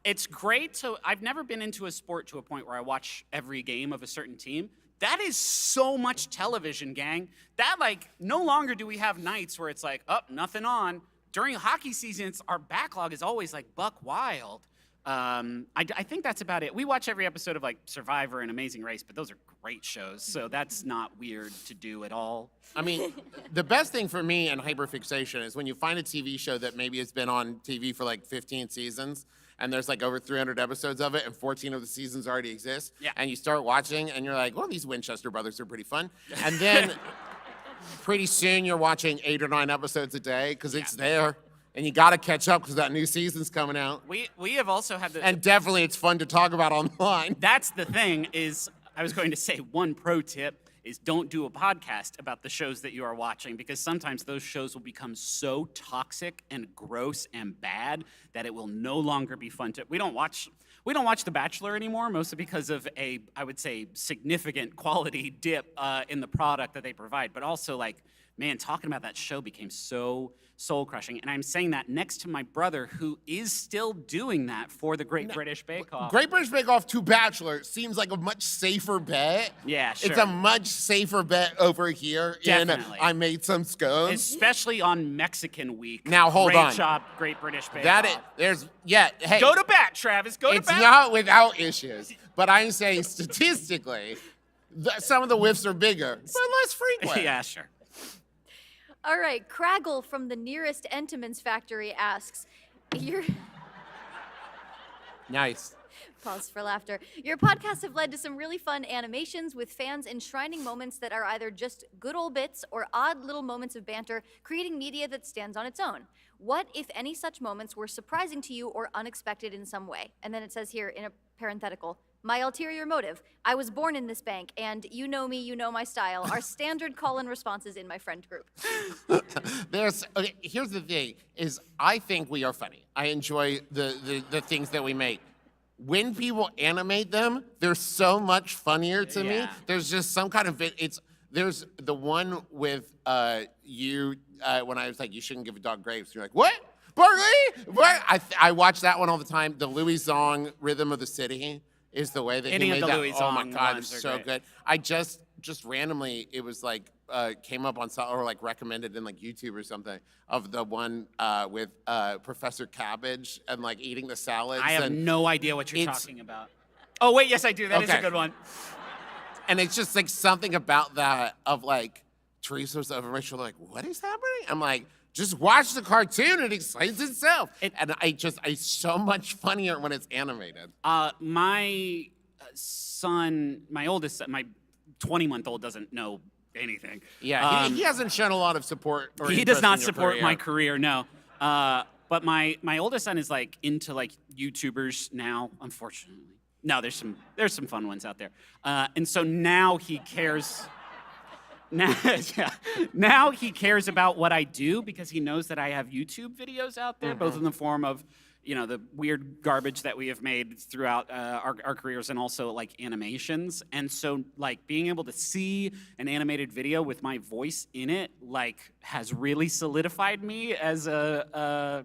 It's great. So I've never been into a sport to a point where I watch every game of a certain team. That is so much television, gang. That, like, no longer do we have nights where it's like, oh, nothing on. During hockey seasons, our backlog is always, like, buck wild. I think that's about it. We watch every episode of, like, Survivor and Amazing Race, but those are great shows, so that's not weird to do at all. I mean, the best thing for me in hyperfixation is when you find a TV show that maybe has been on TV for, like, 15 seasons, and there's like over 300 episodes of it, and 14 of the seasons already exist. Yeah. And you start watching, and you're like, well, these Winchester brothers are pretty fun. And then pretty soon you're watching 8 or 9 episodes a day because it's there. And you got to catch up because that new season's coming out. We have also had the... And definitely it's fun to talk about online. That's the thing is, I was going to say one pro tip is don't do a podcast about the shows that you are watching, because sometimes those shows will become so toxic and gross and bad that it will no longer be fun to... We don't watch The Bachelor anymore, mostly because of a, I would say, significant quality dip in the product that they provide. But also, like, man, talking about that show became so soul-crushing. And I'm saying that next to my brother, who is still doing that for the Great British Bake Off. Great British Bake Off to Bachelor seems like a much safer bet. Yeah, sure. It's a much safer bet over here. Definitely. I made some scones. Especially on Mexican week. Now, hold Great on. job, Great British Bake Off. Hey. Go to bat, Travis, go to bat. It's not without issues, but I'm saying statistically, some of the whiffs are bigger, but less frequent. Yeah, sure. All right, Craggle from the nearest Entenmann's factory asks, Nice. Pause for laughter. Your podcasts have led to some really fun animations with fans enshrining moments that are either just good old bits or odd little moments of banter, creating media that stands on its own. What, if any, such moments were surprising to you or unexpected in some way? And then it says here in a parenthetical, my ulterior motive, I was born in this bank, and you know me, you know my style, are standard call-in responses in my friend group. Okay, here's the thing, is I think we are funny. I enjoy the things that we make. When people animate them, they're so much funnier to me. There's just some kind of, there's the one with you, when I was like, you shouldn't give a dog grapes. You're like, what? Bartley? What? I watch that one all the time. The Louis Zong Rhythm of the City is the way that he made that. Oh my God, it's so good. I just randomly, it was like, came up on, or like recommended in like YouTube or something, of the one with Professor Cabbage and like eating the salads. I have no idea what you're talking about. Oh, wait, yes, I do. That is a good one. And it's just like something about that of like, Teresa was over my shoulder like, what is happening? I'm like, just watch the cartoon, it explains itself. And it's so much funnier when it's animated. My son, my oldest son, my 20-month-old doesn't know anything. Yeah, he hasn't shown a lot of support. Or he does not support my career, no. But my oldest son is like into like YouTubers now, unfortunately. No, there's some fun ones out there. And so now he cares. Now he cares about what I do because he knows that I have YouTube videos out there, both in the form of, you know, the weird garbage that we have made throughout our careers and also like animations. And so like being able to see an animated video with my voice in it like has really solidified me as a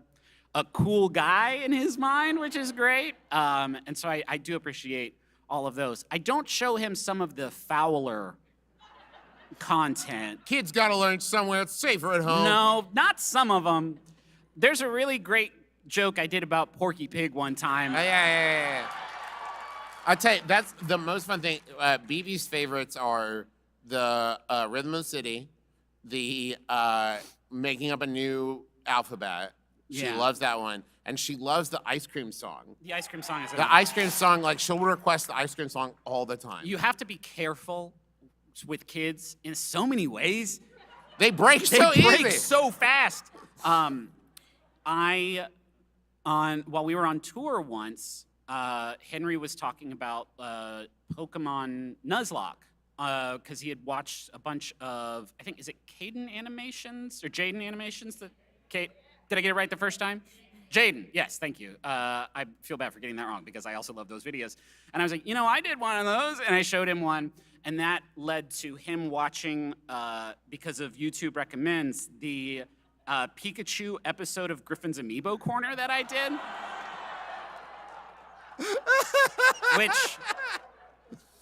cool guy in his mind, which is great. And so I do appreciate all of those. I don't show him some of the fouler content. Kids gotta learn somewhere. It's safer at home. No, not some of them. There's a really great joke I did about Porky Pig one time. Yeah. I'll tell you, that's the most fun thing. BB's favorites are the Rhythm of the City, the making up a new alphabet. She Yeah. loves that one. And she loves the ice cream song. The ice cream song is The ice cream song, like she'll request the ice cream song all the time. You have to be careful with kids in so many ways. They break They so break easy. so fast. While we were on tour once, Henry was talking about Pokemon Nuzlocke because he had watched a bunch of, I think, is it Caden animations or Jaden animations? Did I get it right the first time? Jaden, yes, thank you. I feel bad for getting that wrong because I also love those videos. And I was like, I did one of those, and I showed him one, and that led to him watching, because of YouTube recommends, the Pikachu episode of Griffin's Amiibo Corner that I did.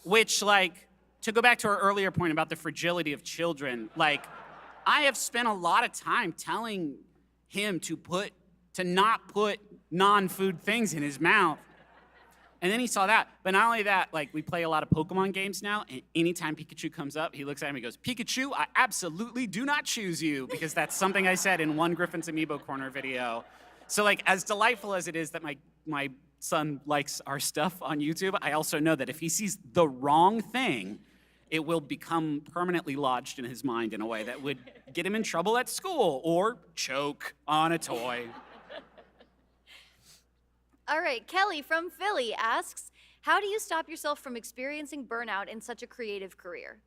which, like, to go back to our earlier point about the fragility of children, like, I have spent a lot of time telling him to not put non-food things in his mouth. And then he saw that. But not only that, like, we play a lot of Pokemon games now, and anytime Pikachu comes up, he looks at him and goes, "Pikachu, I absolutely do not choose you," because that's something I said in one Griffin's Amiibo Corner video. So, like, as delightful as it is that my son likes our stuff on YouTube, I also know that if he sees the wrong thing, it will become permanently lodged in his mind in a way that would get him in trouble at school or choke on a toy. All right, Kelly from Philly asks, how do you stop yourself from experiencing burnout in such a creative career?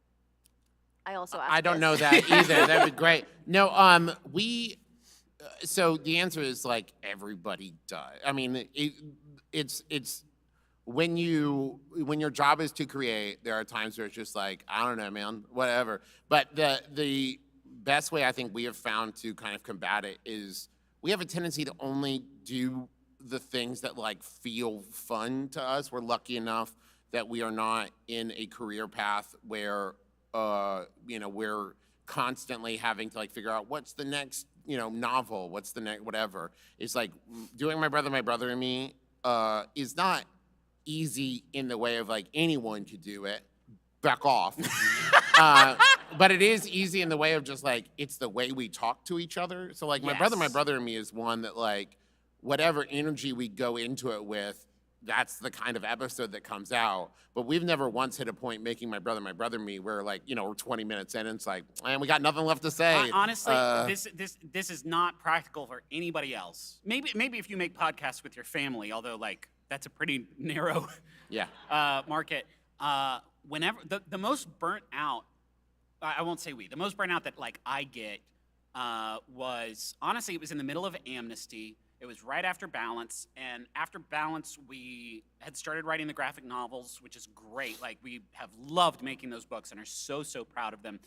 I also asked I don't this. know that either. That'd be great. No, so the answer is like everybody does. I mean, it's when your job is to create, there are times where it's just like, I don't know, man, whatever. But the best way I think we have found to kind of combat it is we have a tendency to only do the things that like feel fun to us. We're lucky enough that we are not in a career path where we're constantly having to like figure out what's the next novel, what's the next whatever. It's like doing My Brother and Me is not easy in the way of like anyone could do it. Back off. But it is easy in the way of just like it's the way we talk to each other. So like My Brother and Me is one that like whatever energy we go into it with, that's the kind of episode that comes out. But we've never once hit a point making My Brother and Me where like, we're 20 minutes in and it's like, man, we got nothing left to say. Honestly, this is not practical for anybody else. Maybe if you make podcasts with your family, although like that's a pretty narrow market. Whenever the most burnt out, I won't say the most burnt out that like I get was honestly, it was in the middle of Amnesty. It was right after Balance, and after Balance, we had started writing the graphic novels, which is great. Like, we have loved making those books and are so proud of them.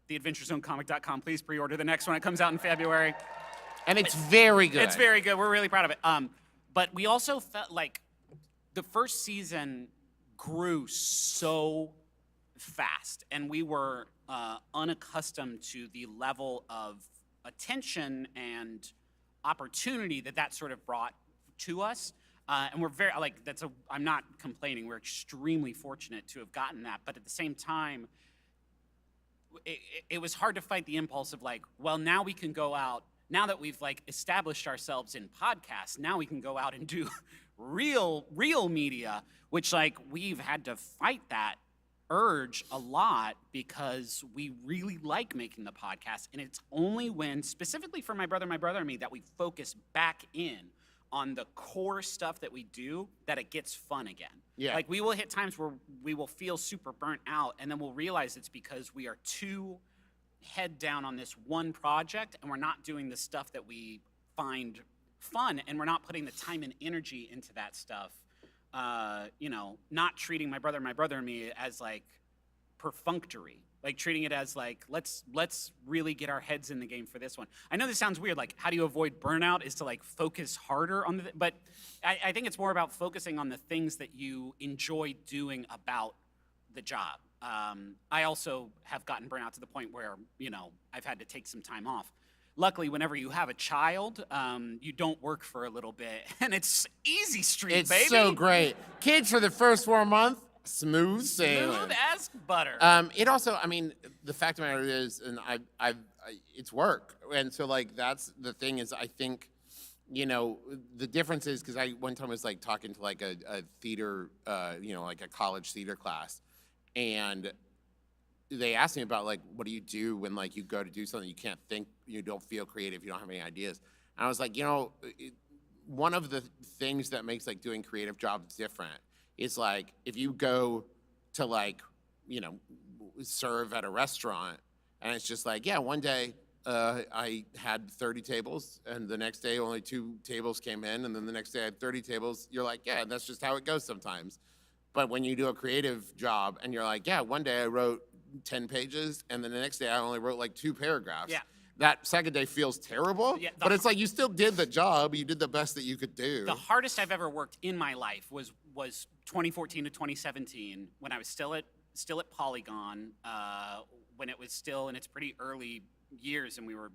TheAdventureZoneComic.com, please pre-order the next one. It comes out in February. And it's very good. It's very good. We're really proud of it. But we also felt like the first season grew so fast, and we were unaccustomed to the level of attention and opportunity that sort of brought to us. And we're very, I'm not complaining. We're extremely fortunate to have gotten that. But at the same time, it was hard to fight the impulse of like, well, now we can go out, now that we've like established ourselves in podcasts, now we can go out and do real media, which like we've had to fight that urge a lot because we really like making the podcast, and it's only when, specifically for My Brother and Me, that we focus back in on the core stuff that we do that it gets fun again. Yeah. Like we will hit times where we will feel super burnt out, and then we'll realize it's because we are too head down on this one project, and we're not doing the stuff that we find fun, and we're not putting the time and energy into that stuff. Not treating My Brother and Me as like perfunctory. like treating it as like, let's really get our heads in the game for this one. I know this sounds weird, like how do you avoid burnout is to like focus harder on but I think it's more about focusing on the things that you enjoy doing about the job. I also have gotten burnout to the point where, I've had to take some time off. Luckily, whenever you have a child, you don't work for a little bit, and it's easy street, It's baby. so great. Kids for the first 4 months, smooth sailing. Smooth as butter. It also, the fact of the matter is, and it's work, and so like that's the thing is, I think, the difference is because I one time was like talking to like a theater, like a college theater class, and they asked me about like, what do you do when like you go to do something you can't think, you don't feel creative, you don't have any ideas, and I was like, one of the things that makes like doing creative jobs different is like if you go to like, serve at a restaurant and it's just like, yeah, one day I had 30 tables and the next day only 2 tables came in and then the next day I had 30 tables. You're like, yeah, that's just how it goes sometimes. But when you do a creative job and you're like, yeah, one day I wrote 10 pages and then the next day I only wrote like 2 paragraphs. Yeah. That second day feels terrible, Yeah, but it's like you still did the job. You did the best that you could do. The hardest I've ever worked in my life was 2014 to 2017 when I was still at Polygon, when it was still in its pretty early years and we were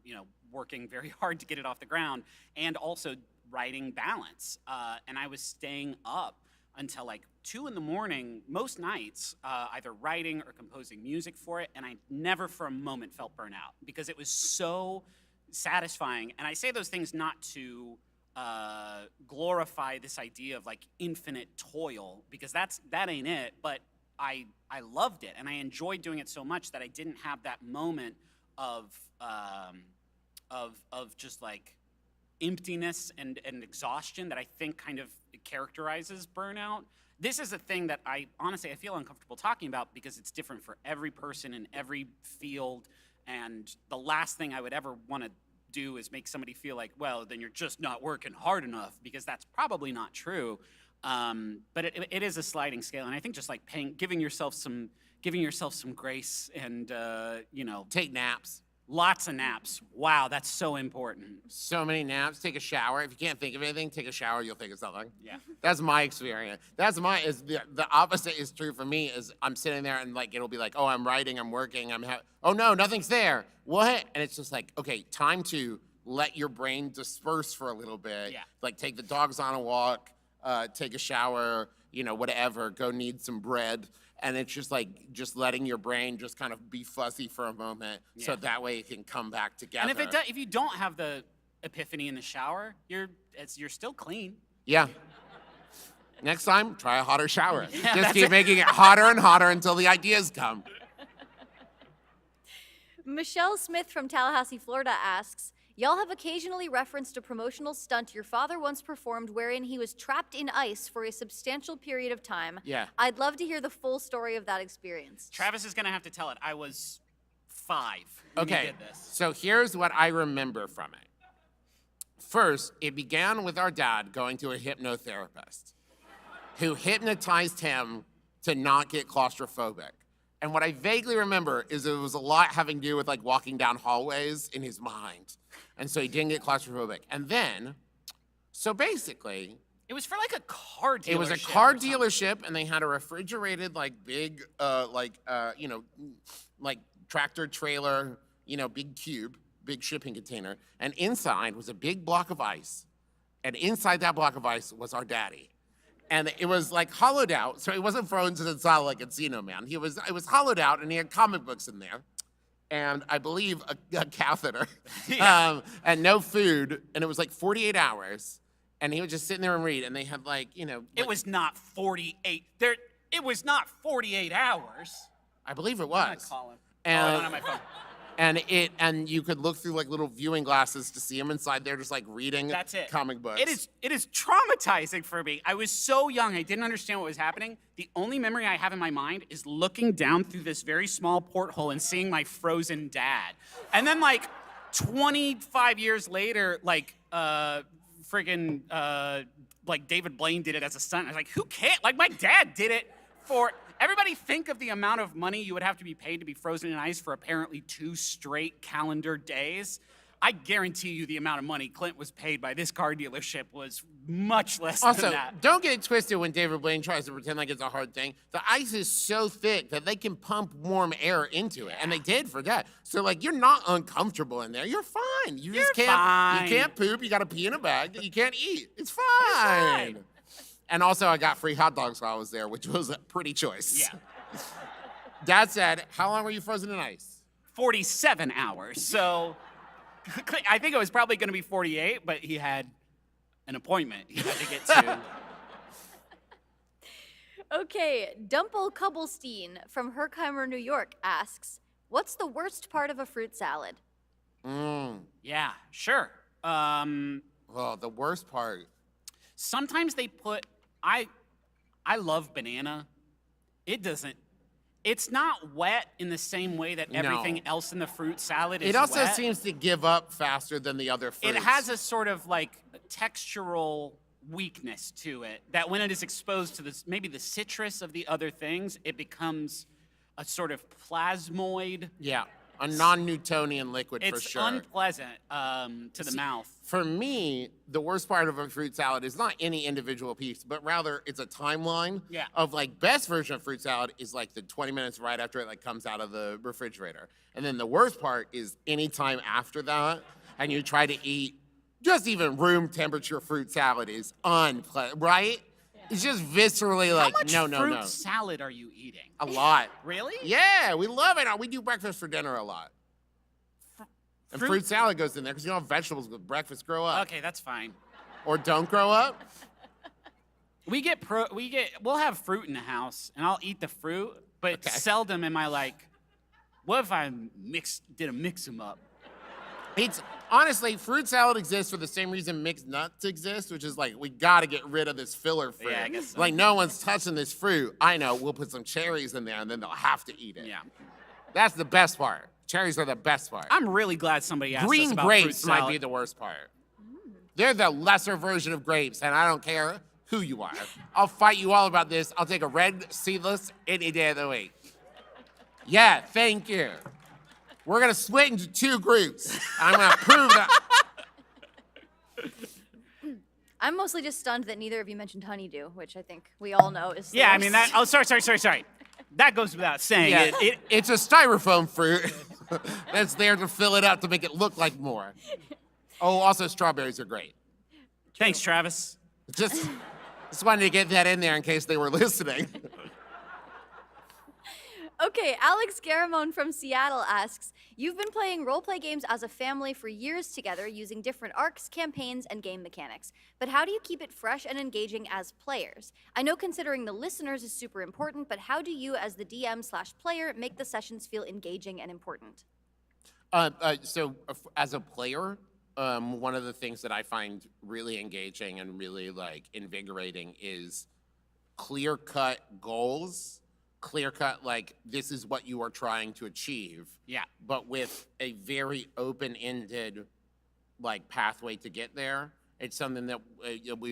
working very hard to get it off the ground, and also writing Balance, and I was staying up until like 2 in the morning most nights, either writing or composing music for it, and I never for a moment felt burnout because it was so satisfying. And I say those things not to glorify this idea of like infinite toil, because that ain't it, but I loved it and I enjoyed doing it so much that I didn't have that moment of just like emptiness and exhaustion that I think kind of characterizes burnout. This is a thing that I honestly feel uncomfortable talking about because it's different for every person in every field, and the last thing I would ever want to do is make somebody feel like, well, then you're just not working hard enough, because that's probably not true. But it is a sliding scale, and I think just like giving yourself some grace and take naps. Lots of naps. Wow, that's so important. So many naps. Take a shower. If you can't think of anything, take a shower. You'll think of something. Yeah. That's my experience. The opposite is true for me. Is I'm sitting there and like it'll be like, oh, I'm writing, I'm working, oh no, nothing's there. What? And it's just like, okay, time to let your brain disperse for a little bit. Yeah. Like take the dogs on a walk, take a shower, whatever. Go knead some bread. And it's just like letting your brain just kind of be fuzzy for a moment, so that way it can come back together. And if you don't have the epiphany in the shower, you're still clean. Yeah. Next time, try a hotter shower. Yeah, Just keep making it hotter and hotter until the ideas come. Michelle Smith from Tallahassee, Florida asks, y'all have occasionally referenced a promotional stunt your father once performed wherein he was trapped in ice for a substantial period of time. Yeah. I'd love to hear the full story of that experience. Travis is going to have to tell it. I was 5 when he Okay, did this. so here's what I remember from it. First, it began with our dad going to a hypnotherapist who hypnotized him to not get claustrophobic. And what I vaguely remember is it was a lot having to do with like walking down hallways in his mind. And so he didn't get claustrophobic. And then, so basically, it was for like a car dealership. It was a car dealership, and they had a refrigerated, like big, like tractor trailer, big cube, big shipping container. And inside was a big block of ice. And inside that block of ice was our daddy. And it was like hollowed out, so he wasn't frozen solid like Encino Man. It was hollowed out, and he had comic books in there, and I believe a catheter, and no food, and it was like 48 hours, and he was just sitting there and read, and they had like, It was not 48. It was not 48 hours. I believe it I'm gonna was. call him. And, I don't have my phone. And you could look through like little viewing glasses to see him inside there, just like reading That's it. comic books. It is traumatizing for me. I was so young, I didn't understand what was happening. The only memory I have in my mind is looking down through this very small porthole and seeing my frozen dad. And then like 25 years later, like like David Blaine did it as a stunt. I was like, who cares? Like my dad did it Everybody think of the amount of money you would have to be paid to be frozen in ice for apparently 2 straight calendar days. I guarantee you the amount of money Clint was paid by this car dealership was much less Also, than that. don't get it twisted when David Blaine tries to pretend like it's a hard thing. The ice is so thick that they can pump warm air into it, and they did for that. So, like, you're not uncomfortable in there. You're fine. You just can't. fine. You can't poop. You got to pee in a bag. You can't eat. It's fine. And also, I got free hot dogs while I was there, which was a pretty choice. Yeah. Dad said, "How long were you frozen in ice?" 47 hours. So I think it was probably going to be 48, but he had an appointment he had to get to. Okay, Dumple Cubblestein from Herkimer, New York asks, what's the worst part of a fruit salad? Yeah, sure. Well, the worst part. Sometimes they put, I love banana. It's not wet in the same way that everything else in the fruit salad is It also wet. seems to give up faster than the other fruits. It has a sort of like textural weakness to it that when it is exposed to this, maybe the citrus of the other things, it becomes a sort of plasmoid. Yeah, a non-Newtonian liquid for It's sure. unpleasant to the mouth. For me, the worst part of a fruit salad is not any individual piece, but rather it's a timeline of like best version of fruit salad is like the 20 minutes right after it like comes out of the refrigerator. And then the worst part is any time after that and you try to eat just even room temperature fruit salad is unpleasant, right? It's just viscerally like, How much no. fruit salad are you eating? A lot. Really? Yeah, we love it. We do breakfast for dinner a lot. And fruit salad goes in there because you don't have vegetables with breakfast. Grow up. Okay, that's fine. Or don't grow up. We'll have fruit in the house, and I'll eat the fruit, but seldom am I like, what if I did a mix them up? It's honestly, fruit salad exists for the same reason mixed nuts exist, which is like we got to get rid of this filler fruit. Yeah, I guess so. Like no one's touching this fruit. I know. We'll put some cherries in there, and then they'll have to eat it. Yeah. That's the best part. Cherries are the best part. I'm really glad somebody asked us Green about grapes fruit might salad. be the worst part. They're the lesser version of grapes, and I don't care who you are. I'll fight you all about this. I'll take a red seedless any day of the week. Yeah, thank you. We're gonna split into 2 groups. I'm gonna prove that. I'm mostly just stunned that neither of you mentioned honeydew, which I think we all know is the Yeah, I worst. mean that. Oh, sorry. That goes without saying. Yeah, it's a styrofoam fruit that's there to fill it up to make it look like more. Oh, also strawberries are great. Thanks, Travis. Just wanted to get that in there in case they were listening. Okay, Alex Garamone from Seattle asks, you've been playing role-play games as a family for years together using different arcs, campaigns, and game mechanics. But how do you keep it fresh and engaging as players? I know considering the listeners is super important, but how do you as the DM/player make the sessions feel engaging and important? So as a player, one of the things that I find really engaging and really like invigorating is clear-cut goals. Clear-cut, like, this is what you are trying to achieve. Yeah. But with a very open-ended, like, pathway to get there. It's something that,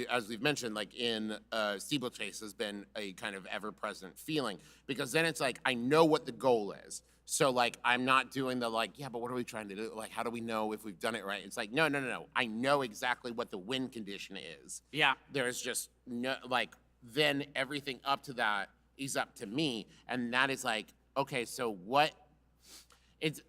as we've mentioned, like, in Steeplechase has been a kind of ever-present feeling. Because then it's like, I know what the goal is. So, like, I'm not doing the, like, yeah, but what are we trying to do? Like, how do we know if we've done it right? It's like, no. I know exactly what the win condition is. Yeah. There's just no, like, then everything up to that is up to me, and that is like, okay, so what?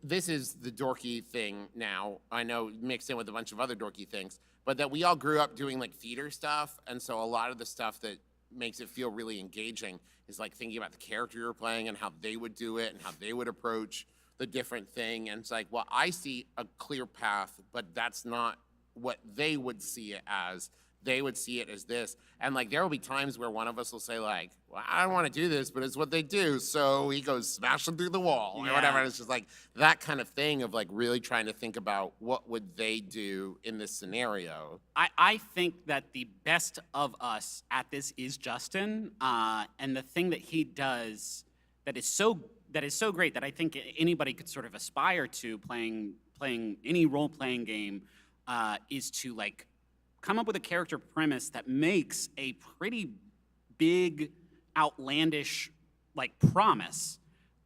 This is the dorky thing now. I know mixed in with a bunch of other dorky things, but that we all grew up doing like theater stuff, and so a lot of the stuff that makes it feel really engaging is like thinking about the character you're playing and how they would do it and how they would approach the different thing. And it's like, well, I see a clear path, but that's not what they would see it as. They would see it as this. And like, there will be times where one of us will say like, well, I don't want to do this, but it's what they do. So he goes smashing through the wall or whatever. And it's just like that kind of thing of like really trying to think about what would they do in this scenario. I think that the best of us at this is Justin. And the thing that he does that is so great that I think anybody could sort of aspire to playing any role-playing game is to like come up with a character premise that makes a pretty big, outlandish like promise,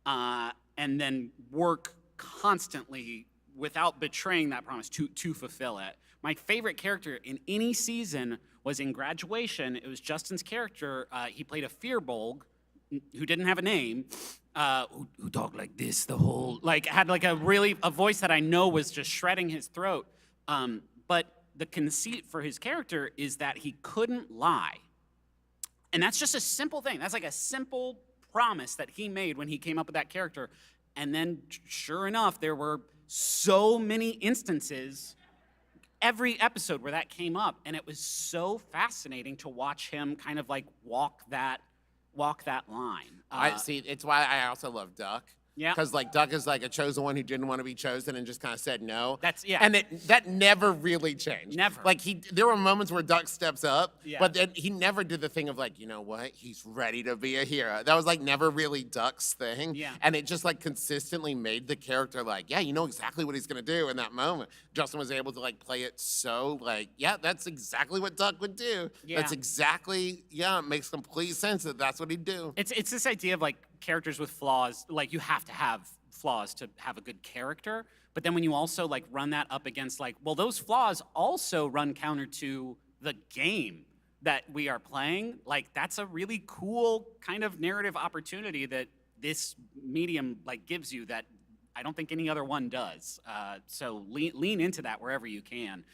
and then work constantly without betraying that promise to fulfill it. My favorite character in any season was in Graduation. It was Justin's character. He played a fearbolg who didn't have a name, who talked like this the whole, like had like a voice that I know was just shredding his throat. But the conceit for his character is that he couldn't lie. And that's just a simple thing. That's like a simple promise that he made when he came up with that character. And then sure enough, there were so many instances every episode where that came up, and it was so fascinating to watch him kind of like walk that line. I see. It's why I also love Duck. Yeah. Because like Duck is like a chosen one who didn't want to be chosen and just kind of said no. Yeah. And that never really changed. Never. Like there were moments where Duck steps up, Yeah. but then he never did the thing of like, you know what? He's ready to be a hero. That was like never really Duck's thing. Yeah. And it just like consistently made the character like, yeah, you know exactly what he's gonna do in that moment. Justin was able to like play it so like, yeah, that's exactly what Duck would do. Yeah. That's exactly, it makes complete sense that that's what he'd do. It's this idea of like characters with flaws, like you have to have flaws to have a good character. But then when you also like run that up against like, well, those flaws also run counter to the game that we are playing, like that's a really cool kind of narrative opportunity that this medium like gives you that I don't think any other one does. So lean into that wherever you can.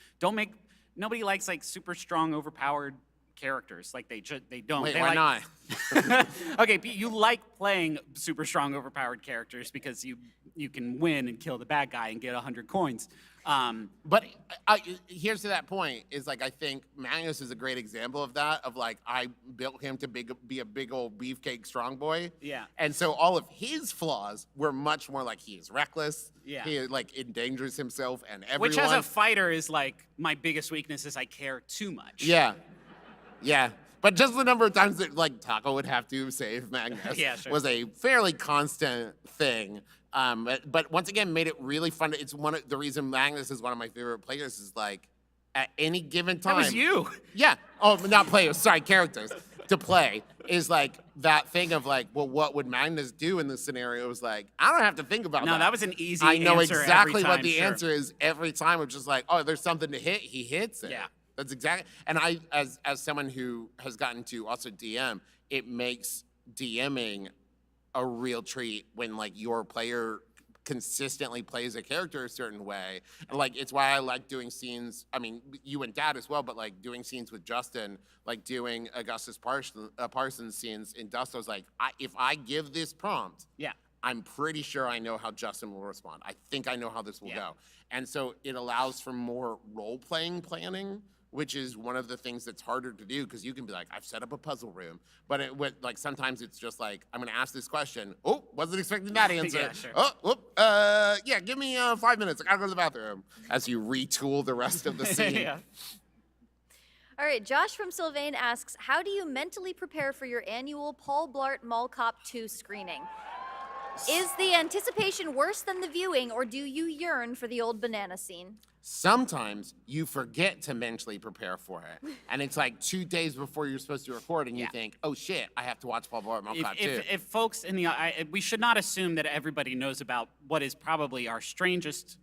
Nobody likes like super strong, overpowered characters. Like they don't. Wait, they why like, not? Okay, you like playing super strong, overpowered characters because you can win and kill the bad guy and get 100 coins. But here's to that point is like I think Magnus is a great example of that. Of like I built him to be a big old beefcake strong boy. Yeah. And so all of his flaws were much more like he is reckless. Yeah. He like endangers himself and everyone. Which as a fighter is like my biggest weakness is I care too much. Yeah. Yeah. But just the number of times that like Taco would have to save Magnus Yeah, sure. was a fairly constant thing. But once again, made it really fun. It's the reason Magnus is one of my favorite players is like at any given time. That was you. Yeah. Oh, not players. Sorry, characters to play is like that thing of like, well, what would Magnus do in this scenario? It was like, I don't have to think about that. No, that was an easy I know answer exactly every what time, the sure. answer is every time. It's just like, oh, there's something to hit. He hits it. Yeah. That's exactly. And I, as someone who has gotten to also DM, it makes DMing a real treat when like your player consistently plays a character a certain way. And like it's why I like doing scenes. I mean, you and Dad as well, but like doing scenes with Justin, like doing Augustus Parsons scenes in Dust. I was like, if I give this prompt, yeah, I'm pretty sure I know how Justin will respond. I think I know how this will go. And so it allows for more role-playing planning, which is one of the things that's harder to do because you can be like, I've set up a puzzle room. But like sometimes it's just like, I'm gonna ask this question. Oh, wasn't expecting that answer. Yeah, sure. Oh, whoop, yeah, give me 5 minutes. I gotta go to the bathroom. As you retool the rest of the scene. Yeah. All right, Josh from Sylvain asks, how do you mentally prepare for your annual Paul Blart Mall Cop 2 screening? Is the anticipation worse than the viewing, or do you yearn for the old banana scene? Sometimes you forget to mentally prepare for it. And it's like 2 days before you're supposed to record and you think, oh shit, I have to watch Paul Blart Mall Cop 2. If folks in the, we should not assume that everybody knows about what is probably our strangest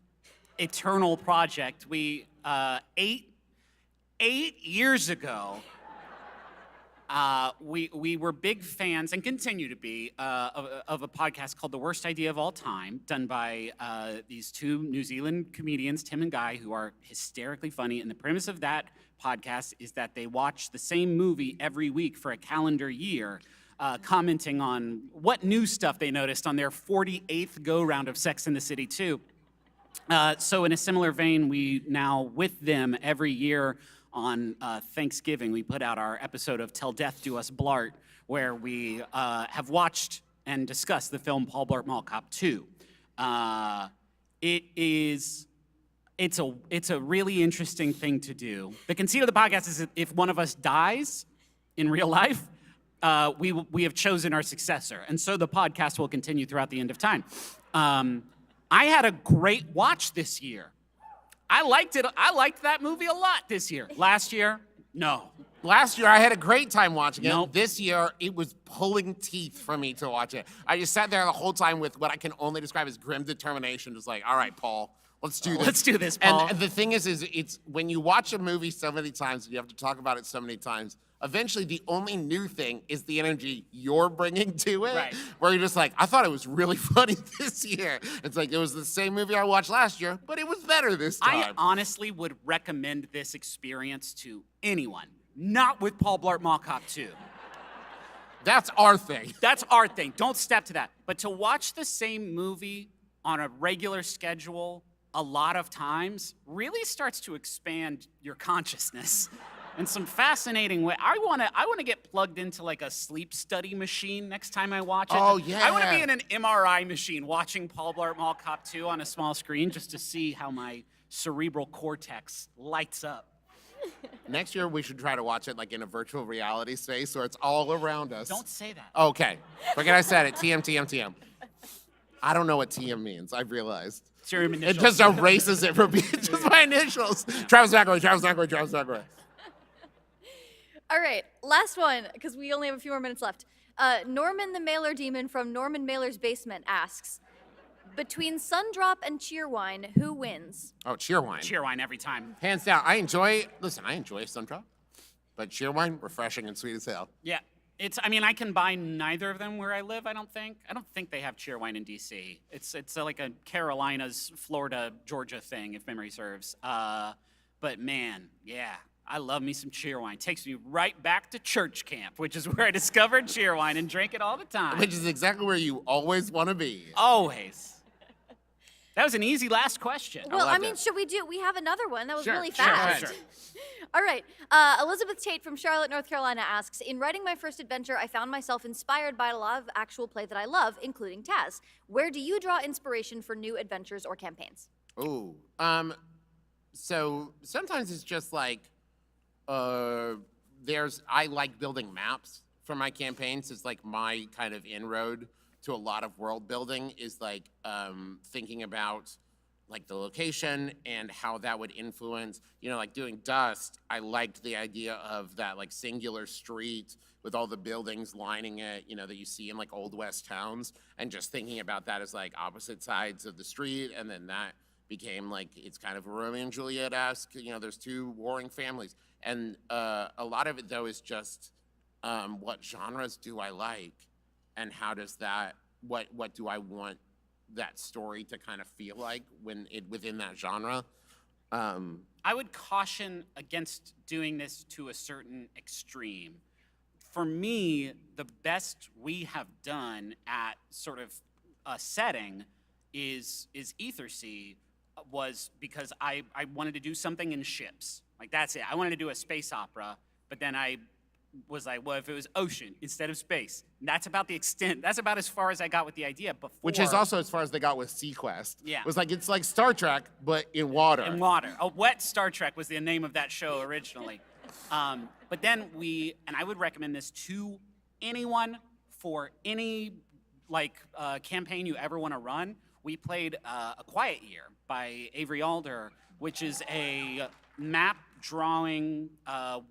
eternal project. We, 8 years ago, we were big fans and continue to be of a podcast called The Worst Idea of All Time, done by these two New Zealand comedians, Tim and Guy, who are hysterically funny. And the premise of that podcast is that they watch the same movie every week for a calendar year, commenting on what new stuff they noticed on their 48th go-round of Sex and the City 2. So in a similar vein, we now, with them every year, on Thanksgiving, we put out our episode of Till Death Do Us Blart, where we have watched and discussed the film Paul Blart Mall Cop 2. It's a really interesting thing to do. The conceit of the podcast is that if one of us dies in real life, we have chosen our successor, and so the podcast will continue throughout the end of time. I had a great watch this year. I liked it. I liked that movie a lot this year. Last year, No. Last year, I had a great time watching it. Nope. This year, it was pulling teeth for me to watch it. I just sat there the whole time with what I can only describe as grim determination. Just like, all right, Paul, let's do this. Let's do this, Paul. And the thing is it's when you watch a movie so many times and you have to talk about it so many times, eventually the only new thing is the energy you're bringing to it. Right. Where you're just like, I thought it was really funny this year. It's like, it was the same movie I watched last year, but it was better this time. I honestly would recommend this experience to anyone. Not with Paul Blart Mall Cop 2. That's our thing. That's our thing. Don't step to that. But to watch the same movie on a regular schedule a lot of times really starts to expand your consciousness in some fascinating way. I want to get plugged into like a sleep study machine next time I watch it. Oh, yeah. I want to be in an MRI machine watching Paul Blart Mall Cop 2 on a small screen just to see how my cerebral cortex lights up. Next year, we should try to watch it like in a virtual reality space where it's all around us. Don't say that. Okay. Forget I said it. TM. I don't know what TM means. I've realized. It's your It initials. just erases it from me. It's just my initials. Travis McElroy. All right, last one, because we only have a few more minutes left. Norman the Mailer Demon from Norman Mailer's Basement asks, between Sundrop and Cheerwine, who wins? Oh, Cheerwine. Cheerwine every time. Hands down. I enjoy Sundrop, but Cheerwine, refreshing and sweet as hell. Yeah. I can buy neither of them where I live, I don't think. I don't think they have Cheerwine in D.C. It's like a Carolinas, Florida, Georgia thing, if memory serves. But man, yeah, I love me some Cheerwine. Takes me right back to church camp, which is where I discovered Cheerwine and drank it all the time. Which is exactly where you always want to be. Always. That was an easy last question. Well, should we have another one? That was Sure, really sure, fast. sure. All right. Elizabeth Tate from Charlotte, North Carolina asks, in writing my first adventure, I found myself inspired by a lot of actual play that I love, including Taz. Where do you draw inspiration for new adventures or campaigns? Ooh. So sometimes it's just like, I like building maps for my campaigns. It's like my kind of inroad to a lot of world building is like thinking about like the location and how that would influence, like doing Dust, I liked the idea of that like singular street with all the buildings lining it, that you see in like Old West towns, and just thinking about that as like opposite sides of the street, and then that became like, it's kind of Romeo and Juliet-esque, there's two warring families. And a lot of it though is just what genres do I like? And how does that, what do I want that story to kind of feel like within that genre? I would caution against doing this to a certain extreme. For me, the best we have done at sort of a setting is Ethersea, was because I wanted to do something in ships. Like, that's it. I wanted to do a space opera, but then I was like, well, if it was ocean instead of space, that's about the extent, that's about as far as I got with the idea before. Which is also as far as they got with Sequest. Yeah. It was like, it's like Star Trek, but in water. In water. A wet Star Trek was the name of that show originally. But then and I would recommend this to anyone for any campaign you ever want to run. We played A Quiet Year by Avery Alder, which is a map drawing,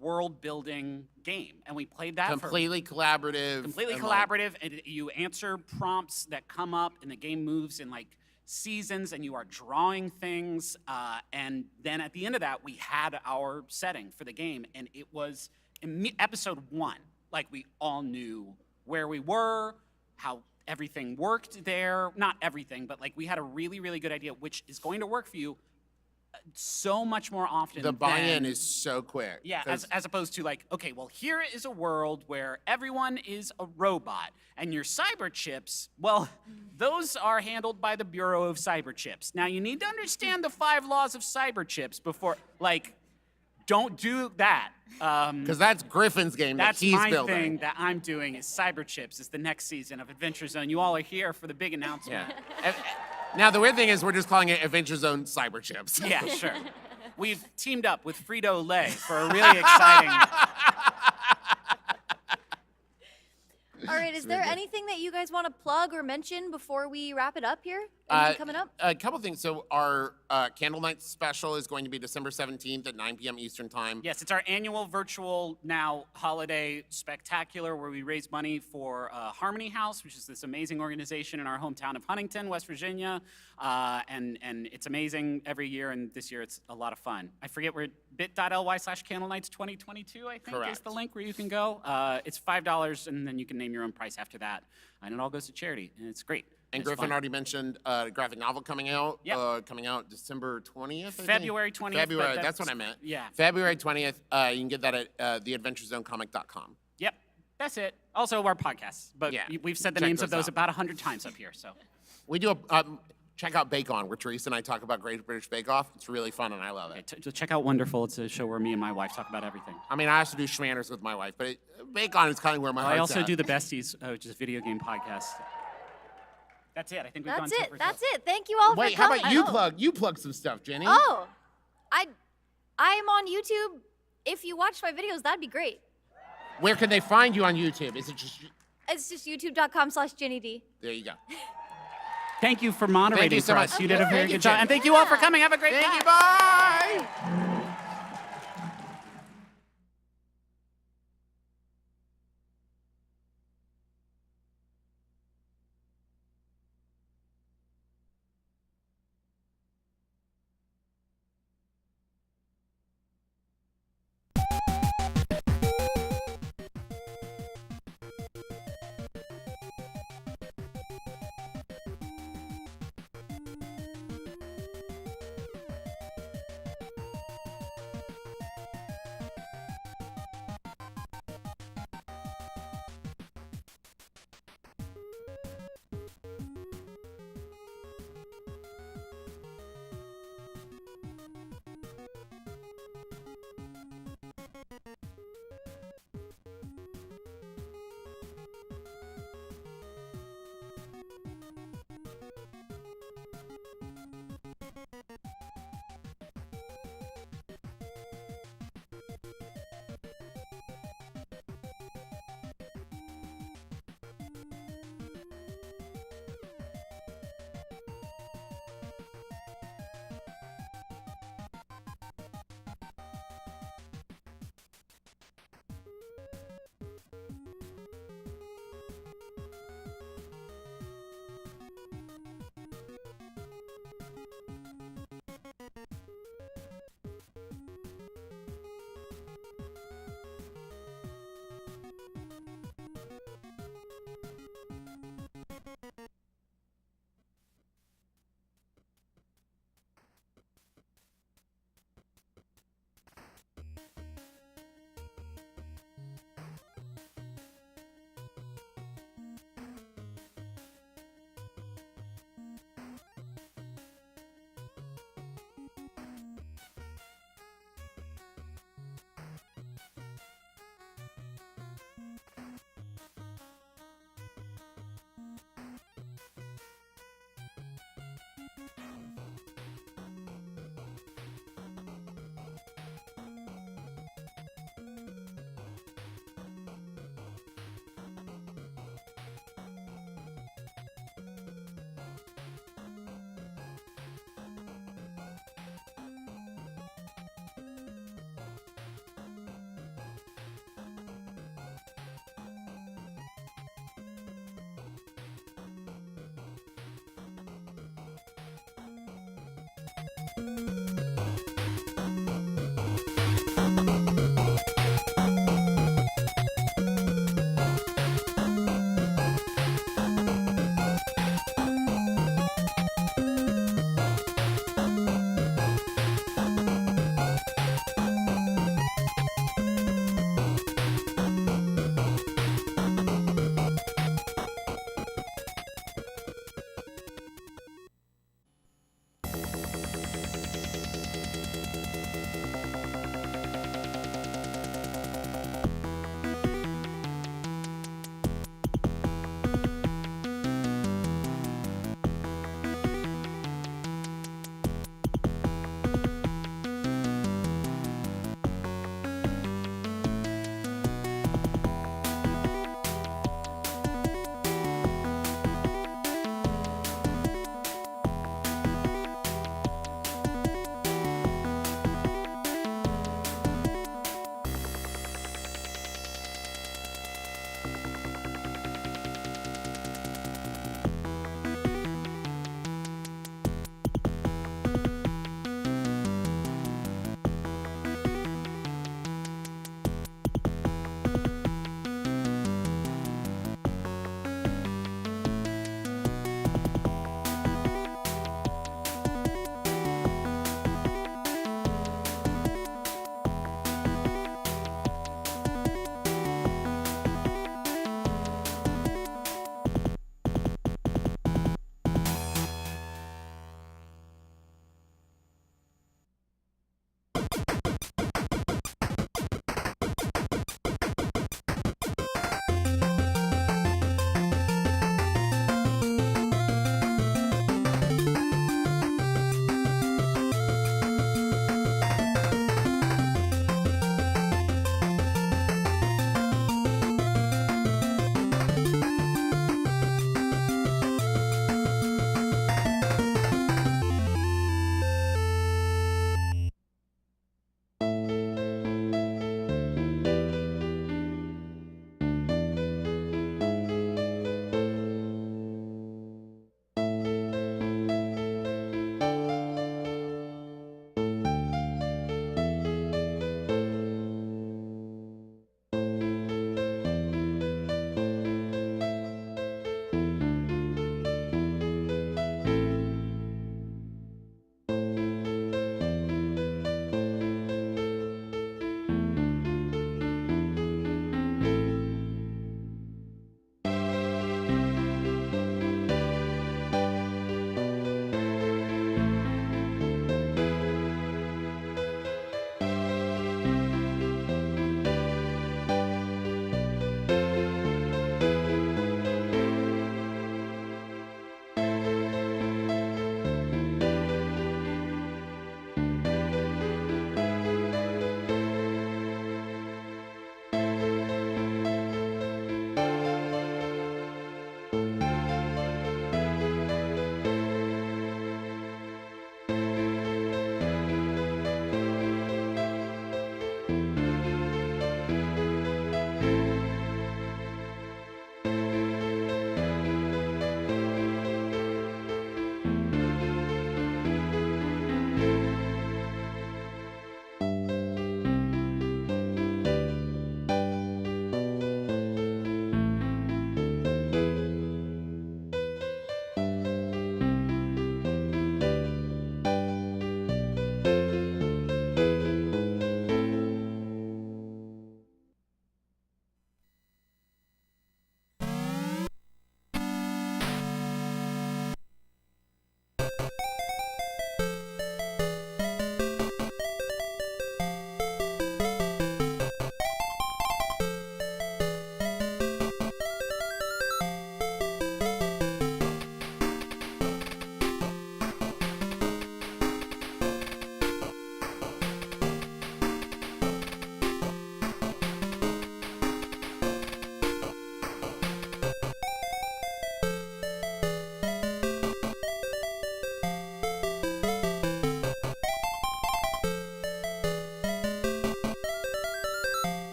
world building game, and we played that completely collaborative. Completely collaborative, and you answer prompts that come up, and the game moves in like seasons, and you are drawing things, and then at the end of that, we had our setting for the game, and it was in episode 1. Like, we all knew where we were, how everything worked there. Not everything, but like we had a really, really good idea, which is going to work for you so much more often. The buy-in is so quick. Yeah, as opposed to like, okay, well, here is a world where everyone is a robot, and your cyber chips, well, those are handled by the Bureau of Cyber Chips. Now, you need to understand the 5 laws of cyber chips before, like, don't do that. Because that's Griffin's game that he's building. That's my thing that I'm doing is cyber chips. It's the next season of Adventure Zone. You all are here for the big announcement. Yeah. Now, the weird thing is we're just calling it Adventure Zone Cyber Chips. Yeah, sure. We've teamed up with Frito-Lay for a really exciting... All it. Is there anything that you guys want to plug or mention before we wrap it up here? Anything coming up? A couple things. So our Candle Night special is going to be December 17th at 9 p.m. Eastern Time. Yes, it's our annual virtual now holiday spectacular where we raise money for Harmony House, which is this amazing organization in our hometown of Huntington, West Virginia. And it's amazing every year, and this year it's a lot of fun. I forget where bit.ly/candlenights2022, I think, is the link where you can go. It's $5, and then you can name your own price after that. And it all goes to charity, and it's great. And Griffin already mentioned a graphic novel coming out. Coming out December 20th. February 20th. February. That's what I meant. Yeah. February 20th. You can get that at theadventurezonecomic.com. Yep. That's it. Also our podcasts, but we've said the names of those about 100 times up here. So we do check out Bake On, where Teresa and I talk about Great British Bake Off. It's really fun, and I love it. Check out Wonderful. It's a show where me and my wife talk about everything. I mean, I also do Schmanners with my wife, but Bake On is kind of where my heart's I also at. do the Besties, which is a video game podcast. That's it. I think we've gone two for two. That's it. Thank you all Wait, for how coming. about you plug? You plug some stuff, Jenny. Oh, I am on YouTube. If you watch my videos, that'd be great. Where can they find you on YouTube? Is it just... It's just youtube.com/JennyD. There you go. Thank you for moderating so for much. us. You did a very Thank you, good job. Jenny. And thank you all for coming. Have a great Thank night. you. Bye.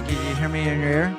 Can you hear me in your ear?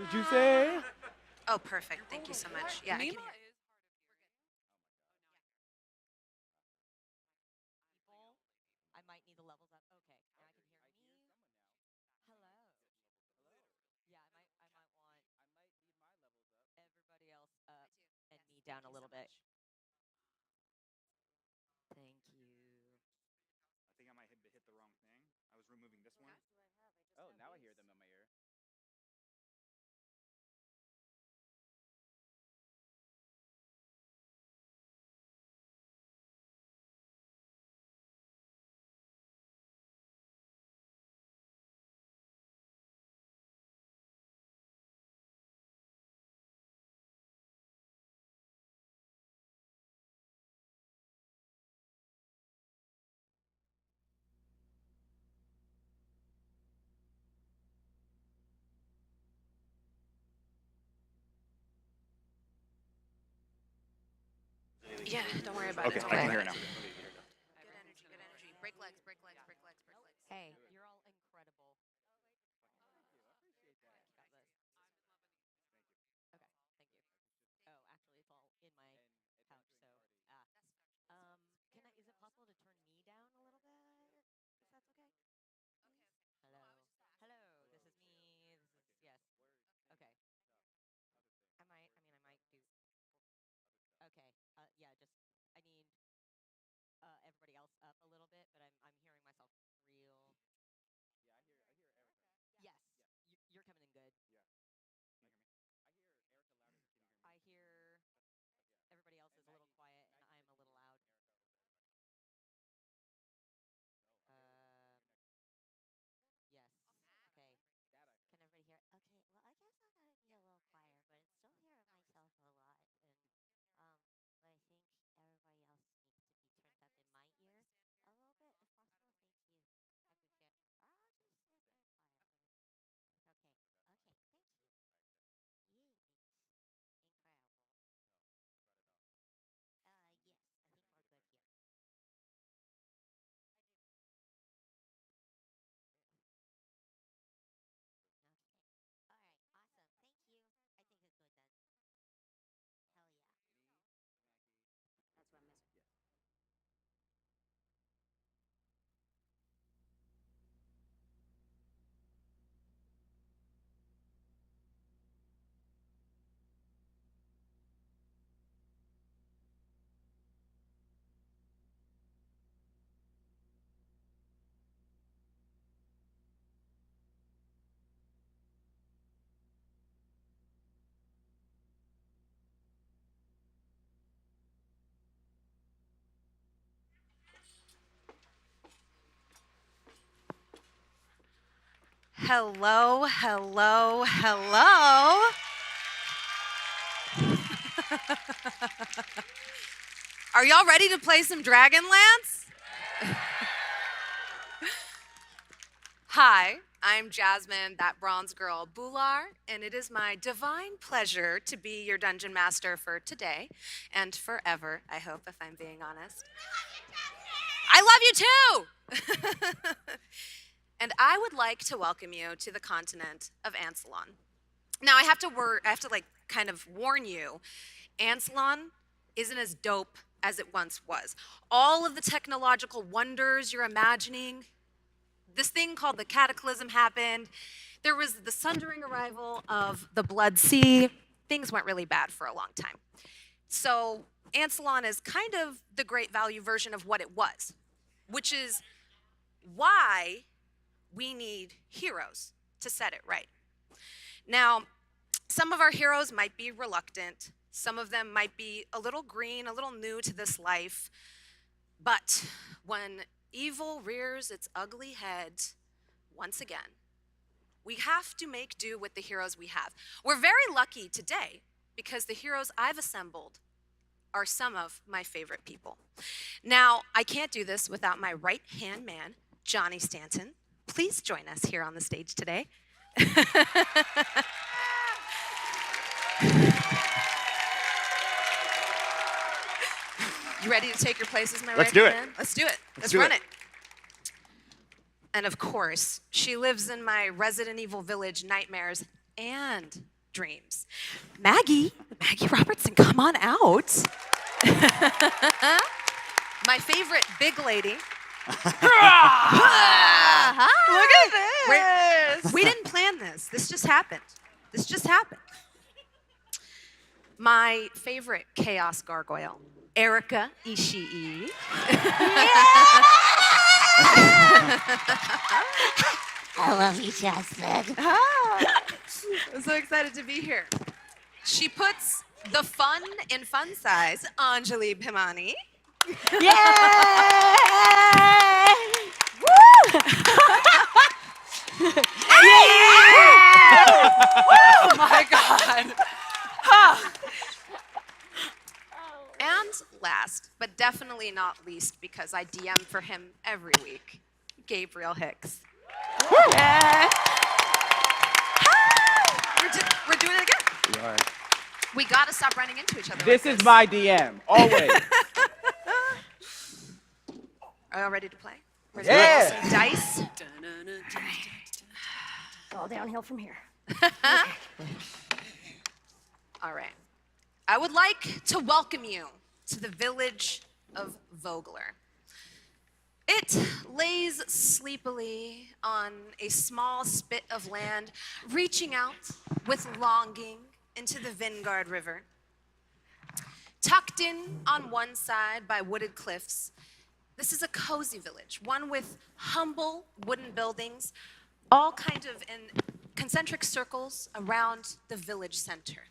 did you say? Oh, perfect. Thank you so much. Yeah, I can hear. I might need the levels up. Okay, now I can hear me. Hello. Yeah, I might want everybody else up and me down a little bit. Thank you. I think I might hit the wrong thing. I was removing this one. Oh, now I hear them in my ear. Yeah, don't worry about Okay, it. I can hear it now. Good energy, good energy. Break legs, break legs, break legs, break legs. Hey, you're all incredible. Okay, thank you. Oh, actually, it's all in my pouch, so can I? Is it possible to turn me down a little bit? If that's okay. Hello, hello. This is me. This is yes. Okay. I might do. Okay. Yeah. Just I need everybody else up a little bit, but I'm hearing myself real. Yeah, I hear Erica. Yes, you're coming in good. Yeah. Can you hear me? I hear everybody else is a little quiet, and I'm a little loud. Yes. Okay. Can everybody hear? Okay. Well, I guess I gotta be a little quieter, but it's still hearing myself a lot, but I think everybody else needs to be turned up in my ear a little bit, if possible. Thank you. I appreciate it. I'll just sit very quiet, but it's okay. Okay. Thank you. Yeet. Incredible. Yes. I think we're good here. Okay. All right. Awesome. Thank you. I think it's good then. Hell yeah. That's what I'm missing. Hello, hello, hello. Are y'all ready to play some Dragonlance? Hi, I'm Jasmine, that bronze girl, Bular, and it is my divine pleasure to be your dungeon master for today and forever, I hope, if I'm being honest. I love you too! And I would like to welcome you to the continent of Ansalon. Now, I have to kind of warn you, Ansalon isn't as dope as it once was. All of the technological wonders you're imagining, this thing called the Cataclysm happened. There was the sundering arrival of the Blood Sea. Things went really bad for a long time. So Ansalon is kind of the great value version of what it was, which is why we need heroes to set it right. Now, some of our heroes might be reluctant. Some of them might be a little green, a little new to this life. But when evil rears its ugly head once again, we have to make do with the heroes we have. We're very lucky today because the heroes I've assembled are some of my favorite people. Now, I can't do this without my right-hand man, Johnny Stanton. Please join us here on the stage today. You ready to take your places, my Let's do it. man? Let's do it. Let's do run it. it. And of course, she lives in my Resident Evil Village nightmares and dreams. Maggie Robertson, come on out. My favorite big lady. Look at this. We didn't plan this. This just happened. My favorite chaos gargoyle, Erica Ishii. I love you, Jasmine. I'm so excited to be here. She puts the fun in fun size, Anjali Bhimani. Yay! Oh my God. And last, but definitely not least, because I DM for him every week, Gabriel Hicks. We're doing it again. We are. We gotta stop running into each other. This is my DM, always. Are y'all ready to play? Ready Yeah. to roll some dice? All downhill from here. All right. I would like to welcome you to the village of Vogler. It lays sleepily on a small spit of land, reaching out with longing into the Vingard River. Tucked in on one side by wooded cliffs, this is a cozy village, one with humble wooden buildings, all kind of in concentric circles around the village center.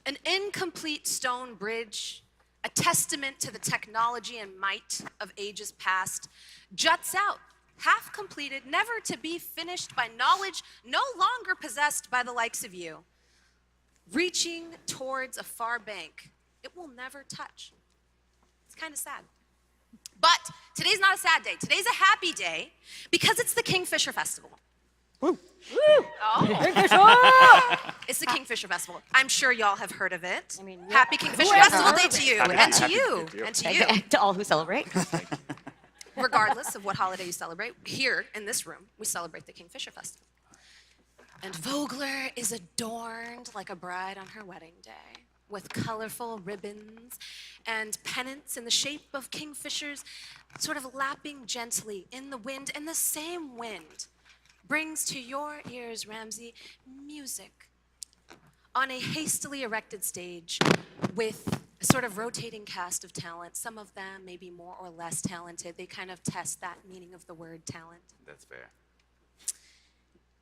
An incomplete stone bridge, a testament to the technology and might of ages past, juts out, half completed, never to be finished by knowledge no longer possessed by the likes of you, reaching towards a far bank it will never touch. It's kind of sad. But today's not a sad day. Today's a happy day because it's the Kingfisher Festival. Woo. Oh. Kingfisher! It's the Kingfisher Festival. I'm sure y'all have heard of it. I mean, Happy Kingfisher Who hasn't Festival heard Day of to it? you, and to you, and to you. To all who celebrate. Regardless of what holiday you celebrate, here in this room, we celebrate the Kingfisher Festival. And Vogler is adorned like a bride on her wedding day, with colorful ribbons and pennants in the shape of kingfishers, sort of lapping gently in the wind, and the same wind brings to your ears, Ramsey, music on a hastily erected stage with a sort of rotating cast of talent. Some of them may be more or less talented. They kind of test that meaning of the word talent. That's fair.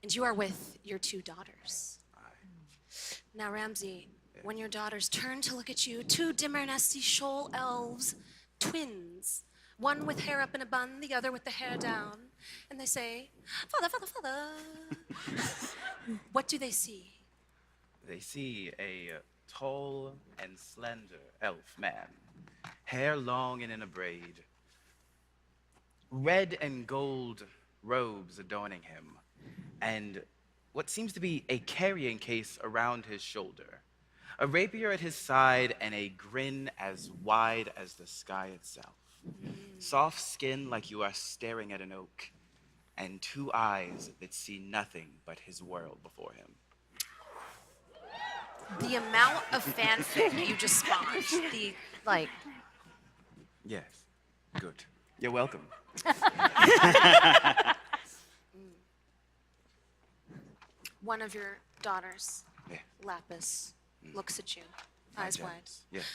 And you are with your two daughters. Now, Ramsey, when your daughters turn to look at you, two dimmer nesty shoal elves, twins, one with hair up in a bun, the other with the hair down, and they say, "Father, father, father." What do they see? They see a tall and slender elf man, hair long and in a braid, red and gold robes adorning him, and what seems to be a carrying case around his shoulder, a rapier at his side, and a grin as wide as the sky itself. Soft skin like you are staring at an oak, and two eyes that see nothing but his world before him. The amount of fanfic you just spawned, Yes, good. You're welcome. One of your daughters, Yeah. Lapis, looks at you, eyes wide. Yes,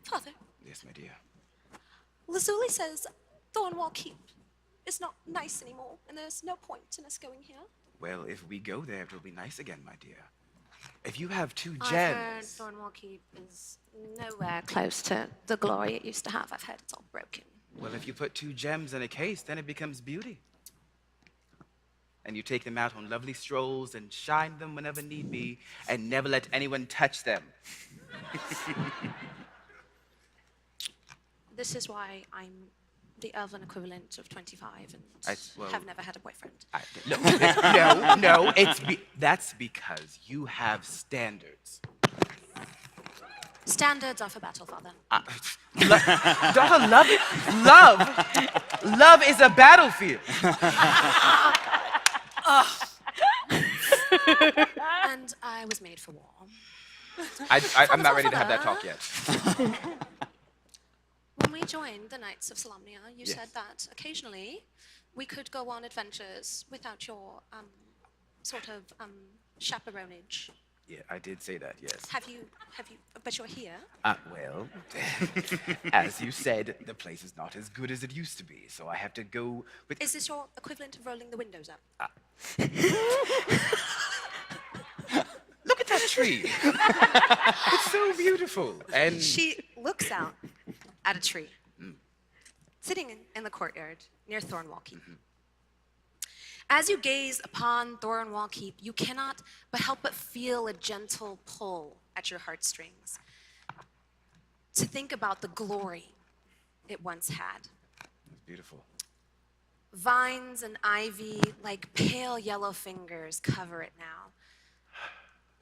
Father, yes, my dear. Lazuli says Thornwall Keep is not nice anymore, and there's no point in us going here. Well, if we go there, it will be nice again, my dear. If you have two I've heard gems, Thornwall Keep is nowhere close to the glory it used to have. I've heard it's all broken. well, if you put two gems in a case, then it becomes beauty. And you take them out on lovely strolls and shine them whenever need be, and never let anyone touch them. This is why I'm the elven equivalent of 25 and well, have never had a boyfriend. No, that's because you have standards. Standards are for battle, Father. Daughter, love is a battlefield. And I was made for war. I'm not ready to have that talk yet. When we joined the Knights of Solamnia, you Yes. said that occasionally we could go on adventures without your sort of chaperonage. Yeah, I did say that, yes. Have you, but you're here. Well, as you said, the place is not as good as it used to be, so I have to go with... Is this your equivalent of rolling the windows up? Look at that tree. It's so beautiful. And She looks out at a tree, sitting in the courtyard near Thornwall Keep. As you gaze upon Thornwall Keep, you cannot but help but feel a gentle pull at your heartstrings to think about the glory it once had. it's beautiful. Vines and ivy, like pale yellow fingers, cover it now.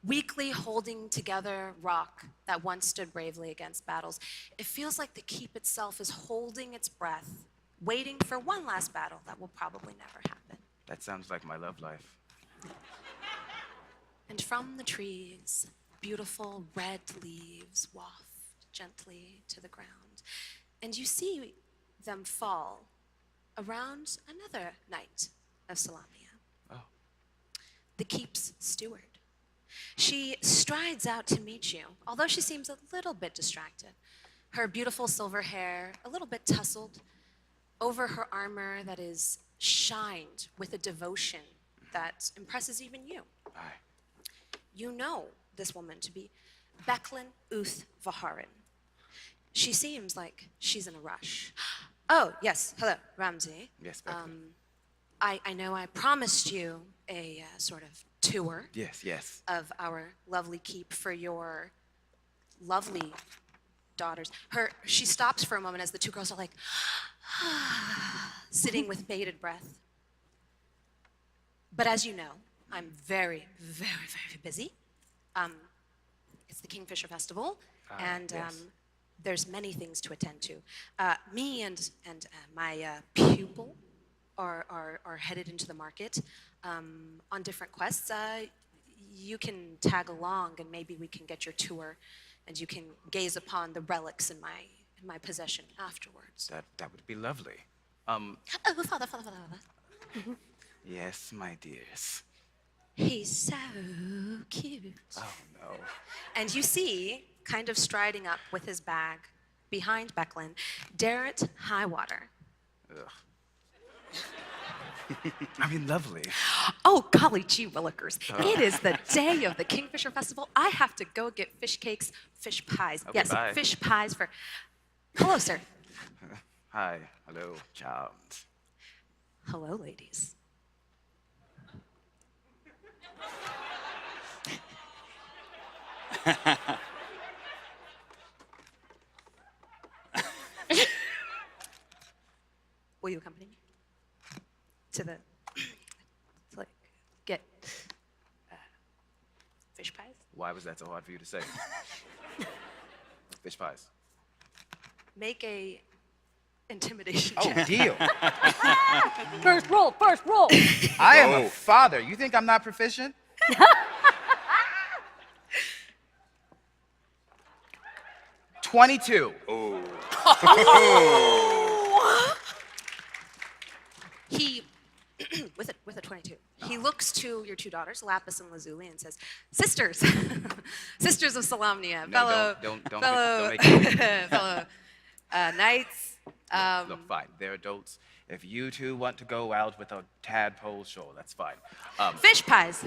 Weakly holding together rock that once stood bravely against battles, it feels like the keep itself is holding its breath, waiting for one last battle that will probably never happen. That sounds like my love life. And from the trees, beautiful red leaves waft gently to the ground, and you see them fall around another knight of Solamnia. Oh. The keep's steward. She strides out to meet you, although she seems a little bit distracted. Her beautiful silver hair, a little bit tousled, over her armor that is shined with a devotion that impresses even you. Aye. You know this woman to be Becklin Uth Vaharin. She seems like she's in a rush. Oh, yes, hello, Ramsey. Yes, Becklin. I know I promised you a sort of tour Yes, yes. of our lovely keep for your lovely daughters. She stops for a moment as the two girls are like, sitting with bated breath. But as you know, I'm very, very, very busy. It's the Kingfisher Festival, and yes. there's many things to attend to. Me and my pupil are headed into the market on different quests. You can tag along, and maybe we can get your tour, and you can gaze upon the relics in my possession afterwards. That would be lovely. Oh, father. Yes, my dears. He's so cute. Oh, no. And you see, kind of striding up with his bag behind Becklin, Darrett Highwater. Ugh. I mean, lovely. Oh, golly gee willikers. Oh. It is the day of the Kingfisher Festival. I have to go get fish cakes, fish pies. Okay, Yes, bye. fish pies for... Hello, sir. Hi. Hello, charms. Hello, ladies. Will you accompany me to the, to like, get fish pies? Why was that so hard for you to say? Fish pies. Make a intimidation Oh, check. deal. First roll, first roll. I am a father. You think I'm not proficient? 22. Oh. He, with a 22, he looks to your two daughters, Lapis and Lazuli, and says, "Sisters, sisters of Solamnia, No, fellow, don't fellow, make it. fellow knights." Look, fine. They're adults. If you two want to go out with a tadpole, sure, that's fine. Fish pies.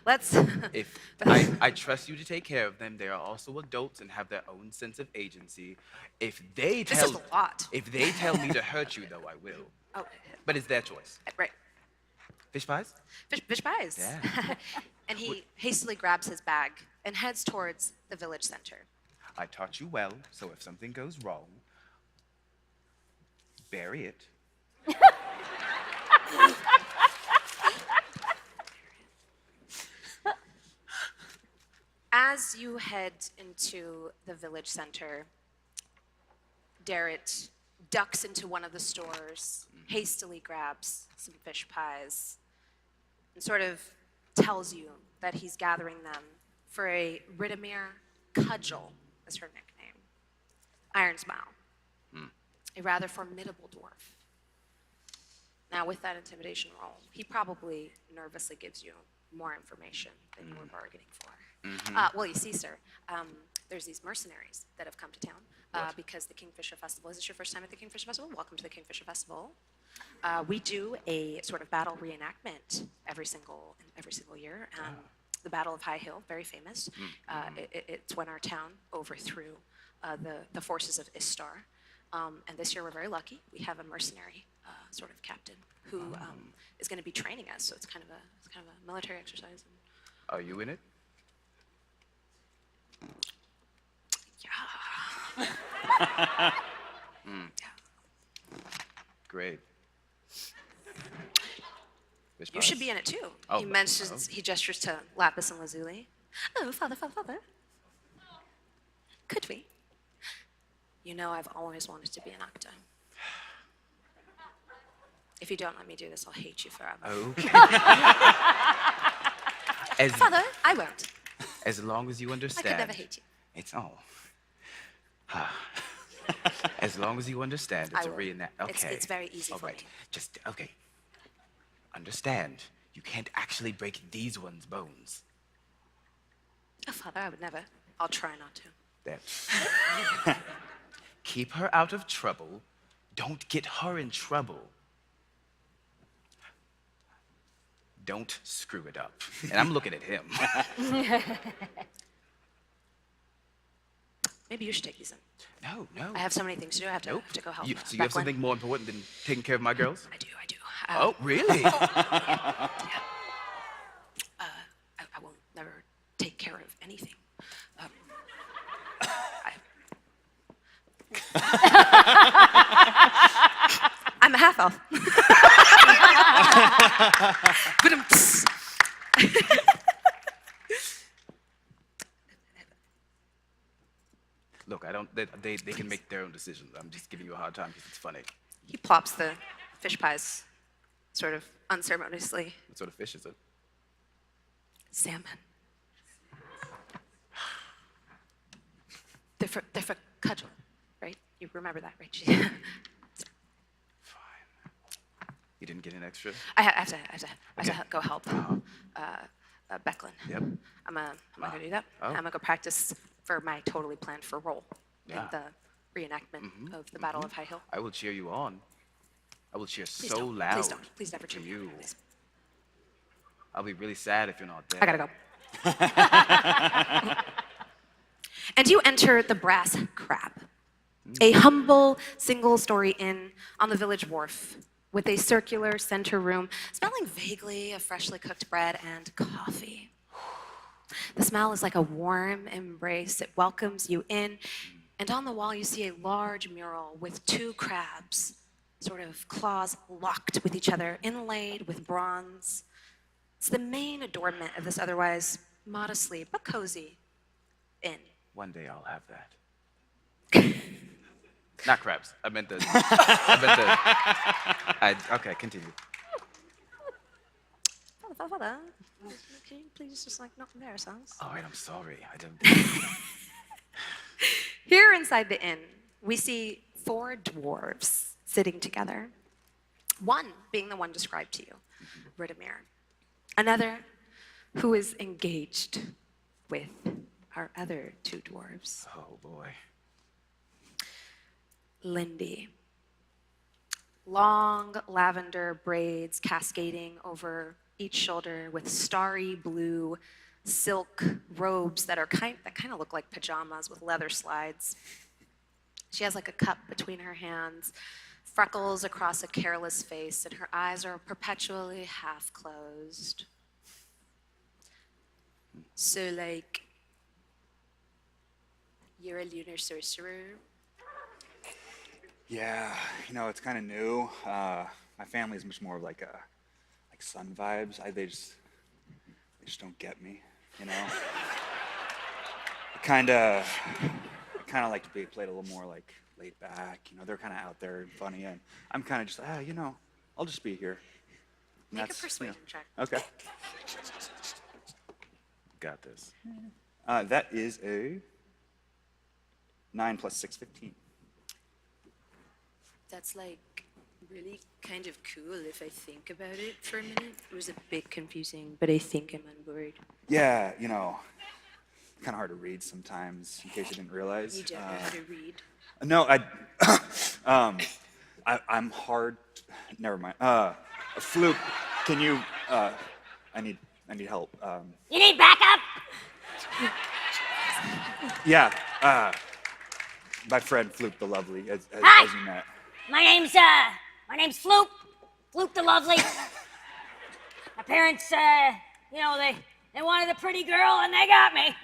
Let's. If I trust you to take care of them, they are also adults and have their own sense of agency. If they This tell is a lot. Oh. If they tell me to hurt you, though, I will. But it's their choice. Right. Fish pies? Fish pies. Yeah. And he hastily grabs his bag and heads towards the village center. I taught you well, so if something goes wrong, bury it. As you head into the village center, Darrett ducks into one of the stores, hastily grabs some fish pies, and sort of tells you that he's gathering them for a Ridimir Cudgel, is her nickname. Iron Smile. A rather formidable dwarf. Now, with that intimidation roll, he probably nervously gives you more information than you were bargaining for. Well, you see, sir, there's these mercenaries that have come to town because the Kingfisher Festival. Is this your first time at the Kingfisher Festival? Welcome to the Kingfisher Festival. We do a sort of battle reenactment every single year. The Battle of High Hill, very famous. It's when our town overthrew the forces of Istar. And this year we're very lucky. We have a mercenary sort of captain who is going to be training us. So it's kind of a military exercise. Are you in it? Yeah. Great. You should be in it too. Oh, He mentions, he gestures to Lapis and Lazuli. Oh, father. Could we? You know I've always wanted to be an actor. If you don't let me do this, I'll hate you forever. Okay. Father, I won't. As long as you understand. I could never hate you. It's all. As long as you understand, it's I a will. reenact. Okay. It's very easy all for right. me. Just okay. Understand. You can't actually break these ones' bones. Oh, Father, I would never. I'll try not to. There. Keep her out of trouble. Don't get her in trouble. Don't screw it up. And I'm looking at him. Maybe you should take these in. No. I have so many things to do. I have to go help. So you have Becklin. something more important than taking care of my girls? I do. Oh, really? I will never take care of anything. I'm a half elf. Look, I don't. They can make their own decisions. I'm just giving you a hard time because it's funny. He plops the fish pies, sort of unceremoniously. What sort of fish is it? Salmon. They're for cudgel, right? You remember that, right? You didn't get an extra? I have to go help Becklin. Yep. I'm gonna do that. Oh. I'm gonna go practice for my totally planned for role in Yeah. the reenactment of the Battle of High Hill. I will cheer you on. I will cheer Please so don't. loud. Please don't. Please never cheer for me on, you. please. I'll be really sad if you're not there. I gotta go. And you enter the Brass Crab, a humble single-story inn on the village wharf with a circular center room smelling vaguely of freshly cooked bread and coffee. The smell is like a warm embrace. It welcomes you in, and on the wall you see a large mural with two crabs, sort of claws locked with each other, inlaid with bronze. It's the main adornment of this otherwise modestly but cozy inn. One day I'll have that. Not crabs. I meant the. Okay, continue. Father, can you please just not embarrass us? All right, I'm sorry. I don't. Here inside the inn, we see 4 dwarves sitting together. One being the one described to you, Ridimir. Another who is engaged with our other 2 dwarves. Oh boy. Lindy. Long lavender braids cascading over each shoulder with starry blue silk robes that kind of look like pajamas with leather slides. She has like a cup between her hands, freckles across a careless face, and her eyes are perpetually half closed. So, like, you're a lunar sorcerer? Yeah, it's kind of new. My family is much more of like sun vibes. They just don't get me, I kind of like to be played a little more like laid back. They're kind of out there and funny, and I'm kind of just I'll just be here. Make a That's, persuasion check. Okay. Got this. That is a 9 plus 6, 15. That's like really kind of cool if I think about it for a minute. It was a bit confusing, but I think I'm on board. Yeah, kind of hard to read sometimes, in case you didn't realize. You don't know how to read. No, I'm hard. Never mind. Floop, can you? I need help. You need backup? Yeah. My friend Floop the Lovely, as you met. My name's Floop. Floop the Lovely. My parents, they wanted a pretty girl and they got me.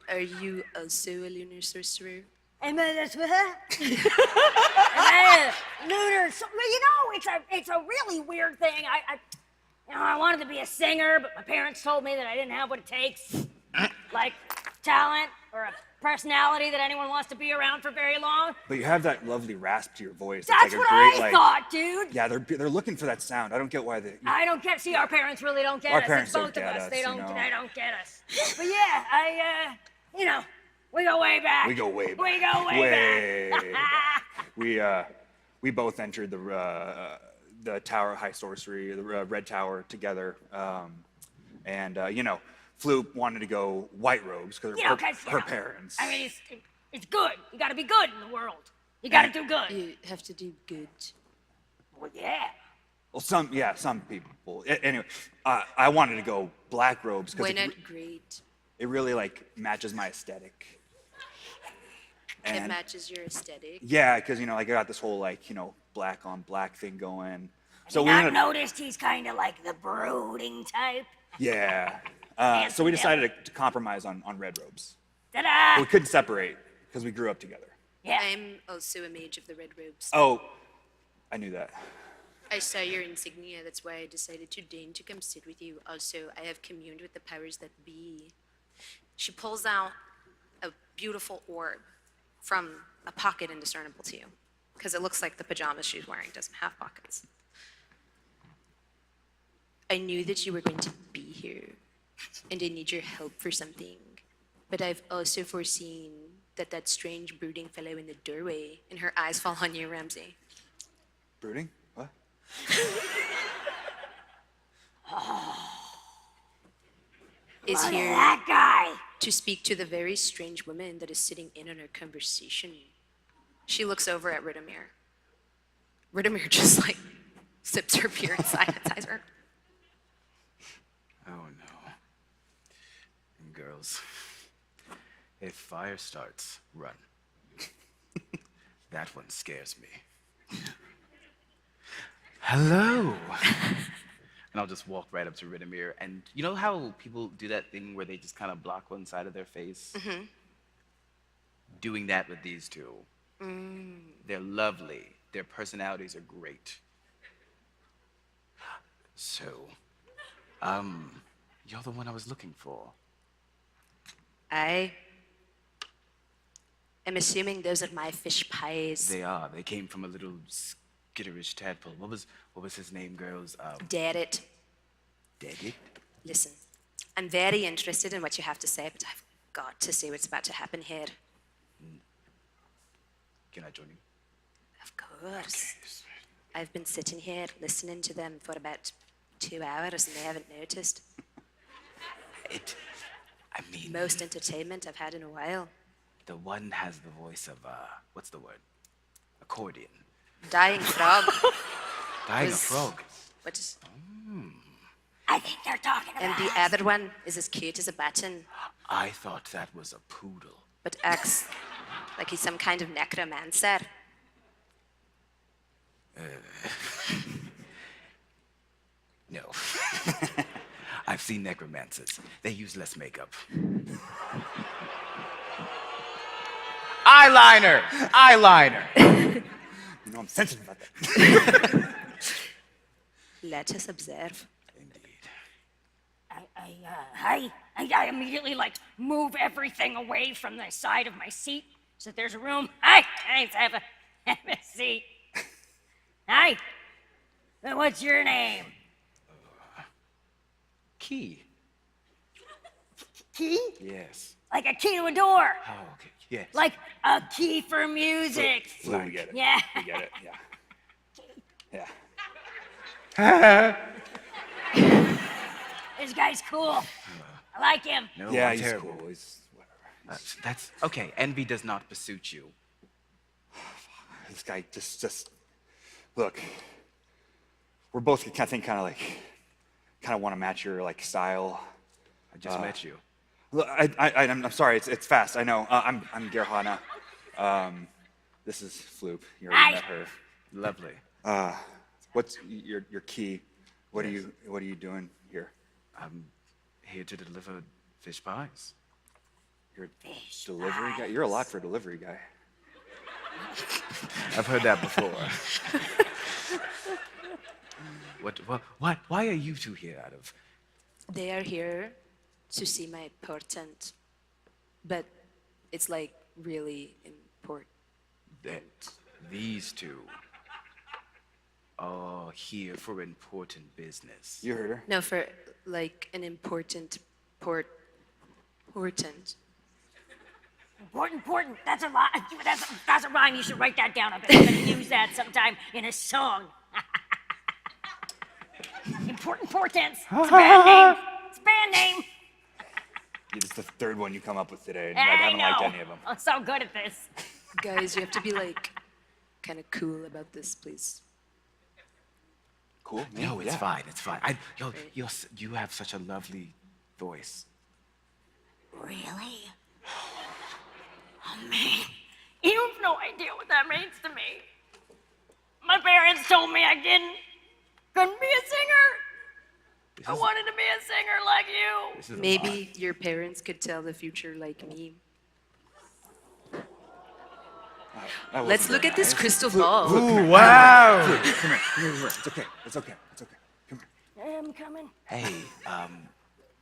Are you also a lunar sorcerer? Am I that's what? Lunar. So, it's a really weird thing. I wanted to be a singer, but my parents told me that I didn't have what it takes, like talent or a personality that anyone wants to be around for very long. But you have that lovely rasp to your voice. That's like what a great, I thought, dude. Yeah, they're looking for that sound. I don't get why they. I don't get. See, our parents really don't get Our us. parents It's both don't of get us. us, They don't. you know. They don't get us. But yeah, we go way back. We go way back. We go way back. We both entered the Tower of High Sorcery, the Red Tower, together, and Floop wanted to go White Robes because her parents. I mean, it's good. You got to be good in the world. You got to do good. You have to do good. Well, yeah. Well, some people. Anyway, I wanted to go Black Robes Why because not great? it really matches my aesthetic. It matches your aesthetic. Yeah, because I got this whole black on black thing going. So Have you not noticed he's kind of like the brooding type? Yeah. So we decided to compromise on Red Robes. Ta-da! But we couldn't separate because we grew up together. Yeah. I'm also a mage of the Red Robes. Oh, I knew that. I saw your insignia. That's why I decided to deign to come sit with you. Also, I have communed with the powers that be. She pulls out a beautiful orb from a pocket indiscernible to you, because it looks like the pajamas she's wearing doesn't have pockets. I knew that you were going to be here, and I need your help for something. But I've also foreseen that strange brooding fellow in the doorway, and her eyes fall on you, Ramsey. Brooding? What? Is Look at here that guy. to speak to the very strange woman that is sitting in on our conversation. She looks over at Ridimir. Ridimir just sips her beer and silences her. Oh no. Girls, if fire starts, run. That one scares me. Hello. And I'll just walk right up to Ridimir. And you know how people do that thing where they just kind of block one side of their face? Mm-hmm. Doing that with these two. They're lovely. Their personalities are great. So, you're the one I was looking for. I am assuming those are my fish pies. They are. They came from a little skitterish tadpole. What was his name, girls? Dare it. Dare it? Listen, I'm very interested in what you have to say, but I've got to see what's about to happen here. Can I join you? Of course. I've been sitting here listening to them for about 2 hours and they haven't noticed. Most entertainment I've had in a while. The one has the voice of, what's the word? Accordion. Dying frog. Dying Was- frog. What is... I think they're talking about And the us. other one is as cute as a button, I thought that was a poodle. but acts like he's some kind of necromancer. No. I've seen necromancers. They use less makeup. Eyeliner! Eyeliner! I'm sensitive about that. Let us observe. I immediately move everything away from the side of my seat so that there's room. Have a seat. Hi. What's your name? Key. Key? Yes. Like a key to a door. Oh, okay. Yes. Like a key for music. Flute, we get it. Yeah. We get it. Yeah. This guy's cool. I like him. No, Yeah, I'm he's terrible. cool. He's whatever. That's okay. Envy does not pursue you. This guy just look. We're both kind of want to match your like style. I just met you. Look, I'm sorry. It's fast. I know. I'm Gerhana. This is Floop. You already met her. Lovely. What's your key? What are you doing here? I'm here to deliver fish pies. You're a delivery guy. You're a lot for a delivery guy. I've heard that before. Why are you two here out of? They are here to see my portent, but it's like really important. That these two are here for important business. You heard her. No, for like an important portent. Important. That's a lot. That's a rhyme. You should write that down. I'm gonna use that sometime in a song. Important portents. It's a band name. It's a band name. It's the third one you come up with today, and I I haven't liked know. any of them. I'm so good at this. Guys, you have to be like kind of cool about this, please. Cool. No, it's Yeah. fine. It's fine. You have such a lovely voice. Really? Oh man, you have no idea what that means to me. My parents told me I couldn't be a singer. I wanted to be a singer like you. Maybe your parents could tell the future like me. Let's look at this crystal ball. Ooh, wow! Come here. It's okay. Come here. I'm coming. Hey,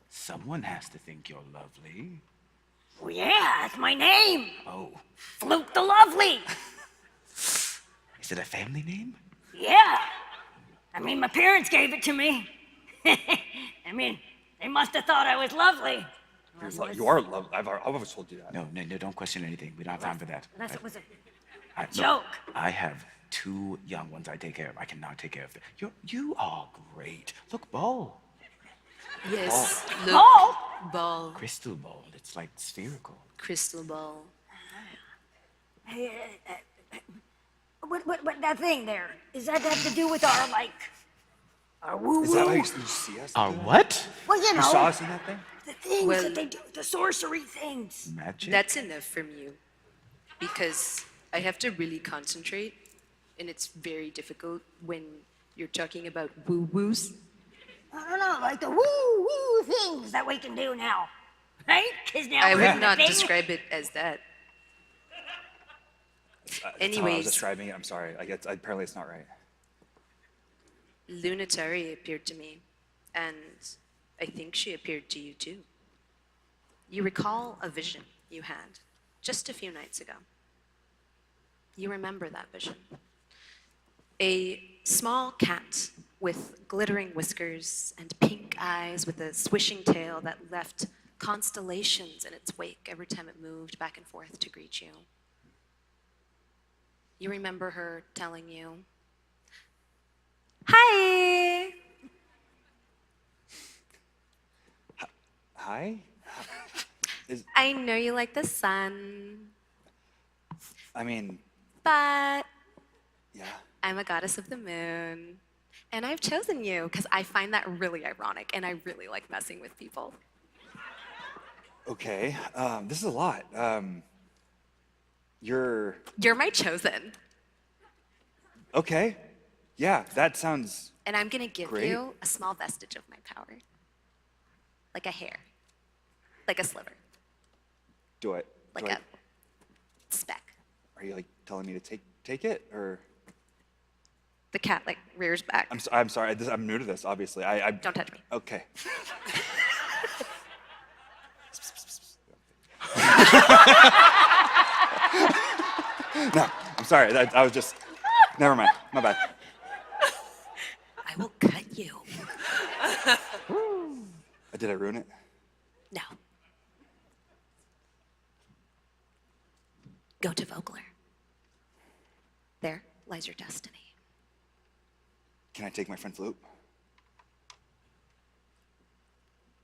someone has to think you're lovely. Well, yeah, that's my name. Oh, Flute the Lovely. is it a family name? Yeah. I mean, my parents gave it to me. I mean, they must have thought I was lovely. You are lovely. I've always told you that. No, don't question anything. We don't have time for that. Unless it was I- a joke. Look, I have 2 young ones I take care of. I cannot take care of them. You are great. Look, ball. Yes, look, Ball? ball, Crystal ball. It's like spherical. crystal ball. Hey, what that thing there? Does that have to do with our our woo woo? Is that how you see us? Our what? Well, you You know, saw us in that thing? the things Well- that they do, the sorcery things. Magic? That's enough from you, because I have to really concentrate, and it's very difficult when you're talking about woo-woos. I don't know, like the woo woo things that we can do now, right? Because now I we're would in the not thing. describe it as that. That's how I was Anyways. describing it. I'm sorry. Apparently it's not right. Lunatari appeared to me, and I think she appeared to you too. You recall a vision you had just a few nights ago. You remember that vision. A small cat with glittering whiskers and pink eyes with a swishing tail that left constellations in its wake every time it moved back and forth to greet you. You remember her telling you, "Hi!" Hi? I know you like the sun, I mean, but yeah. I'm a goddess of the moon. And I've chosen you because I find that really ironic and I really like messing with people. Okay. This is a lot. You're You're my chosen. okay. Yeah, that sounds And I'm going to give Great. you a small vestige of my power. Like a hair. Like a sliver. do it. Like a speck. Are you like telling me to take it or? The cat like rears back. I'm sorry. I'm new to this. Obviously, I Don't touch me. Okay. No, I'm sorry. I was just. Never mind. My bad. I will cut you. Did I ruin it? No. Go to Vogler. There lies your destiny. Can I take my friend Flute?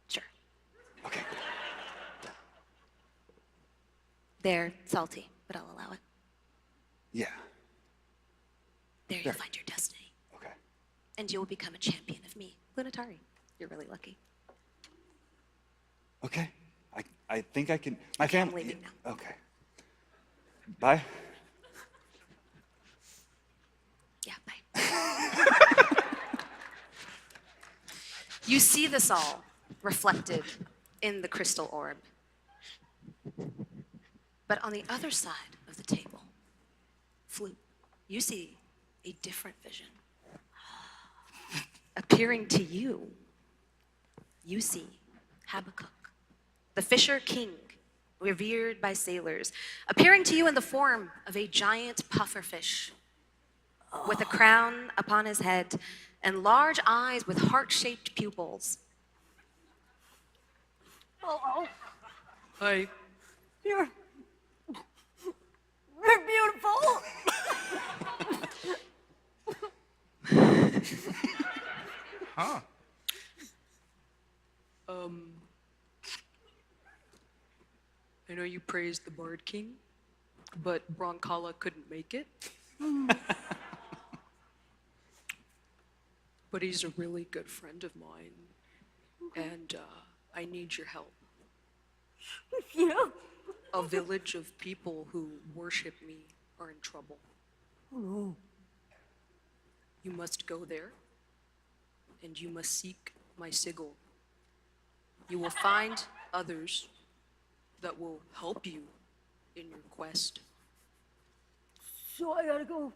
Sure. Okay. They're salty, but I'll allow it. Yeah. There you'll find your destiny. Okay. And you will become a champion of me, Lunatari. You're really lucky. Okay. I think I can. My family. I'm leaving now. Okay. Bye. Yeah, bye. You see this all reflected in the crystal orb. But on the other side of the table, Flute, you see a different vision. Appearing to you, you see Habakkuk, the Fisher King, revered by sailors, appearing to you in the form of a giant pufferfish with a crown upon his head and large eyes with heart-shaped pupils. Hello. Hi. You're beautiful. Huh. I know you praised the Bard King, but Broncala couldn't make it. But he's a really good friend of mine, and I need your help. Yeah. A village of people who worship me are in trouble. Oh no. You must go there, and you must seek my sigil. You will find others that will help you in your quest. So I gotta go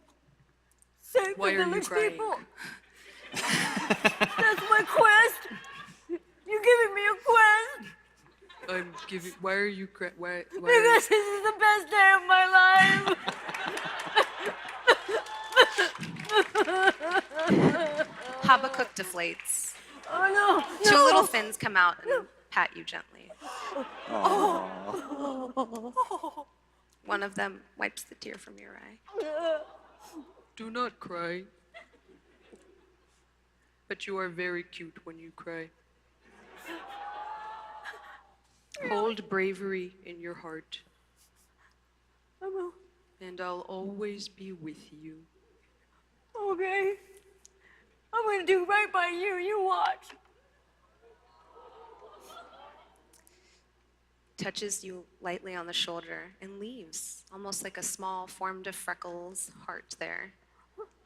save Why the are you village crying? people. That's my quest. You're giving me a quest. I'm giving. Why are you crying? Why Because this is the best day of my life. Habakkuk deflates. Oh no. Two no. little fins come out and pat you gently. Oh. One of them wipes the tear from your eye. Do not cry. But you are very cute when you cry. Hold bravery in your heart, I will. and I'll always be with you. Okay. I'm gonna do right by you. You watch. Touches you lightly on the shoulder and leaves, almost like a small, formed of freckles, heart there.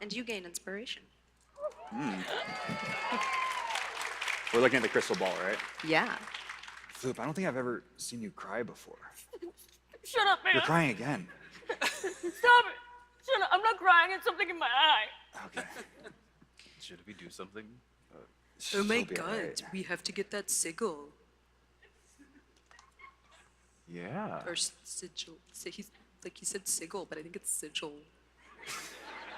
And you gain inspiration. We're looking at the crystal ball, right? Yeah. Flip, I don't think I've ever seen you cry before. Shut up, man. You're crying again. Stop it. Shut up. I'm not crying. It's something in my eye. Okay. Should we do something? Oh my She'll be god, alright. we have to get that sigil. Yeah. Or sigil. He said sigil, but I think it's sigil.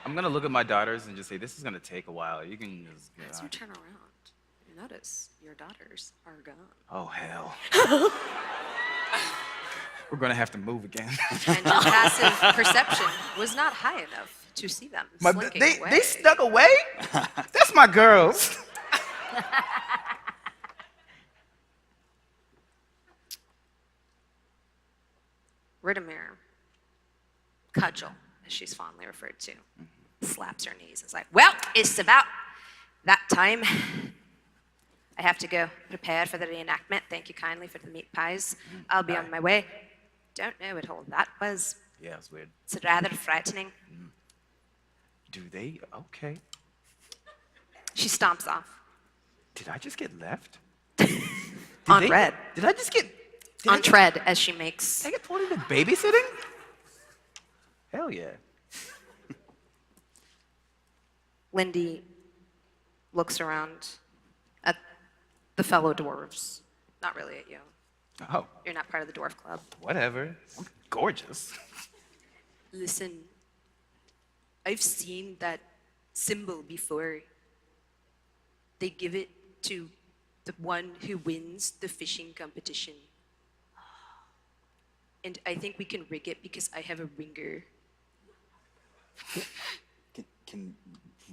I'm gonna look at my daughters and just say, this is gonna take a while. You can just. As you turn around, you notice your daughters are gone. Oh, hell. We're gonna have to move again. And your passive perception was not high enough to see them slinking away. They stuck away? That's my girls. Ridimir, Cudgel, as she's fondly referred to, slaps her knees and is like, well, it's about that time. I have to go prepare for the reenactment. Thank you kindly for the meat pies. I'll be on my way. Don't know what all that was. Yeah, it's weird. It's rather frightening. Do they? Okay. She stomps off. Did I just get left? On red. Did I just get. On tread as she makes. Did I get pulled into babysitting? Hell yeah. Lindy looks around at the fellow dwarves. Not really at you. Oh, You're not part of the dwarf club. whatever. I'm gorgeous. Listen, I've seen that symbol before. They give it to the one who wins the fishing competition. And I think we can rig it because I have a ringer. Can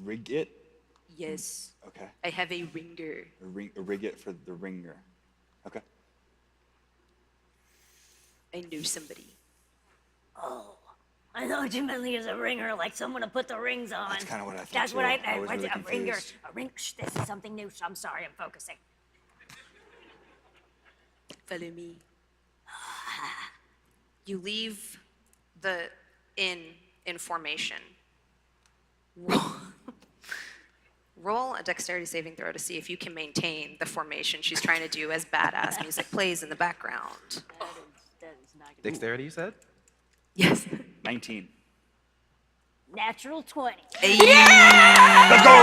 rig it? Yes. Okay. I have a ringer. Rig it for the ringer. Okay. I know somebody. Oh, I thought you meant as a ringer, like someone to put the rings on. That's kind of what I thought. That's too. what I was what's really a ringer. confused. A ring. Shh, this is something new. So I'm sorry. I'm focusing. Follow me. You leave the inn in formation. Roll a dexterity saving throw to see if you can maintain the formation she's trying to do as badass music plays in the background. That is not good. Dexterity, you said? Yes. 19. Natural 20. Hey. Let's go!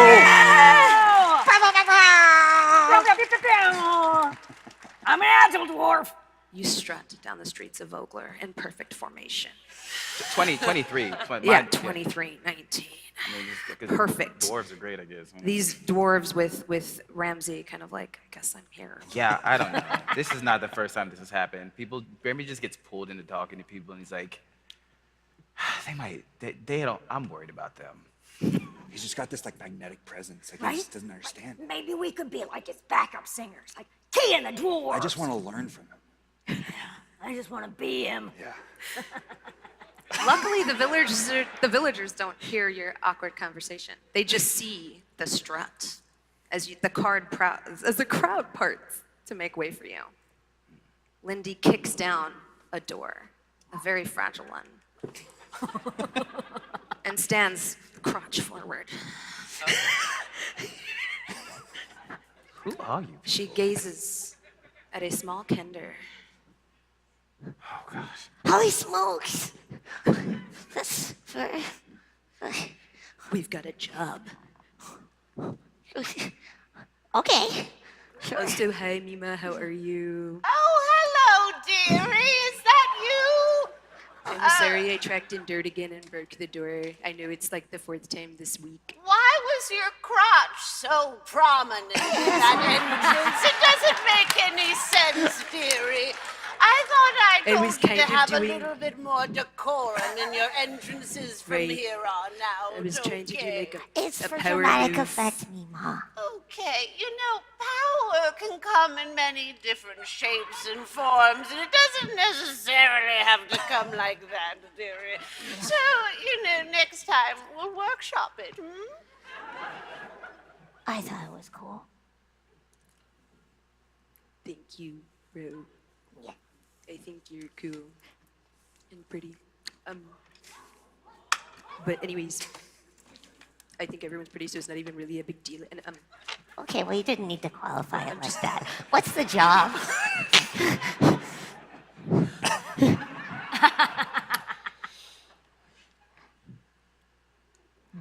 I'm an agile dwarf. You strut down the streets of Vogler in perfect formation. 23. Yeah, 23, 19. I mean, 'cause Perfect. Dwarves are great, I guess. These dwarves with Ramsey kind of like, I guess I'm here. Yeah, I don't know. This is not the first time this has happened. Remy just gets pulled into talking to people, and he's like, they don't, I'm worried about them. He's just got this like magnetic presence. Like Right? he just doesn't understand. Maybe we could be like his backup singers, like T and the dwarves. I just want to learn from him. I just want to be him. Yeah. Luckily, the villagers don't hear your awkward conversation. They just see the strut as the crowd parts to make way for you. Lindy kicks down a door, a very fragile one, and stands crotch forward. Who are you? She gazes at a small kender. Oh, gosh. Holy smokes! We've got a job. Okay. Sure. Oh, so hi, Mima. How are you? Oh, hello, dearie. Is that you? I'm sorry I tracked in dirt again and broke the door. I know it's like the 4th time this week. Why was your crotch so prominent in that entrance? It doesn't make any sense, dearie. I thought I told was you kind to of have doing- a little bit more decorum in your entrances from Right. here on out. I was trying to do like It's a for power dramatic move. effect, Mima. Okay, you know, power can come in many different shapes and forms, and it doesn't necessarily have to come like that, dearie. So, you know, next time we'll workshop it, I thought it was cool. Thank you, Ro. Yeah. I think you're cool and pretty. But anyways, I think everyone's pretty, so it's not even really a big deal. And Okay, well, you didn't need to qualify it like that. What's the job?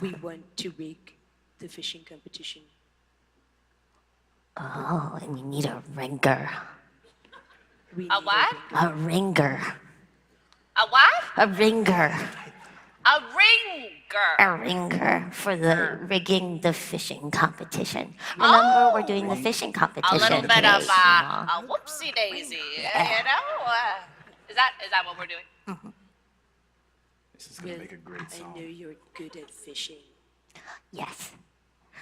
we want to rig the fishing competition. Oh, and you need a ringer. We A need what? A ringer. A what? A ringer. A ringer. A ringer for the rigging the fishing competition. Remember, we're doing the fishing competition. A little bit today, of Mima. a whoopsie daisy, you know? Is that what we're doing? This is going to make a great song. I know you're good at fishing. Yes.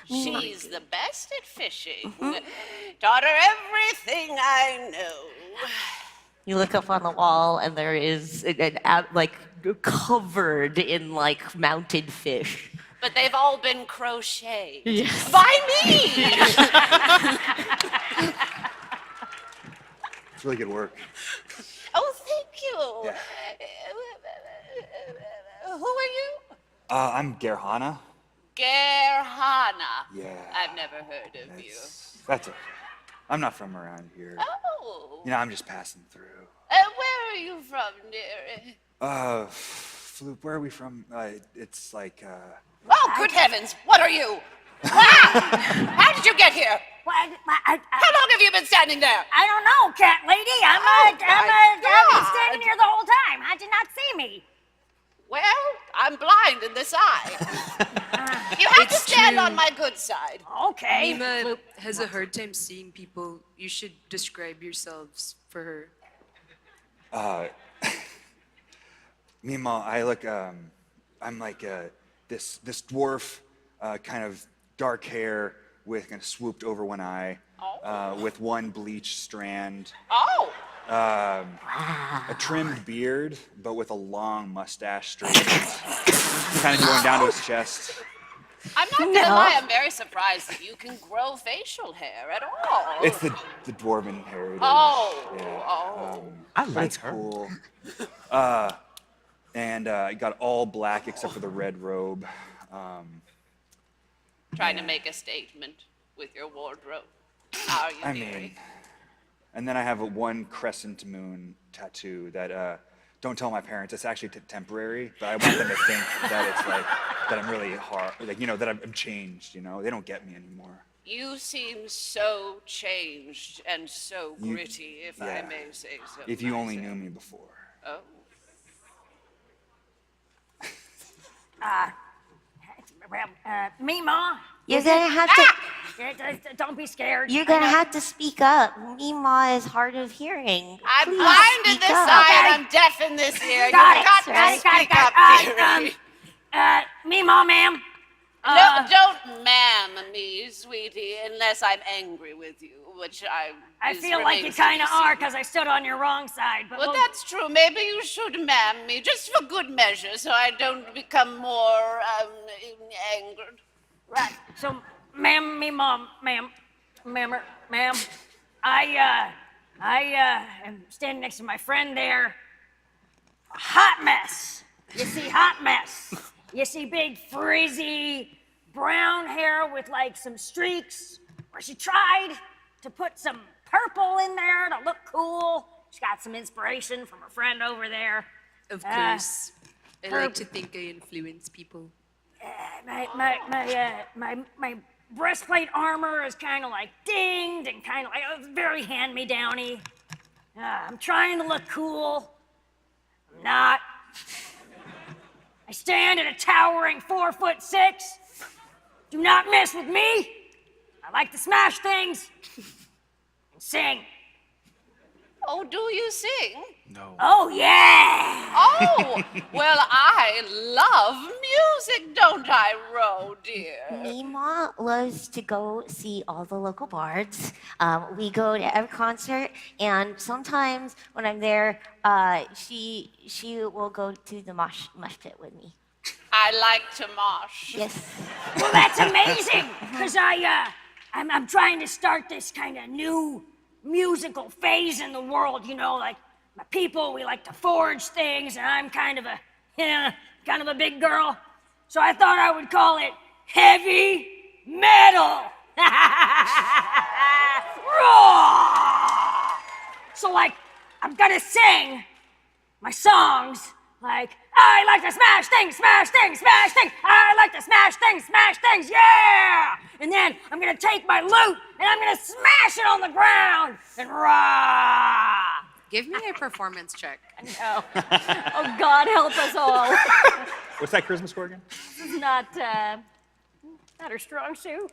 She's the best at fishing. Taught her everything I know. You look up on the wall, and there is like covered in like mounted fish. But they've all been crocheted. Yes. By me! It's really good work. Oh, thank you. Yeah. Who are you? I'm Gerhana. Gerhana. Yeah. I've never heard of you. That's it. I'm not from around here. Oh. You know, I'm just passing through. Where are you from, dearie? Floop, where are we from? It's like, Oh, good heavens! What are you? How did you get here? How long have you been standing there? I don't know, cat lady. I've been standing here the whole time. How'd you not see me? Well, I'm blind blind in this eye. You have to stand on my good side. Okay. Mima has a hard time seeing people. You should describe yourselves for her. Meanwhile, I'm like this dwarf, kind of dark hair with kind of swooped over one eye, with one bleached strand. Oh. A trimmed beard, but with a long mustache straight, kind of going down to his chest. I'm not gonna lie, I'm very surprised that you can grow facial hair at all. It's the dwarven heritage. Oh. Yeah. Oh. I But like it's her. cool. And I got all black except for the red robe. Trying to make a statement with your wardrobe. How are you, I dearie? mean, and then I have a one crescent moon tattoo that don't tell my parents. It's actually temporary, but I want them to think that it's like that I'm really hard, like that I'm changed. They don't get me anymore. You seem so changed and so You- gritty, if I yeah. may say so. If you only knew me before. Oh. Mima. You're gonna have to. Don't be scared. You're gonna have to speak up. Mima is hard of hearing. I'm Please blind in speak this up. eye and I'm deaf in this ear. Got You've it, got got to it, got it, speak got up, it. dearie. Mima, ma'am. No, don't ma'am me, sweetie, unless I'm angry with you, which I feel like you kind of are because I stood on your wrong side. But Well, that's true. Maybe you should ma'am me, just for good measure, so I don't become more angered. Right. So, ma'am, ma'am, I am standing next to my friend there. Hot mess. You see, hot mess. You see big, frizzy, brown hair with like some streaks, where she tried to put some purple in there to look cool. She got some inspiration from her friend over there. Of course. I her- like to think I influence people. My breastplate armor is kind of like dinged and kind of like very hand-me-downy. I'm trying to look cool. I'm not. I stand at a towering 4'6". Do not mess with me. I like to smash things and sing. Oh, do you sing? No. Oh, yeah. Oh, well, I love music, don't I, Ro, dear? Mima loves to go see all the local bards. We go to every concert, and sometimes when I'm there, she will go to the mosh pit with me. I like to mosh. Yes. Well, that's amazing, because I'm trying to start this kind of new musical phase in the world, like my people, we like to forge things, and I'm kind of a big girl. So I thought I would call it heavy metal. Raw! So like, I'm gonna sing my songs like, I like to smash things, smash things, smash things. I like to smash things, yeah! And then I'm gonna take my lute and I'm gonna smash it on the ground and rah! Give me a performance check. No. Oh, God help us all. What's that charisma score again? This is not her strong suit.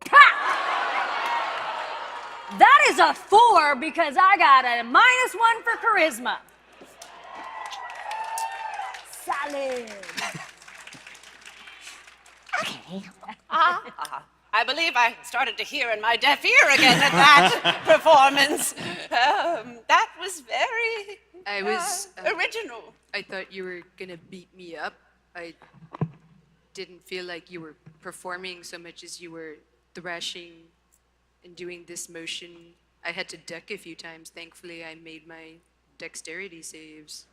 Ha! That is a 4 because I got a -1 for charisma. Solid. Okay. I believe I started to hear in my deaf ear again at that performance. That was very original. I thought you were gonna beat me up. I didn't feel like you were performing so much as you were thrashing and doing this motion. I had to duck a few times. Thankfully, I made my dexterity saves.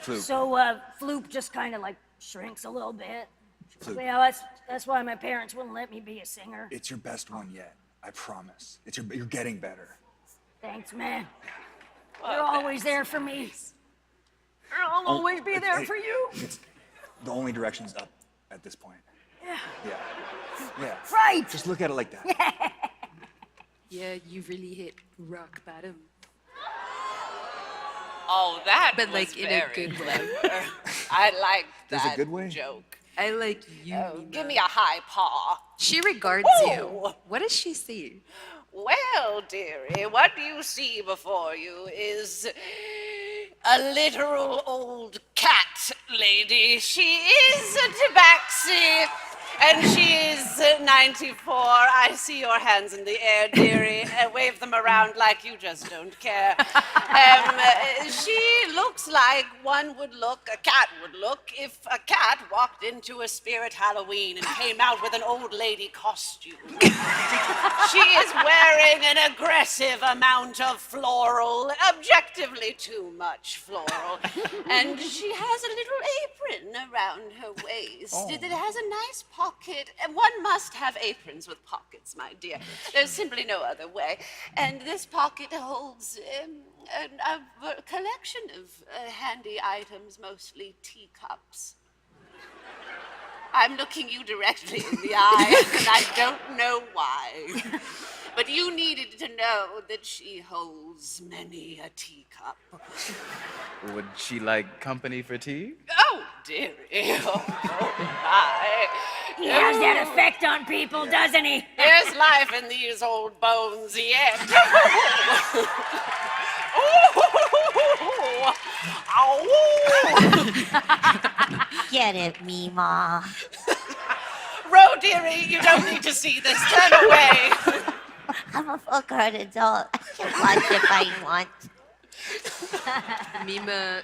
Floop. So Floop just kind of like shrinks a little bit. Floop. Yeah, that's why my parents wouldn't let me be a singer. It's your best one yet. I promise. You're getting better. Thanks, man. You're always there for me. I'll always be there for you. It's, the only direction's up at this point. Yeah. Yeah. Yeah. Right. Just look at it like that. Yeah, you really hit rock bottom. Oh, that But was like in a very good way. clever. I like There's a that good way? joke. I like you. Oh, give me a high paw. She regards you. Ooh. What does she see? Well, dearie, what you see before you is a literal old cat lady. She is a tabaxi, and she is 94. I see your hands in the air, dearie. Wave them around like you just don't care. She looks like one would look, a cat would look, if a cat walked into a spirit Halloween and came out with an old lady costume. She is wearing an aggressive amount of floral, objectively too much floral. And she has a little apron around her waist that has a nice pocket. And one must have aprons with pockets, my dear. There's simply no other way. And this pocket holds a collection of handy items, mostly teacups. I'm looking you directly in the eye, and I don't know why. But you needed to know that she holds many a teacup. Would she like company for tea? Oh, dearie. Oh, my. He has that effect on people, doesn't he? There's life in these old bones yet. Get it, Mima. Ro, dearie, you don't need to see this. Turn away. I'm a full-grown adult. I can watch if I want. Mima,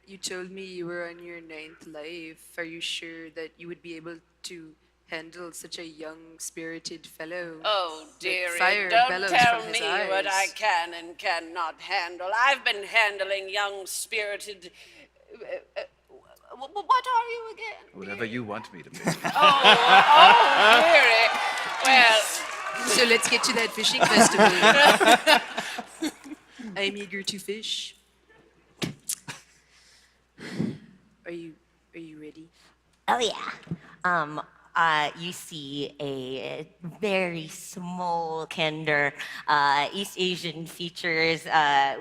you told me you were on your 9th life. Are you sure that you would be able to handle such a young, spirited fellow? Oh, Like dearie, fire don't bellows tell from his me what I eyes. can and cannot handle. I've been handling young, spirited... what are you again? Whatever you want me to be. Oh, dearie. Well... So let's get to that fishing festival. I'm eager to fish. Are you ready? Oh yeah. You see a very small Kender, East Asian features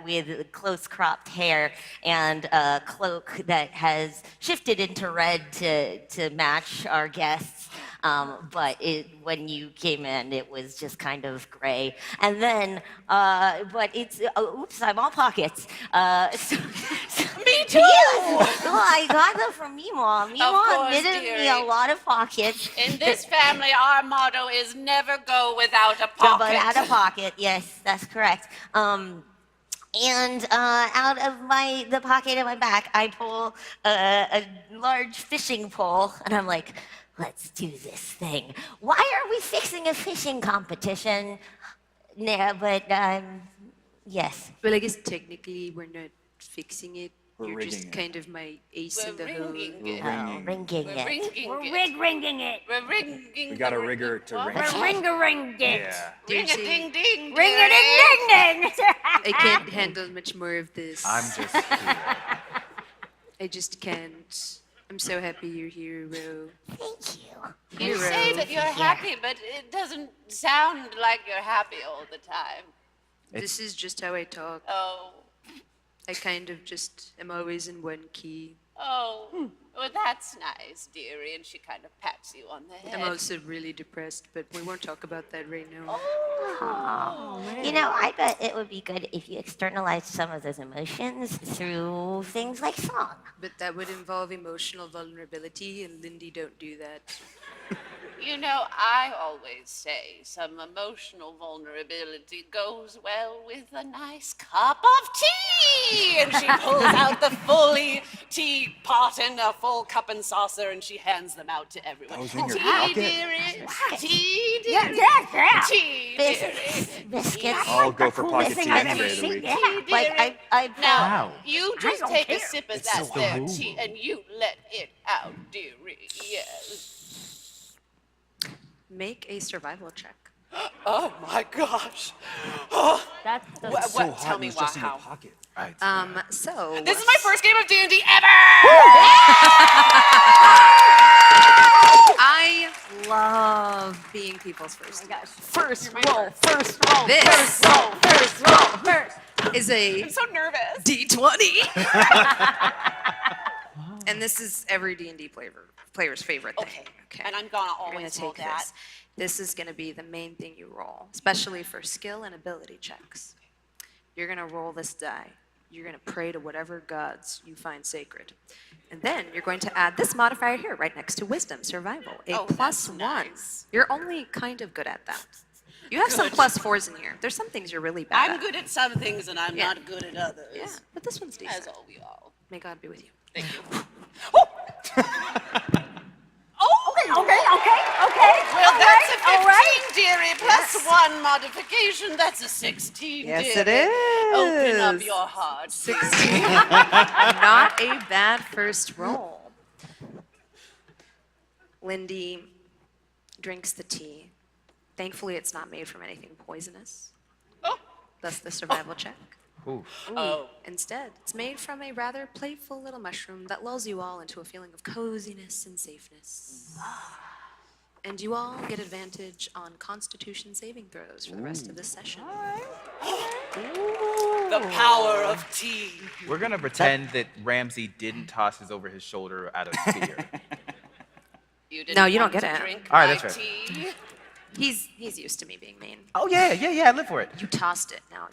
with close-cropped hair and a cloak that has shifted into red to match our guests. But when you came in, it was just kind of gray. And then, but it's, oops, I'm all pockets. Me too! Yes. Well, I got them from Mima. Mima course, knitted me dearie. a lot of pockets. In this family, our motto is never go without a But pocket. out of pocket, yes, that's correct. And out of the pocket of my back, I pull a large fishing pole, and I'm like, let's do this thing. Why are we fixing a fishing competition? No, but yes. Well, I guess technically we're not fixing it. We're You're just rigging it. kind of my ace in the hole. ringing We're it. Ringing We're it. ringing We're it. ringing it. We're ringing We got a the rigger to ring. We're ring-a-ring it. Yeah. Ring-a-ding-ding. Ring-a-ding-ding-ding. I can't handle much more of this. I'm just here. I just can't. I'm so happy you're here, Ro. Thank you. You Hero. say that you're happy, but it doesn't sound like you're happy all the time. This is just how I talk. Oh, I kind of just am always in one key. oh. Well, that's nice, dearie. And she kind of pats you on the head. I'm also really depressed, but we won't talk about that right now. Oh, you know, I bet it would be good if you externalized some of those emotions through things like song. But that would involve emotional vulnerability, and Lindy don't do that. You know, I always say some emotional vulnerability goes well with a nice cup of tea. And she pulls out the fully teapot and a full cup and saucer, and she hands them out to everyone. That was in your Tea, pocket? dearie. Tea, Yeah, dearie. yeah. Tea, dearie. Biscuits. I'll go for pocket Coolest tea thing I've any ever day of the seen. week. Yeah. Like I Now, Wow. you I just don't take care. a sip of It's that so there cool. tea, and you let it out, dearie. Yes. Make a survival check. Oh my gosh. Oh. That's the What- So hot tell and me it's just in your how. pocket. Right. So This is my first game of D&D ever! I love being people's first. gosh. First Roll, first roll, This first roll, first roll, first. is a I'm so nervous. D20. And this is every D&D player's favorite thing. Okay. And I'm gonna You're gonna always roll take that. this. This is gonna be the main thing you roll, especially for skill and ability checks. You're gonna roll this die. You're gonna pray to whatever gods you find sacred. And then you're going to add this modifier here, right next to wisdom, survival, a +1. Nice. You're only kind of good at that. You have some +4s in here. There's some things you're really bad at. I'm good at some things and I'm Yeah. not good at others. Yeah, but this one's decent. As all we all. May God be with you. Thank you. Okay. Well, All that's right, a 15, all right. dearie, plus one modification. That's a 16, Yes, dearie. it is. Open up your heart. 16. Not a bad first roll. Lindy drinks the tea. Thankfully, it's not made from anything poisonous. Thus the survival check. Ooh. Instead, it's made from a rather playful little mushroom that lulls you all into a feeling of coziness and safeness. And you all get advantage on Constitution saving throws for the rest of this session. The power of tea. We're gonna pretend that Ramsey didn't toss his over his shoulder out of fear. You didn't No, you don't want get to it. drink All right, my that's fair. tea. He's used to me being mean. Oh yeah, I live for it. You tossed it. Now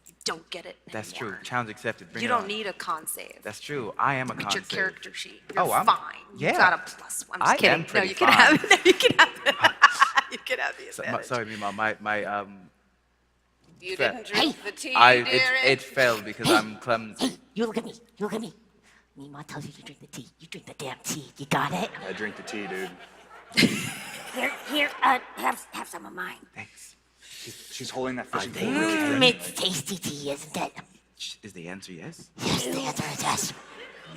you don't get it That's anymore. true. Challenge accepted. Bring You it don't on. need a con save. That's true. I am a Look con at your save. character sheet. You're Oh, I'm fine. yeah. You got a +1. I'm just I kidding. am No, pretty you can fine. have it. No, you can have it. You can have the advantage. Sorry, Mima. My You Fair. didn't drink the tea, it fell because I'm clumsy. Hey, you look at me. You look at me. Mima tells you to drink the tea. You drink the damn tea. You got it? I drink the tea, dude. Here, have some of mine. Thanks. She's holding that fishing pole. It's tasty tea, isn't it? Is the answer yes? Yes, the answer is yes.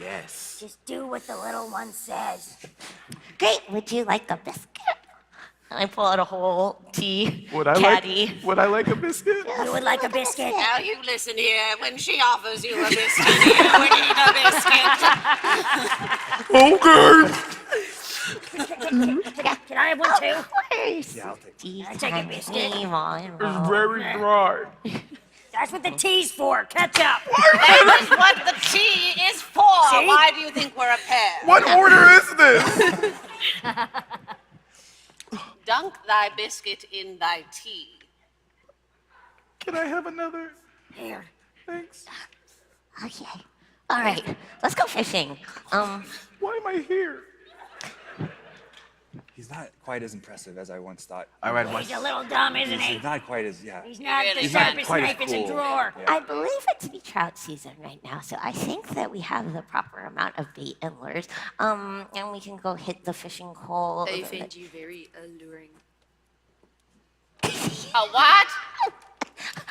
Yes. Just do what the little one says. Great. Would you like a biscuit? And I pull out a whole tea Would I caddy. Would I like a biscuit? You would like a biscuit? Now you listen here. When she offers you a biscuit, you would eat a biscuit. Okay. Can I have one too? Of course. Yeah, I'll take it. Tea I take a time, biscuit? Mima. It's very dry. That's what the tea's for. Catch up. That is what the tea is for. See? Why do you think we're a pair? What order is this? Dunk thy biscuit in thy tea. Can I have another? Here. Thanks. Okay. All right. Let's go fishing. Why am I here? He's not quite as impressive as I once thought. All right, He's a little dumb, isn't he? He's not quite as, yeah. He's not really the He's not sharpest quite as knife in the cool. drawer. Yeah. I believe it to be trout season right now, so I think that we have the proper amount of bait and lures. And we can go hit the fishing hole. I find you very alluring. A what?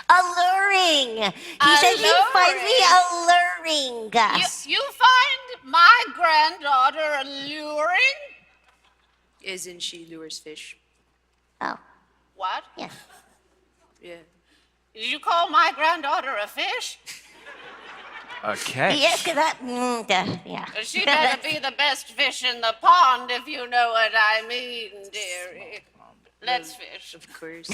Alluring. He said he finds me alluring. You find my granddaughter alluring? Isn't she lures fish? Oh, What? yes. Yeah. Did you call my granddaughter a fish? Okay. Yes, because that, yeah. She better be the best fish in the pond, if you know what I mean, dearie. Let's fish. Of course.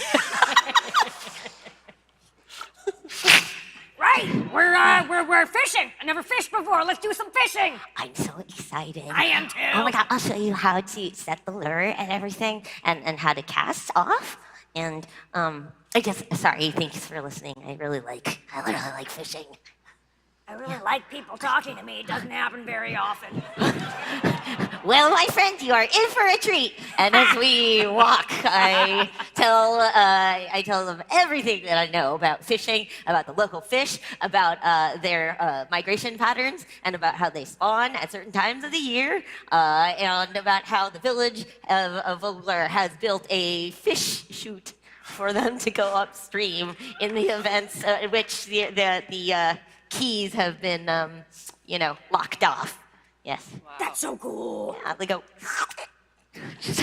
Right. We're fishing. I never fished before. Let's do some fishing. I'm so excited. I am too. Oh my god, I'll show you how to set the lure and everything and how to cast off. And I guess sorry, thanks for listening. I literally like fishing. I really like people talking to me. It doesn't happen very often. Well, my friend, you are in for a treat. And as we walk, I tell them everything that I know about fishing, about the local fish, about their migration patterns, and about how they spawn at certain times of the year, and about how the village of Vogler has built a fish chute for them to go upstream in the events in which the keys have been, locked off. Yes. Wow. That's so cool. Yeah, they go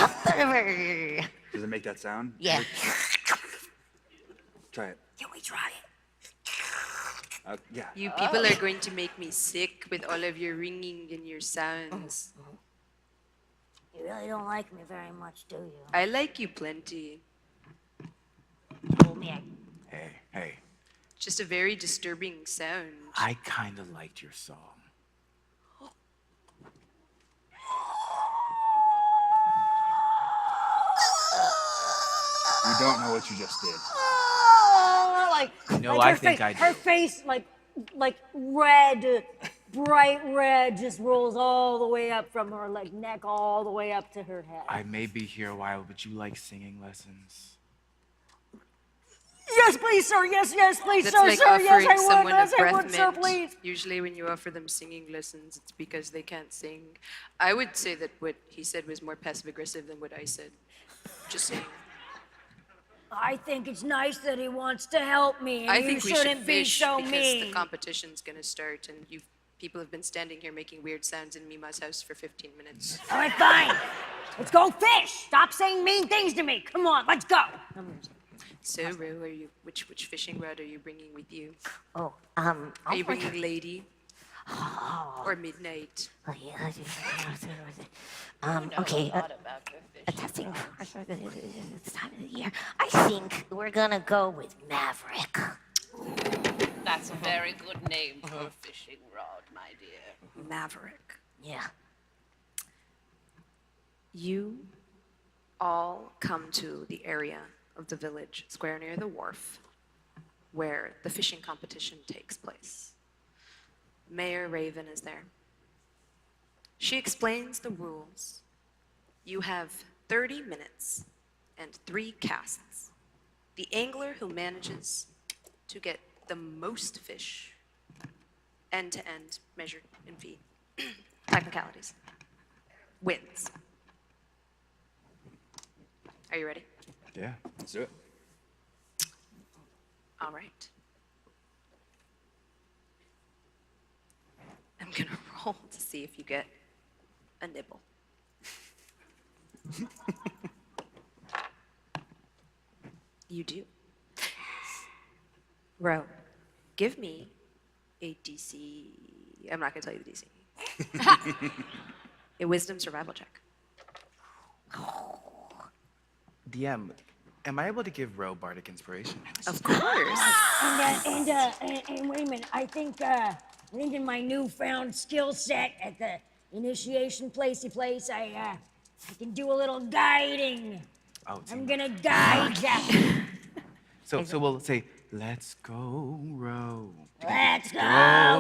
up the river. Does it make that sound? Yeah. Can we try it? Yeah. You people are going to make me sick with all of your ringing and your sounds. You really don't like me very much, do you? I like you plenty. Oh, man. Hey. Just a very disturbing sound. I kind of liked your song. You don't know what you just did. Oh, like, No, like I her think fa- I Her do. face, like red, bright red, just rolls all the way up from her like neck all the way up to her head. I may be here a while, but you like singing lessons? Yes, please, sir. Yes, please, That's sir. like Sir, yes, offering I would. someone Yes, a I breath would, sir, mint. please. Usually when you offer them singing lessons, it's because they can't sing. I would say that what he said was more passive-aggressive than what I said. Just saying. I think it's nice that he wants to help me, and I you think we should shouldn't be fish so because mean. the competition's gonna start, and people have been standing here making weird sounds in Mima's house for 15 minutes. All right, fine. Let's go fish. Stop saying mean things to me. Come on, let's go. So, Ro, which fishing rod are you bringing with you? Oh, Are I'll you bring- bringing Lady Oh. or Midnight? Oh, yeah. You know Okay. a lot about your fishing Testing. rods. It's time of the year. I think we're gonna go with Maverick. That's a very good name for a fishing rod, my dear. Maverick. Yeah. You all come to the area of the village square near the wharf where the fishing competition takes place. Mayor Raven is there. She explains the rules. You have 30 minutes and 3 casts. The angler who manages to get the most fish, end to end, measured in feet, technicalities, wins. Are you ready? Yeah, let's do it. All right. I'm gonna roll to see if you get a nibble. You do. Ro, give me a DC. I'm not gonna tell you the DC. A wisdom survival check. DM, am I able to give Ro bardic inspiration? Of course. And wait a minute. I think in my newfound skill set at the initiation placey place, I can do a little guiding. Oh, I'm gonna guide ya. So we'll say, let's go, Ro. Let's go,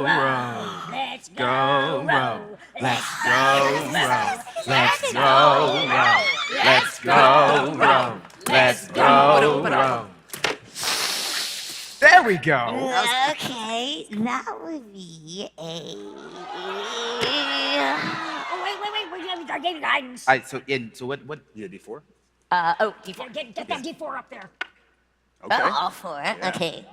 Ro. Let's Go, Ro. Let's go, Ro. Let's go, Ro. Let's go, Ro. Let's go, Ro. There we go. Okay, that would be a. Oh, wait. I gave you guidance. All right, so what? You did D4? D4. Get that D4 up there. Okay. Oh, all 4. Yeah. Okay.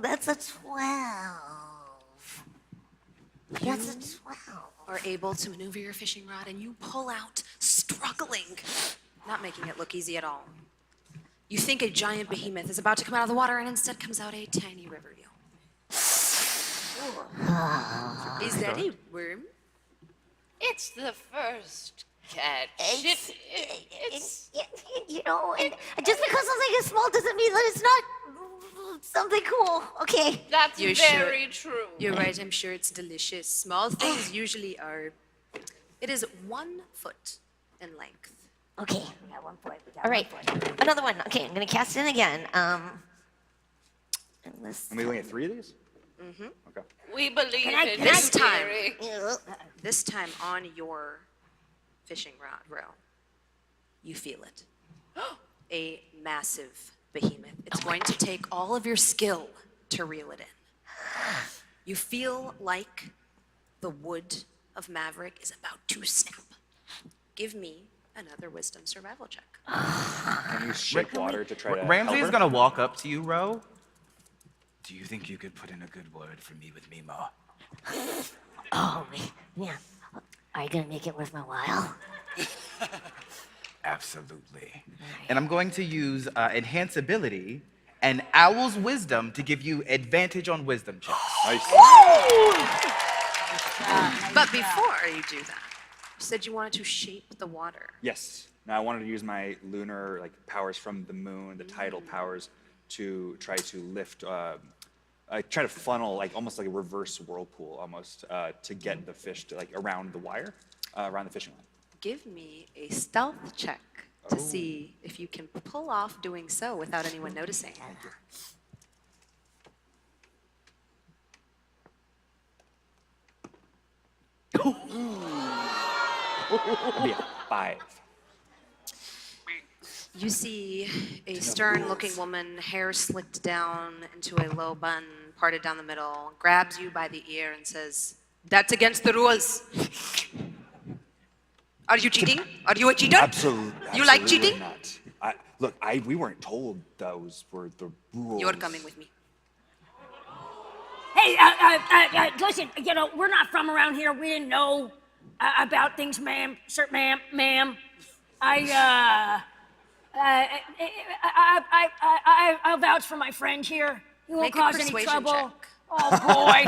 That's a 12. That's a 12. Are able to maneuver your fishing rod and you pull out, struggling, not making it look easy at all. You think a giant behemoth is about to come out of the water and instead comes out a tiny river eel. Is that a worm? It's the first catch. It's You know, and just because something is small doesn't mean that it's not something cool. Okay. That's You're very sure? true. You're right, I'm sure it's delicious. Small things usually are. It is 1 foot in length. Okay. We got 1 point. All right. Another one. Okay, I'm gonna cast it again. And And we only get 3 of these? Mm-hmm. Okay. We believe Can I- in can This your time, theory. this time on your fishing rod, Ro, you feel it. A massive behemoth. It's going to take all of your skill to reel it in. You feel like the wood of Maverick is about to snap. Give me another wisdom survival check. Can you shake water to try to Ramsey help is her? gonna walk up to you, Ro. Do you think you could put in a good word for me with Mima? Oh, yeah. Are you gonna make it worth my while? Absolutely. And I'm going to use Enhance Ability and Owl's Wisdom to give you advantage on wisdom checks. Nice. But before you do that, you said you wanted to shape the water. Yes. Now I wanted to use my lunar powers from the moon, the tidal powers, to try to lift, try to funnel like almost like a reverse whirlpool almost to get the fish to like around the wire, around the fishing line. Give me a stealth check to see if you can pull off doing so without anyone noticing. It'd be a 5. You see a stern-looking woman, hair slicked down into a low bun, parted down the middle, grabs you by the ear and says, "That's against the rules. Are you cheating? Are you a cheater? Absolutely. You like cheating? Not. Look, we weren't told those were the rules. You're coming with me." Hey, listen, you know, we're not from around here. We didn't know about things, ma'am. Sir, ma'am. I'll vouch for my friend here. He won't Make a cause any persuasion trouble. check. Oh, boy.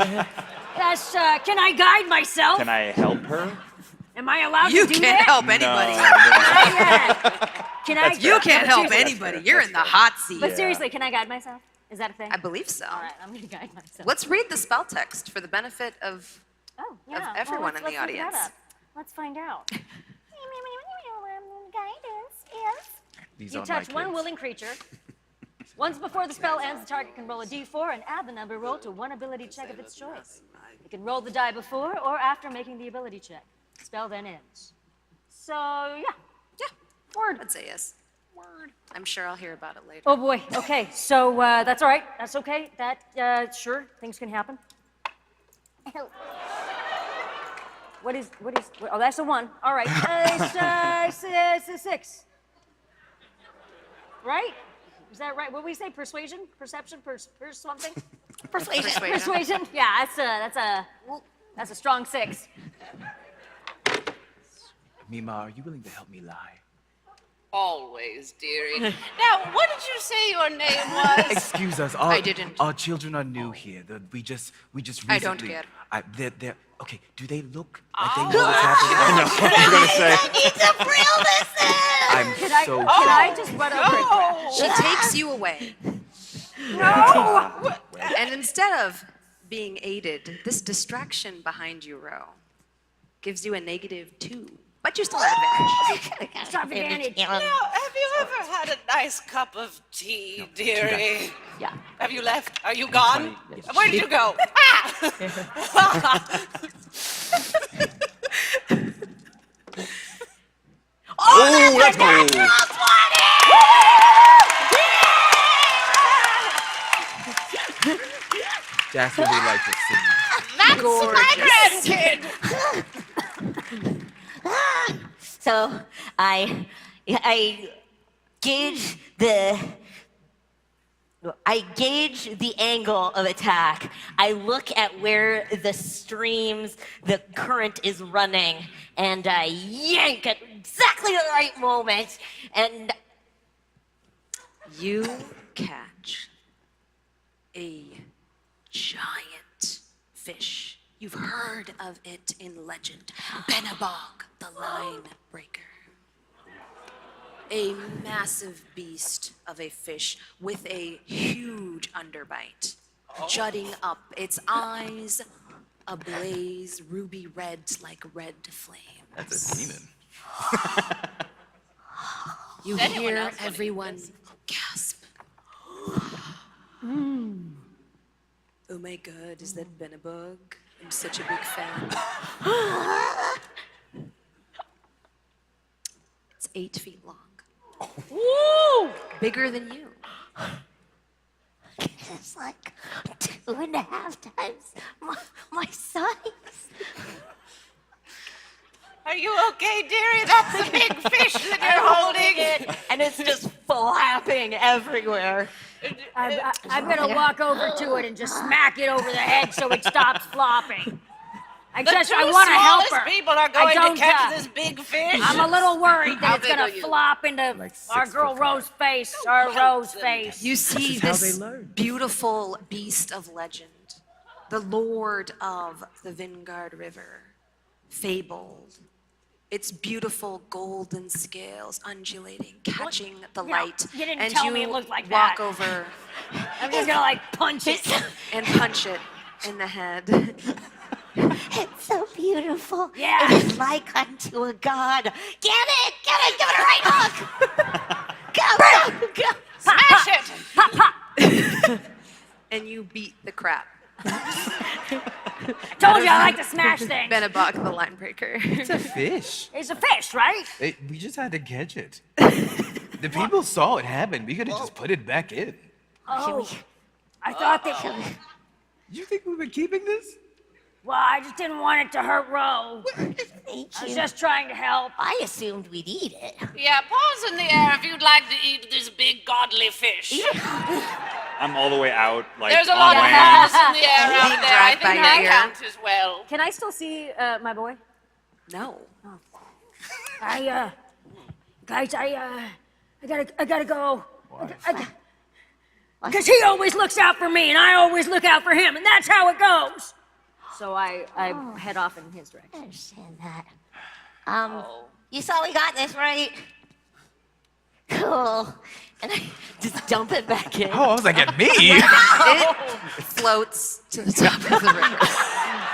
That's, can I guide myself? Can I help her? Am I allowed You to do can't that? help anybody. Can I? You can't help seriously. anybody. You're in the hot seat. But seriously, can I guide myself? Is that a thing? I believe so. All right, I'm gonna guide myself. Let's read the spell text for the benefit of Yeah, everyone well, in the let's look that audience. up. Let's find out. Guidance is. These You are touch my one kids. willing creature. Once before the spell ends, the target can roll a d4 and add the number rolled to one ability check of its choice. It can roll the die before or after making the ability check. Spell then ends. So, yeah. Word. I'd say yes. Word. I'm sure I'll hear about it later. Oh boy. Okay. So that's all right. That's okay. That sure things can happen. What is? Oh, that's a 1. All right. It's a 6. Right? Is that right? What did we say? Persuasion? Perception? Something? Persuasion. Yeah. That's a strong 6. Mima, are you willing to help me lie? Always, dearie. Now, what did you say your name was? Excuse us. I didn't. Our children are new here. We just recently. I don't care. They're okay. Do they look like they know what's happening? I know. I'm gonna say. I need to reel this in! I'm so. Can I just run over? She takes you away. No! And instead of being aided, this distraction behind you, Ro, gives you a -2. But you still have advantage. Stop advantage. Now, have you ever had a nice cup of tea, dearie? Yeah. Have you left? Are you gone? Where did you go? Oh, let's go. That's what we like to see. That's my grandkid! So I gauge the angle of attack. I look at where the current is running, and I yank at exactly the right moment, and You catch a giant fish. You've heard of it in legend. Benabog, the line breaker. A massive beast of a fish with a huge underbite, jutting up, its eyes ablaze ruby red like red flames. That's a demon. You Anyone hear else wanna eat everyone this? gasp. Oh my god, is that Benabog? I'm such a big fan. It's 8 feet long. Woo! Bigger than you. it's like 2.5 times my size. Are you okay, dearie? That's a big fish that you're holding. And it's just flapping everywhere. I'm gonna walk over to it and just smack it over the head so it stops flopping. I The want to two help smallest her. people are I going don't, to catch this big fish. I'm a little worried How that it's big gonna are you? flop into our girl Rose's face. Our Rose face. You see is how this they learn. beautiful beast of legend, the lord of the Vingard River, fabled Its beautiful golden scales undulating, catching the You know, light. you didn't and tell you me it looked like walk that. over I'm just gonna like punch it. and punch it in the head. It's so beautiful. Yeah. It is like unto a god. Get it! Give it a right hook! Go! Smash it! Pop, pop. And you beat the crap. Told you I like to smash things. Benabok, the line breaker. It's a fish. It's a fish, right? We just had to catch it. The people saw it happen. We could have just put it back in. Oh, I thought that. You think we were keeping this? Well, I just didn't want it to hurt Ro. Thank I was you. just trying to help. I assumed we'd eat it. Yeah, paws in the air if you'd like to eat this big godly fish. I'm all the way out, like There's a on lot of land. paws in the air Being out there. I dragged by think your that ear. counts as well. Can I still see my boy? No. Guys, I gotta go. Because he always looks out for me, and I always look out for him, and that's how it goes. So I head off in his direction. I understand that. You saw we got this, right? Cool. And I just dump it back in. Oh, I was like, at me? It floats to the top of the river.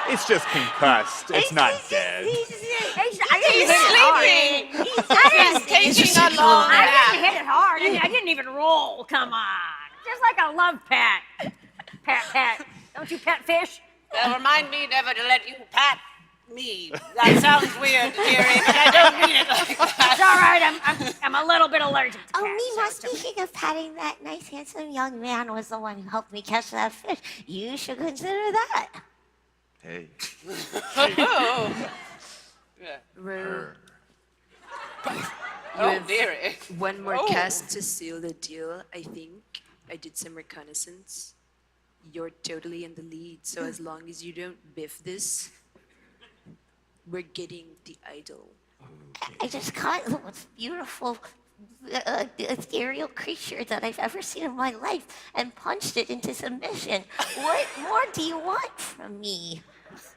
It's just concussed. It's not dead. I didn't hit it hard. He's taking a long I nap. didn't hit it hard. I didn't even roll. Come on. Just like a love pat. Pat. Don't you pet fish? Well, remind me never to let you pat me. That sounds weird, dearie, but I don't mean it like that. It's all right. I'm a little bit allergic to Oh, cats. Mima, speaking of patting, that nice, handsome young man was the one who helped me catch that fish. You should consider that. Hey. Oh, Ro, oh dearie. one more Oh. cast to seal the deal, I think. I did some reconnaissance. You're totally in the lead, so as long as you don't biff this, we're getting the idol. I just caught the most beautiful ethereal creature that I've ever seen in my life and punched it into submission. What more do you want from me? It's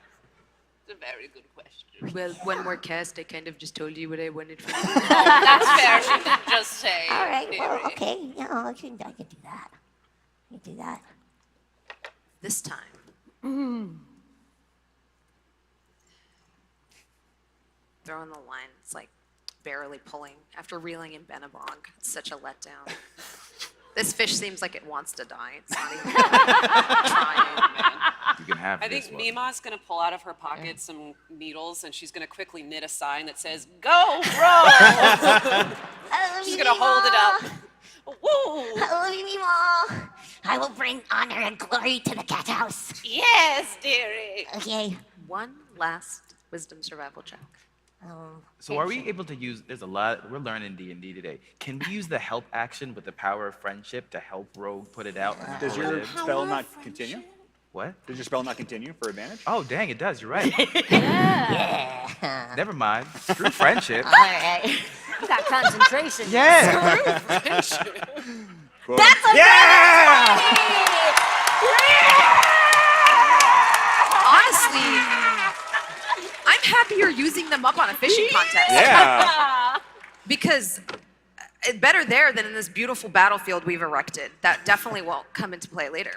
a very good question. Well, one more cast, I kind of just told you what I wanted from you. That's fair. She didn't just say. All right, well, dearie. okay. Yeah, I can do that. I can do that. This time, throwing the line, it's like barely pulling after reeling in Benabog. It's such a letdown. This fish seems like it wants to die. It's not even trying. You can have I this think one. Mima's gonna pull out of her pocket some needles and she's gonna quickly knit a sign that says, "Go, bro!" She's gonna hold it up. Woo! I love you, Mima. I will bring honor and glory to the cat house. Yes, dearie. Okay. One last wisdom survival check. So are we able to use, there's a lot, we're learning D&D today. Can we use the help action with the power of friendship to help Rogue put it out? and Does pull your it in? spell not continue? What? Does your spell not continue for advantage? Oh, dang, it does, you're right. Yeah. Never mind. Screw friendship. All right. You got concentration. Yeah. Cool. That's a Yeah! Honestly, I'm happy you're using them up on a fishing contest. Yeah. Because it's better there than in this beautiful battlefield we've erected. That definitely won't come into play later.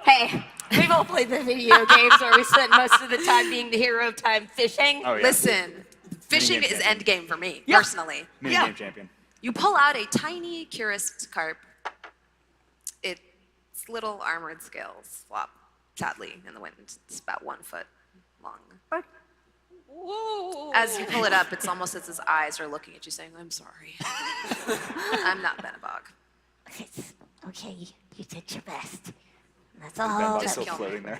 Hey, we've all played the video games where we spend most of the time being the hero of time fishing. Oh, yeah. Listen, fishing Minigame is champion. end game for me, Yeah. personally. Minigame champion. You pull out a tiny Curist carp. Its little armored scales flop sadly in the wind. It's about 1 foot long. Woo. As you pull it up, it's almost as his eyes are looking at you saying, "I'm sorry. I'm not Benabog." It's okay. You did your best. That's Ben all. Bog's Just still kill me. floating there.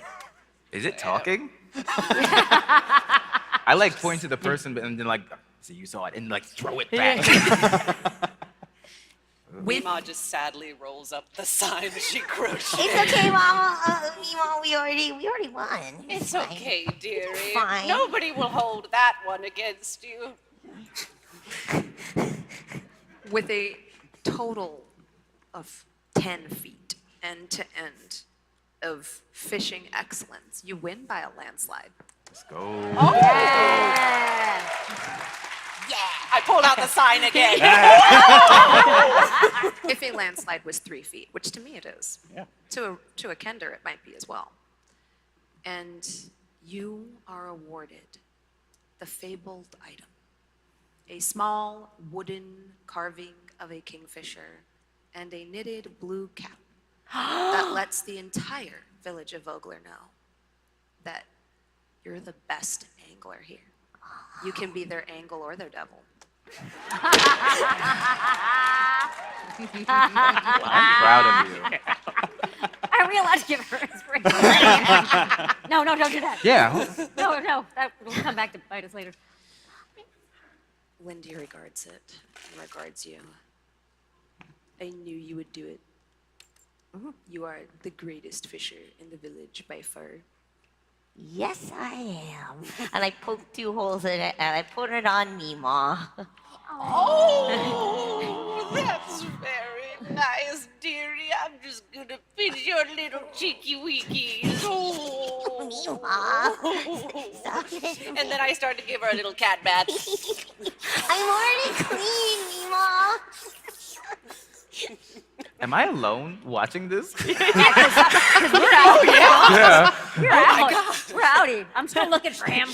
Is it talking? I like point to the person and then like, see, you saw it, and like throw it back. Mima just sadly rolls up the sign that she crocheted. It's okay, Mama. Mima, we already won. It's fine. okay, dearie. Fine. Nobody will hold that one against you. With a total of 10 feet end to end of fishing excellence, you win by a landslide. Let's go. Yeah. I pulled out the sign again. If a landslide was 3 feet, which to me it is, Yeah. to a Kender it might be as well. And you are awarded the fabled item, a small wooden carving of a kingfisher and a knitted blue cap that lets the entire village of Vogler know that you're the best angler here. You can be their angle or their devil. I'm proud of you. Are we allowed to give her inspiration? No, don't do that. Yeah. No, that will come back to bite us later. Lindy regards it and regards you. I knew you would do it. You are the greatest fisher in the village by far. Yes, I am. And I poked 2 holes in it, and I put it on Mima. Oh, that's very nice, dearie. I'm just gonna pinch your little cheeky weekies. Oh. Stop it. And then I started to give her a little cat bath. I'm already clean, Mima. Am I alone watching this? We're out. Yeah. We're out. We're outie. I'm still looking for him.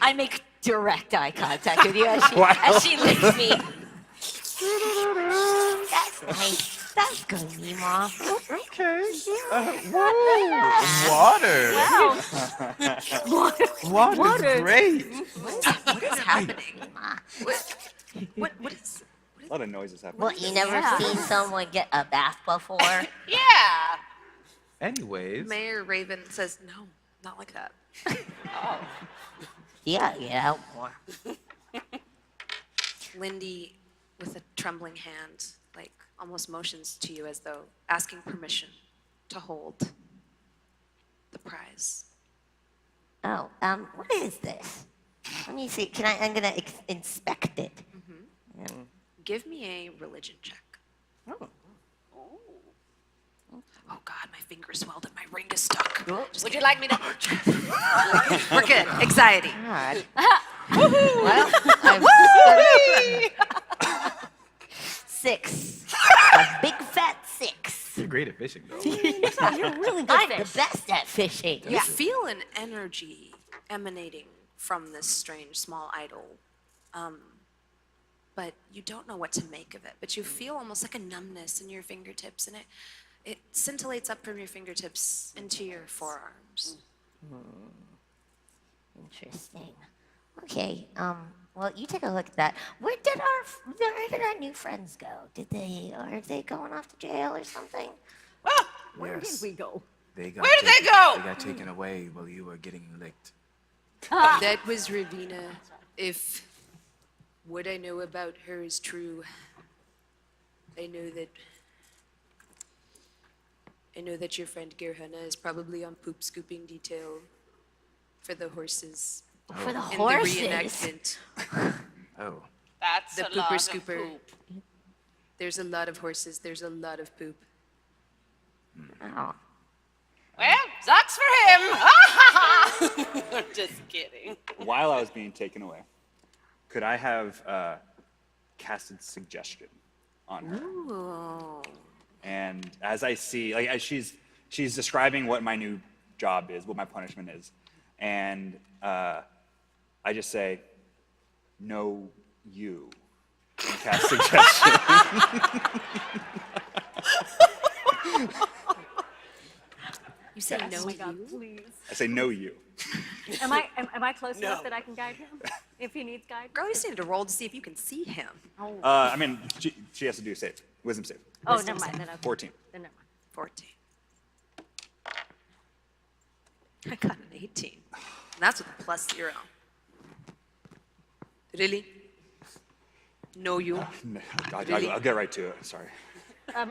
I make direct eye contact with you as she licks me. That's nice. That's good, Mima. Okay. Whoa. Water. Wow. Water's great. What is happening? What is... A lot of noises happening. Well, you never seen someone get a bath before? Yeah. Anyways. Mayor Raven says, no, not like that. Oh. Yeah, get out more. Lindy, with a trembling hand, like almost motions to you as though asking permission to hold the prize. Oh, what is this? Let me see. I'm gonna inspect it. Give me a religion check. Oh. Oh God, my finger swelled and my ring is stuck. Would you like me to? We're good. Anxiety. God. Well, I'm 6. A big fat 6. You're great at fishing, though. You're really good. I'm the best at fishing. You feel an energy emanating from this strange small idol. But you don't know what to make of it. But you feel almost like a numbness in your fingertips, and it scintillates up from your fingertips into your forearms. Interesting. Okay. Well, you take a look at that. Where did our new friends go? Are they going off to jail or something? Where did we go? Where did they go? They got taken away while you were getting licked. That was Ravina. If what I know about her is true, I know that your friend Gerhana is probably on poop scooping detail for the horses. For the in horses? the reenactment. Oh. That's The a pooper lot of scooper. poop. There's a lot of horses. There's a lot of poop. Oh. Well, sucks for him. I'm just kidding. While I was being taken away, could I have casted suggestion on her? Ooh. And as I see, like as she's describing what my new job is, what my punishment is, and I just say, "No, you," and cast suggestion. You say Yes. no, Oh my God, you? please. I say, "No, you." Am I close enough that I can guide him if he needs guide? Girl, you just need to roll to see if you can see him. Oh. I mean, she has to do a save, wisdom save. Oh, never mind. Then 14. Then never mind. 14. I got an 18. And that's with a +0. Really? No, you? No, Really? I'll get right to it. Sorry. I'm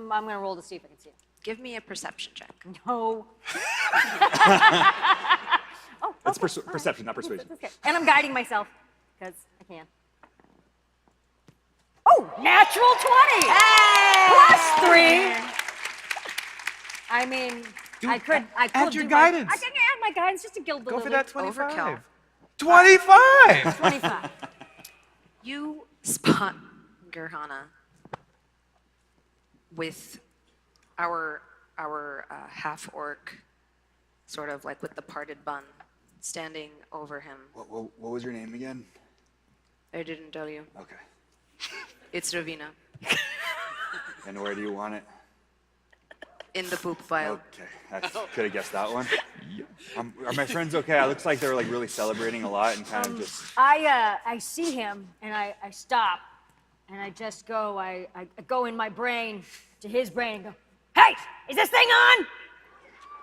gonna roll to see if I can see him. Give me a perception check. No. It's perception, not persuasion. Okay. And I'm guiding myself because I can. Oh, natural 20 +3. I mean, Dude, I could add your do guidance. I can add my guidance just to gild the Go for lily. that 25. Overkill. 25! 25. You spot Gerhana with our half orc, sort of like with the parted bun, standing over him. What was your name again? I didn't tell you. Okay. It's Ravina. And where do you want it? In the poop pile. Okay, I could have guessed that one. Are my friends okay? It looks like they're like really celebrating a lot and kind of just. I see him and I stop and I just go, I go in my brain to his brain and go, hey, is this thing on?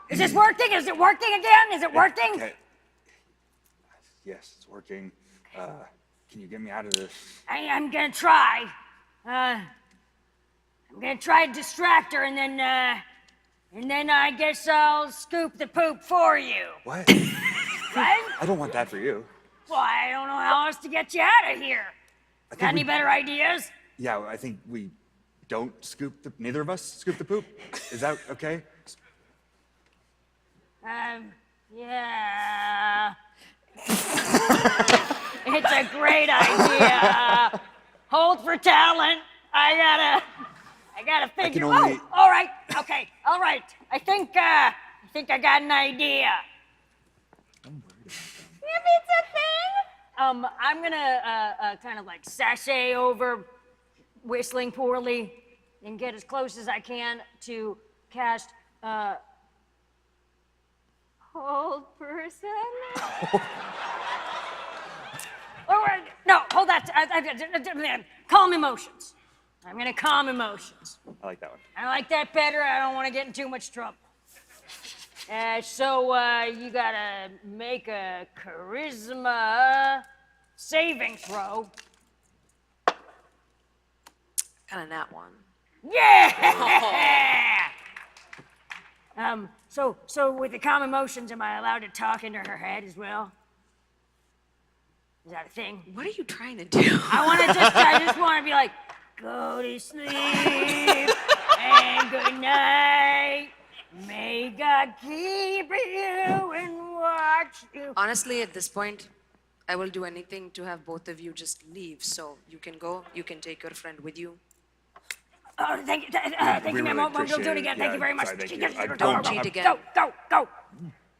Is this working? Is it working again? Is it working? Okay. Yes, it's working. Can you get me out of this? I'm gonna try. I'm gonna try to distract her and then I guess I'll scoop the poop for you. What? Right? I don't want that for you. Well, I don't know how else to get you out of here. Got any better ideas? Yeah, I think we don't neither of us scoop the poop. Is that okay? Yeah. It's a great idea. Hold for talent. I gotta figure. Oh, all right. Okay. All right. I think I got an idea. If it's a thing. I'm gonna kind of like sashay over, whistling poorly, and get as close as I can to cast hold person. No, hold that. Calm emotions. I'm gonna calm emotions. I like that one. I like that better. I don't want to get in too much trouble. So you gotta make a charisma saving throw. Kind of nat one. Yeah! So with the calm emotions, am I allowed to talk into her head as well? Is that a thing? What are you trying to do? I just want to be like, go to sleep and good night. May God keep you and watch you. Honestly, at this point, I will do anything to have both of you just leave. So you can go. You can take your friend with you. Oh, thank you, ma'am. really We'll do appreciate it again. it. Thank you Yeah, very much. sorry, thank you. Don't cheat again. Go.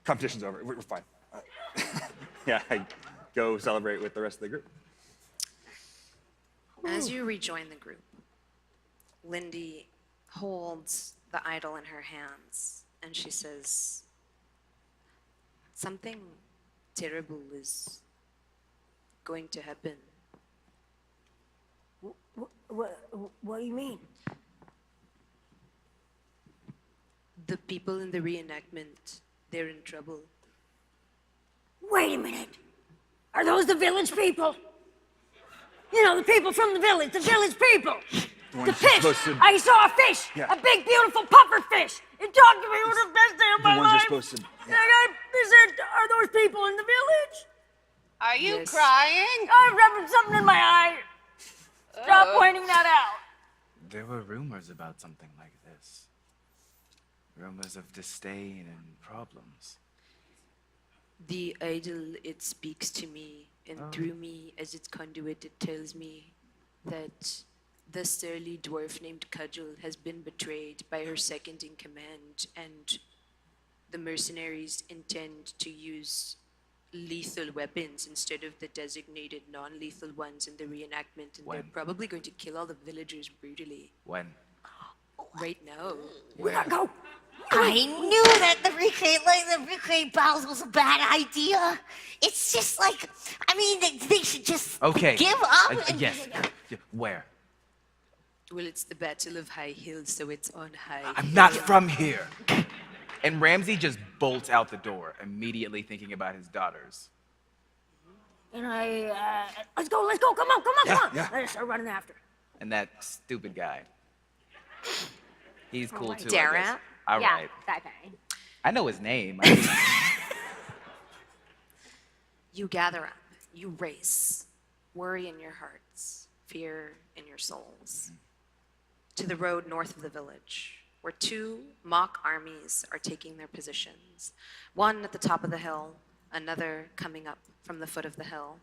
Competition's over. We're fine. Yeah, I go celebrate with the rest of the group. As you rejoin the group, Lindy holds the idol in her hands and she says, something terrible is going to happen. What do you mean? The people in the reenactment, they're in trouble. Wait a minute. Are those the village people? You know, the people from the village people. The fish. I saw a fish. Yeah. A big, beautiful puffer fish. It talked to me. It was the best day of my The ones life. you're supposed to. And they said, are those people in the village? Are you Yes. crying? I'm rubbing something in my eye. Stop pointing that out. There were rumors about something like this. Rumors of disdain and problems. The idol, it speaks to me, and through me, as its conduit, it tells me that the surly dwarf named Cudgel has been betrayed by her second in command, and the mercenaries intend to use lethal weapons instead of the designated non-lethal ones in the reenactment, and they're When? probably going to kill all the villagers brutally. When? Right now. Go. I knew that the recreate battles was a bad idea. It's just like, I mean, they should just Okay. give up. And, Yes. Where? Well, it's the Battle of High Hill, so it's on high. I'm not from here. And Ramsey just bolts out the door, immediately thinking about his daughters. And let's go. Come on. Yeah. Let's start running after. And that stupid guy. He's cool too. Darren? All Yeah, right. that guy. I know his name. You gather up, you race, worry in your hearts, fear in your souls, to the road north of the village, where two mock armies are taking their positions. One at the top of the hill, another coming up from the foot of the hill.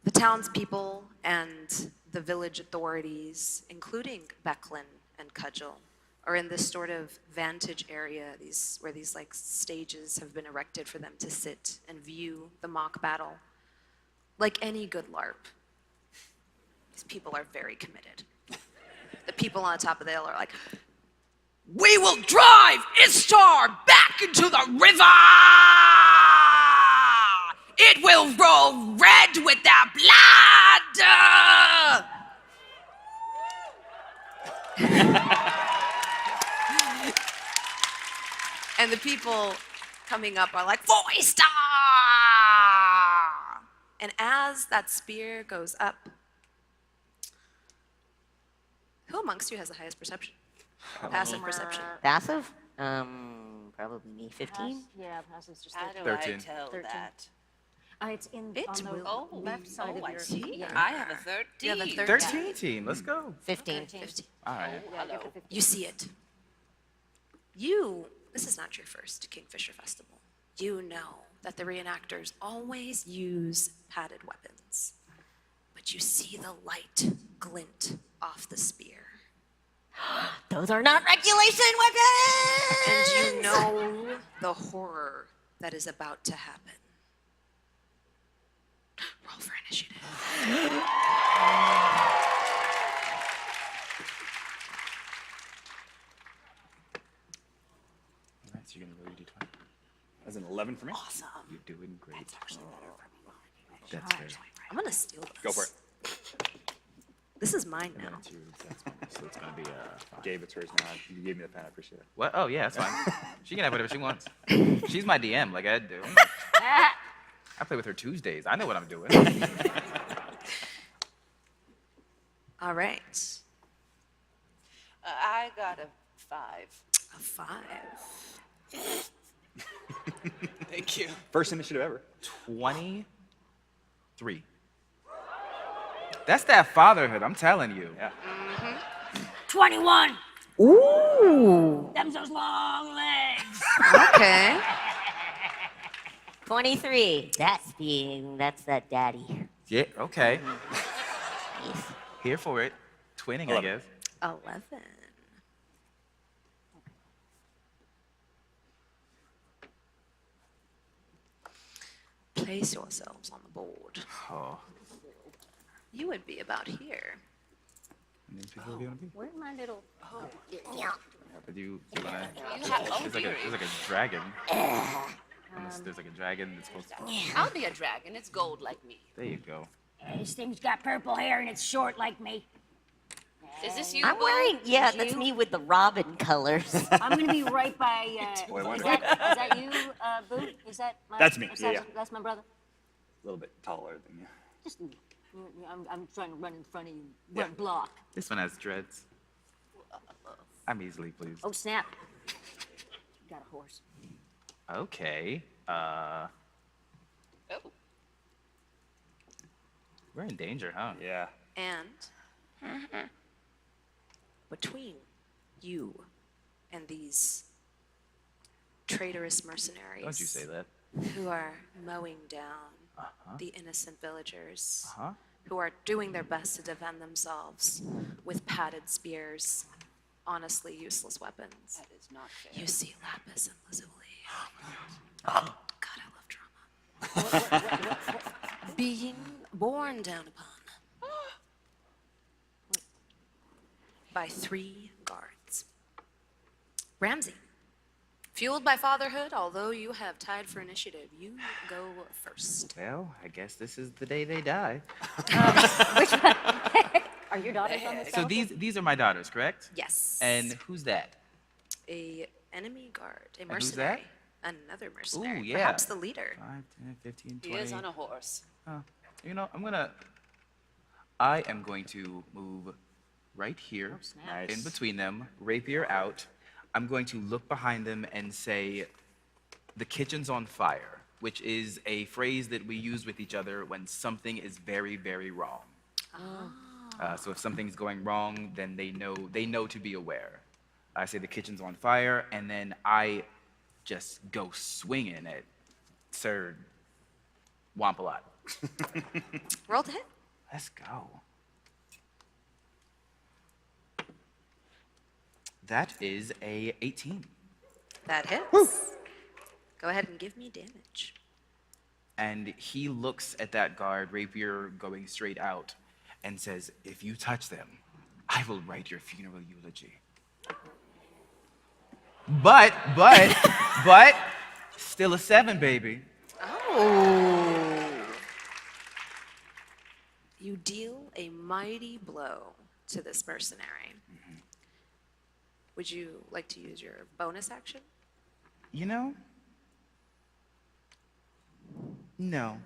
The townspeople and the village authorities, including Becklin and Cudgel, are in this sort of vantage area, where these like stages have been erected for them to sit and view the mock battle. Like any good LARP, these people are very committed. The people on top of the hill are like, "We will drive Ishtar back into the river! It will roll red with their blood!" And the people coming up are like, "For Ishtar!" And as that spear goes up, who amongst you has the highest perception? Passive perception. Passive? Probably me. 15? Yeah, passive's just How do 13. I tell 13. that? It's on the Oh, left side of I your... see. Yeah. I have a 13. You have a 13 team. Let's go. 15. 15. All right. You see it. This is not your first Kingfisher Festival. You know that the reenactors always use padded weapons. But you see the light glint off the spear. Those are not regulation weapons! And you know the horror that is about to happen. Roll for initiative. All right, so you're gonna roll your d20. That's an 11 for me. Awesome. You're doing great. That's actually better for me. That's fair. I'm gonna steal this. Go for it. This is mine And then now. it's yours. That's fine. So it's gonna be Gabe, it's hers now. You gave me the pen. I appreciate it. What? Oh yeah, that's fine. She can have whatever she wants. She's my DM, like I do. I play with her Tuesdays. I know what I'm doing. All right. I got a 5. A 5. Thank you. First initiative ever. 23. That's that fatherhood, I'm telling you. Yeah. 21! Ooh! Them's those long legs! Okay. 23. That's that daddy. Yeah, okay. Here for it. Twinning, I 11. guess. 11. Place yourselves on the board. Oh. You would be about here. And these people are gonna be. Where's my little... Oh, Yeah. But you wanna, You have- oh, there's like a dragon. There's like a dragon that's supposed to. I'll be a dragon. It's gold like me. There you go. This thing's got purple hair and it's short like me. Is this you? I'm Boo? wearing, yeah, Is that's you? me with the robin colors. I'm gonna be right by. Boy, Is wonder. that you, Boo? Is that my? That's me, is yeah, that- yeah. That's my brother. A little bit taller than you. Just, I'm trying to run in front of you. Yeah. Run block. This one has dreads. I'm easily pleased. Oh snap! Got a horse. Okay. Oh. We're in danger, huh? Yeah. And between you and these traitorous mercenaries Don't you say that. who are mowing down Uh-huh. the innocent villagers, Uh-huh. who are doing their best to defend themselves with padded spears, honestly useless weapons. That is not fair. You see Lapis and Lazuli. God, I love drama. Being borne down upon by 3 guards. Ramsey, fueled by fatherhood, although you have tied for initiative, you go first. Well, I guess this is the day they die. Are your daughters on this? So these are my daughters, correct? Yes. And who's that? A enemy guard, a And who's mercenary. Another mercenary. Ooh, yeah. Perhaps the leader. 5, 10, 15, He 20. is on a horse. Oh, you know, I am going to move right here, Oh, snap. in between them, rapier out. I'm going to look behind them and say, "The kitchen's on fire," which is a phrase that we use with each other when something is very, very wrong. So if something's going wrong, then they know to be aware. I say the kitchen's on fire, and then I just go swinging at Sir Womp-a-lot. Roll to hit. Let's go. That is a 18. That hits. Go ahead and give me damage. And he looks at that guard, rapier going straight out, and says, "If you touch them, I will write your funeral eulogy." But, still a 7, baby. Oh. You deal a mighty blow to this mercenary. Would you like to use your bonus action? You know? No.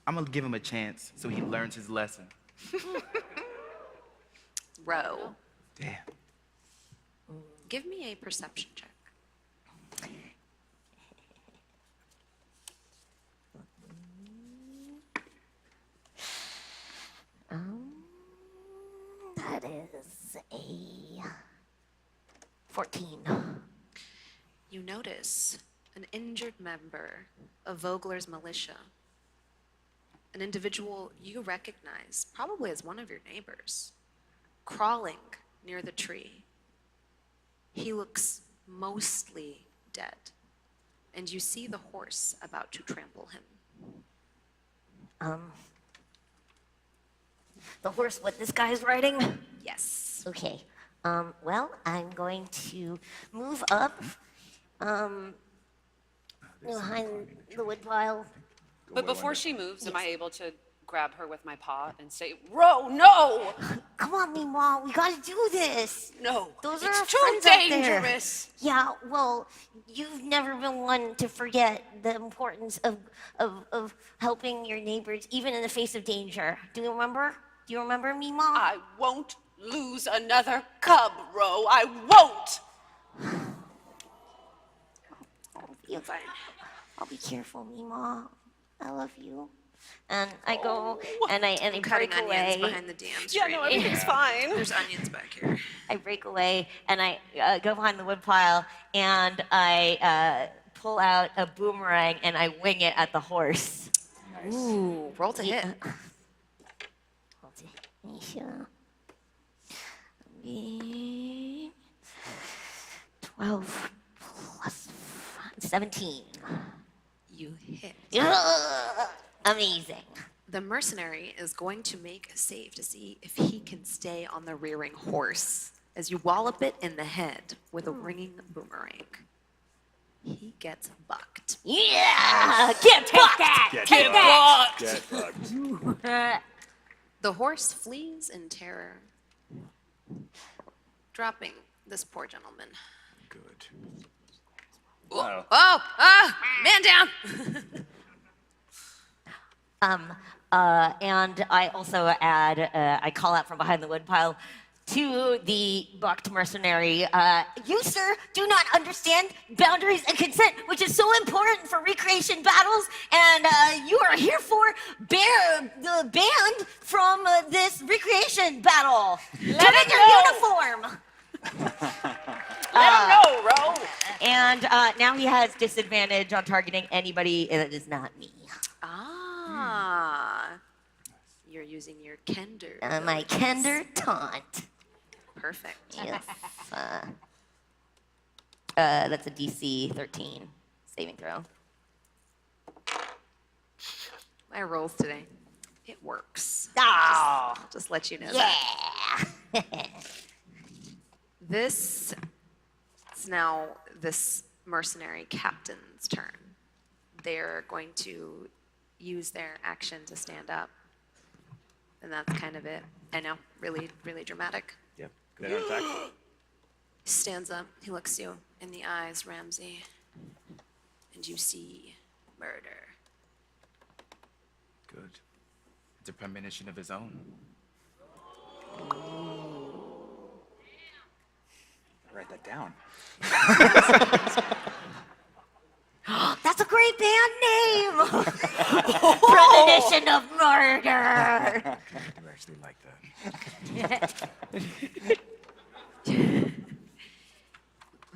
I'm gonna give him a chance so he learns his lesson. Row. Damn. Give me a perception check. That is a 14. You notice an injured member of Vogler's militia. An individual you recognize, probably as one of your neighbors, crawling near the tree. He looks mostly dead, and you see the horse about to trample him. The horse what this guy's riding? Yes. Okay. Well, I'm going to move up behind the woodpile. But before she moves, am I able to grab her with my paw and say, "Ro, no!" Come on, Meemaw, we gotta do this. No, Those it's are our too friends out there. dangerous. Yeah, well, you've never been one to forget the importance of helping your neighbors, even in the face of danger. Do you remember? Do you remember, Meemaw? I won't lose another cub, Ro. I won't. You're fine. I'll be careful, Meemaw. I love you. And I go and I Cutting break onions away. behind the DM Yeah, screen. no, everything's fine. There's onions back here. I break away and I go behind the woodpile and I pull out a boomerang and I wing it at the horse. Nice. Ooh, roll to hit. Sure. 12 plus 17. You hit. Amazing. The mercenary is going to make a save to see if he can stay on the rearing horse as you wallop it in the head with a ringing boomerang. He gets bucked. Yeah! Get bucked! Get bucked! Get bucked. The horse flees in terror, dropping this poor gentleman. Good. Man down! And I also add, I call out from behind the woodpile to the bucked mercenary, you, sir, do not understand boundaries and consent, which is so important for recreation battles, and you are here for the band from this recreation battle. Get in your uniform! Let him know, Ro. And now he has disadvantage on targeting anybody that is not me. Ah. You're using your Kender. My Kender taunt. Perfect. Yes. That's a DC 13 saving throw. My rolls today. It works. Oh. Just let you know Yeah. that. This is now this mercenary captain's turn. They're going to use their action to stand up. And that's kind of it. I know, really, really dramatic. Yep. They don't attack. He stands up, he looks you in the eyes, Ramsey, and you see murder. Good. It's a premonition of his own. Write that down. That's a great band name! Premonition of murder! I do actually like that.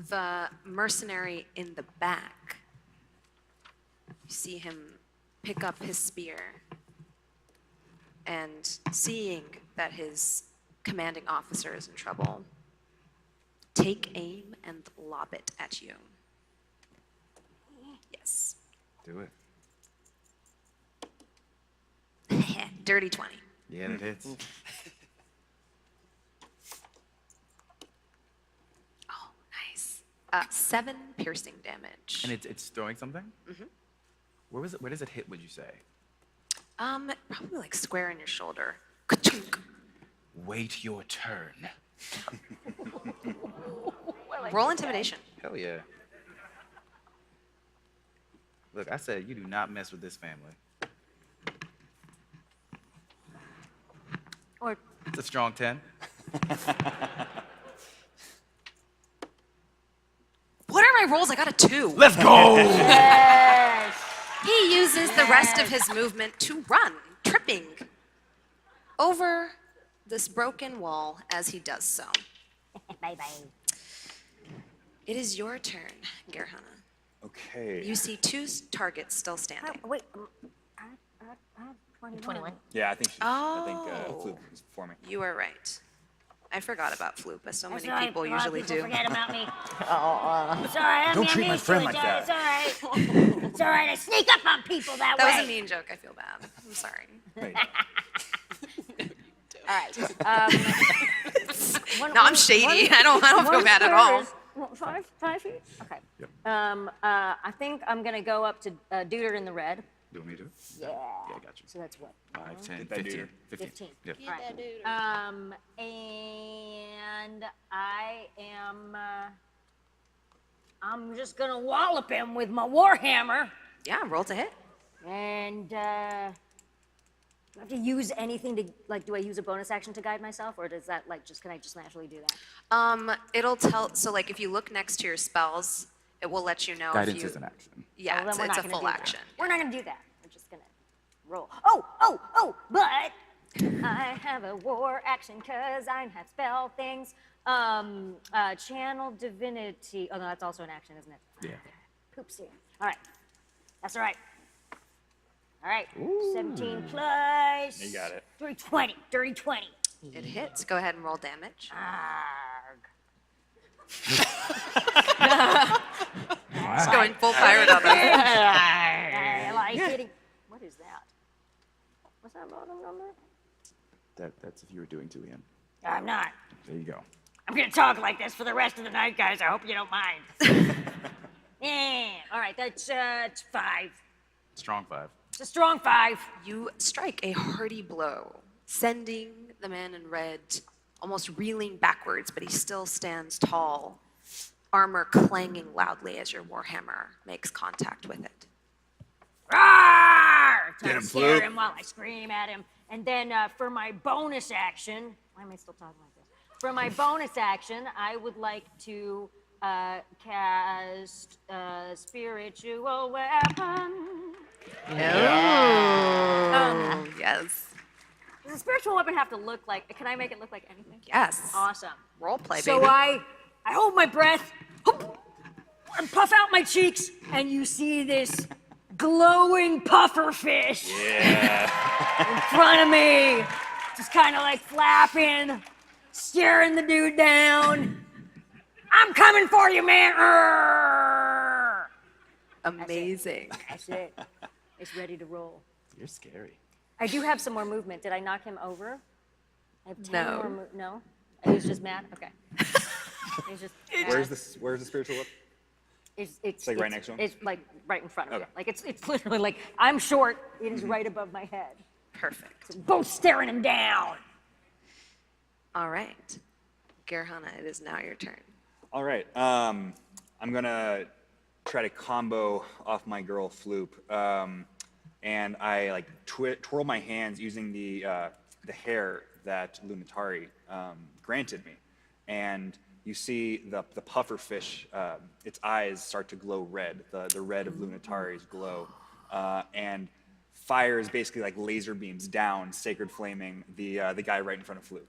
The mercenary in the back You see him pick up his spear, and seeing that his commanding officer is in trouble, take aim and lob it at you. Yes. Do it. Dirty 20. Yeah, that hits. Oh, nice. 7 piercing damage. And it's throwing something? Mm-hmm. Where was it? Where does it hit, would you say? Probably like square in your shoulder. Wait your turn. Roll intimidation. Hell yeah. Look, I said you do not mess with this family. Or It's a strong 10. What are my rolls? I got a 2. Let's go! yes. He uses the rest of his movement to run, tripping over this broken wall as he does so. Bye-bye. It is your turn, Gerhana. Okay. You see 2 targets still standing. Wait, 21. Yeah, I think Oh. Fluke is for me. You are right. I forgot about Floop, as so That's many right. people A lot of usually people do. forget about me. It's all right. Don't I'm treat my used to friend it, like Joe. that. It's all right. It's all right. I sneak up on people that That way. was a mean joke. I feel bad. I'm sorry. All right. No, I'm shady. I don't feel bad at all. 5 feet? Okay. I think I'm going to go up to Duder in the red. You want me to do it? Yeah. Yeah, I got you. So that's what? 5, 10, Get that 15. dude. 15. Yep. All right. And I am. I'm just gonna wallop him with my warhammer. Yeah, roll to hit. And do I have to use anything to like? Do I use a bonus action to guide myself, or does that like just can I just naturally do that? It'll tell. So like, if you look next to your spells, it will let you know Guidance if you. is an action. Yeah, Well, then we're it's not a gonna full do that. action. We're not gonna do that. We're just gonna roll. Oh! But I have a war action because I have spell things. Channel divinity. Oh no, that's also an action, isn't it? Yeah. Poopsie. All right. That's all right. All right. 17 plus. You got it. 320. Dirty 20. It hits. Go ahead and roll damage. Just going full pirate on that. I like hitting. What is that? What's that bottom number? That's if you were doing 2 again. I'm not. There you go. I'm gonna talk like this for the rest of the night, guys. I hope you don't mind. Yeah. All right. That's it's 5. Strong 5. It's a strong 5. You strike a hearty blow, sending the man in red almost reeling backwards, but he still stands tall, armor clanging loudly as your warhammer makes contact with it. Roar! Get To him, scare Fluke. him while I scream at him. And then for my bonus action, why am I still talking like this? For my bonus action, I would like to cast spiritual weapon. Yes. Does a spiritual weapon have to look like? Can I make it look like anything? Yes. Awesome. Role play, So baby. I hold my breath, and puff out my cheeks, and you see this glowing puffer fish in front of me, just kind of like flapping, staring the dude down. I'm coming for you, man. Arr! Amazing. That's it. It's ready to roll. You're scary. I do have some more movement. Did I knock him over? I have 10 No. more no? He was just mad? Okay. He's just mad. Where's the spiritual weapon? It's like right next to him? It's like right in front of me. Okay. Like it's literally like I'm short. It is right above my head. Perfect. So both staring him down. All right. Gerhana, it is now your turn. All right. I'm gonna try to combo off my girl Floop, and I like twirl my hands using the hair that Lunatari granted me, and you see the puffer fish. Its eyes start to glow red. The red of Lunatari's glow, and fires basically like laser beams down, sacred flaming the guy right in front of Floop.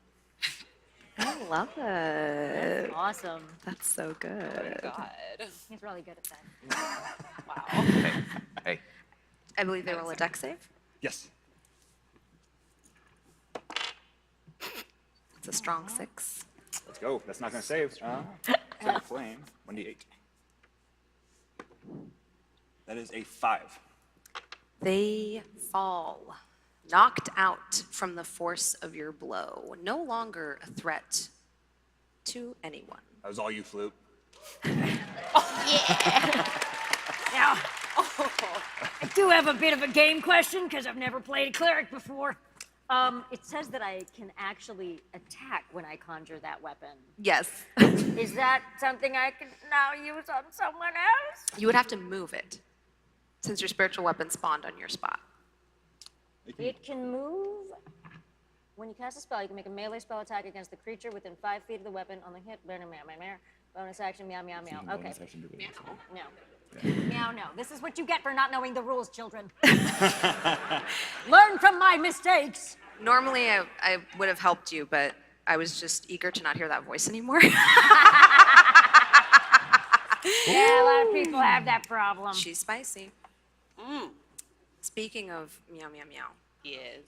I love it. That's awesome. That's so good. God. He's really good at that. Hey, I believe they roll a dex save. Yes. It's a strong 6. Let's go. That's not going to save. Seven flame. 1d8. That is a 5. They fall, knocked out from the force of your blow, no longer a threat to anyone. That was all you, Floop. Now, I do have a bit of a game question because I've never played a cleric before. It says that I can actually attack when I conjure that weapon. Yes. Is that something I can now use on someone else? You would have to move it, since your spiritual weapon spawned on your spot. It can move. When you cast a spell, you can make a melee spell attack against the creature within 5 feet of the weapon on the hit. Bonus action, meow, meow, meow. Okay. Meow. Meow, no. This is what you get for not knowing the rules, children. Learn from my mistakes. Normally, I would have helped you, but I was just eager to not hear that voice anymore. Yeah, a lot of people have that problem. She's spicy. Speaking of meow, meow, meow. Yes.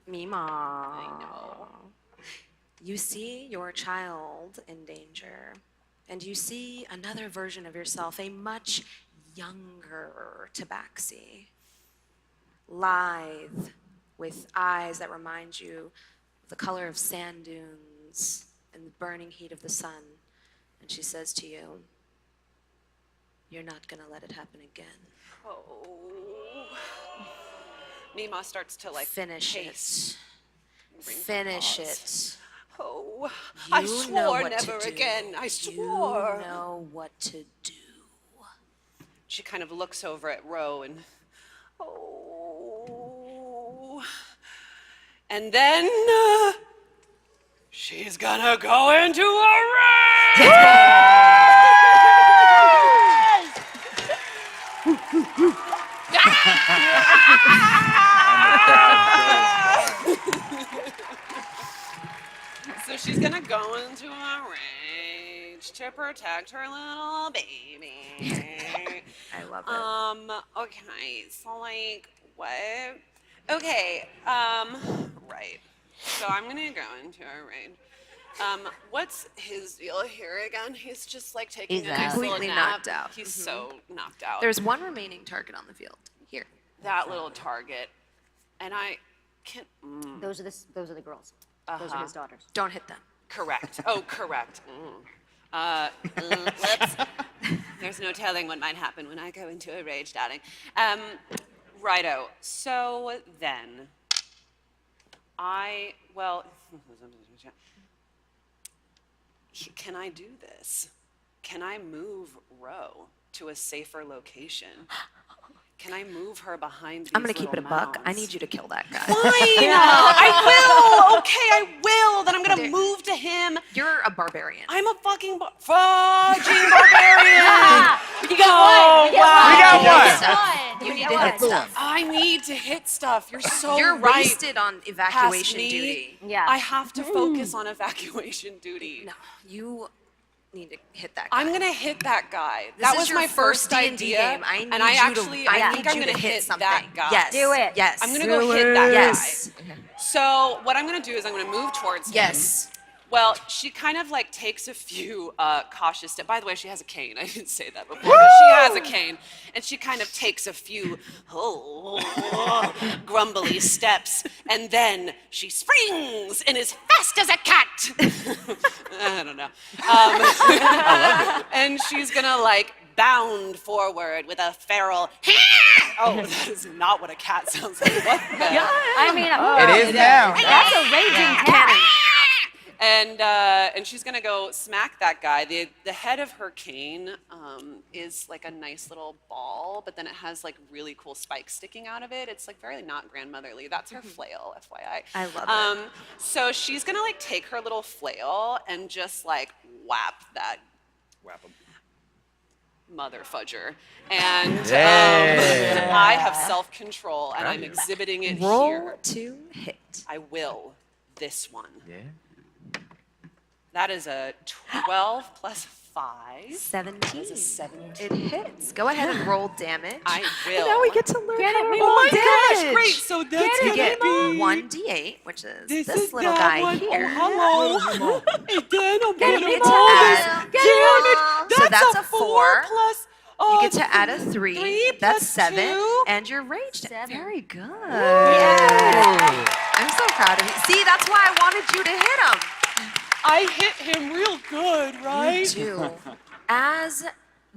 Mima. I know. You see your child in danger, and you see another version of yourself, a much younger Tabaxi, lithe, with eyes that remind you of the color of sand dunes and the burning heat of the sun. And she says to you, "You're not gonna let it happen again." Oh. Mima starts to like Finish pace. it. Finish it. Oh, You I know swore what to never do. again. I swore. You know what to do. She kind of looks over at Ro and, oh. And then she's gonna go into a So she's gonna go into a rage to protect her little baby. I love it. Okay, so like, what? Okay, right. So I'm gonna go into a rage. What's his deal here again? He's just like taking He's a nice little completely nap. knocked out. He's Mhm. so knocked out. There's one remaining target on the field. Here. That little target, and I can't. Those are the girls. Those are his daughters. Don't hit them. Correct. Oh, correct. Whoops. There's no telling what might happen when I go into a rage, darling. Righto. So then, can I do this? Can I move Ro to a safer location? Can I move her behind these I'm gonna keep it a little buck. I mounds? need you to kill that guy. Fine! I will! Okay, I will! Then I'm gonna move to him. You're a barbarian. I'm a fucking fudging barbarian! You got one! Wow. We got one! You need to hit stuff. I need to hit stuff. You're so You're right. wasted on evacuation Past me. duty. Yeah. I have to focus on evacuation duty. No, you need to hit that guy. I'm gonna hit that guy. This That is was your my first D&D idea, game. I and need I you to- actually, I I need think I'm you to gonna hit hit something. that guy. Yes. Do it. Yes. I'm gonna go Do hit that it. Yes. guy. So what I'm gonna do is I'm gonna move towards him. Yes. Well, she kind of like takes a few cautious steps. By the way, she has a cane. I didn't say that before, but she has a cane, and she kind of takes a few grumbly steps, and then she springs and is fast as a cat. I don't know. And she's gonna like bound forward with a feral. Oh, that is not what a cat sounds like. What the? I mean, It is now. That's a raging cat. And she's gonna go smack that guy. The head of her cane is like a nice little ball, but then it has like really cool spikes sticking out of it. It's like very not grandmotherly. That's her flail, FYI. I love it. So she's gonna like take her little flail and just like whap that mother fudger. And I have self-control, and I'm exhibiting it Roll here. to hit. I will. This one. Yeah. That is a 12 plus 5. 17. That's a 17. It hits. Go ahead and roll damage. I will. Now we get to learn Get how it. to Oh roll my gosh, damage. great. So that's you gonna get be 1d8, which is This this is little that guy one. here. Oh, hello. And then I'm Get gonna him, roll this damage. So that's a 4 plus. You get to add a 3. That's 7. 2. And you're raged. Very good. Yeah. I'm so proud of you. See, that's why I wanted you to hit him. I hit him real good, right? You do. As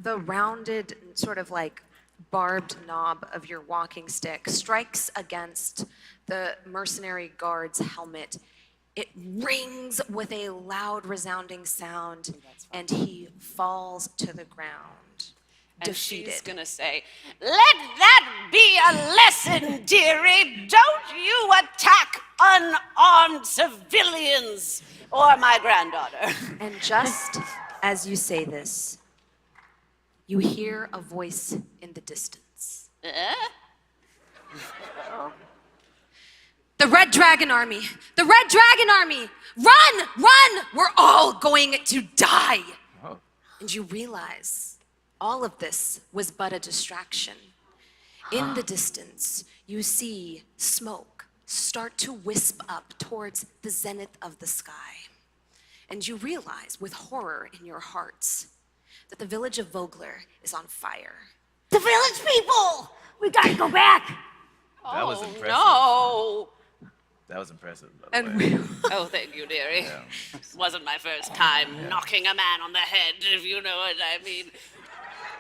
the rounded, sort of like barbed knob of your walking stick strikes against the mercenary guard's helmet, it rings with a loud, resounding sound, and he falls to the ground, And defeated. she's gonna say, "Let that be a lesson, dearie. Don't you attack unarmed civilians or my granddaughter." And just as you say this, you hear a voice in the distance. The Red Dragon Army! The Red Dragon Army! Run! Run! We're all going to die! Oh. And you realize all of this was but a distraction. In the distance, you see smoke start to wisp up towards the zenith of the sky. And you realize, with horror in your hearts, that the village of Vogler is on fire. The village people! We gotta go back! That was impressive. No. That was impressive, by the And way. Oh, thank you, dearie. Wasn't my first time knocking a man on the head, if you know what I mean.